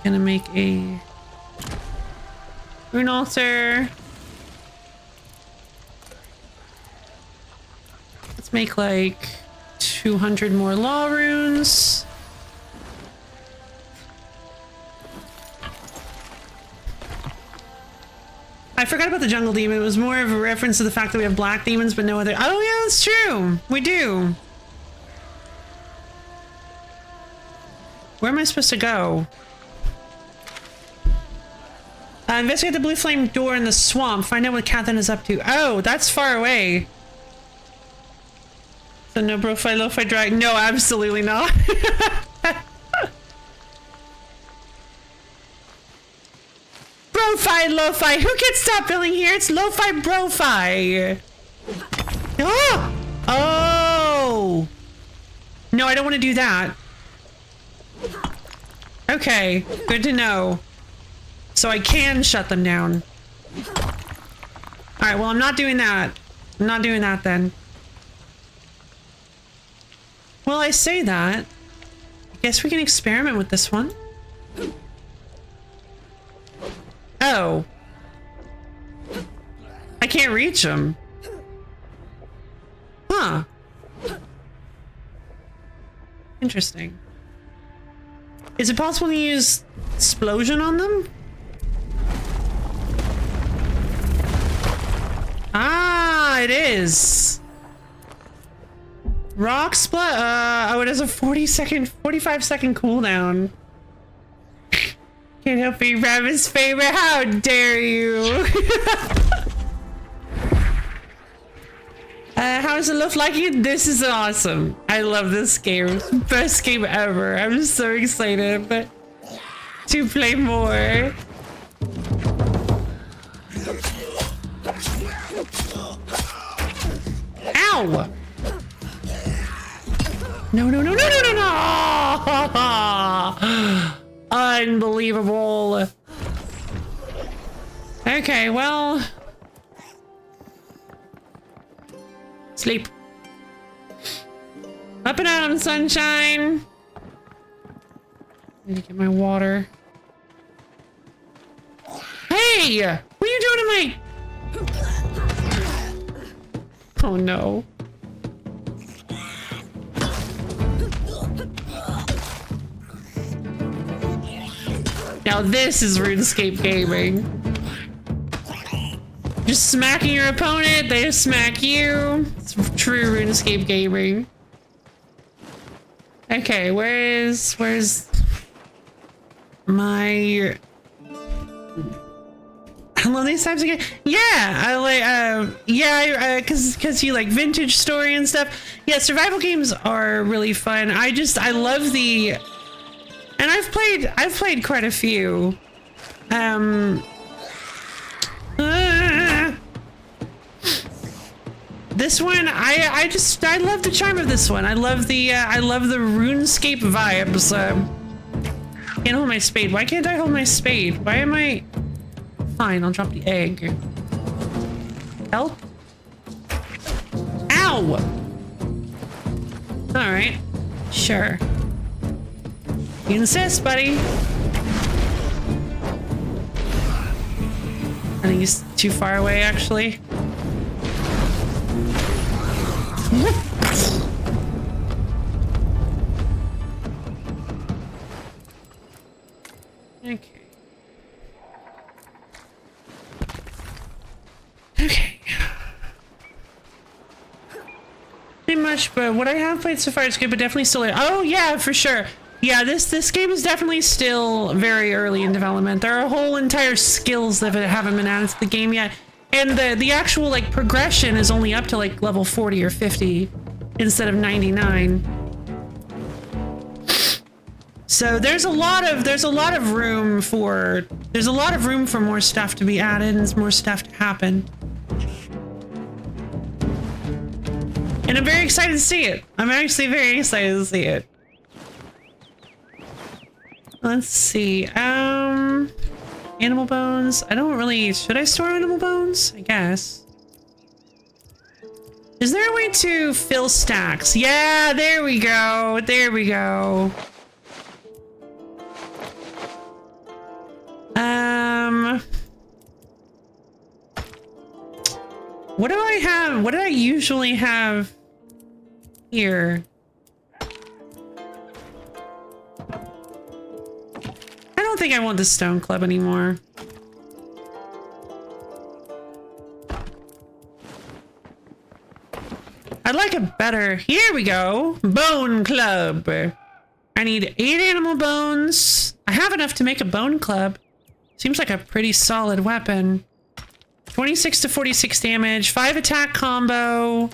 Gonna make a rune altar. Let's make like 200 more law runes. I forgot about the jungle demon. It was more of a reference to the fact that we have black demons, but no other. Oh yeah, that's true. We do. Where am I supposed to go? Investigate the blue flame door in the swamp. Find out what Catherine is up to. Oh, that's far away. So no lo-fi dragon. No, absolutely not. Lo-fi. Who can stop billing here? It's lo-fi bro-fi. Oh! Oh! No, I don't want to do that. Okay, good to know. So I can shut them down. Alright, well, I'm not doing that. I'm not doing that then. Well, I say that. I guess we can experiment with this one. Oh. I can't reach them. Huh. Interesting. Is it possible to use explosion on them? Ah, it is. Rock split. Oh, it has a 45 second cooldown. Can't help being Rabbit's favorite. How dare you? How's it look like it? This is awesome. I love this game. Best game ever. I'm so excited to play more. Ow! No. Unbelievable. Okay, well. Sleep. Up and out, sunshine. I need to get my water. Hey! What are you doing to my... Oh no. Now this is RuneScape gaming. Just smacking your opponent, they just smack you. It's true RuneScape gaming. Okay, where's my... I love these types of games. Yeah, I like, cause you like vintage story and stuff. Yeah, survival games are really fun. I love the, and I've played quite a few. This one, I love the charm of this one. I love the RuneScape vibes. Can't hold my spade. Why can't I hold my spade? Why am I? Fine, I'll drop the egg. Help? Ow! Alright. Sure. You insist, buddy. I think he's too far away, actually. Okay. Okay. Pretty much, but what I have played so far is good, but definitely still... Oh, yeah, for sure. Yeah, this game is definitely still very early in development. There are whole entire skills that haven't been added to the game yet. And the actual, like, progression is only up to, like, level 40 or 50 instead of 99. So there's a lot of room for more stuff to be added and more stuff to happen. And I'm very excited to see it. I'm actually very excited to see it. Let's see. Animal bones. I don't really... Should I store animal bones? I guess. Is there a way to fill stacks? Yeah, there we go. There we go. What do I have? What do I usually have here? I don't think I want the stone club anymore. like it better. Here we go. Bone club. I need 8 animal bones. I have enough to make a bone club. Seems like a pretty solid weapon. 26 to 46 damage, 5 attack combo.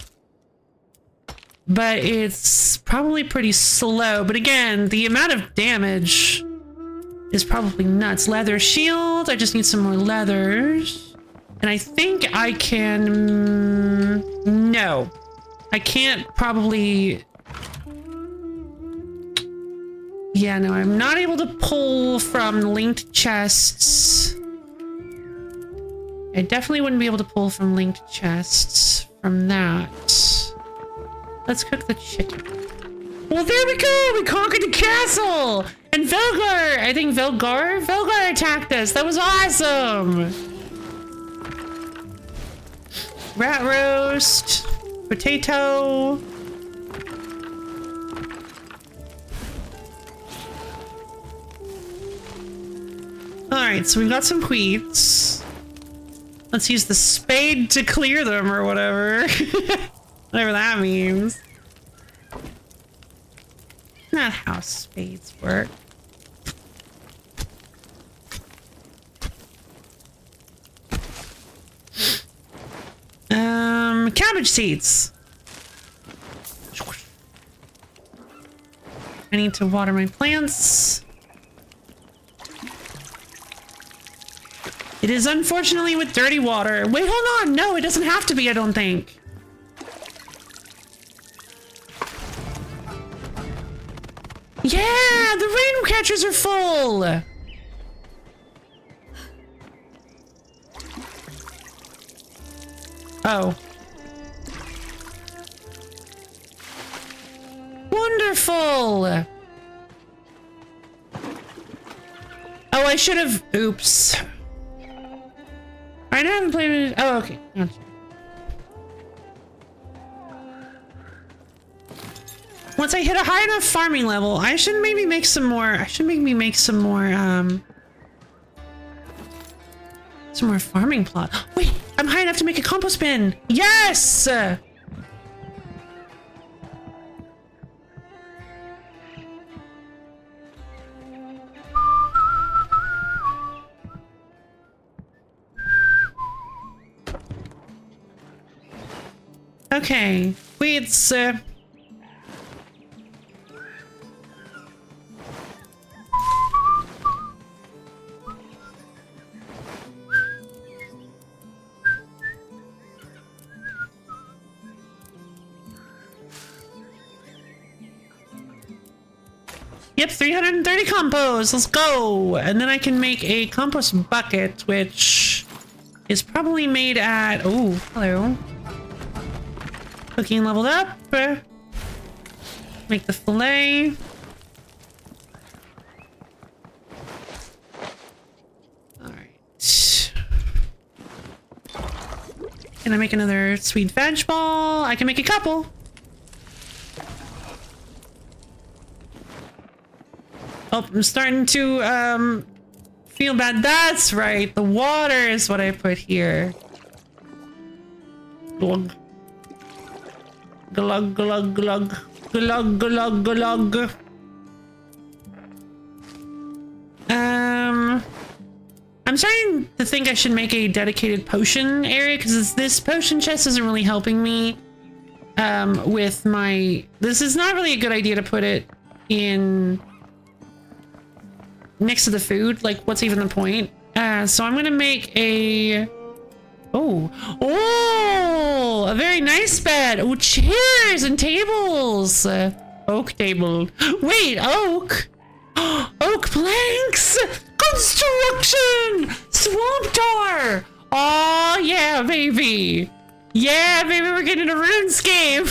But it's probably pretty slow. But again, the amount of damage is probably nuts. Leather shield. I just need some more leathers. And I think I can... No. I can't probably... Yeah, no, I'm not able to pull from linked chests. I definitely wouldn't be able to pull from linked chests from that. Let's cook the chicken. Well, there we go! We conquered the castle! And Velgar! I think Velgar attacked us! That was awesome! Rat roast. Potato. Alright, so we've got some wheats. Let's use the spade to clear them or whatever. Whatever that means. Not how spades work. Cabbage seeds. I need to water my plants. It is unfortunately with dirty water. Wait, hold on. No, it doesn't have to be, I don't think. Yeah, the rain catchers are full. Oh. Wonderful. Oh, I should have. Oops. I haven't played it. Oh, okay. Gotcha. Once I hit a high enough farming level, I should maybe make some more. I should maybe make some more farming plot. Wait, I'm high enough to make a compost bin. Yes! Okay, weeds. Yep, 330 compost. Let's go. And then I can make a compost bucket, which is probably made at... Oh, hello. Cooking leveled up. Make the fillet. Alright. Can I make another sweet veg ball? I can make a couple. Oh, I'm starting to feel bad. That's right. The water is what I put here. Glug. Glug, glug, glug. Glug, glug, glug. I'm starting to think I should make a dedicated potion area because this potion chest isn't really helping me with my... This is not really a good idea to put it in next to the food. Like, what's even the point? So I'm gonna make a... Oh, a very nice bed. Oh, chairs and tables. Oak table. Wait, oak? Oak planks. Construction. Swamp door. Oh, yeah, baby. Yeah, baby, we're getting a RuneScape.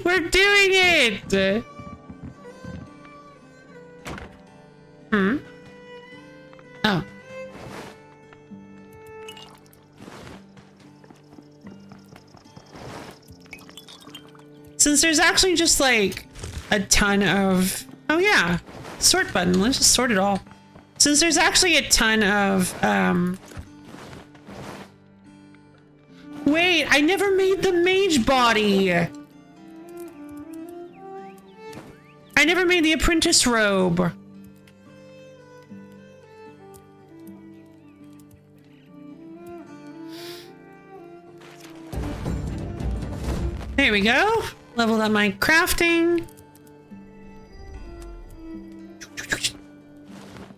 We're doing it. Oh. Since there's actually just like a ton of... Oh yeah, sort button. Let's just sort it all. Since there's actually a ton of Wait, I never made the mage body. I never made the apprentice robe. There we go. Leveled up my crafting.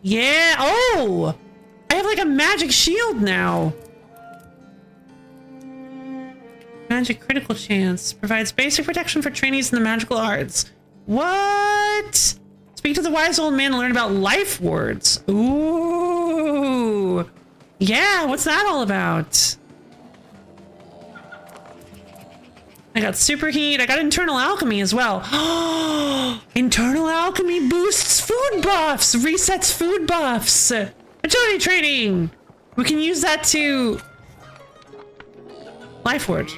Yeah. Oh, I have like a magic shield now. Magic critical chance provides basic protection for trainees in the magical arts. What? Speak to the wise old man and learn about life words. Ooh. Yeah, what's that all about? I got superheat. I got internal alchemy as well. Internal alchemy boosts food buffs, resets food buffs. Agility training. We can use that to life word.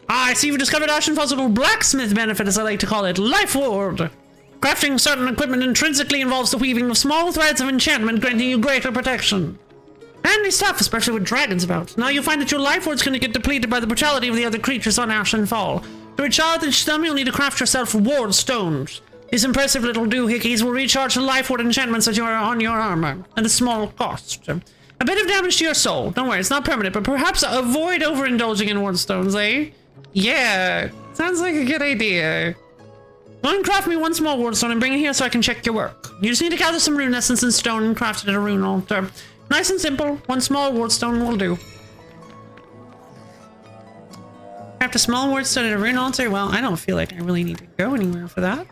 Ah, I see you've discovered Ashenfall's little blacksmith benefit, as I like to call it. Life ward. Crafting certain equipment intrinsically involves the weaving of small threads of enchantment, granting you greater protection. Handy stuff, especially with dragons about. Now you'll find that your life ward's going to get depleted by the brutality of the other creatures on Ashenfall. To recharge them, you'll need to craft yourself ward stones. These impressive little doohickeys will recharge the life ward enchantments that are on your armor, at a small cost. A bit of damage to your soul. Don't worry, it's not permanent, but perhaps avoid overindulging in ward stones, eh? Yeah, sounds like a good idea. Go and craft me one small ward stone and bring it here so I can check your work. You just need to gather some rune essence and stone and craft it at a rune altar. Nice and simple. One small ward stone will do. Craft a small ward stone at a rune altar? Well, I don't feel like I really need to go anywhere for that.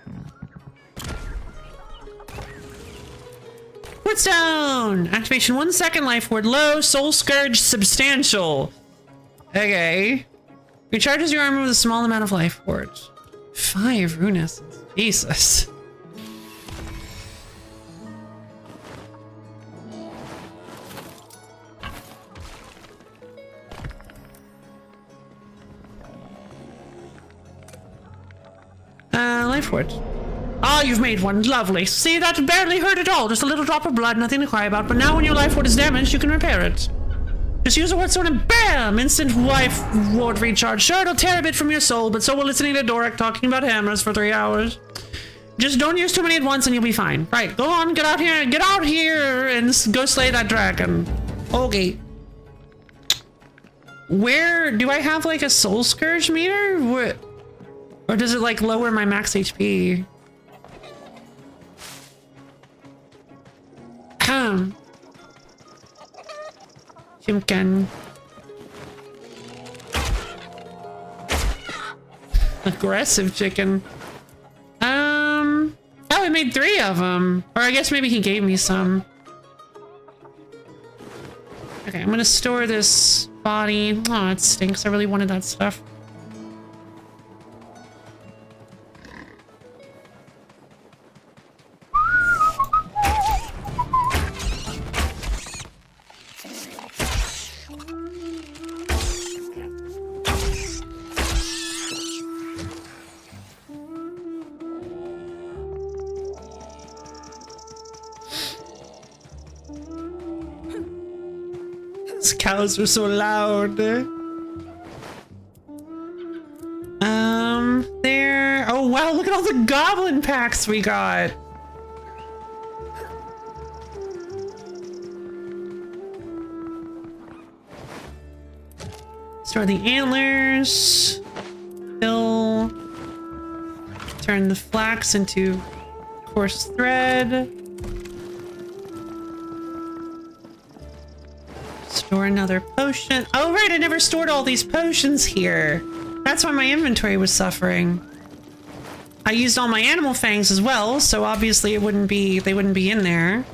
Ward stone! Activation 1 second, life ward low, soul scourge substantial. Okay. Recharges your armor with a small amount of life ward. 5 rune essence. Jesus. Life ward. Ah, you've made one. Lovely. See, that barely hurt at all. Just a little drop of blood, nothing to cry about. But now when your life ward is damaged, you can repair it. Just use a word stone and BAM! Instant life ward recharge. Sure, it'll tear a bit from your soul, but so will listening to Doric talking about hammers for 3 hours. Just don't use too many at once and you'll be fine. Right, go on, get out here and go slay that dragon. Okay. Where do I have like a soul scourge meter? What? Or does it like lower my max HP? Chimkin. Aggressive chicken. Oh, I made 3 of them. Or I guess maybe he gave me some. Okay, I'm gonna store this body. Oh, it stinks. I really wanted that stuff. These cows are so loud. There. Oh wow, look at all the goblin packs we got. Store the antlers. Fill. Turn the flax into coarse thread. Store another potion. Oh right, I never stored all these potions here. That's why my inventory was suffering. I used all my animal fangs as well, so obviously they wouldn't be in there.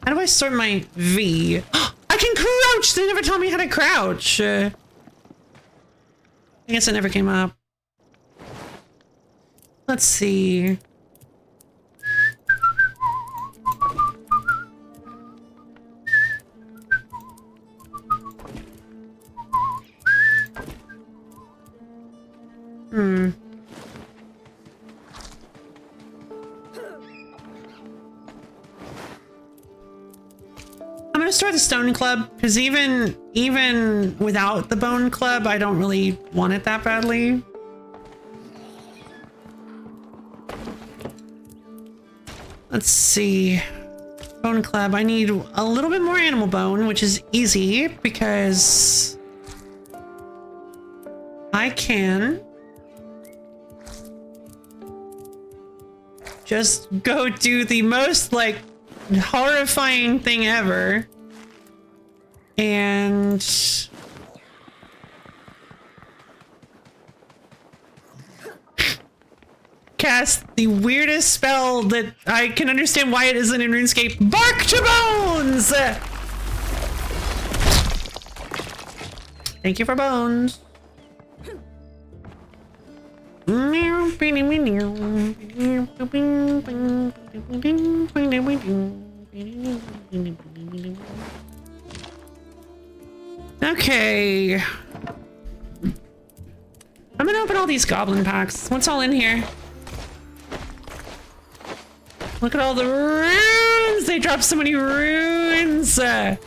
How do I sort my V? I can crouch! They never taught me how to crouch. I guess it never came up. Let's see. I'm gonna start the stone club because even without the bone club, I don't really want it that badly. Let's see. Bone club. I need a little bit more animal bone, which is easy because I can just go do the most like horrifying thing ever and cast the weirdest spell that I can understand why it isn't in RuneScape. Bark to bones! Thank you for bones. Okay. I'm gonna open all these goblin packs. What's all in here? Look at all the runes! They dropped so many runes! Yes!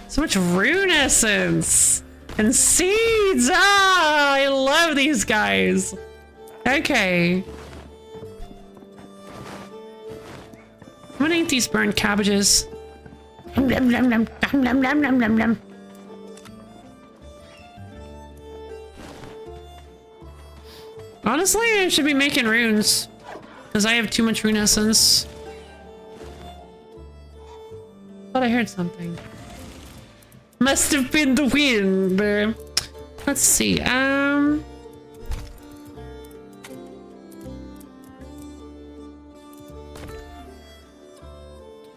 So much rune essence! And seeds! Ah! I love these guys! Okay. I'm gonna eat these burnt cabbages. Nom, nom, nom, nom, nom, nom, nom, nom, nom. Honestly, I should be making runes because I have too much rune essence. Thought I heard something. Must have been the wind. Let's see. All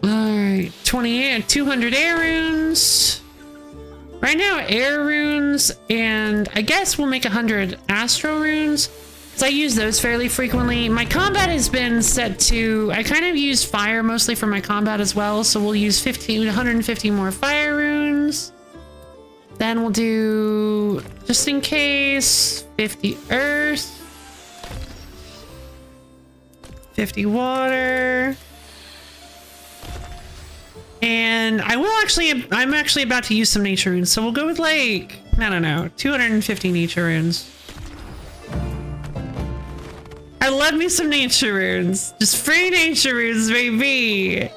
right, 28, 200 air runes. Right now, air runes, and I guess we'll make 100 astro runes. I use those fairly frequently. My combat has been set to, I kind of use fire mostly for my combat as well, so we'll use 150 more fire runes. Then we'll do, just in case, 50 earth, 50 water, and I'm actually about to use some nature runes, so we'll go with like, I don't know, 250 nature runes. I love me some nature runes. Just free nature runes, baby.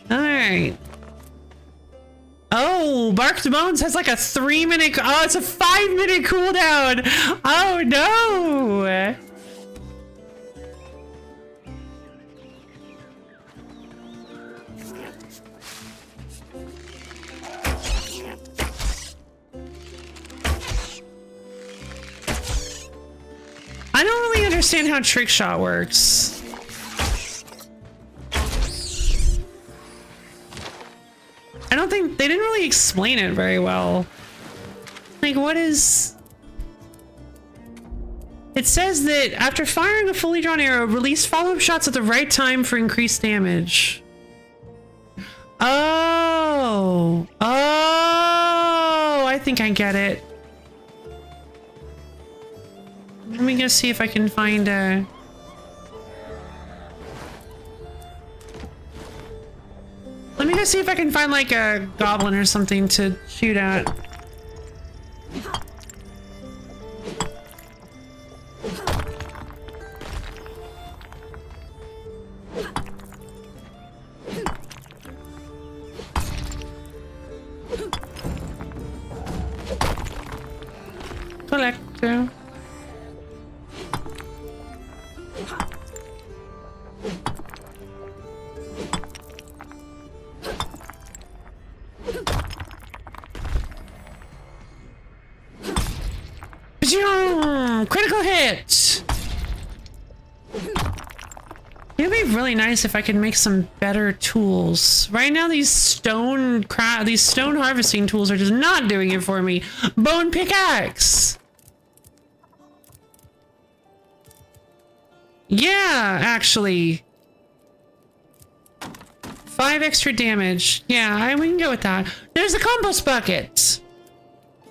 Alright. Oh, Bark to Bones has like a 3-minute... Oh, it's a 5-minute cooldown. Oh, no. I don't really understand how trick shot works. I don't think they didn't really explain it very well. Like, what is... It says that after firing a fully drawn arrow, release follow-up shots at the right time for increased damage. Oh. Oh, I think I get it. Let me go see if I can find a... Let me go see if I can find like a goblin or something to shoot at. Collector. Critical hit! It'd be really nice if I could make some better tools. Right now, these stone harvesting tools are just not doing it for me. Bone pickaxe! Yeah, actually. 5 extra damage. Yeah, we can go with that. There's the compost bucket!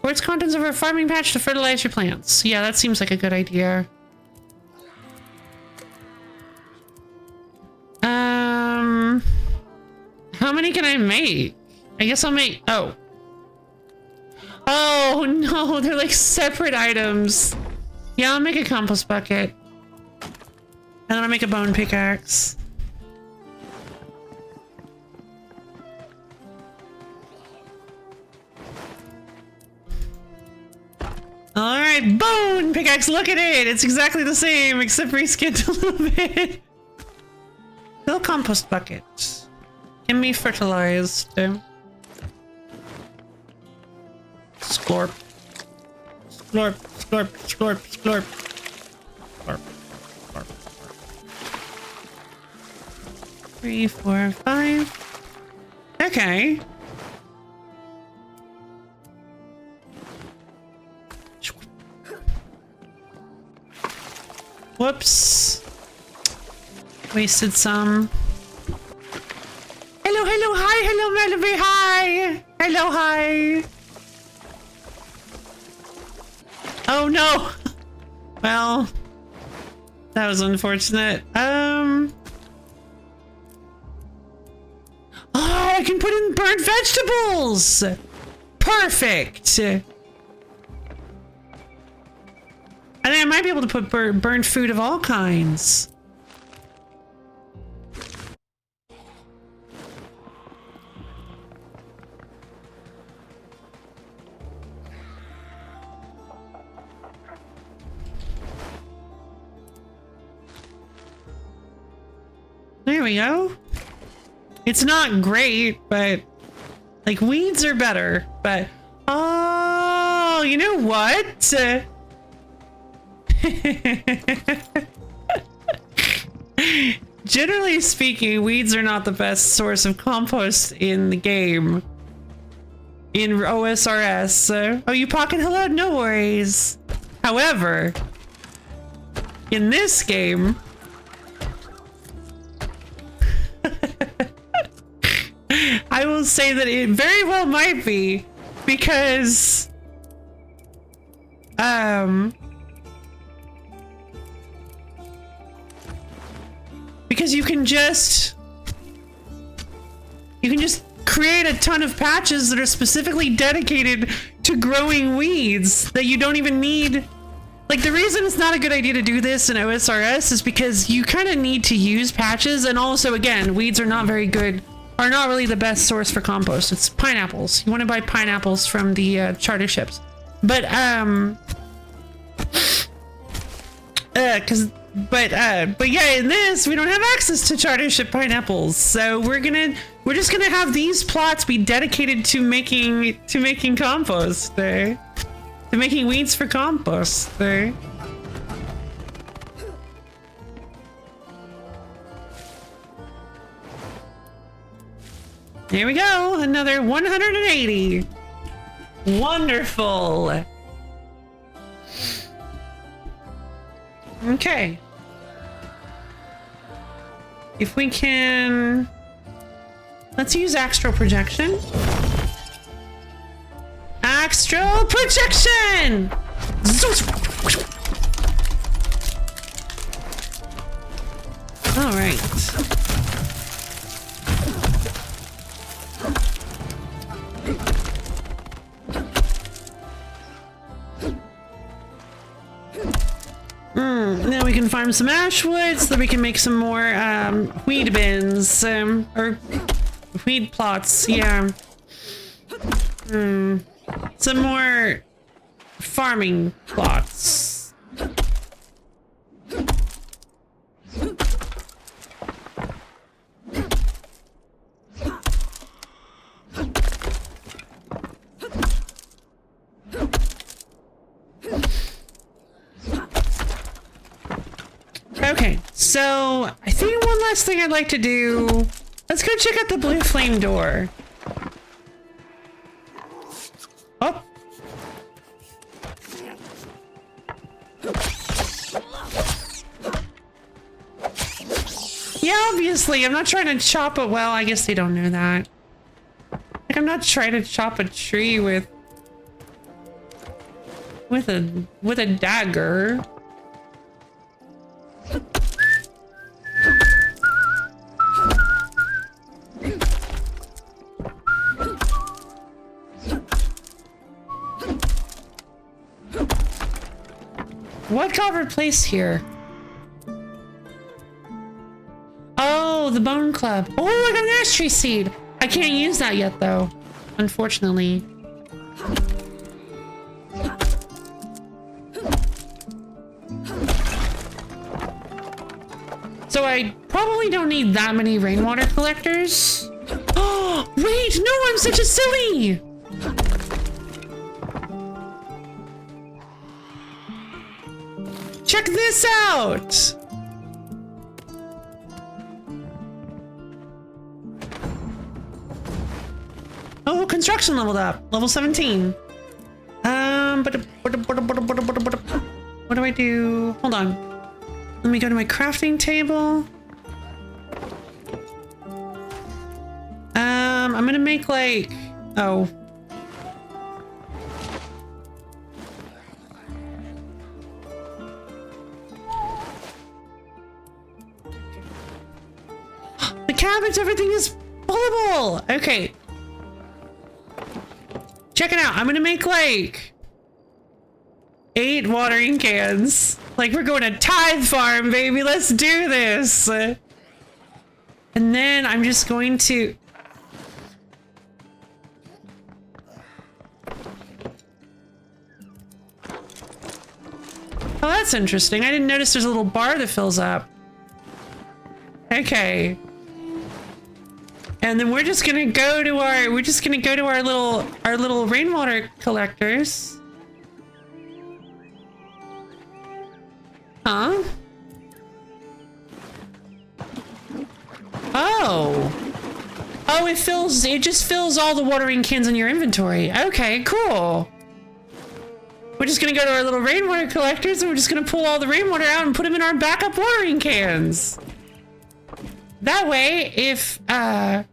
Pour its contents over a farming patch to fertilize your plants. Yeah, that seems like a good idea. how many can I make? I guess I'll make, oh. Oh no, they're like separate items. Yeah, I'll make a compost bucket. And then I'll make a bone pickaxe. Alright, bone pickaxe, look at it! It's exactly the same, except reskinned a little bit. Little compost bucket. Can be fertilized. Scorp. Scorp, scorp, scorp, scorp. Scorp, scorp, scorp. 3, 4, 5. Okay. Whoops. Wasted some. Hello, hello, hi, hello, Melody, hi. Hello, hi. Oh no. Well, that was unfortunate. Oh, I can put in burnt vegetables. Perfect. And I might be able to put burnt food of all kinds. There we go. It's not great, but like weeds are better. But oh, you know what? Generally speaking, weeds are not the best source of compost in the game. In OSRS. Oh, you pocket hello? No worries. However, in this game, I will say that it very well might be because you can just create a ton of patches that are specifically dedicated to growing weeds that you don't even need. Like, the reason it's not a good idea to do this in OSRS is because you kind of need to use patches, and also, again, weeds are not very good, are not really the best source for compost. It's pineapples. You want to buy pineapples from the charter ships. But yeah, in this we don't have access to charter ship pineapples, so we're just gonna have these plots be dedicated to making compost, to making weeds for compost. There we go, another 180. Wonderful. Okay. If we can, let's use astral projection. Astral projection! All right. Now we can farm some ash wood so that we can make some more weed bins, or weed plots, yeah. Some more farming plots. Okay, so I think one last thing I'd like to do, let's go check out the blue flame door. Oh. Yeah, obviously, I'm not trying to chop it. Well, I guess they don't know that. Like, I'm not trying to chop a tree with a dagger. What got replaced here? Oh, the bone club. Oh, I got an ash tree seed. I can't use that yet though, unfortunately. So I probably don't need that many rainwater collectors. Oh, wait, no, I'm such a silly. Check this out. Oh, construction leveled up. Level 17. What do I do? Hold on. Let me go to my crafting table. I'm gonna make like... Oh. The cabbage, everything is pullable. Okay. Check it out. I'm gonna make like 8 watering cans. Like we're going to tithe farm, baby. Let's do this. And then I'm just going to... Oh, that's interesting. I didn't notice there's a little bar that fills up. Okay. And then we're just gonna go to our little rainwater collectors. Huh? Oh. Oh, it just fills all the watering cans in your inventory. Okay, cool. We're just gonna go to our little rainwater collectors and we're just gonna pull all the rainwater out and put them in our backup watering cans. That way, if, that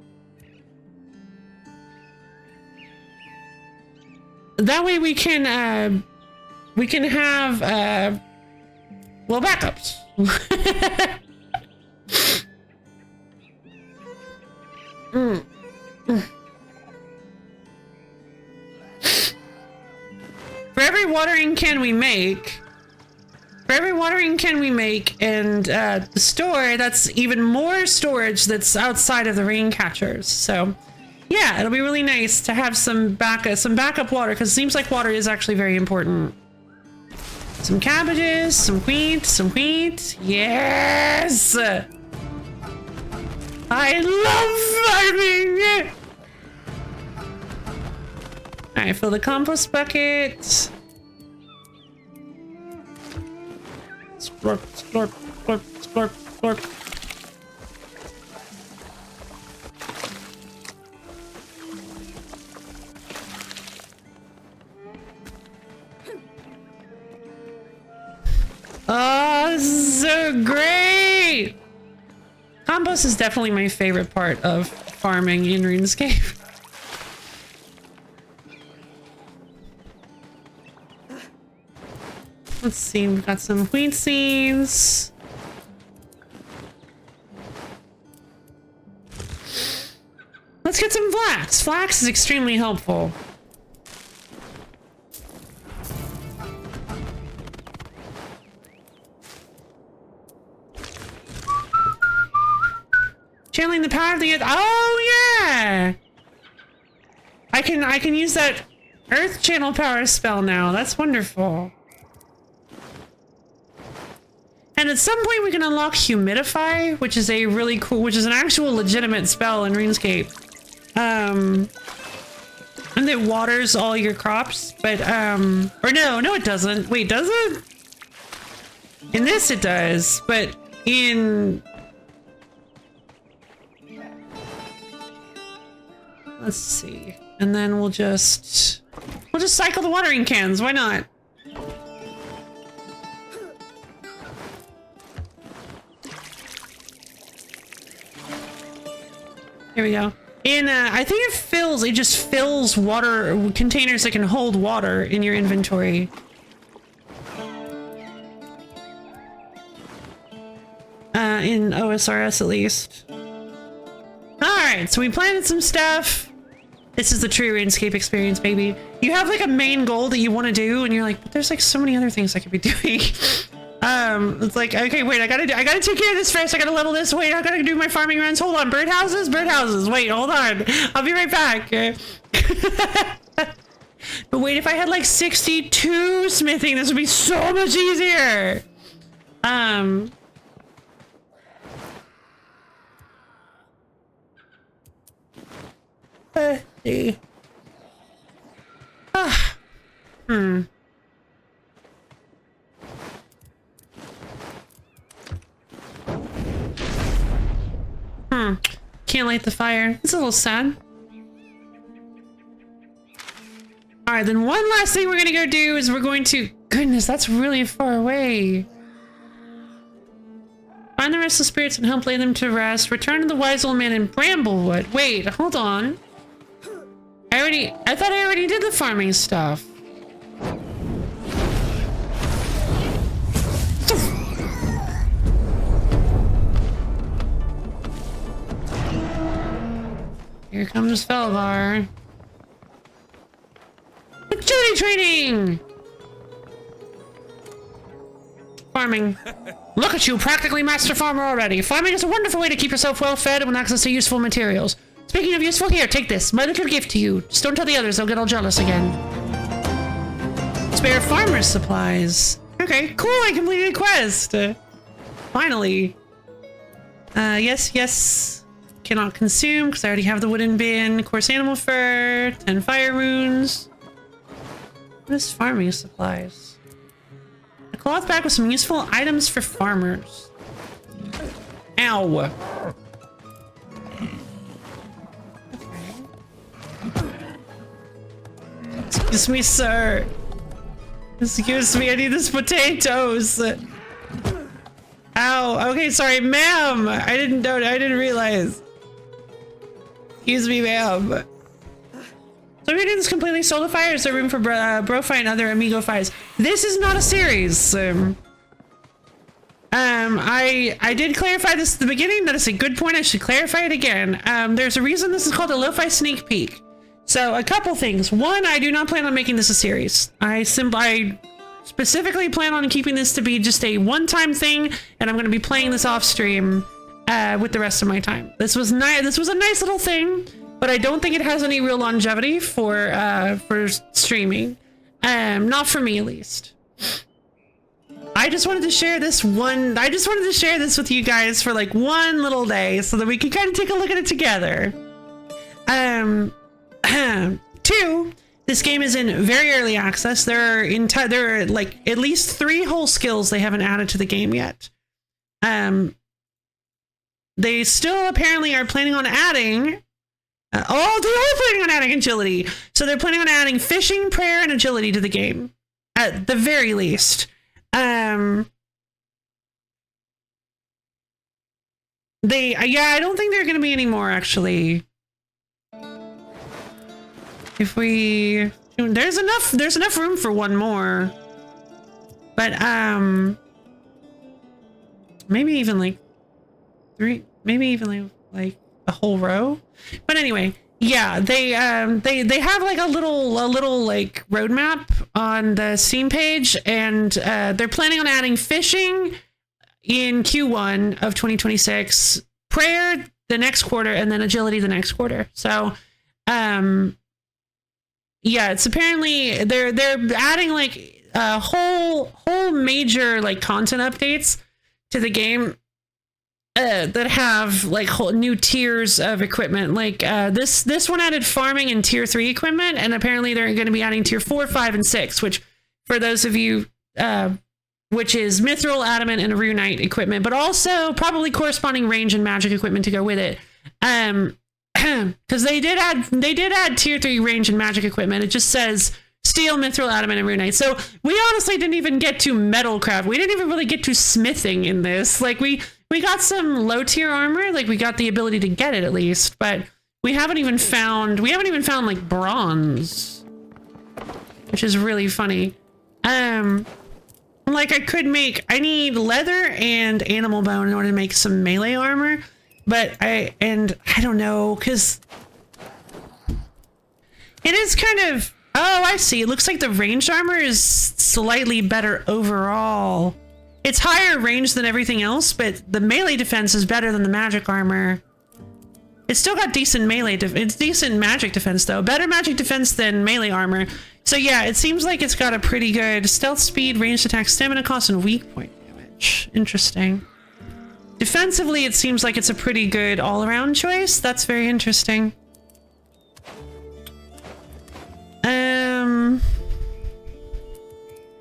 way we can have, well, backups. For every watering can we make, and the store, that's even more storage that's outside of the rain catchers. So yeah, it'll be really nice to have some backup water, because it seems like water is actually very important. Some cabbages, some wheat. Yes! I love farming! Alright, fill the compost bucket. Splorp, splorp, splorp, splorp, splorp. Oh, this is so great! Compost is definitely my favorite part of farming in RuneScape. Let's see, we've got some wheat seeds. Let's get some flax. Flax is extremely helpful. Channeling the power of the earth. Oh yeah! I can use that earth channel power spell now. That's wonderful. And at some point we can unlock humidify, which is a really cool, which is an actual legitimate spell in RuneScape. And it waters all your crops, but or no it doesn't. Wait, does it? In this it does, but in... Let's see. And then we'll just cycle the watering cans. Why not? Here we go. In I think it just fills water containers that can hold water in your inventory. In OSRS at least. Alright, so we planted some stuff. This is the true RuneScape experience, baby. You have like a main goal that you want to do, and you're like, but there's like so many other things I could be doing. It's like, okay, wait, I gotta take care of this first. I gotta level this. Wait, I gotta do my farming runs. Hold on, birdhouses. Wait, hold on. I'll be right back. But wait, if I had like 62 smithing, this would be so much easier. Let's see. Can't light the fire. It's a little sad. Alright, then one last thing we're gonna go do is we're going to... Goodness, that's really far away. Find the rest of the spirits and help lay them to rest. Return to the wise old man in Bramblewood. Wait, hold on. I thought I already did the farming stuff. Here comes Felvar. Agility training! Farming. Look at you, practically master farmer already. Farming is a wonderful way to keep yourself well fed and with access to useful materials. Speaking of useful, here, take this. My little gift to you. Just don't tell the others, they'll get all jealous again. Spare farmer's supplies. Okay, cool, I completed a quest. Finally. Yes. Cannot consume, because I already have the wooden bin. Coarse animal fur. 10 fire runes. What is farming supplies? A cloth bag with some useful items for farmers. Ow. Excuse me, sir. Excuse me, I need this potatoes. Ow. Okay, sorry, ma'am. I didn't know. I didn't realize. Excuse me, ma'am. So we're doing this completely solo fi, or is there room for bro-fi and other amigo fi's? This is not a series. I did clarify this at the beginning. That is a good point. I should clarify it again. There's a reason this is called a LoFi sneak peek. So a couple things. One, I do not plan on making this a series. I specifically plan on keeping this to be just a one-time thing, and I'm going to be playing this off stream with the rest of my time. This was nice. This was a nice little thing, but I don't think it has any real longevity for streaming. Not for me, at least. I just wanted to share this with you guys for like one little day so that we can kind of take a look at it together. Two, this game is in very early access. There are like at least 3 whole skills they haven't added to the game yet. They still apparently are planning on adding they are planning on adding agility. So they're planning on adding fishing, prayer, and agility to the game at the very least. I don't think there are going to be any more, actually. If we... There's enough room for one more. But, maybe even like 3, maybe even like a whole row. But anyway, yeah, they have like a little like roadmap on the Steam page, and they're planning on adding fishing in Q1 of 2026, prayer the next quarter, and then agility the next quarter. So, yeah, it's apparently they're adding like whole major like content updates to the game that have like whole new tiers of equipment. Like this one added farming and tier 3 equipment, and apparently they're going to be adding tier 4, 5, and 6, which for those of you which is mithril, adamant, and runite equipment, but also probably corresponding range and magic equipment to go with it. Because they did add tier 3 range and magic equipment. It just says steel, mithril, adamant, and runite. So we honestly didn't even get to metalcraft. We didn't even really get to smithing in this. Like we got some low tier armor. Like we got the ability to get it at least, but we haven't even found like bronze, which is really funny. Like I need leather and animal bone in order to make some melee armor. But I don't know, because It is kind of... Oh, I see. It looks like the ranged armor is slightly better overall. It's higher range than everything else, but the melee defense is better than the magic armor. It's still got decent melee it's decent magic defense though. Better magic defense than melee armor. So yeah, it seems like it's got a pretty good stealth speed, ranged attack, stamina cost, and weak point damage. Interesting. Defensively, it seems like it's a pretty good all-around choice. That's very interesting.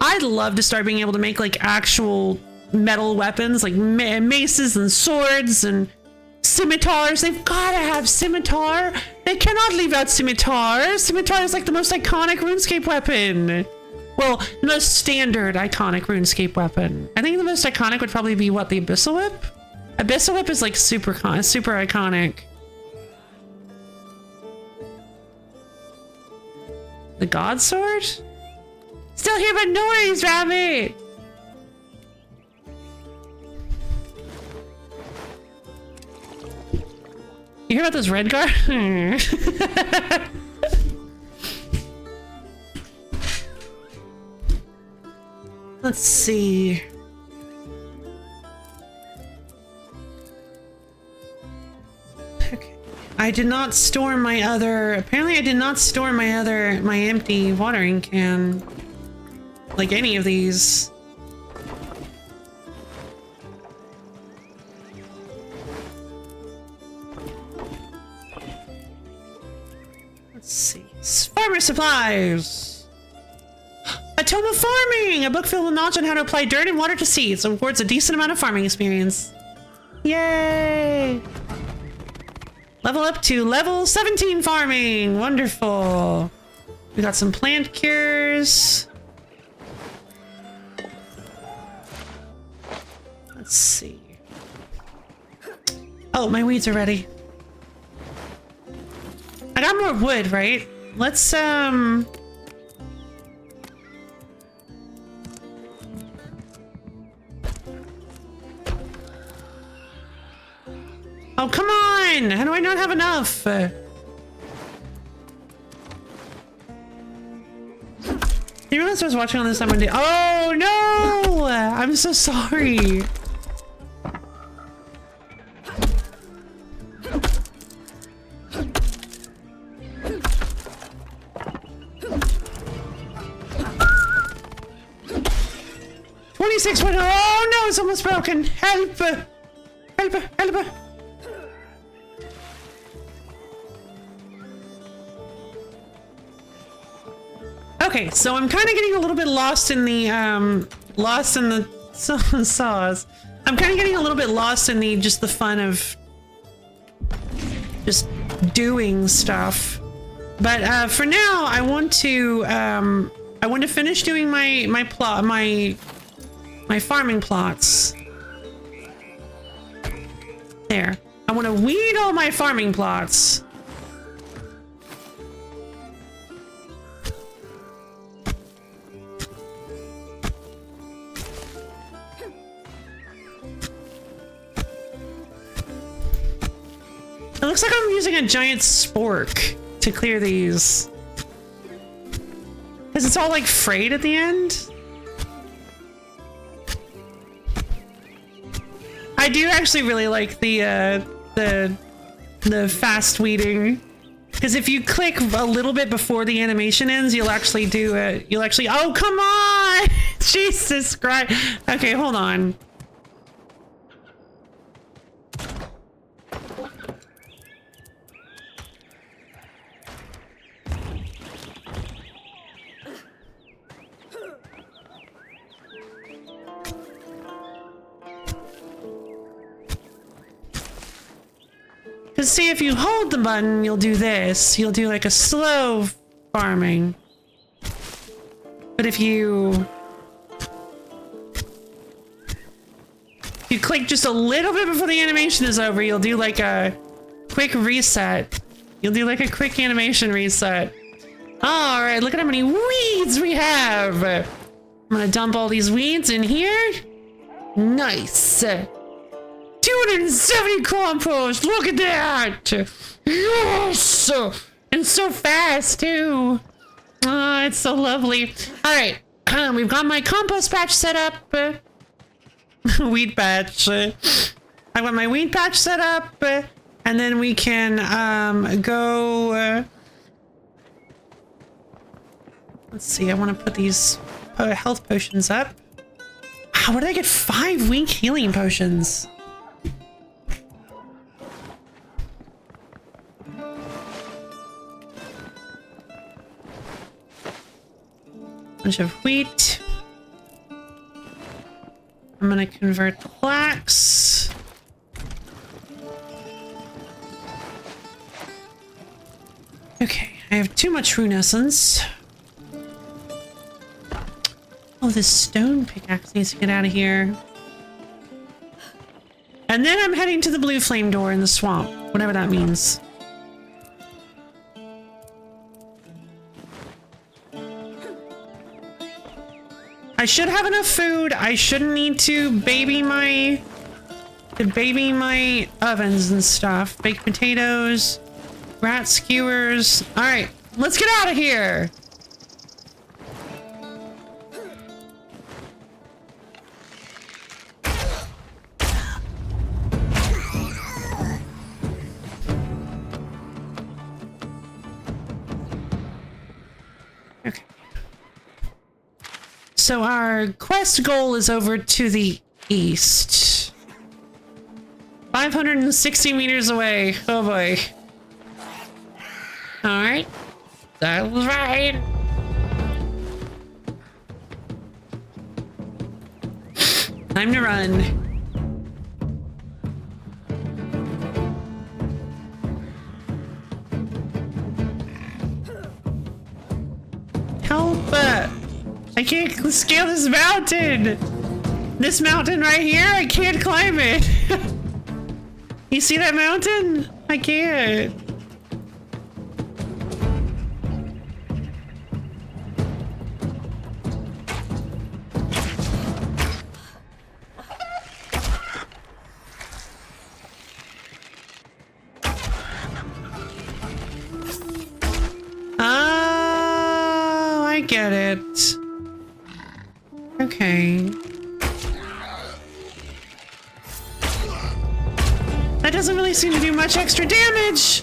I'd love to start being able to make like actual metal weapons, like maces and swords and scimitars. They've gotta have scimitar. They cannot leave out scimitar. Scimitar is like the most iconic RuneScape weapon. Well, the most standard iconic RuneScape weapon. I think the most iconic would probably be what, the Abyssal Whip? Abyssal Whip is like super iconic. The God Sword? Still here, but no worries, Rabbit! You hear about this red guard? Let's see. Okay. I did not store my other... Apparently I did not store my empty watering can. Like any of these. Let's see. Farmer supplies! A Tome of Farming! A book filled with knowledge on how to apply dirt and water to seeds. Awards a decent amount of farming experience. Yay! Level up to level 17 farming! Wonderful! We got some plant cures. Let's see. Oh, my weeds are ready. I got more wood, right? Let's, Oh, come on! How do I not have enough? You realize I was watching on this time one day? Oh, no! I'm so sorry. Oh no, it's almost broken. Help! Help! Help! Okay, so I'm kind of getting a little bit lost in the saws. I'm kind of getting a little bit lost in just the fun of just doing stuff. But for now, I want to finish doing my farming plots. There. I want to weed all my farming plots. It looks like I'm using a giant spork to clear these. Because it's all like frayed at the end. I do actually really like the fast weeding, because if you click a little bit before the animation ends, you'll actually do it. You'll actually. Oh, come on! Jesus Christ! Okay, hold on. Because see, if you hold the button, you'll do this. You'll do like a slow farming. But if you click just a little bit before the animation is over, you'll do like a quick reset. You'll do like a quick animation reset. All right, look at how many weeds we have. I'm gonna dump all these weeds in here. Nice. 270 compost! Look at that! Yes! And so fast, too. Oh, it's so lovely. All right. We've got my compost patch set up. Weed patch. I got my weed patch set up. And then we can go... let's see. I want to put these health potions up. Wow, where did I get 5 weak healing potions? Bunch of wheat. I'm gonna convert the flax. Okay, I have too much rune essence. Oh, this stone pickaxe needs to get out of here. And then I'm heading to the blue flame door in the swamp, whatever that means. I should have enough food. I shouldn't need to baby my ovens and stuff. Baked potatoes, rat skewers. All right, let's get out of here. So our quest goal is over to the east. 560 meters away. Oh boy. Alright. That was right. Time to run. Help! I can't scale this mountain! This mountain right here, I can't climb it! You see that mountain? I can't. Oh, I get it. Okay. That doesn't really seem to do much extra damage.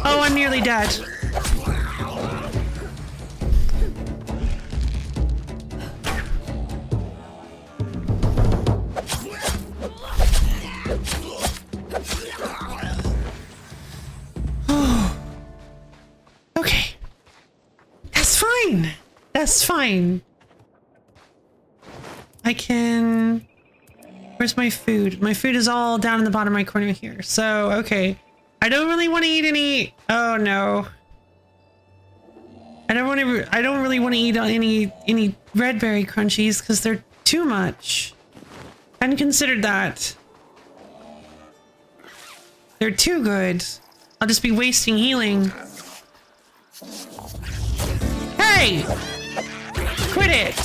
Oh, I'm nearly dead. That's fine. I can... Where's my food? My food is all down in the bottom right corner here. So, okay. I don't really want to eat any... Oh, no. I don't really want to eat any red berry crunchies because they're too much. I hadn't considered that. They're too good. I'll just be wasting healing. Hey! Quit it!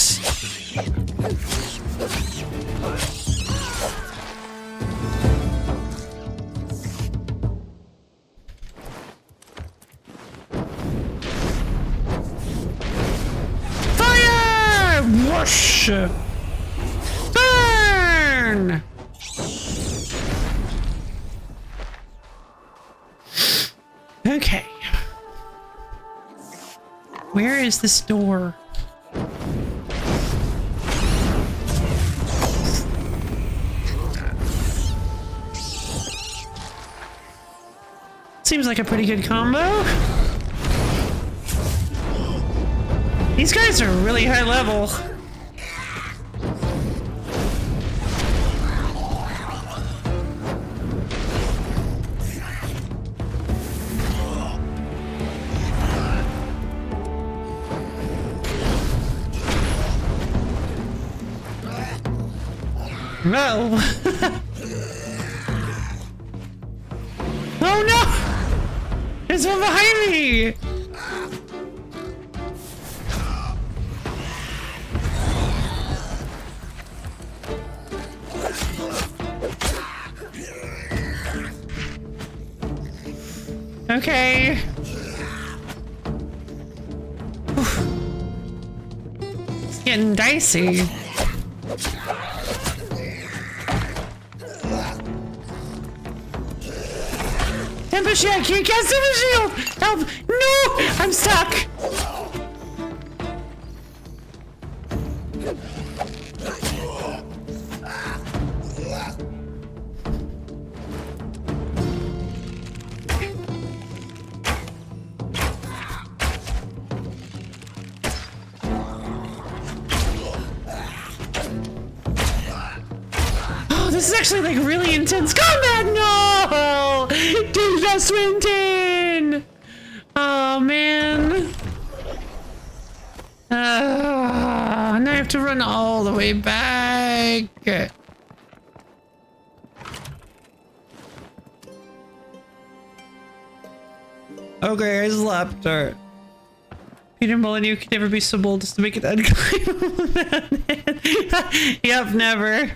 Fire! Whoosh! Burn! Okay. Where is this door? Seems like a pretty good combo. These guys are really high level. Well. Oh no! There's one behind me! Okay. It's getting dicey. Temper shield! Can't cast Temper shield! Help! No! I'm stuck! This is actually like really intense combat. No, Tilda Swinton. Oh man. Now I have to run all the way back. Okay, I slept her. Peter Molyneux could never be so bold as to make it unclaimable. Yep, never.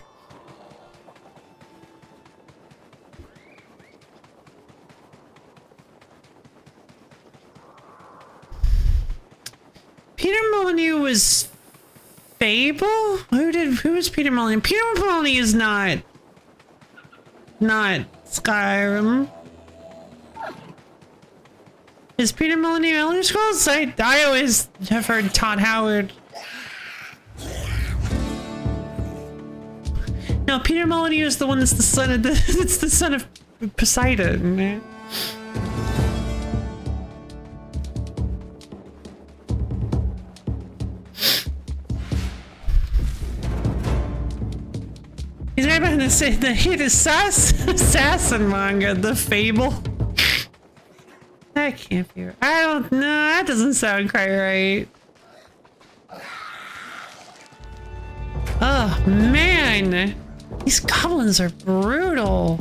Peter Molyneux was Fable? Who was Peter Molyneux? Peter Molyneux is not Skyrim. Is Peter Molyneux Elder Scrolls? I always have heard Todd Howard. No, Peter Molyneux is the one that's the son of it's the son of Poseidon. He's right behind the hit assassin manga, the Fable. That can't be right. I don't know. That doesn't sound quite right. Oh man, these goblins are brutal.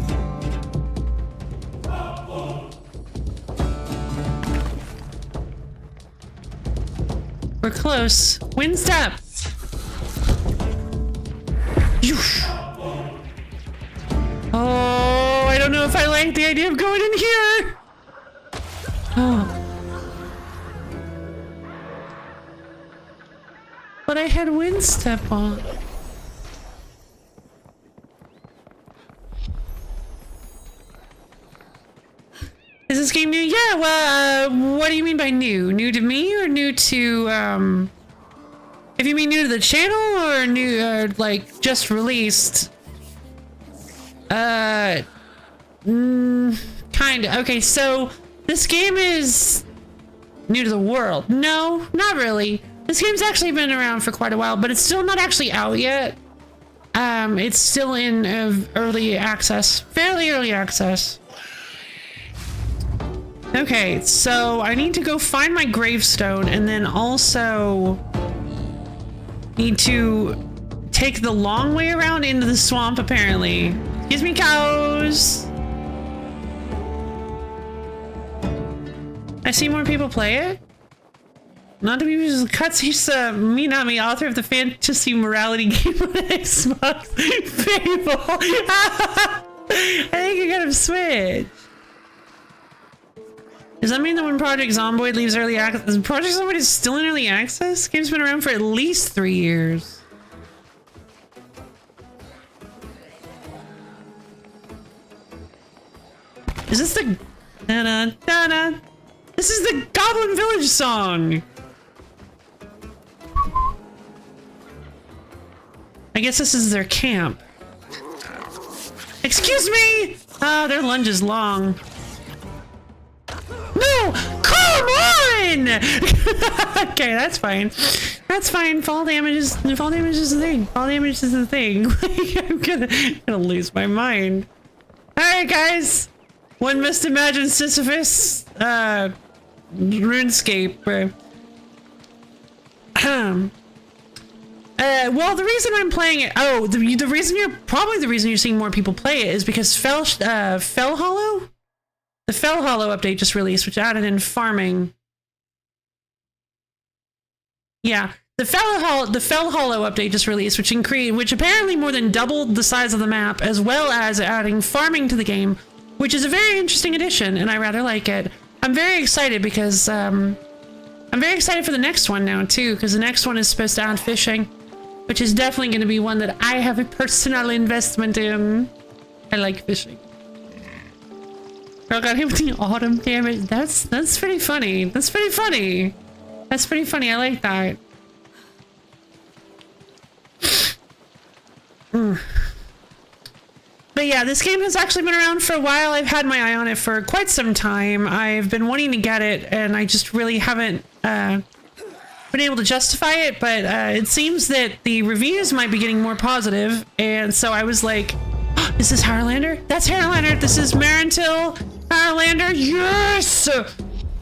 We're close. Wind step. Oh, I don't know if I like the idea of going in here. Oh. But I had wind step on. Is this game new? Yeah, well, what do you mean by new? New to me or new to, if you mean new to the channel or new, or like just released? Kinda. Okay, so this game is new to the world. No, not really. This game's actually been around for quite a while, but it's still not actually out yet. It's still in early access, fairly early access. Okay, so I need to go find my gravestone and then also need to take the long way around into the swamp, apparently. Excuse me, cows! I see more people play it. Not to be used as cutscenes, not me, author of the fantasy morality game on Xbox. Fable! I think I got him switch. Does that mean that when Project Zomboid leaves early access, Project Zomboid is still in early access? The game's been around for at least 3 years. Is this the da-da-da-da? This is the Goblin Village song. I guess this is their camp. Excuse me! Oh, their lunge is long. No! Come on! Okay, that's fine. That's fine. Fall damage is the thing. Fall damage is the thing. I'm gonna lose my mind. Alright, guys. One must imagine Sisyphus. RuneScape. Well, the reason I'm playing it, the reason you're seeing more people play it is because Fell Hollow The Fell Hollow update just released, which added in farming. Yeah, the Fell Hollow update just released, which apparently more than doubled the size of the map, as well as adding farming to the game, which is a very interesting addition, and I rather like it. I'm very excited because I'm very excited for the next one now too, because the next one is supposed to add fishing, which is definitely going to be one that I have a personal investment in. I like fishing. I got him with the autumn damage. That's pretty funny. That's pretty funny. That's pretty funny. I like that. But yeah, this game has actually been around for a while. I've had my eye on it for quite some time. I've been wanting to get it, and I just really haven't been able to justify it. But it seems that the reviews might be getting more positive, and so I was like, oh, is this Harlander? That's Harlander. This is Marentil Harlander. Yes!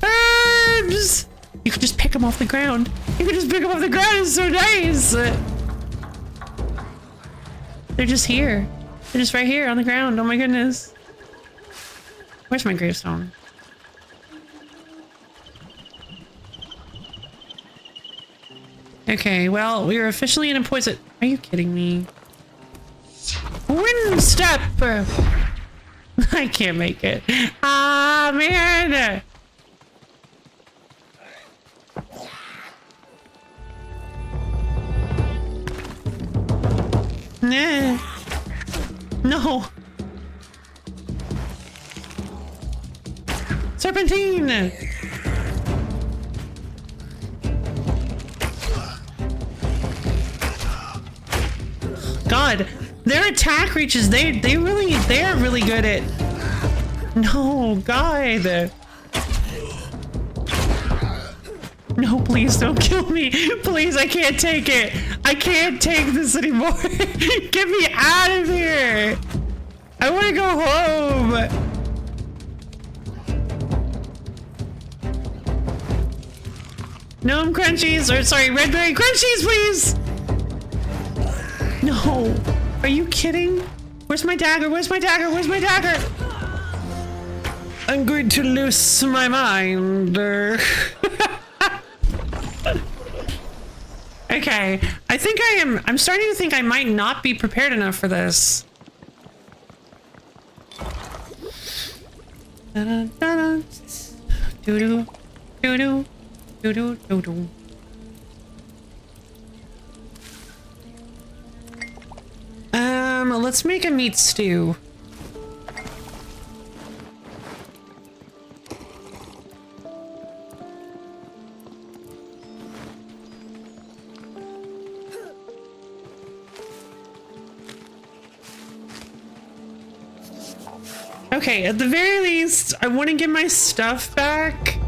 Herbs! You could just pick them off the ground. You could just pick them off the ground. It's so nice. They're just here. They're just right here on the ground. Oh my goodness. Where's my gravestone? Okay, well, we are officially in a poison. Are you kidding me? Wind step! I can't make it. Ah, man! Nah. No. Serpentine. God, their attack reaches, they are really good at. No, God. No, please don't kill me. Please, I can't take it. I can't take this anymore. Get me out of here. I want to go home. Gnome crunchies, or sorry, red berry crunchies, please. No. Are you kidding? Where's my dagger? Where's my dagger? Where's my dagger? I'm going to lose my mind. Okay, I think I'm starting to think I might not be prepared enough for this. Doo-doo, doo-doo, doo-doo, doo-doo, doo-doo. Let's make a meat stew. Okay, at the very least, I want to get my stuff back.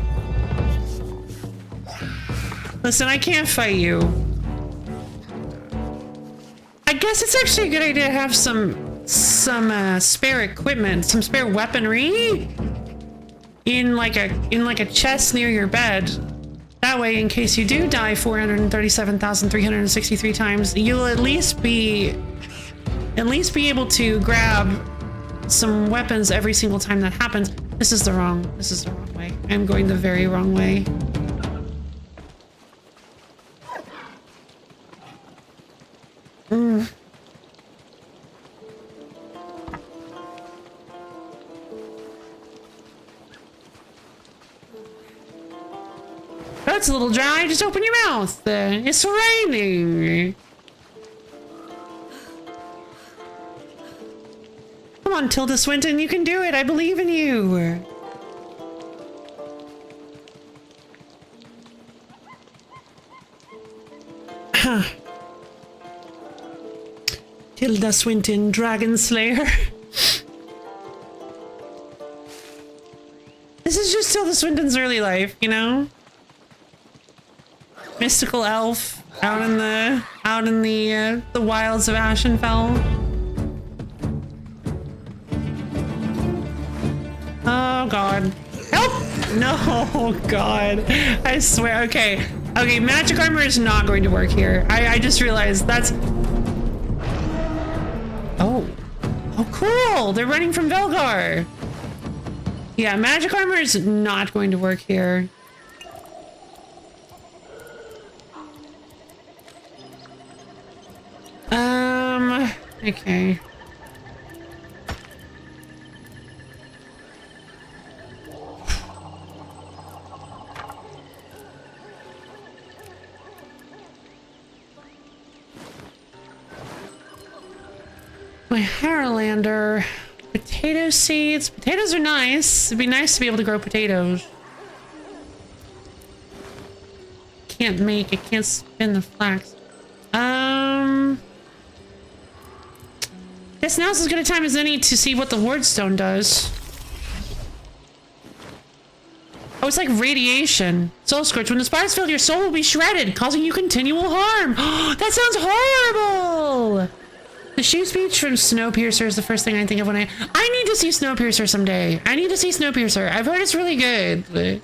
Listen, I can't fight you. I guess it's actually a good idea to have some spare equipment, some spare weaponry in like a chest near your bed. That way, in case you do die 437,363 times, you'll at least be able to grab some weapons every single time that happens. This is the wrong way. I'm going the very wrong way. That's a little dry. Just open your mouth. It's raining. Come on, Tilda Swinton, you can do it. I believe in you. Tilda Swinton, Dragon Slayer. This is just Tilda Swinton's early life, you know? Mystical elf out in the wilds of Ashenfell. Oh god. Help! No, god. I swear. Okay. Okay, magic armor is not going to work here. I just realized that's... Oh. Oh, cool! They're running from Velgar! Yeah, magic armor is not going to work here. Okay. My Harlander. Potato seeds. Potatoes are nice. It'd be nice to be able to grow potatoes. I can't spin the flax. Guess now's as good a time as any to see what the wardstone does. Oh, it's like radiation. Soul Scorch. When the spire's filled, your soul will be shredded, causing you continual harm. That sounds horrible! The shoe speech from Snowpiercer is the first thing I think of when I need to see Snowpiercer someday. I need to see Snowpiercer. I've heard it's really good.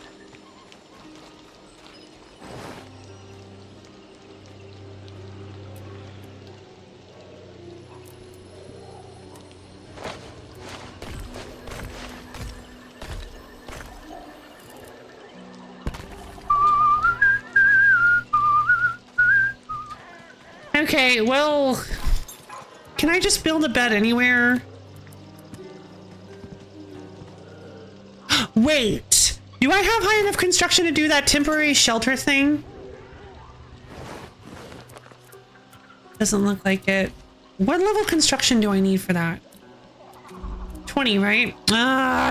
Okay, well, can I just build a bed anywhere? Wait, do I have high enough construction to do that temporary shelter thing? Doesn't look like it. What level construction do I need for that? 20, right?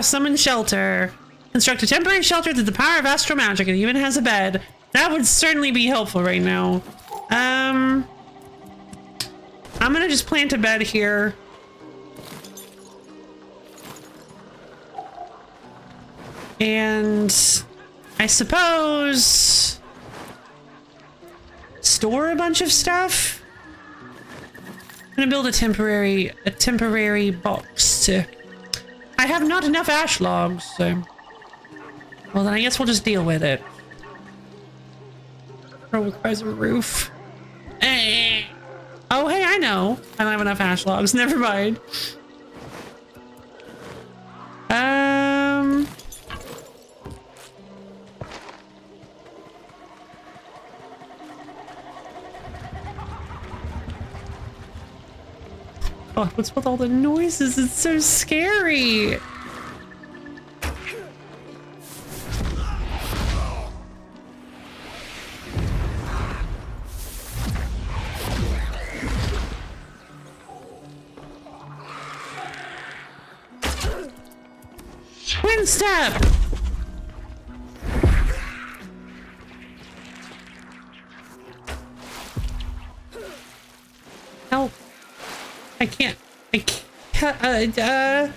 Summon shelter. Construct a temporary shelter through the power of astral magic. It even has a bed. That would certainly be helpful right now. I'm gonna just plant a bed here. And I suppose store a bunch of stuff. I'm gonna build a temporary box. I have not enough ash logs, so well then I guess we'll just deal with it. Probably requires a roof. Oh, hey, I know. I don't have enough ash logs. Never mind. God, what's with all the noises? It's so scary. Twin step! Help. I can't. Okay.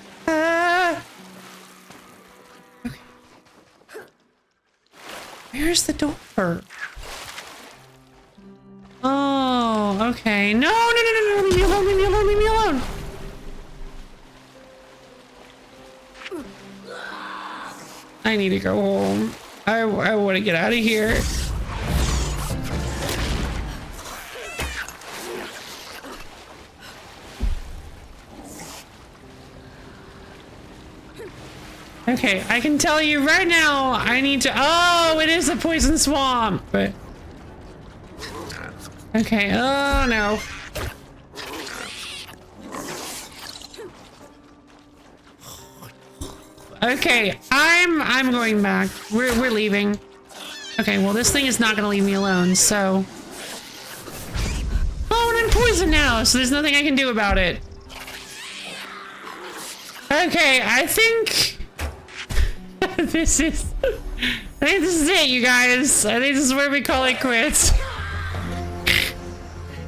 Where's the door? Oh, okay. No, leave me alone, leave me alone, leave me alone. I need to go home. I want to get out of here. Okay, I can tell you right now, I need to... Oh, it is a poison swamp. But... Okay, oh no. Okay, I'm going back. We're leaving. Okay, well this thing is not gonna leave me alone, so... Oh, and I'm poisoned now, so there's nothing I can do about it. Okay, I think this is it, you guys. I think this is where we call it quits.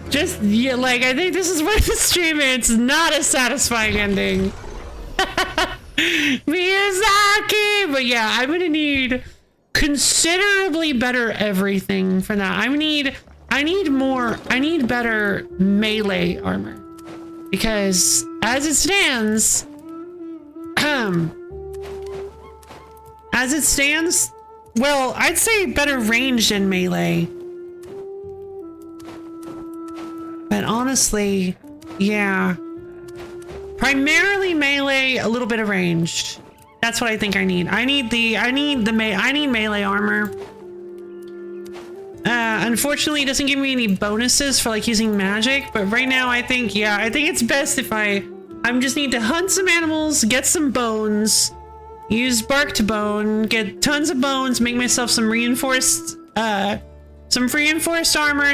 Just, yeah, like, I think this is where the stream ends. Not a satisfying ending. Miyazaki! But yeah, I'm gonna need considerably better everything for that. I need better melee armor. Because, as it stands, well, I'd say better range than melee. But honestly, yeah. Primarily melee, a little bit of ranged. That's what I think I need. I need melee armor. Unfortunately, it doesn't give me any bonuses for like using magic, but right now I think it's best if I just need to hunt some animals, get some bones, use bark to bone, get tons of bones, make myself some reinforced armor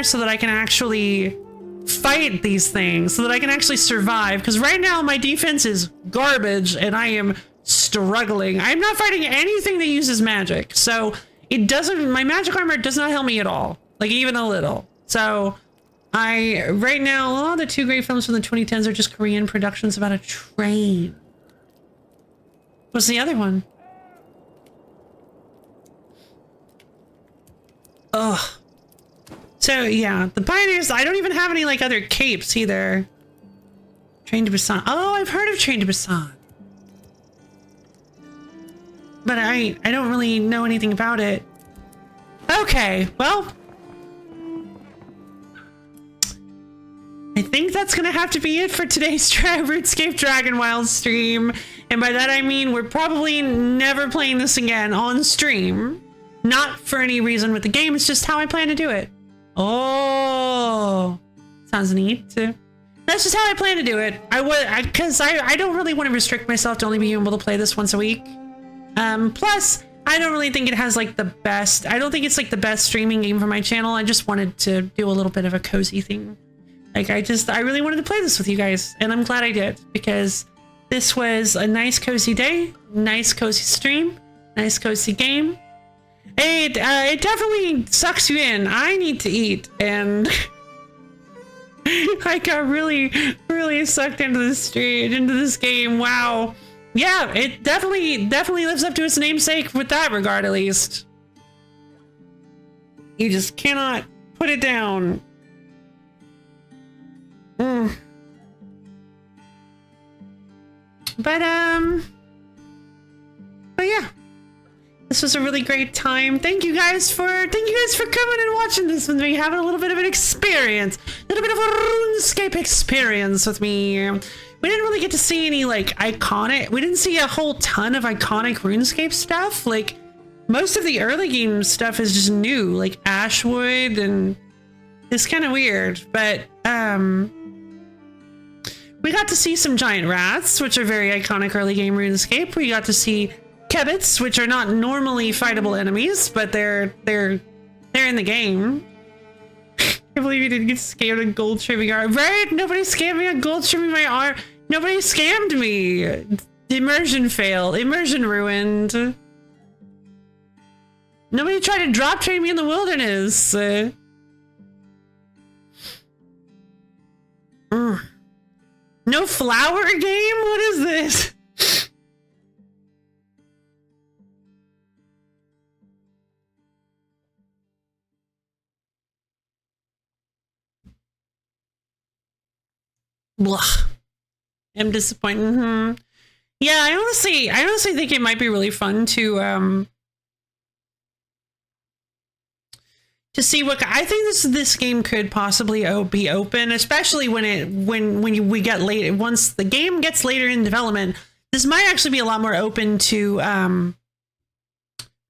so that I can actually fight these things, so that I can actually survive, because right now my defense is garbage and I am struggling. I'm not fighting anything that uses magic, so my magic armor does not help me at all, like even a little. So right now, the two great films from the 2010s are just Korean productions about a train. What's the other one? Ugh. So yeah, the Pioneers, I don't even have any like other capes either. Train to Busan. Oh, I've heard of Train to Busan. But I don't really know anything about it. Okay, well. I think that's gonna have to be it for today's RuneScape Dragonwilds stream. And by that I mean we're probably never playing this again on stream. Not for any reason with the game, it's just how I plan to do it. Oh, sounds neat. That's just how I plan to do it. Because I don't really want to restrict myself to only being able to play this once a week. Plus, I don't really think it has like the best, I don't think it's like the best streaming game for my channel. I just wanted to do a little bit of a cozy thing. Like I really wanted to play this with you guys, and I'm glad I did, because this was a nice cozy day, nice cozy stream, nice cozy game. It definitely sucks you in. I need to eat, and I got really sucked into this game. Wow. Yeah, it definitely lives up to its namesake with that regard, at least. You just cannot put it down. But yeah. This was a really great time. Thank you guys for coming and watching this with me, having a little bit of an experience, a little bit of a RuneScape experience with me. We didn't really get to see any like we didn't see a whole ton of iconic RuneScape stuff. Like most of the early game stuff is just new, like Ashwood, and it's kind of weird. But we got to see some giant rats, which are very iconic early game RuneScape. We got to see Kebits, which are not normally fightable enemies, but they're in the game. I believe you didn't get scammed on gold trimming arm. Right? Nobody scammed me on gold trimming my arm. Nobody scammed me. Immersion failed. Immersion ruined. Nobody tried to drop train me in the wilderness. No flower game? What is this? Blah. I'm disappointed. Yeah, I honestly think it might be really fun to see what I think this game could possibly be open, especially when we get late. Once the game gets later in development, this might actually be a lot more open to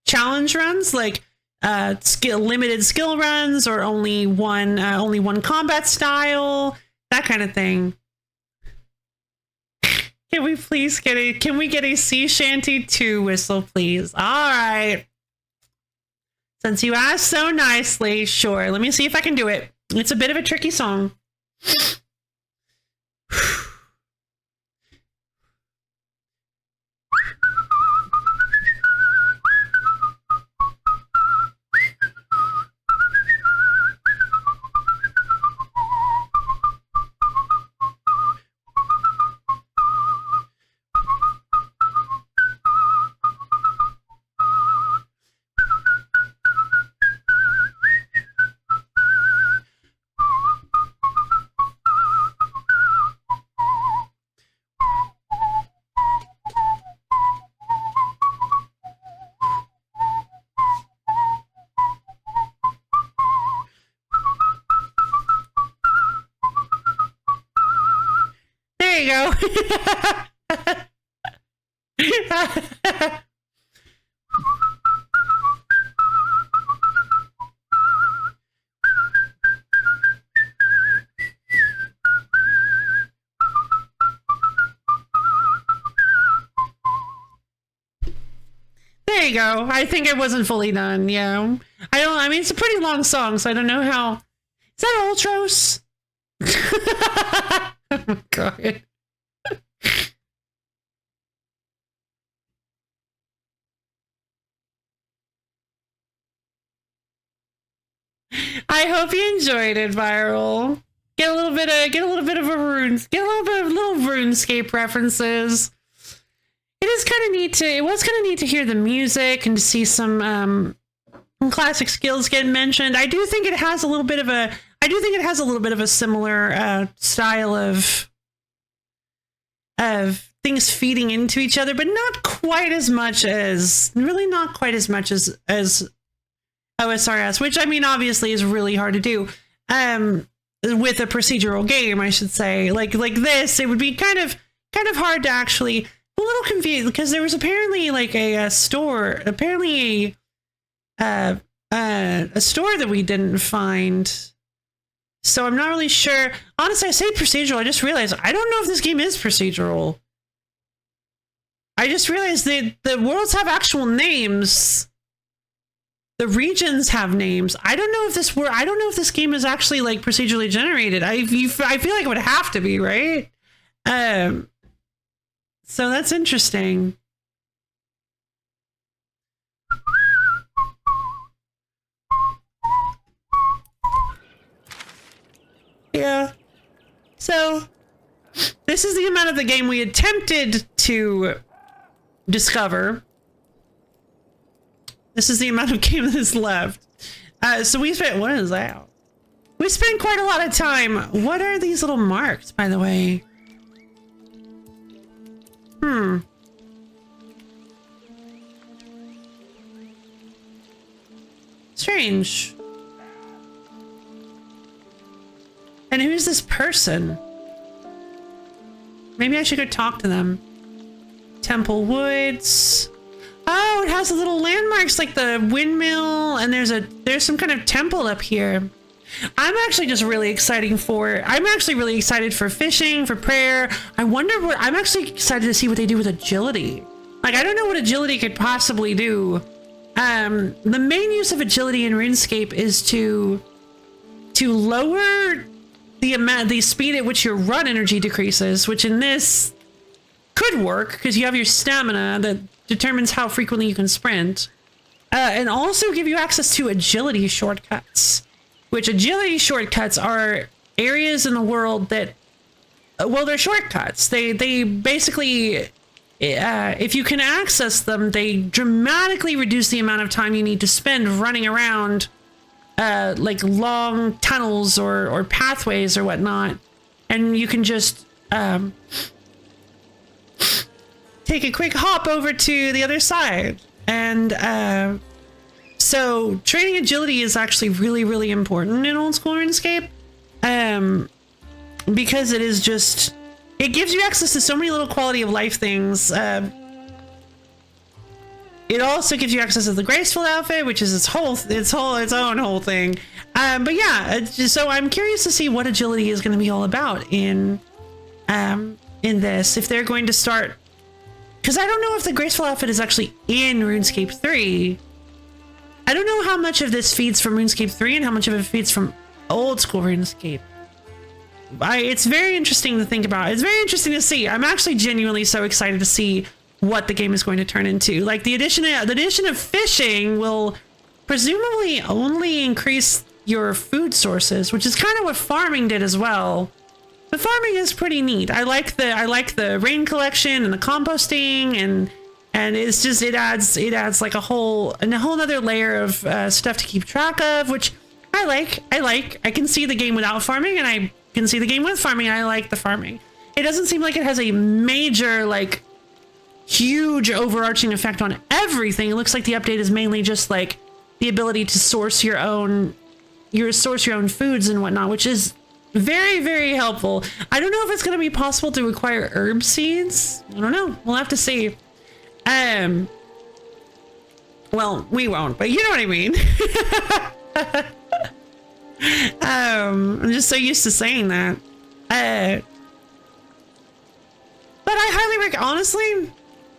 challenge runs, like limited skill runs, or only one combat style, that kind of thing. Can we please get a sea shanty 2 whistle, please? All right. Since you asked so nicely, sure. Let me see if I can do it. It's a bit of a tricky song. There you go. go. I think it wasn't fully done. Yeah. I mean, it's a pretty long song, so I don't know how. Is that Ultros? Oh my God. I hope you enjoyed it, Viral. Get a little bit of little RuneScape references. It is kind of neat it was kind of neat to hear the music and to see some classic skills get mentioned. I do think it has a little bit of a similar style of things feeding into each other, but not quite as much as OSRS, which I mean obviously is really hard to do. With a procedural game, I should say, like this, it would be kind of hard to actually, a little confused, because there was apparently like a store that we didn't find. So I'm not really sure. Honestly, I say procedural. I just realized I don't know if this game is procedural. I just realized that the worlds have actual names. The regions have names. I don't know if this game is actually like procedurally generated. I feel like it would have to be, right? So that's interesting. Yeah. So this is the amount of the game we attempted to discover. This is the amount of game that is left. So we spent, what is that? We spent quite a lot of time. What are these little marks, by the way? Strange. And who's this person? Maybe I should go talk to them. Temple Woods. Oh, it has the little landmarks like the windmill, and there's some kind of temple up here. I'm actually really excited for fishing, for prayer. I'm actually excited to see what they do with agility. Like, I don't know what agility could possibly do. The main use of agility in RuneScape is to lower the speed at which your run energy decreases, which in this could work because you have your stamina that determines how frequently you can sprint, and also give you access to agility shortcuts, which agility shortcuts are areas in the world that, well, they're shortcuts. They basically, if you can access them, they dramatically reduce the amount of time you need to spend running around like long tunnels or pathways or whatnot, and you can just take a quick hop over to the other side. And so training agility is actually really important in old school RuneScape, because it gives you access to so many little quality of life things. It also gives you access to the graceful outfit, which is its own whole thing. But yeah, so I'm curious to see what agility is going to be all about in this, if they're going to start. Because I don't know if the graceful outfit is actually in RuneScape 3. I don't know how much of this feeds from RuneScape 3 and how much of it feeds from old school RuneScape. It's very interesting to think about. It's very interesting to see. I'm actually genuinely so excited to see what the game is going to turn into. Like, the addition of fishing will presumably only increase your food sources, which is kind of what farming did as well. The farming is pretty neat. I like the rain collection and the composting, and it adds like a whole other layer of stuff to keep track of, which I like. I can see the game without farming, and I can see the game with farming. I like the farming. It doesn't seem like it has a major, like, huge overarching effect on everything. It looks like the update is mainly just like the ability to source your own foods and whatnot, which is very, very helpful. I don't know if it's going to be possible to acquire herb seeds. I don't know. We'll have to see. Well, we won't, but you know what I mean. I'm just so used to saying that. But I highly recommend, honestly,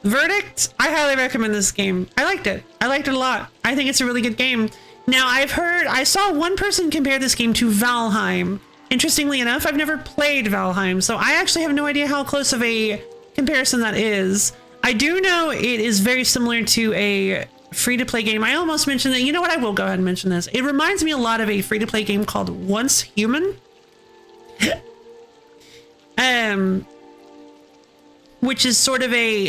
verdict, I highly recommend this game. I liked it. I liked it a lot. I think it's a really good game. Now, I saw one person compare this game to Valheim. Interestingly enough, I've never played Valheim, so I actually have no idea how close of a comparison that is. I do know it is very similar to a free-to-play game. I almost mentioned that. You know what? I will go ahead and mention this. It reminds me a lot of a free-to-play game called Once Human. Which is sort of a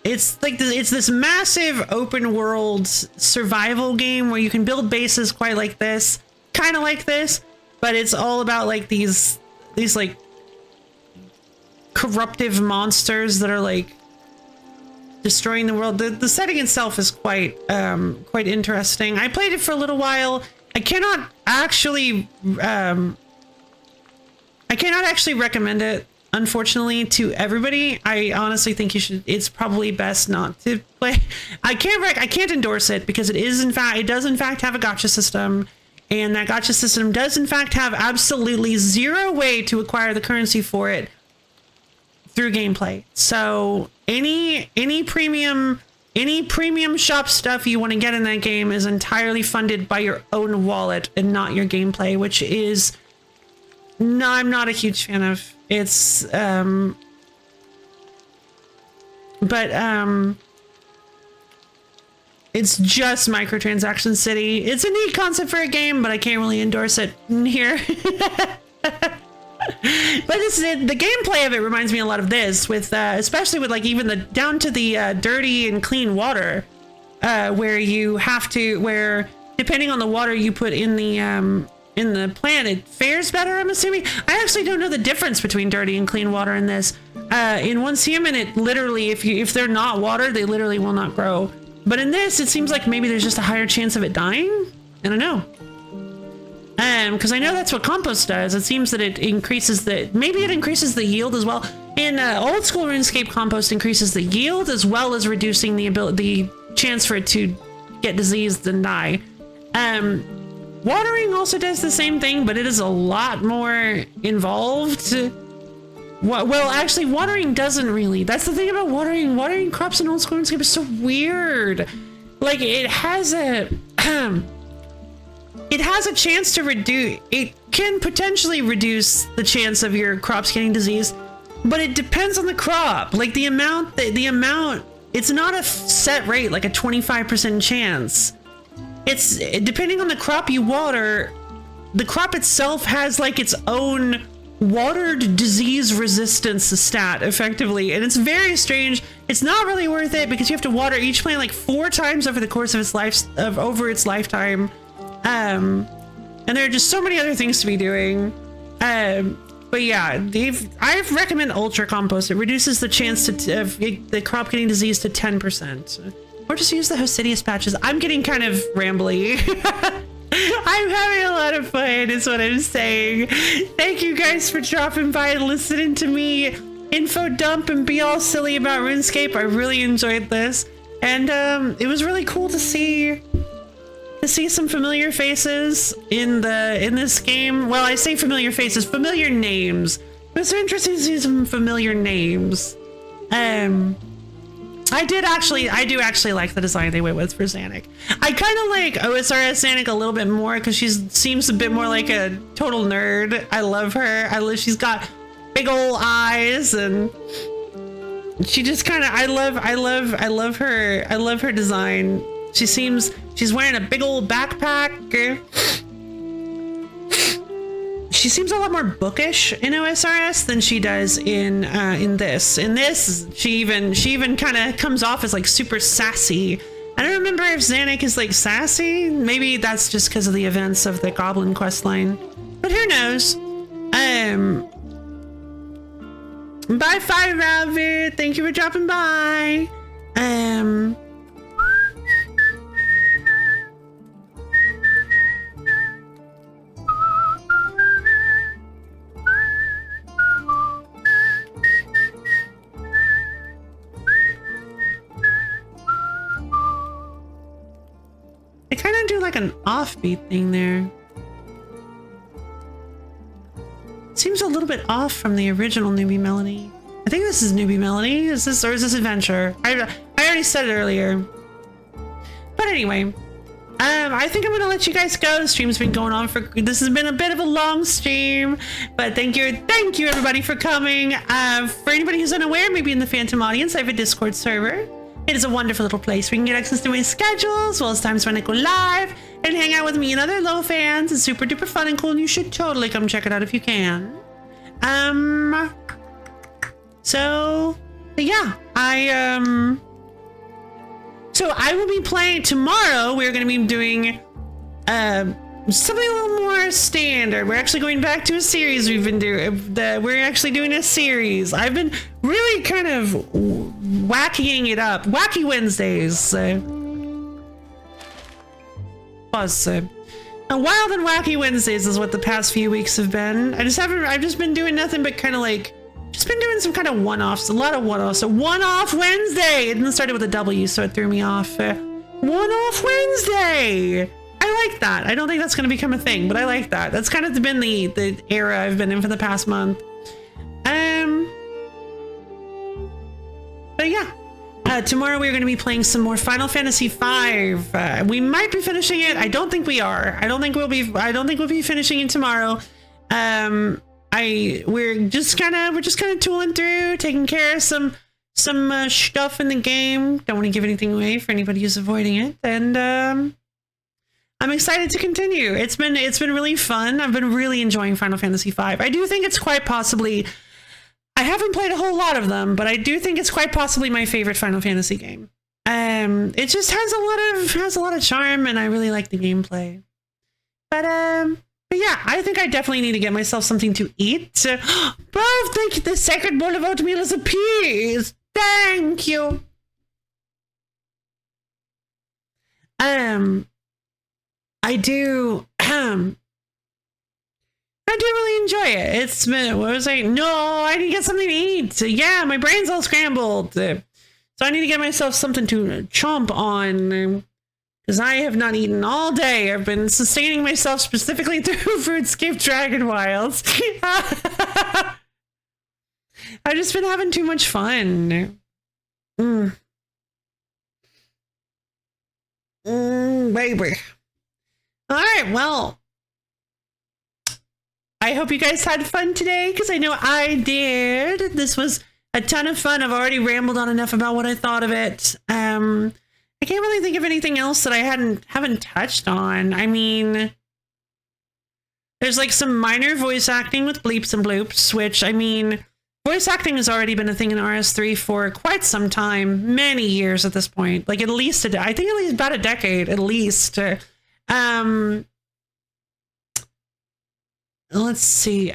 it's like it's this massive open world survival game where you can build bases quite like this, kind of like this, but it's all about like these like corruptive monsters that are like destroying the world. The setting itself is quite interesting. I played it for a little while. I cannot actually recommend it, unfortunately, to everybody. I honestly think you should. It's probably best not to play. I can't endorse it because it does in fact have a gacha system, and that gacha system does in fact have absolutely zero way to acquire the currency for it through gameplay. So any premium shop stuff you want to get in that game is entirely funded by your own wallet and not your gameplay, which is no, I'm not a huge fan of. It's it's just microtransaction city. It's a neat concept for a game, but I can't really endorse it here. But the gameplay of it reminds me a lot of this, with especially with like even the down to the dirty and clean water, where depending on the water you put in the plant, it fares better, I'm assuming. I actually don't know the difference between dirty and clean water in this. In Once Human, it literally, if they're not watered, they literally will not grow. But in this, it seems like maybe there's just a higher chance of it dying. I don't know. Because I know that's what compost does. It seems that it increases the yield as well. In old school RuneScape, compost increases the yield as well as reducing the chance for it to get diseased and die. Watering also does the same thing, but it is a lot more involved. Well, actually, watering doesn't really. That's the thing about watering. Watering crops in old school RuneScape is so weird. Like, it has a chance to reduce. It can potentially reduce the chance of your crops getting diseased, but it depends on the crop. Like the amount. It's not a set rate, like a 25% chance. It's depending on the crop you water. The crop itself has like its own watered disease resistance stat, effectively, and it's very strange. It's not really worth it because you have to water each plant like 4 times over the course of its lifetime. And there are just so many other things to be doing. But yeah, I recommend Ultra Compost. It reduces the chance of the crop getting diseased to 10%. Or just use the Hosidius patches. I'm getting kind of rambly. I'm having a lot of fun, is what I'm saying. Thank you guys for dropping by and listening to me info dump and be all silly about RuneScape. I really enjoyed this. And it was really cool to see some familiar faces in this game. Well, I say familiar faces, familiar names. It was interesting to see some familiar names. I do actually like the design they went with for Zanuck. I kind of like OSRS Zanuck a little bit more because she seems a bit more like a total nerd. I love her. She's got big old eyes and she just kind of, I love her design. She's wearing a big old backpack. She seems a lot more bookish in OSRS than she does in this. In this, she even kind of comes off as like super sassy. I don't remember if Zanuck is like sassy. Maybe that's just because of the events of the Goblin questline. But who knows? Bye, Fire Rabbit. Thank you for dropping by. They kind of do like an offbeat thing there. Seems a little bit off from the original newbie melody. I think this is newbie melody. Is this adventure? I already said it earlier. But anyway, I think I'm gonna let you guys go. The stream's been going on this has been a bit of a long stream, but thank you everybody for coming. For anybody who's unaware, maybe in the Phantom audience, I have a Discord server. It is a wonderful little place where you can get access to my schedule, as well as times when I go live and hang out with me and other LoFi fans. It's super duper fun and cool, and you should totally come check it out if you can. So yeah, so I will be playing tomorrow. We're going to be doing something a little more standard. We're actually going back to a series we've been doing. We're actually doing a series. I've been really kind of wackying it up. Wacky Wednesdays. Wild and Wacky Wednesdays is what the past few weeks have been. I've just been doing nothing but kind of like, just been doing some kind of one-offs, a lot of one-offs. So One-Off Wednesday! It didn't start with a W, so it threw me off. One-Off Wednesday! I like that. I don't think that's going to become a thing, but I like that. That's kind of been the era I've been in for the past month. But yeah. Tomorrow we're going to be playing some more Final Fantasy V. We might be finishing it. I don't think we are. I don't think we'll be finishing it tomorrow. We're just kind of tooling through, taking care of some stuff in the game. Don't want to give anything away for anybody who's avoiding it. And I'm excited to continue. It's been really fun. I've been really enjoying Final Fantasy V. I do think it's quite possibly, I haven't played a whole lot of them, but I do think it's quite possibly my favorite Final Fantasy game. It just has a lot of charm, and I really like the gameplay. But yeah, I think I definitely need to get myself something to eat. Bro, thank you. The second bowl of oatmeal is appeased. Thank you. I do really enjoy it. It's been, what was I? No, I need to get something to eat. Yeah, my brain's all scrambled. So I need to get myself something to chomp on. Because I have not eaten all day. I've been sustaining myself specifically through RuneScape Dragonwilds. I've just been having too much fun. Baby. Alright, well. I hope you guys had fun today, because I know I did. This was a ton of fun. I've already rambled on enough about what I thought of it. I can't really think of anything else that I haven't touched on. I mean, there's like some minor voice acting with bleeps and bloops, which, I mean, voice acting has already been a thing in RS3 for quite some time, many years at this point. Like at least I think at least about a decade, at least. Let's see.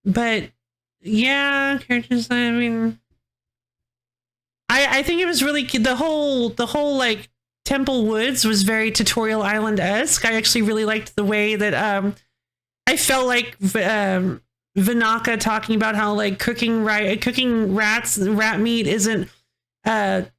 But yeah, characters. I mean. I think it was really the whole like Temple Woods was very Tutorial Island-esque. I actually really liked the way that I felt like Vinaka talking about how like cooking rat meat isn't the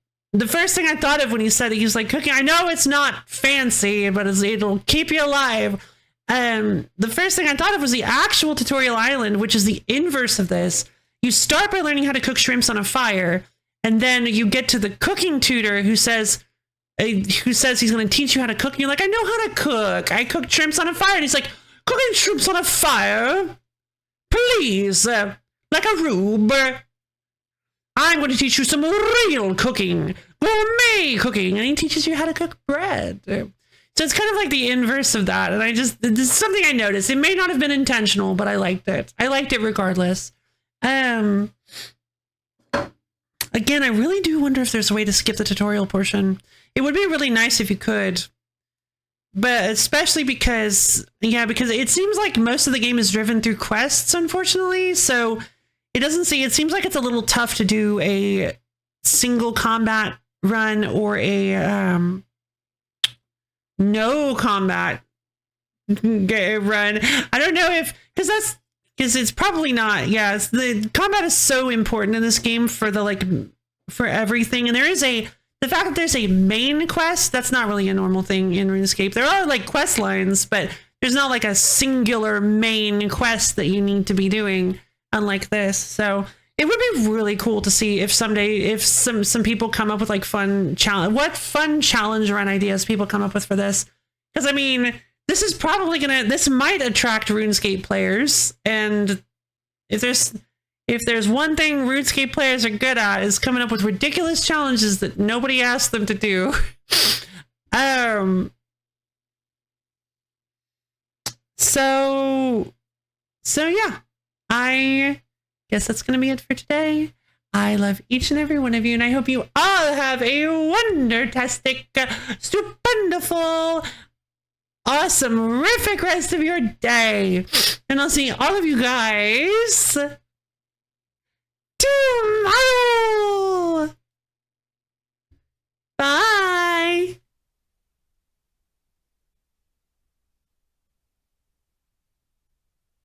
first thing I thought of when he said it. He was like, cooking, I know it's not fancy, but it'll keep you alive. The first thing I thought of was the actual Tutorial Island, which is the inverse of this. You start by learning how to cook shrimps on a fire. And then you get to the cooking tutor who says he's going to teach you how to cook. And you're like, I know how to cook. I cooked shrimps on a fire. And he's like, cooking shrimps on a fire? Please, like a rube. I'm going to teach you some real cooking, gourmet cooking. And he teaches you how to cook bread. So it's kind of like the inverse of that. And this is something I noticed. It may not have been intentional, but I liked it. I liked it regardless. Again, I really do wonder if there's a way to skip the tutorial portion. It would be really nice if you could. But especially because it seems like most of the game is driven through quests, unfortunately. So it seems like it's a little tough to do a single combat run or a no combat run. I don't know because it's probably not. Yeah, the combat is so important in this game for everything. And the fact that there's a main quest, that's not really a normal thing in RuneScape. There are like quest lines, but there's not like a singular main quest that you need to be doing, unlike this. So it would be really cool to see if someday, if some people come up with like fun challenge, what fun challenge run ideas people come up with for this. Because I mean, this is probably this might attract RuneScape players, and if there's one thing RuneScape players are good at, is coming up with ridiculous challenges that nobody asked them to do. So yeah, I guess that's gonna be it for today. I love each and every one of you, and I hope you all have a wondertastic, stupendiful, awesome, terrific rest of your day. And I'll see all of you guys tomorrow. Bye.